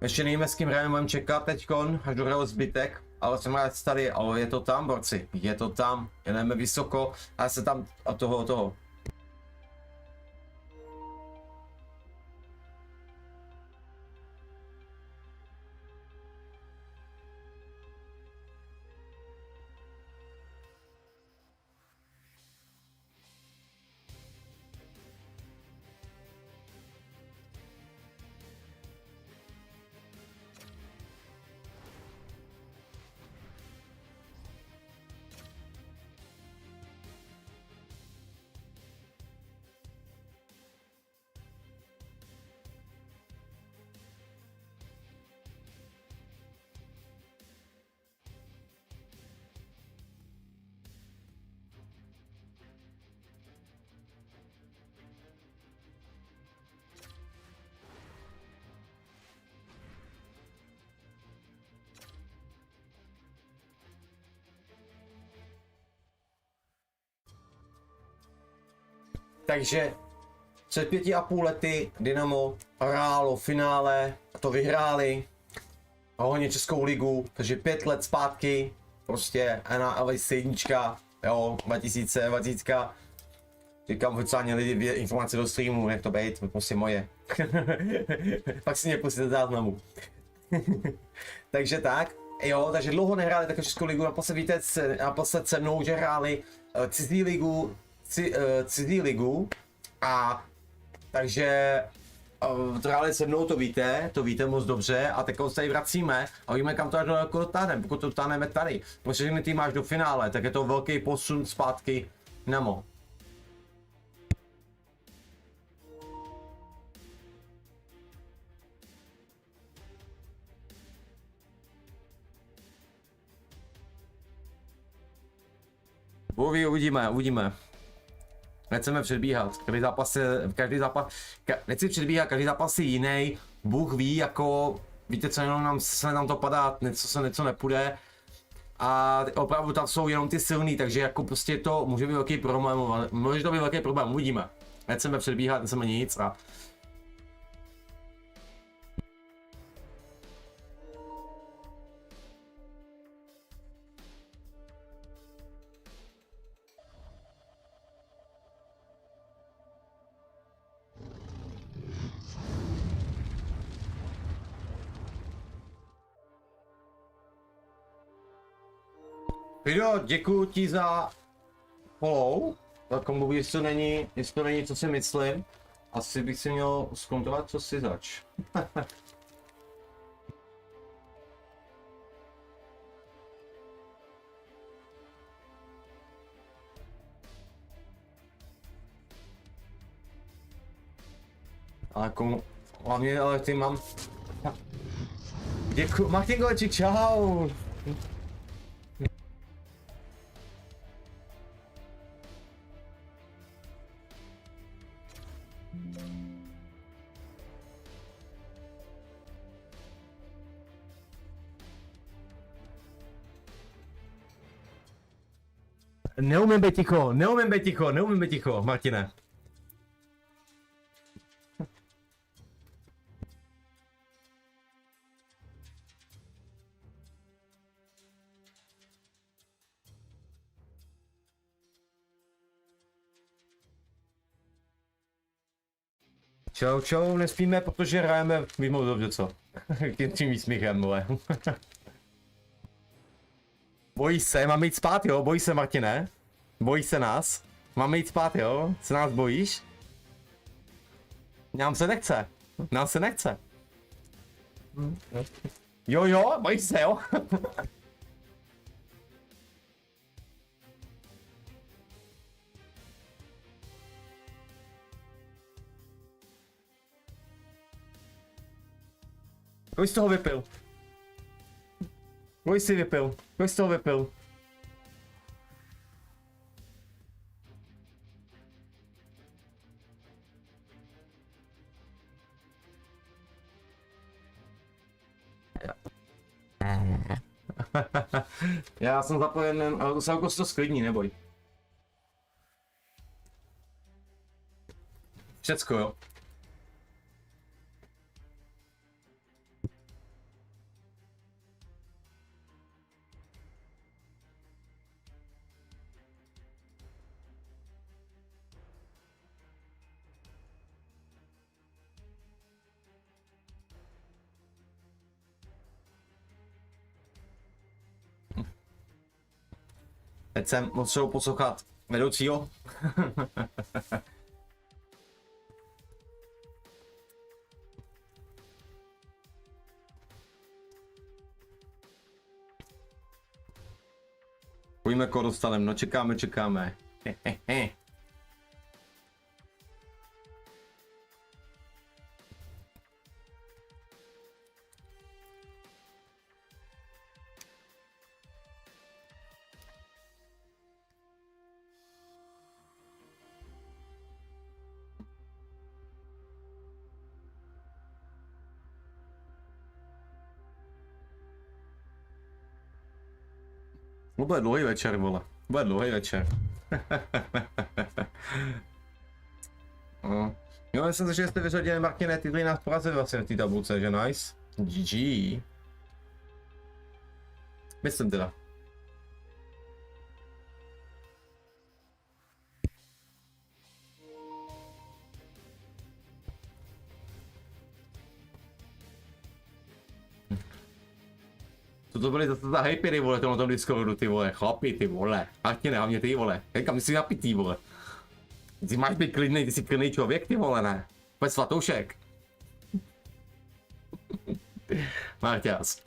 Ještě nevíme, s kým hrajeme, budeme čekat teďkon, až dohrál zbytek, ale jsem rád tady, ale je to tam, borci, je to tam, jedeme vysoko, a se tam, a toho. Takže před 5,5 lety Dynamo hrálo finále a to vyhráli a hodně Českou ligu, takže 5 let zpátky, prostě NHL 1, jo, 2000, říkám oficiálně lidi informace do streamu, jak to být, to prostě moje. Pak si mě pustíte záznamu. Takže tak, jo, takže dlouho nehráli takovou českou ligu, naposled víte, naposled se mnou, že hráli cizí ligu a takže to hráli se mnou, to víte moc dobře a teď se tady vracíme a víme, kam to až daleko dotáhneme, pokud to dotáhneme tady, protože když tým máš do finále, tak je to velký posun zpátky Dynamo. Uvidíme. Nechceme předbíhat, nechci předbíhat, každý zápas je jiný, Bůh ví, jako, víte co, jenom nám to padá, něco nepůjde. A opravdu tam jsou jenom ty silný, takže jako prostě to může být velký problém, uvidíme. Nechceme předbíhat, nechceme nic a... Video, děkuji ti za follow, tak mluví, jestli to není, co si myslím. Asi bych si měl zkontrolovat, co si zač. Ale komu, hlavně, ale ty mám... Děkuji, Martin Golečík, čau! Neumím být ticho, Martine. Čau, nespíme, protože hrajeme mimo dobře, co? Tím výsměchem, vole. Bojíš se, máme jít spát, jo? Bojíš se, Martine? Bojíš se nás? Máme jít spát, jo? Se nás bojíš? Nám se nechce. Jo, bojíš se, jo? Kolik jsi toho vypil? Kolik jsi z toho vypil? Já jsem zapojen, ale to se to sklidní, neboj. Všecko, jo. Teď jsem potřeboval poslouchat vedoucího. Pojďme, koho dostaneme, no čekáme. Bude dlouhý večer, vole. Bude dlouhý večer. No. Jo, myslím si, že jste vyřadili, Martine, tyhle nás Praze vlastně v té tabulce, že nice. GG. Myslím teda. to byly zase za hypy, ty vole, to na tom Discordu, ty vole, chlapi, ty vole, ať mě hlavně ty vole, kam jsi napitý, vole. Ty máš být klidnej, ty jsi klidnej člověk, ty vole, ne? Pojď svatoušek. Marťas.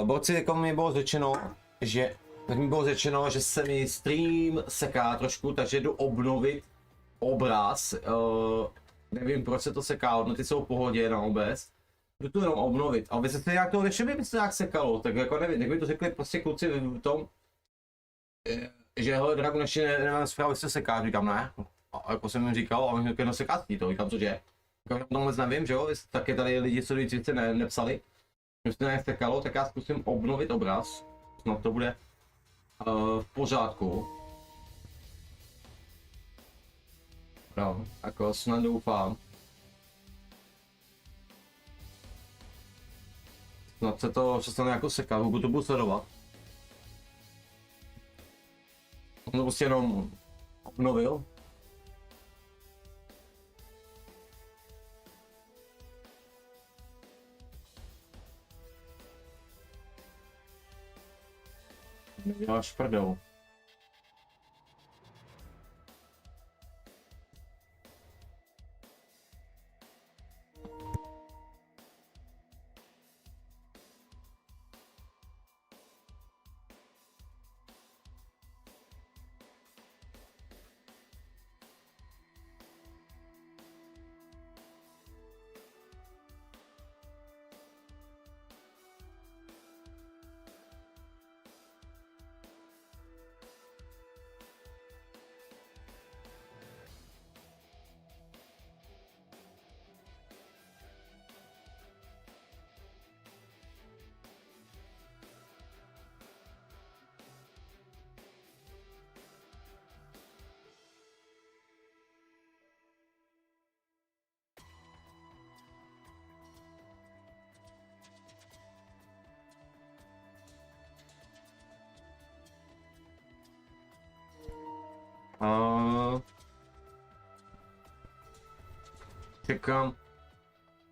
Borci, jako mi bylo řečeno, že se mi stream seká trošku, takže jdu obnovit obraz. Nevím, proč se to seká, hodnoty jsou v pohodě na OBS. Jdu to jenom obnovit. A vy jste nějak to řešili, by se nějak sekalo, tak jako nevím, jak by to řekli prostě kluci v tom, že hele, Dragon ještě nemám zprávu, že se seká, říkám ne. A jako jsem jim říkal, a oni řekli, no seká to, říkám, cože? Jako to vůbec nevím, že jo, taky tady lidi, co víc nepsali. Když to nestekalo, tak já zkusím obnovit obraz. Snad to bude v pořádku. No, jako snad doufám. Snad se to přestane jako sekat, pokud to budu sledovat. To prostě jenom obnovil. Děláš prdel.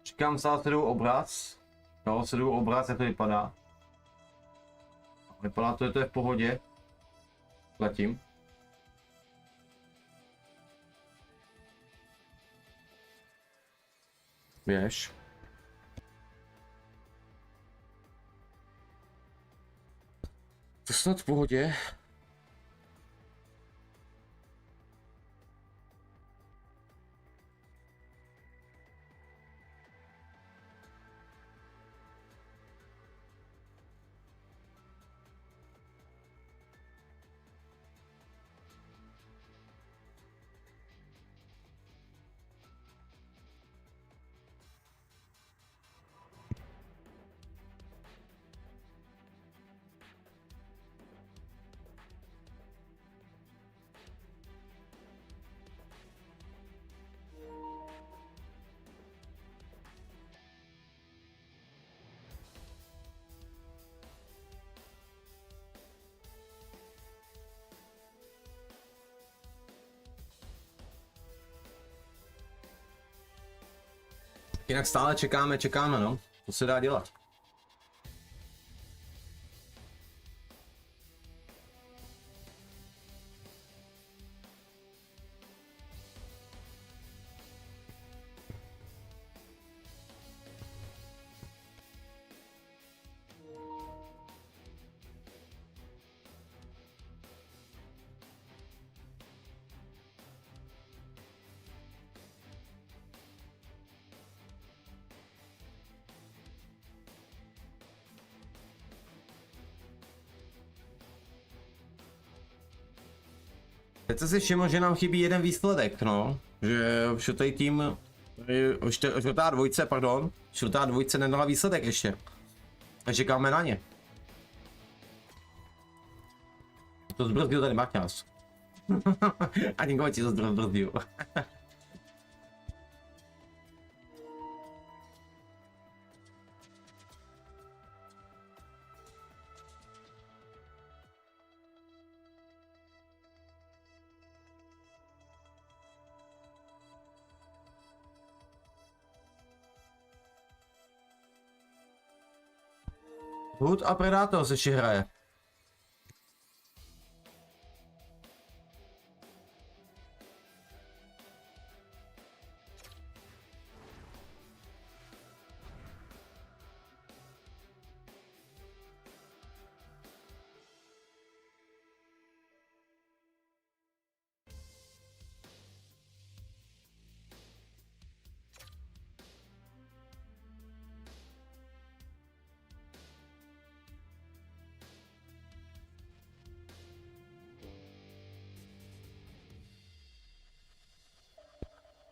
Čekám sleduju obraz. Jo, sleduju obraz, jak to vypadá. Vypadá to, že to je v pohodě. Zatím. Běž. To snad v pohodě. Jinak stále čekáme, no. To se dá dělat. Teď jsem si všiml, že nám chybí jeden výsledek, no. Že čtvrtý tým, čtvrtá dvojce nedala výsledek ještě. A čekáme na ně. To zbrzdil tady Maťář. A někoho ti to zbrzdil. Hood a Predator se ještě hraje.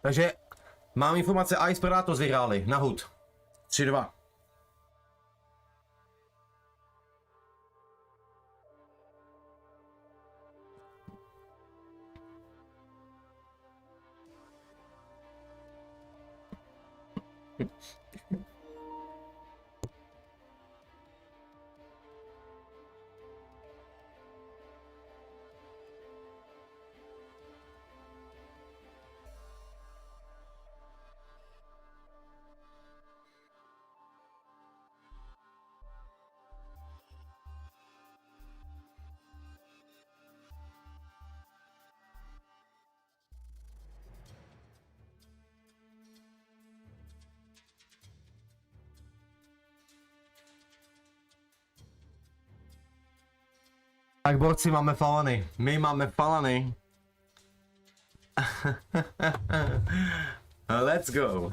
Takže mám informace, Ice Predators vyhráli na Hood. 3-2. Tak borci, máme falany. My máme falany. Let's go.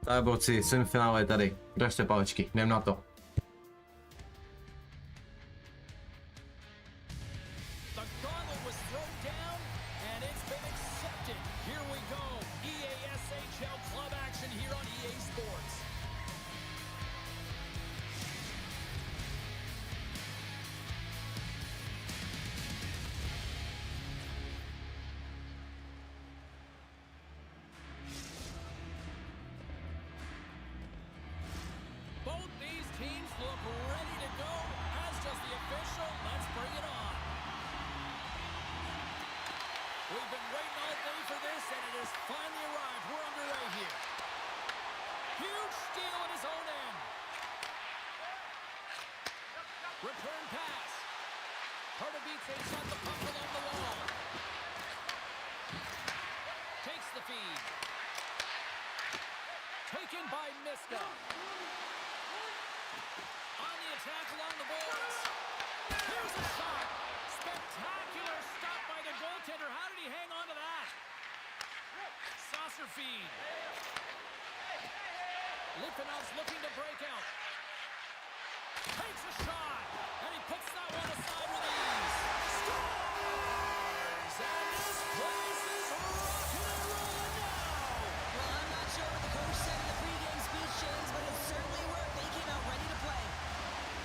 Tak borci, semifinále je tady. Držte palečky, jdem na to. The gauntlet was thrown down, and it's been accepted. Here we go. EASHL club action here on EA Sports. Both these teams look ready to go, as does the official. Let's bring it on. We've been waiting all day for this, and it has finally arrived. We're underway here. Huge steal at his own end. Return pass. Pardubice's got the puck along the wall. Takes the feed. Taken by Miska. On the attack along the boards. Here's a shot. Spectacular stop by the goaltender. How did he hang on to that? Saucer feed. Litvinov's looking to break out. Takes a shot. And he puts that one aside with ease. Scores! And this place is rocking and rolling now. Well, I'm not sure what the coach said in the pregame speech, James, but it certainly worked. They came out ready to play.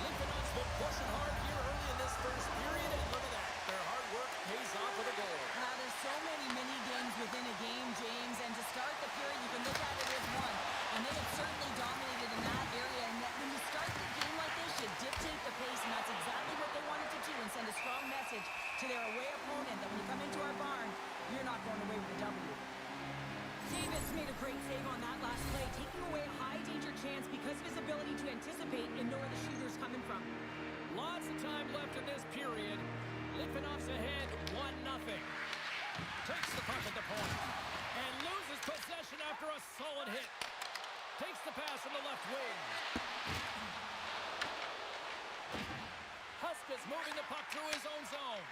Litvinov's been pushing hard here early in this first period, and look at that. Their hard work pays off with a goal. Now, there's so many mini games within a game, James, and to start the period, you can look at it as one. And they have certainly dominated in that area. And when you start the game like this, you dictate the pace, and that's exactly what they wanted to do and send a strong message to their away opponent that when you come into our barn, you're not going away with a W. Davis made a great save on that last play, taking away a high-danger chance because of his ability to anticipate and know where the shooter's coming from. Lots of time left in this period. Litvinov's ahead 1-0. Takes the puck at the point and loses possession after a solid hit. Takes the pass from the left wing. Husk is moving the puck through his own zone.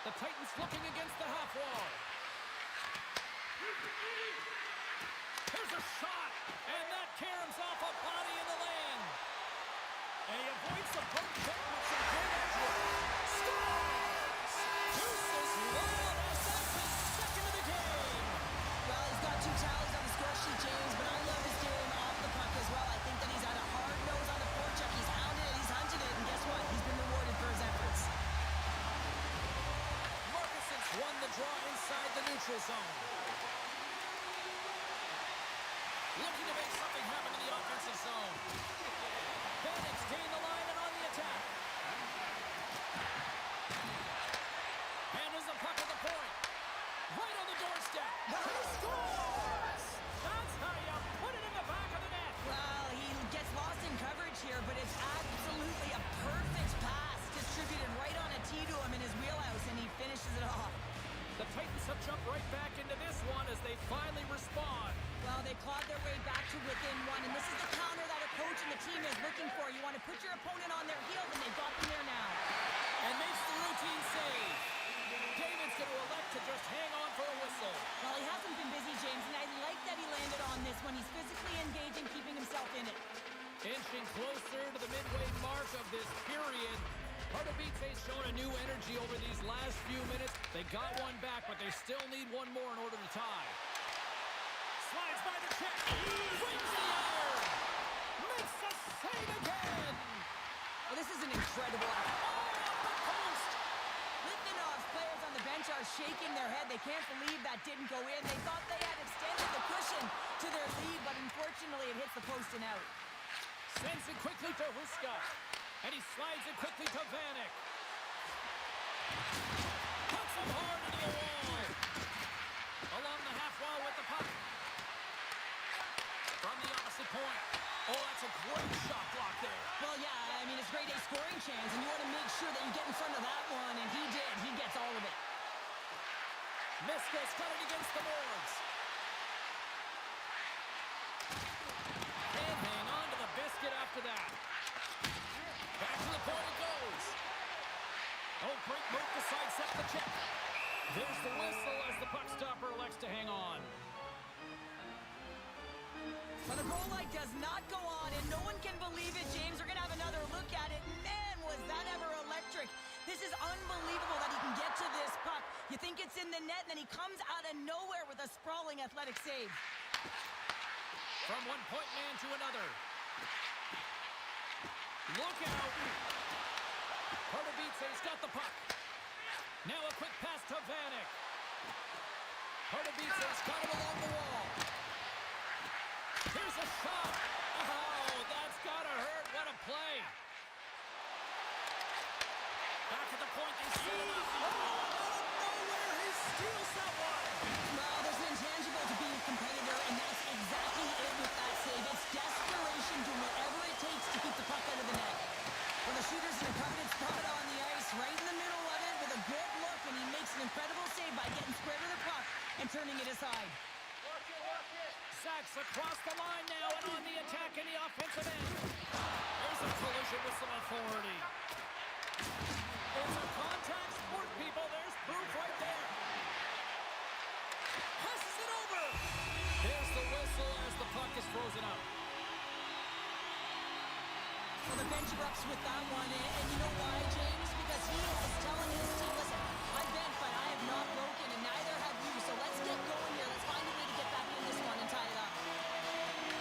The Titans looking against the half wall. Here's a shot, and that caroms off a body in the lane. And he avoids the poke check with some good edge work. Scores! Deuces Wild has that's his second of the game. Well, he's got 2 tallies on the score sheet, James, but I love his game off the puck as well. I think that he's had a hard nose on the forecheck. He's hounded it, he's hunted it, and guess what? He's been rewarded for his efforts. Markuson's won the draw inside the neutral zone. Looking to make something happen in the offensive zone. Vanek's gained the line and on the attack. Handles the puck at the point. Right on the doorstep. He scores! That's how you put it in the back of the net. Well, he gets lost in coverage here, but it's absolutely a perfect pass distributed right on a tee to him in his wheelhouse, and he finishes it off. The Titans have jumped right back into this one as they finally respond. Well, they clawed their way back to within one, and this is the counter that a coach and the team is looking for. You want to put your opponent on their heels, and they've got them there now. And makes the routine save. David's going to elect to just hang on for a whistle. Well, he hasn't been busy, James, and I like that he landed on this one. He's physically engaging, keeping himself in it. Inching closer to the midway mark of this period. Pardubice's shown a new energy over these last few minutes. They got one back, but they still need one more in order to tie. Slides by the check. Wins the iron. Makes the save again. Well, this is an incredible effort. Off the post. Litvinov's players on the bench are shaking their head. They can't believe that didn't go in. They thought they had extended the cushion to their lead, but unfortunately it hits the post and out. Sends it quickly to Huska. And he slides it quickly to Vanek. Puts him hard into the wall. Along the half wall with the puck. From the opposite point. Oh, that's a great shot block there. Well, yeah, I mean, it's grade A scoring chance, and you want to make sure that you get in front of that one, and he did. He gets all of it. Miska's got it against the boards. And hang on to the biscuit after that. Back to the point it goes. Oh, great move to sidestep the check. There's the whistle as the puck stopper elects to hang on. Well, the goal light does not go on, and no one can believe it, James. We're going to have another look at it. Man, was that ever electric. This is unbelievable that he can get to this puck. You think it's in the net, and then he comes out of nowhere with a sprawling athletic save. From one point man to another. Look out. Pardubice's got the puck. Now a quick pass to Vanek. Pardubice's got it along the wall. Here's a shot. Oh, that's gotta hurt. What a play. Back at the point, they set it up. Oh, out of nowhere, he steals that one. Well, there's an intangible to being a competitor, and that's exactly it with that save. It's desperation, doing whatever it takes to keep the puck out of the net. Well, the shooter's in a coveted spot on the ice, right in the middle of it, with a good look, and he makes an incredible save by getting square to the puck and turning it aside. Sachs across the line now and on the attack in the offensive end. There's a collision with some authority. It's a contact sport, people. There's proof right there. Passes it over. There's the whistle as the puck is frozen up. Well, the bench erupts with that one, and you know why, James? Because he is telling his team, listen, I've bent, but I have not broken, and neither have you, so let's get going here. Let's find a way to get back in this one and tie it up.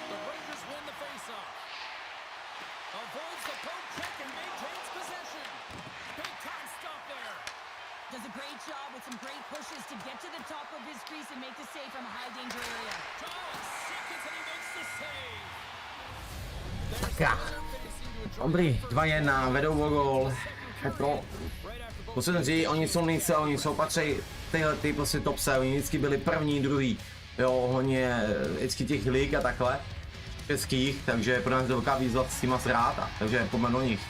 The Rangers win the faceoff. Avoids the poke check and maintains possession. Big time stop there. Does a great job with some great pushes to get to the top of his crease and make the save from a high danger area. John seconds and he makes the save. Sakra. Dobrý, 2-1, vedou o gól. Jako, musím říct, oni jsou nejce, oni jsou patří tyhle ty prostě topse, oni vždycky byli první, druhý. Jo, hodně vždycky těch lig a takhle. Českých, takže pro nás velká výzva s těma sráta, takže pojďme do nich.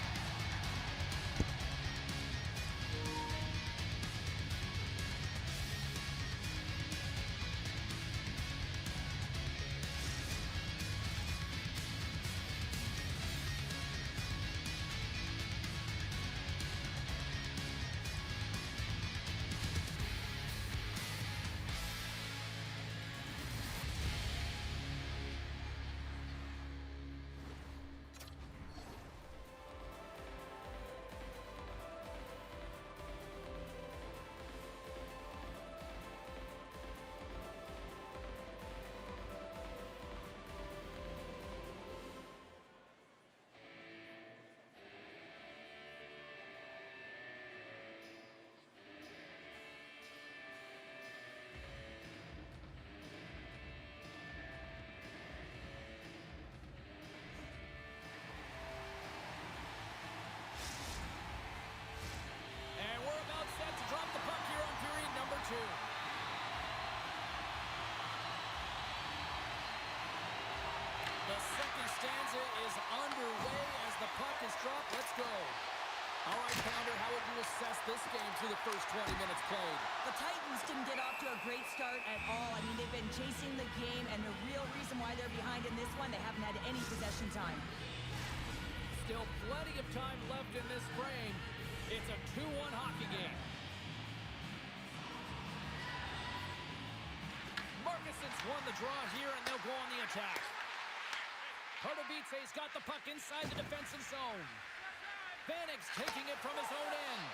The second stanza is underway as the puck is dropped. Let's go. All right, Pounder, how would you assess this game through the first 20 minutes played? The Titans didn't get off to a great start at all. I mean, they've been chasing the game, and the real reason why they're behind in this one, they haven't had any possession time. Still plenty of time left in this frame. It's a 2-1 hockey game. Markussen's won the draw here, and they'll go on the attack. Pardubice's got the puck inside the defensive zone. Vanek's taking it from his own end.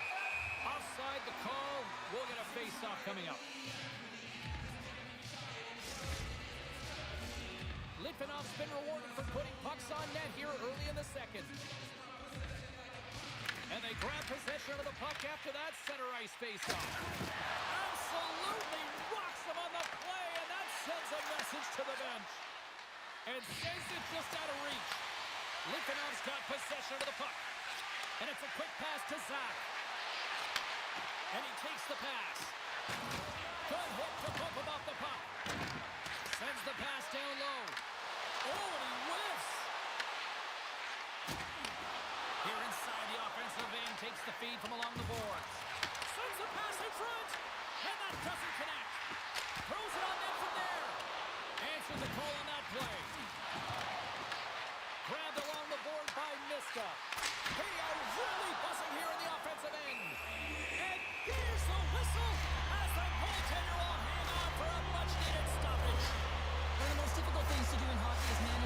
Offside the call. We'll get a face-off coming up. Litvinov's been rewarded for putting pucks on net here early in the second. And they grab possession of the puck after that center ice face-off. Absolutely rocks him on the play, and that sends a message to the bench. And sends it just out of reach. Litvinov's got possession of the puck. And it's a quick pass to Zach. And he takes the pass. Good hit to bump him off the puck. Sends the pass down low. Oh, and he whiffs. Here inside the offensive end, takes the feed from along the boards. Sends the pass in front. And that doesn't connect. Throws it on net from there. Answers the call on that play. Grabbed along the board by Miska. They are really buzzing here in the offensive end. And here's the whistle as the goaltender will hang on for a much-needed stoppage. One of the most difficult things to do in hockey is manage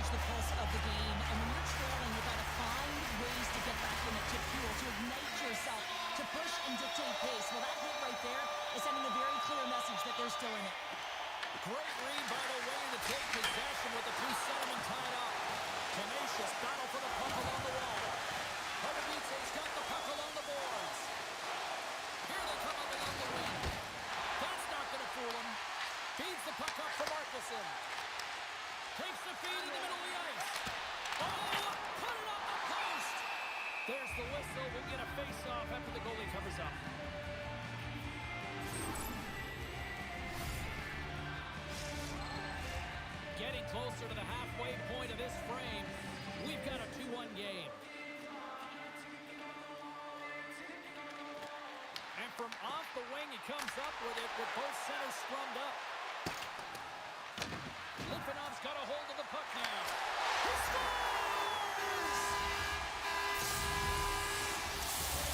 the whistle. We'll get a face-off after the goalie covers up. Getting closer to the halfway point of this frame. We've got a 2-1 game. And from off the wing, he comes up with it with both centers scrummed up. Litvinov's got a hold of the puck now. He scores!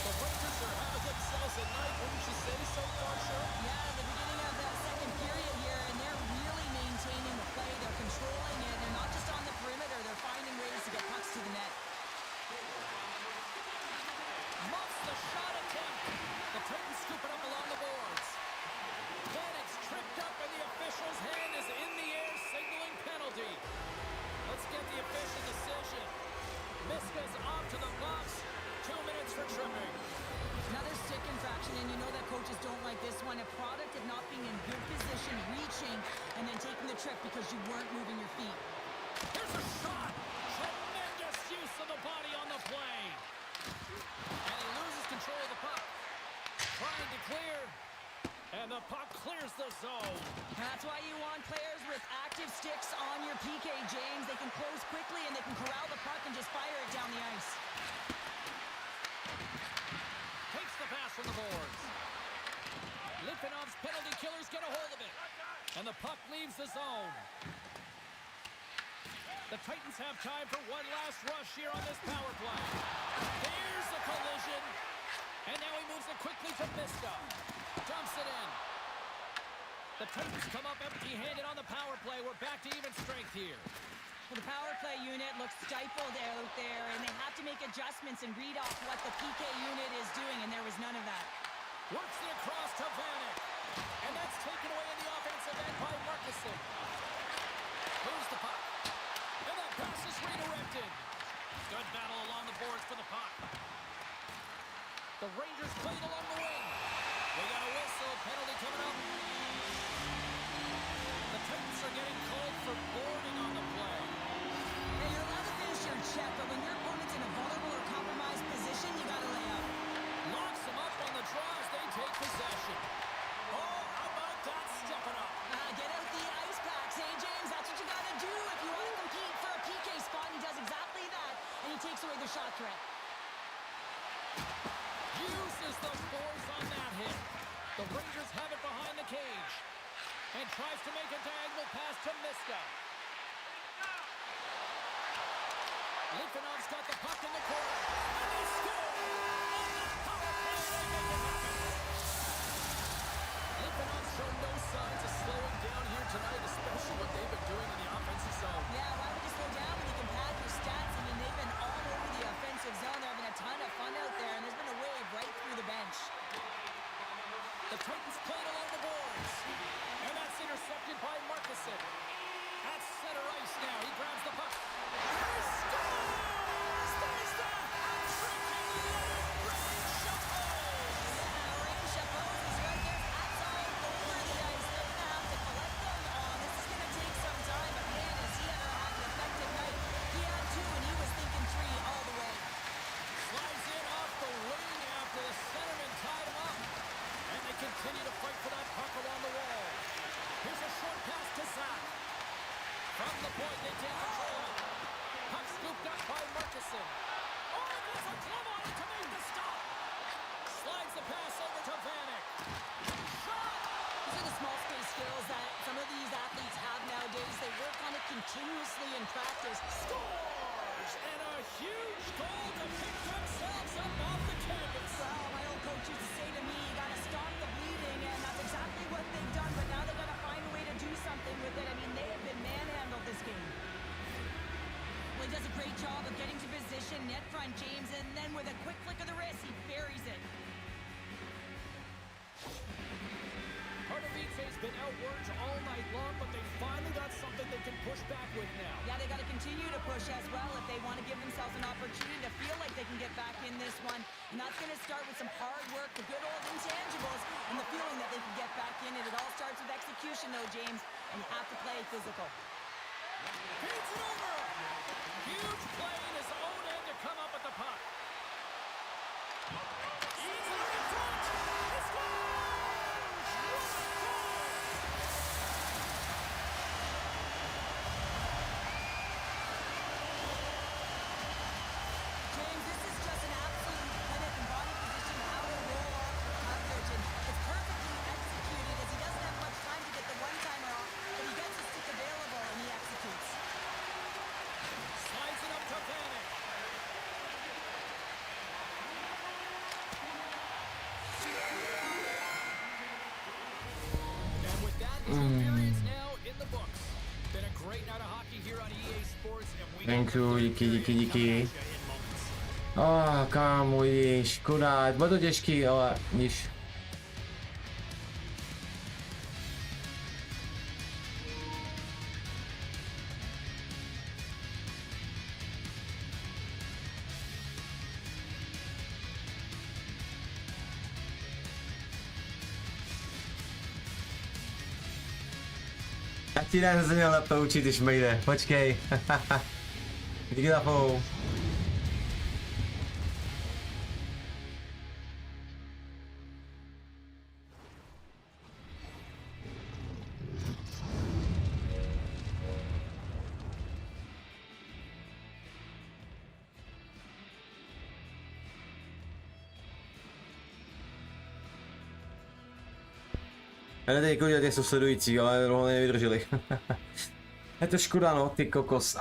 The Rangers are having themselves a night, wouldn't you say, so far, Cheryl? Yeah, the beginning of that second period here, and they're really maintaining the play. They're controlling it. They're not just on the perimeter. They're finding ways to get pucks to the net. Muffs the shot attempt. The Titans scoop it up along the boards. Then it's tripped up, and the official's hand is in the air, signaling penalty. Let's get the official decision. Miska's off to the box. 2 minutes for tripping. Another stick infraction, and you know that coaches don't like this one. A product of not being in good position, reaching, and then taking the trip because you weren't moving your feet. Here's a shot. Tremendous use of the body on the play. And he loses control of the puck. Trying to clear. And the puck clears the zone. That's why you want players with active sticks on your PK, James. They can close quickly, and they can corral the puck and just fire it down the ice. Takes the pass from the boards. Litvinov's penalty killers get a hold of it. And the puck leaves the zone. The Titans have time for one last rush here on this power play. There's the collision. And now he moves it quickly to Miska. Dumps it in. The Titans come up empty-handed on the power play. We're back to even strength here. Well, the power play unit looks stifled out there, and they have to make adjustments and read off what the PK unit is doing, and there was none of that. Works it across to Vanek. And that's taken away in the offensive end by Markusen. Moves the puck. And that pass is redirected. Good battle along the boards for the puck. The Rangers played along the wing. We got a whistle. Penalty coming up. The Titans are getting called for boarding on the play. Hey, you're allowed to finish your check, but when your opponent's in a vulnerable or compromised position, you gotta lay up. Locks them up on the draw as they take possession. Oh, how about that stepping up? Get out the ice packs, hey, James? That's what you gotta do if you want to compete for a PK spot. He does exactly that, and he takes away the shot threat. Uses the force on that hit. The Rangers have it behind the cage. And tries to make a diagonal pass to Miska. Litvinov's got the puck in the corner. And they score! On the power play, they make it happen. Litvinov's shown no signs of slowing down here tonight, especially what they've been doing in the offensive zone. Yeah, why would you slow down when you can pad your stats? I mean, they've been all over the offensive zone. They're having a ton of fun out there, and there's been a wave right through the bench. The Titans played along the boards. And that's intercepted by Markusen. At center ice now. He grabs the puck. He scores! There's the hat-trick and Ray Chappelle! Yeah, Ray Chappelle is right there. Hats all over the ice. They're going to have to collect them. This is going to take some time, but man, has he ever had an effective night. He had 2, and he was thinking 3 all the way. Slides in off the wing after the centerman tied him up. And they continue to fight for that puck along the wall. Here's a short pass to Zach. From the point, they take control. Puck scooped up by Markusen. Oh, there's a glove on it to make the stop. Slides the pass over to Vanek. Shot! These are the small space skills that some of these athletes have nowadays. They work on it continuously in practice. Scores! And a huge goal to pick themselves up off the canvas. Well, my old coach used to say to me, you gotta stop the bleeding, and that's exactly what they've done, but now they gotta find a way to do something with it. I mean, they have been manhandled this game. Well, he does a great job of getting to position, net front, James, and then with a quick flick of the wrist, he buries it. Pardubice's been outworked all night long, but they finally got something they can push back with now. Yeah, they got to continue to push as well if they want to give themselves an opportunity to feel like they can get back in this one. And that's going to start with some hard work, the good old intangibles, and the feeling that they can get back in it. It all starts with execution, though, James, and you have to play physical. Beats it over! Huge play in his own end to come up with the puck. Thank you, díky. Kámo, již, škoda, bylo to těžký, ale již. Já ti dám se měl lépe učit, když mi jde, počkej. Díky za follow. Ale teď jako těch jsou sledující, ale dlouho nevydrželi. Je to škoda, no, ty kokos.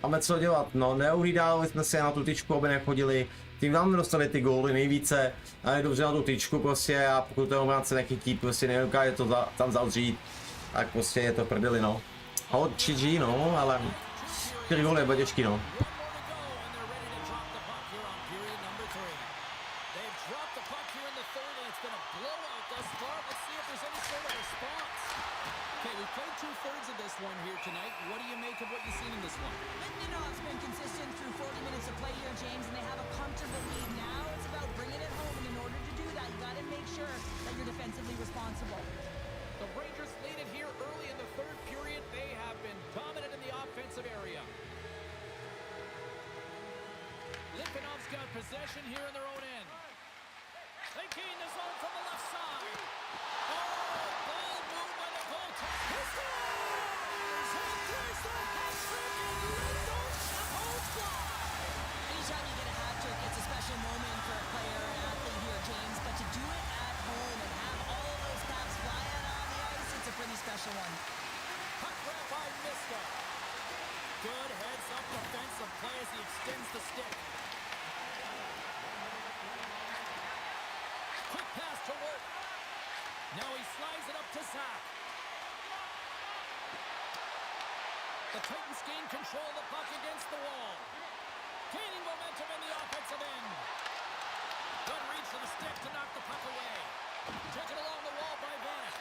Máme co dělat, no, neuhlídali jsme se na tu tyčku, aby nechodili. Tím tam dostali ty góly nejvíce, ale je dobře na tu tyčku prostě a pokud ten obránce nechytí, prostě nedokáže to tam zavřít, tak prostě je to prdeli, no. Hod GG, no, ale 4 góly bude těžký, no. Possession here in their own end. They gain the zone from the left side. Ball moved by the goaltender. He scores! He takes the hat-trick and lifts off the whole squad. Anytime you get a hat trick, it's a special moment for a player or an athlete here, James. But to do it at home and have all of those caps fly out on the ice, it's a pretty special one. Puck grab by Miska. Good heads-up defensive play as he extends the stick. Quick pass to work. Now he slides it up to Zach. The Titans gain control of the puck against the wall. Gaining momentum in the offensive end. Good reach to the stick to knock the puck away. Taken along the wall by Vanek.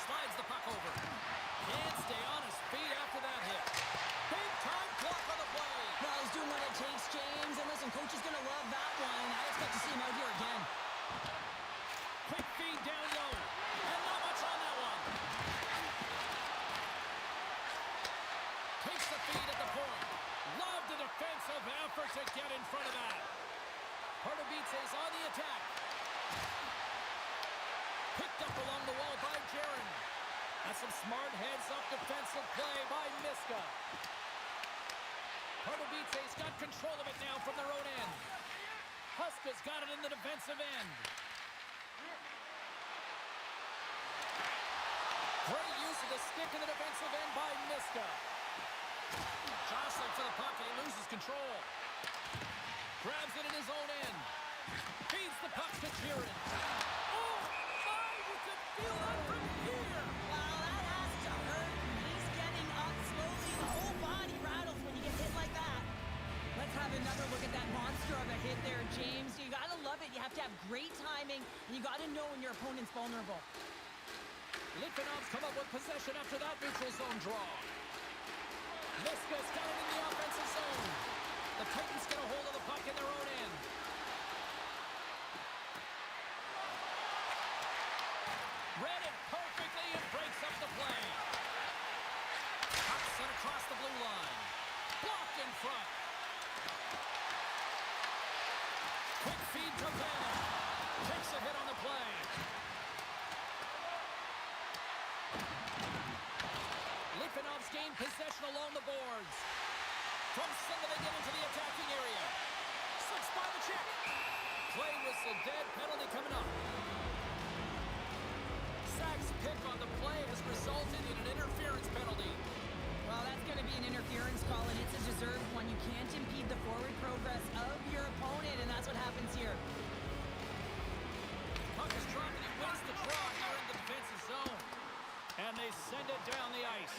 Slides the puck over. Can't stay on his feet after that hit. Big time block on the play. Well, he's doing what it takes, James. And listen, coach is going to love that one. I expect to see him out here again. Quick feed down low. And not much on that one. Takes the feed at the point. Love the defensive effort to get in front of that. Pardubice's on the attack. Picked up along the wall by Jaron. That's some smart heads-up defensive play by Miska. Pardubice's got control of it now from their own end. Huska's got it in the defensive end. Great use of the stick in the defensive end by Miska. Jostling for the puck and he loses control. Grabs it in his own end. Feeds the puck to Jaron. Oh my, you can feel that from here. Wow, that has to hurt. He's getting up slowly. The whole body rattles when you get hit like that. Let's have another look at that monster of a hit there, James. You gotta love it. You have to have great timing, and you gotta know when your opponent's vulnerable. Litvinov's come up with possession after that neutral zone draw. Miska's got it in the offensive zone. The Titans get a hold of the puck in their own end. Read it perfectly and breaks up the play. Puck sent across the blue line. Blocked in front. Quick feed to Vanek. Takes a hit on the play. Litvinov's gained possession along the boards. From center they get into the attacking area. Slips by the check. Play whistle dead, penalty coming up. Zach's pick on the play has resulted in an interference penalty. Well, that's going to be an interference call, and it's a deserved one. You can't impede the forward progress of your opponent, and that's what happens here. Puck is dropped and he wins the draw here in the defensive zone. And they send it down the ice.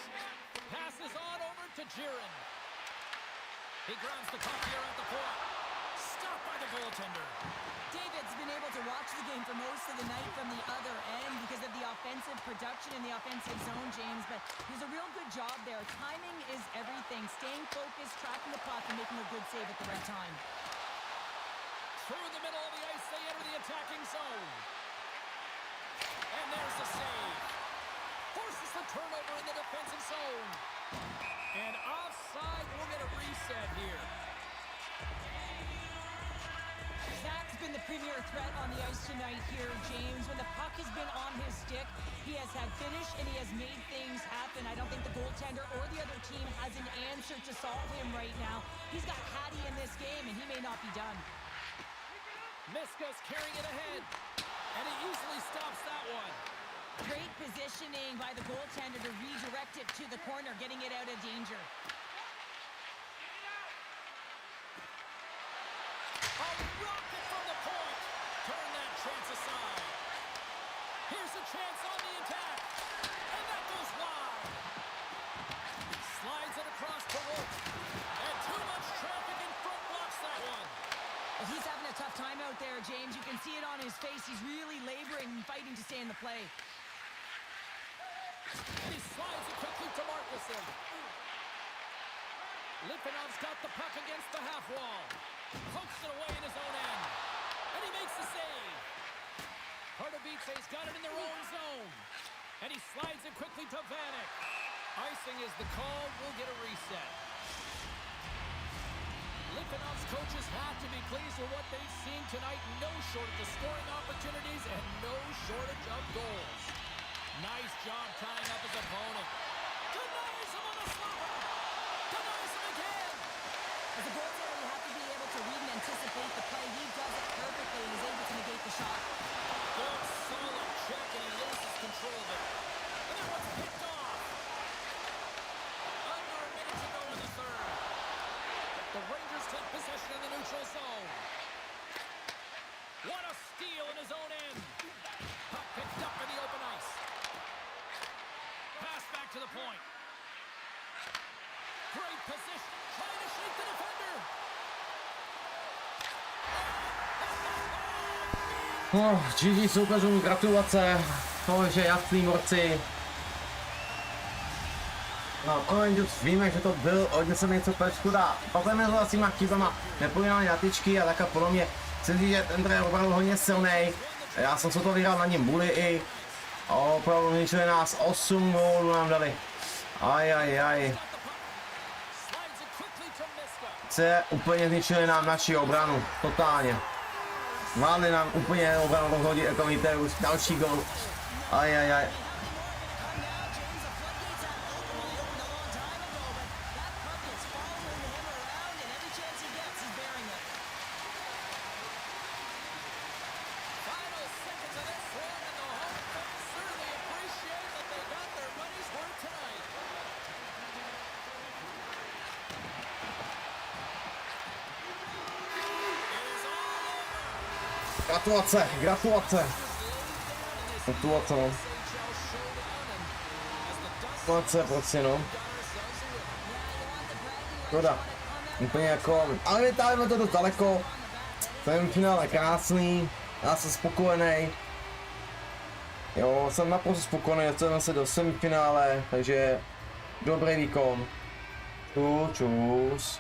Passes on over to here at the point. Stopped by the goaltender. David's been able to watch the game for most of the night from the other end because of the offensive production in the offensive zone, James, but there's a real good job there. Timing is everything. Staying focused, tracking the puck, and making a good save at the right time. Through the middle of the ice, they enter the attacking zone. And there's the save. Forces the turnover in the defensive zone. And offside, we'll get a reset here. Zach's been the premier threat on the ice tonight here, James. When the puck has been on his stick, he has had finish and he has made things happen. I don't think the goaltender or the other team has an answer to solve him right now. He's got Hattie in this game and he may not be done. Miska's carrying it ahead. And he easily stops that one. Great positioning by the goaltender to redirect it to the corner, getting it out of danger. A rocket from the point. Turn that chance aside. Here's a chance on the attack. And that goes wide. Slides it across to Wolf. And too much traffic in front blocks that one. He's having a tough time out there, James. You can see it on his face. He's really laboring and fighting to stay in the play. And he slides it quickly to Markuson. Litvinov's got the puck against the half wall. Pokes it away in his own end. And he makes the save. Pardubice's got it in their own zone. And he slides it quickly to Vanek. Icing is the call. We'll get a reset. Litvinov's coaches have to be pleased with what they've seen tonight. No shortage of scoring opportunities and no shortage of goals. Nice job tying up his opponent. Denies him on the slapper. Denies him again. As a goaltender, you have to be able to read and anticipate the play. He does it perfectly and is able to negate the shot. Good solid check and he loses control of it. And that one's picked off. Under a minute to go in the third. The Rangers take possession in the neutral zone. What a steal in his own end. Puck picked up in the open ice. Pass back to the point. Great position. Trying to shake the defender. GG soupeřům, gratulace, to, že jasný morci. No, Rangers víme, že to byl odnesený něco škoda. Patrně to s těma chybama nepojínali na tyčky a takhle podle mě chci říct, že ten je opravdu hodně silný. Já jsem se to vyhrál na něm bully i a opravdu zničili nás, 8 gólů nám dali. Ajajaj. Se úplně zničili nám naši obranu, totálně. Vládli nám úplně obranu rozhodit, jako víte, už další gól. Ajajaj. Gratulace, gratulace. Gratulace, no. Gratulace, prostě, no. Škoda. Úplně jako, ale vytáhneme to dost daleko. Ten finál je krásný, já jsem spokojený. Jo, jsem naprosto spokojený, dostaneme se do semifinále, takže dobrý výkon. Čus.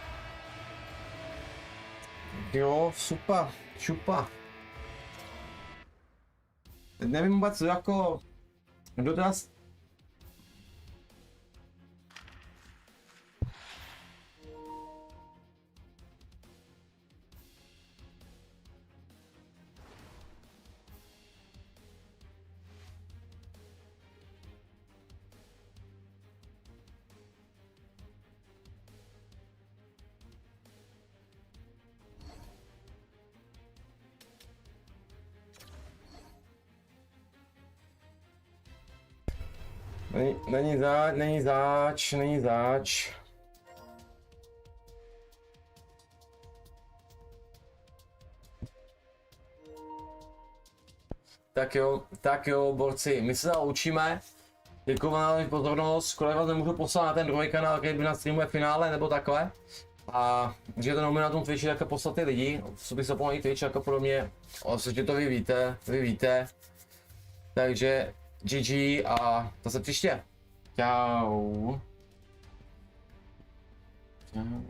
Jo, super, šupa. Teď nevím vůbec jako, kdo teraz... Není zač. Tak jo, borci, my se naučíme. Děkuji vám za pozornost, kolik vás nemůžu poslat na ten druhý kanál, který by na streamuje finále, nebo takhle. A že to na tom Twitchi jako podstatný lidi, co by se pomohli Twitch jako podobně, že to vy víte. Takže GG a zase příště. Čau. Čau.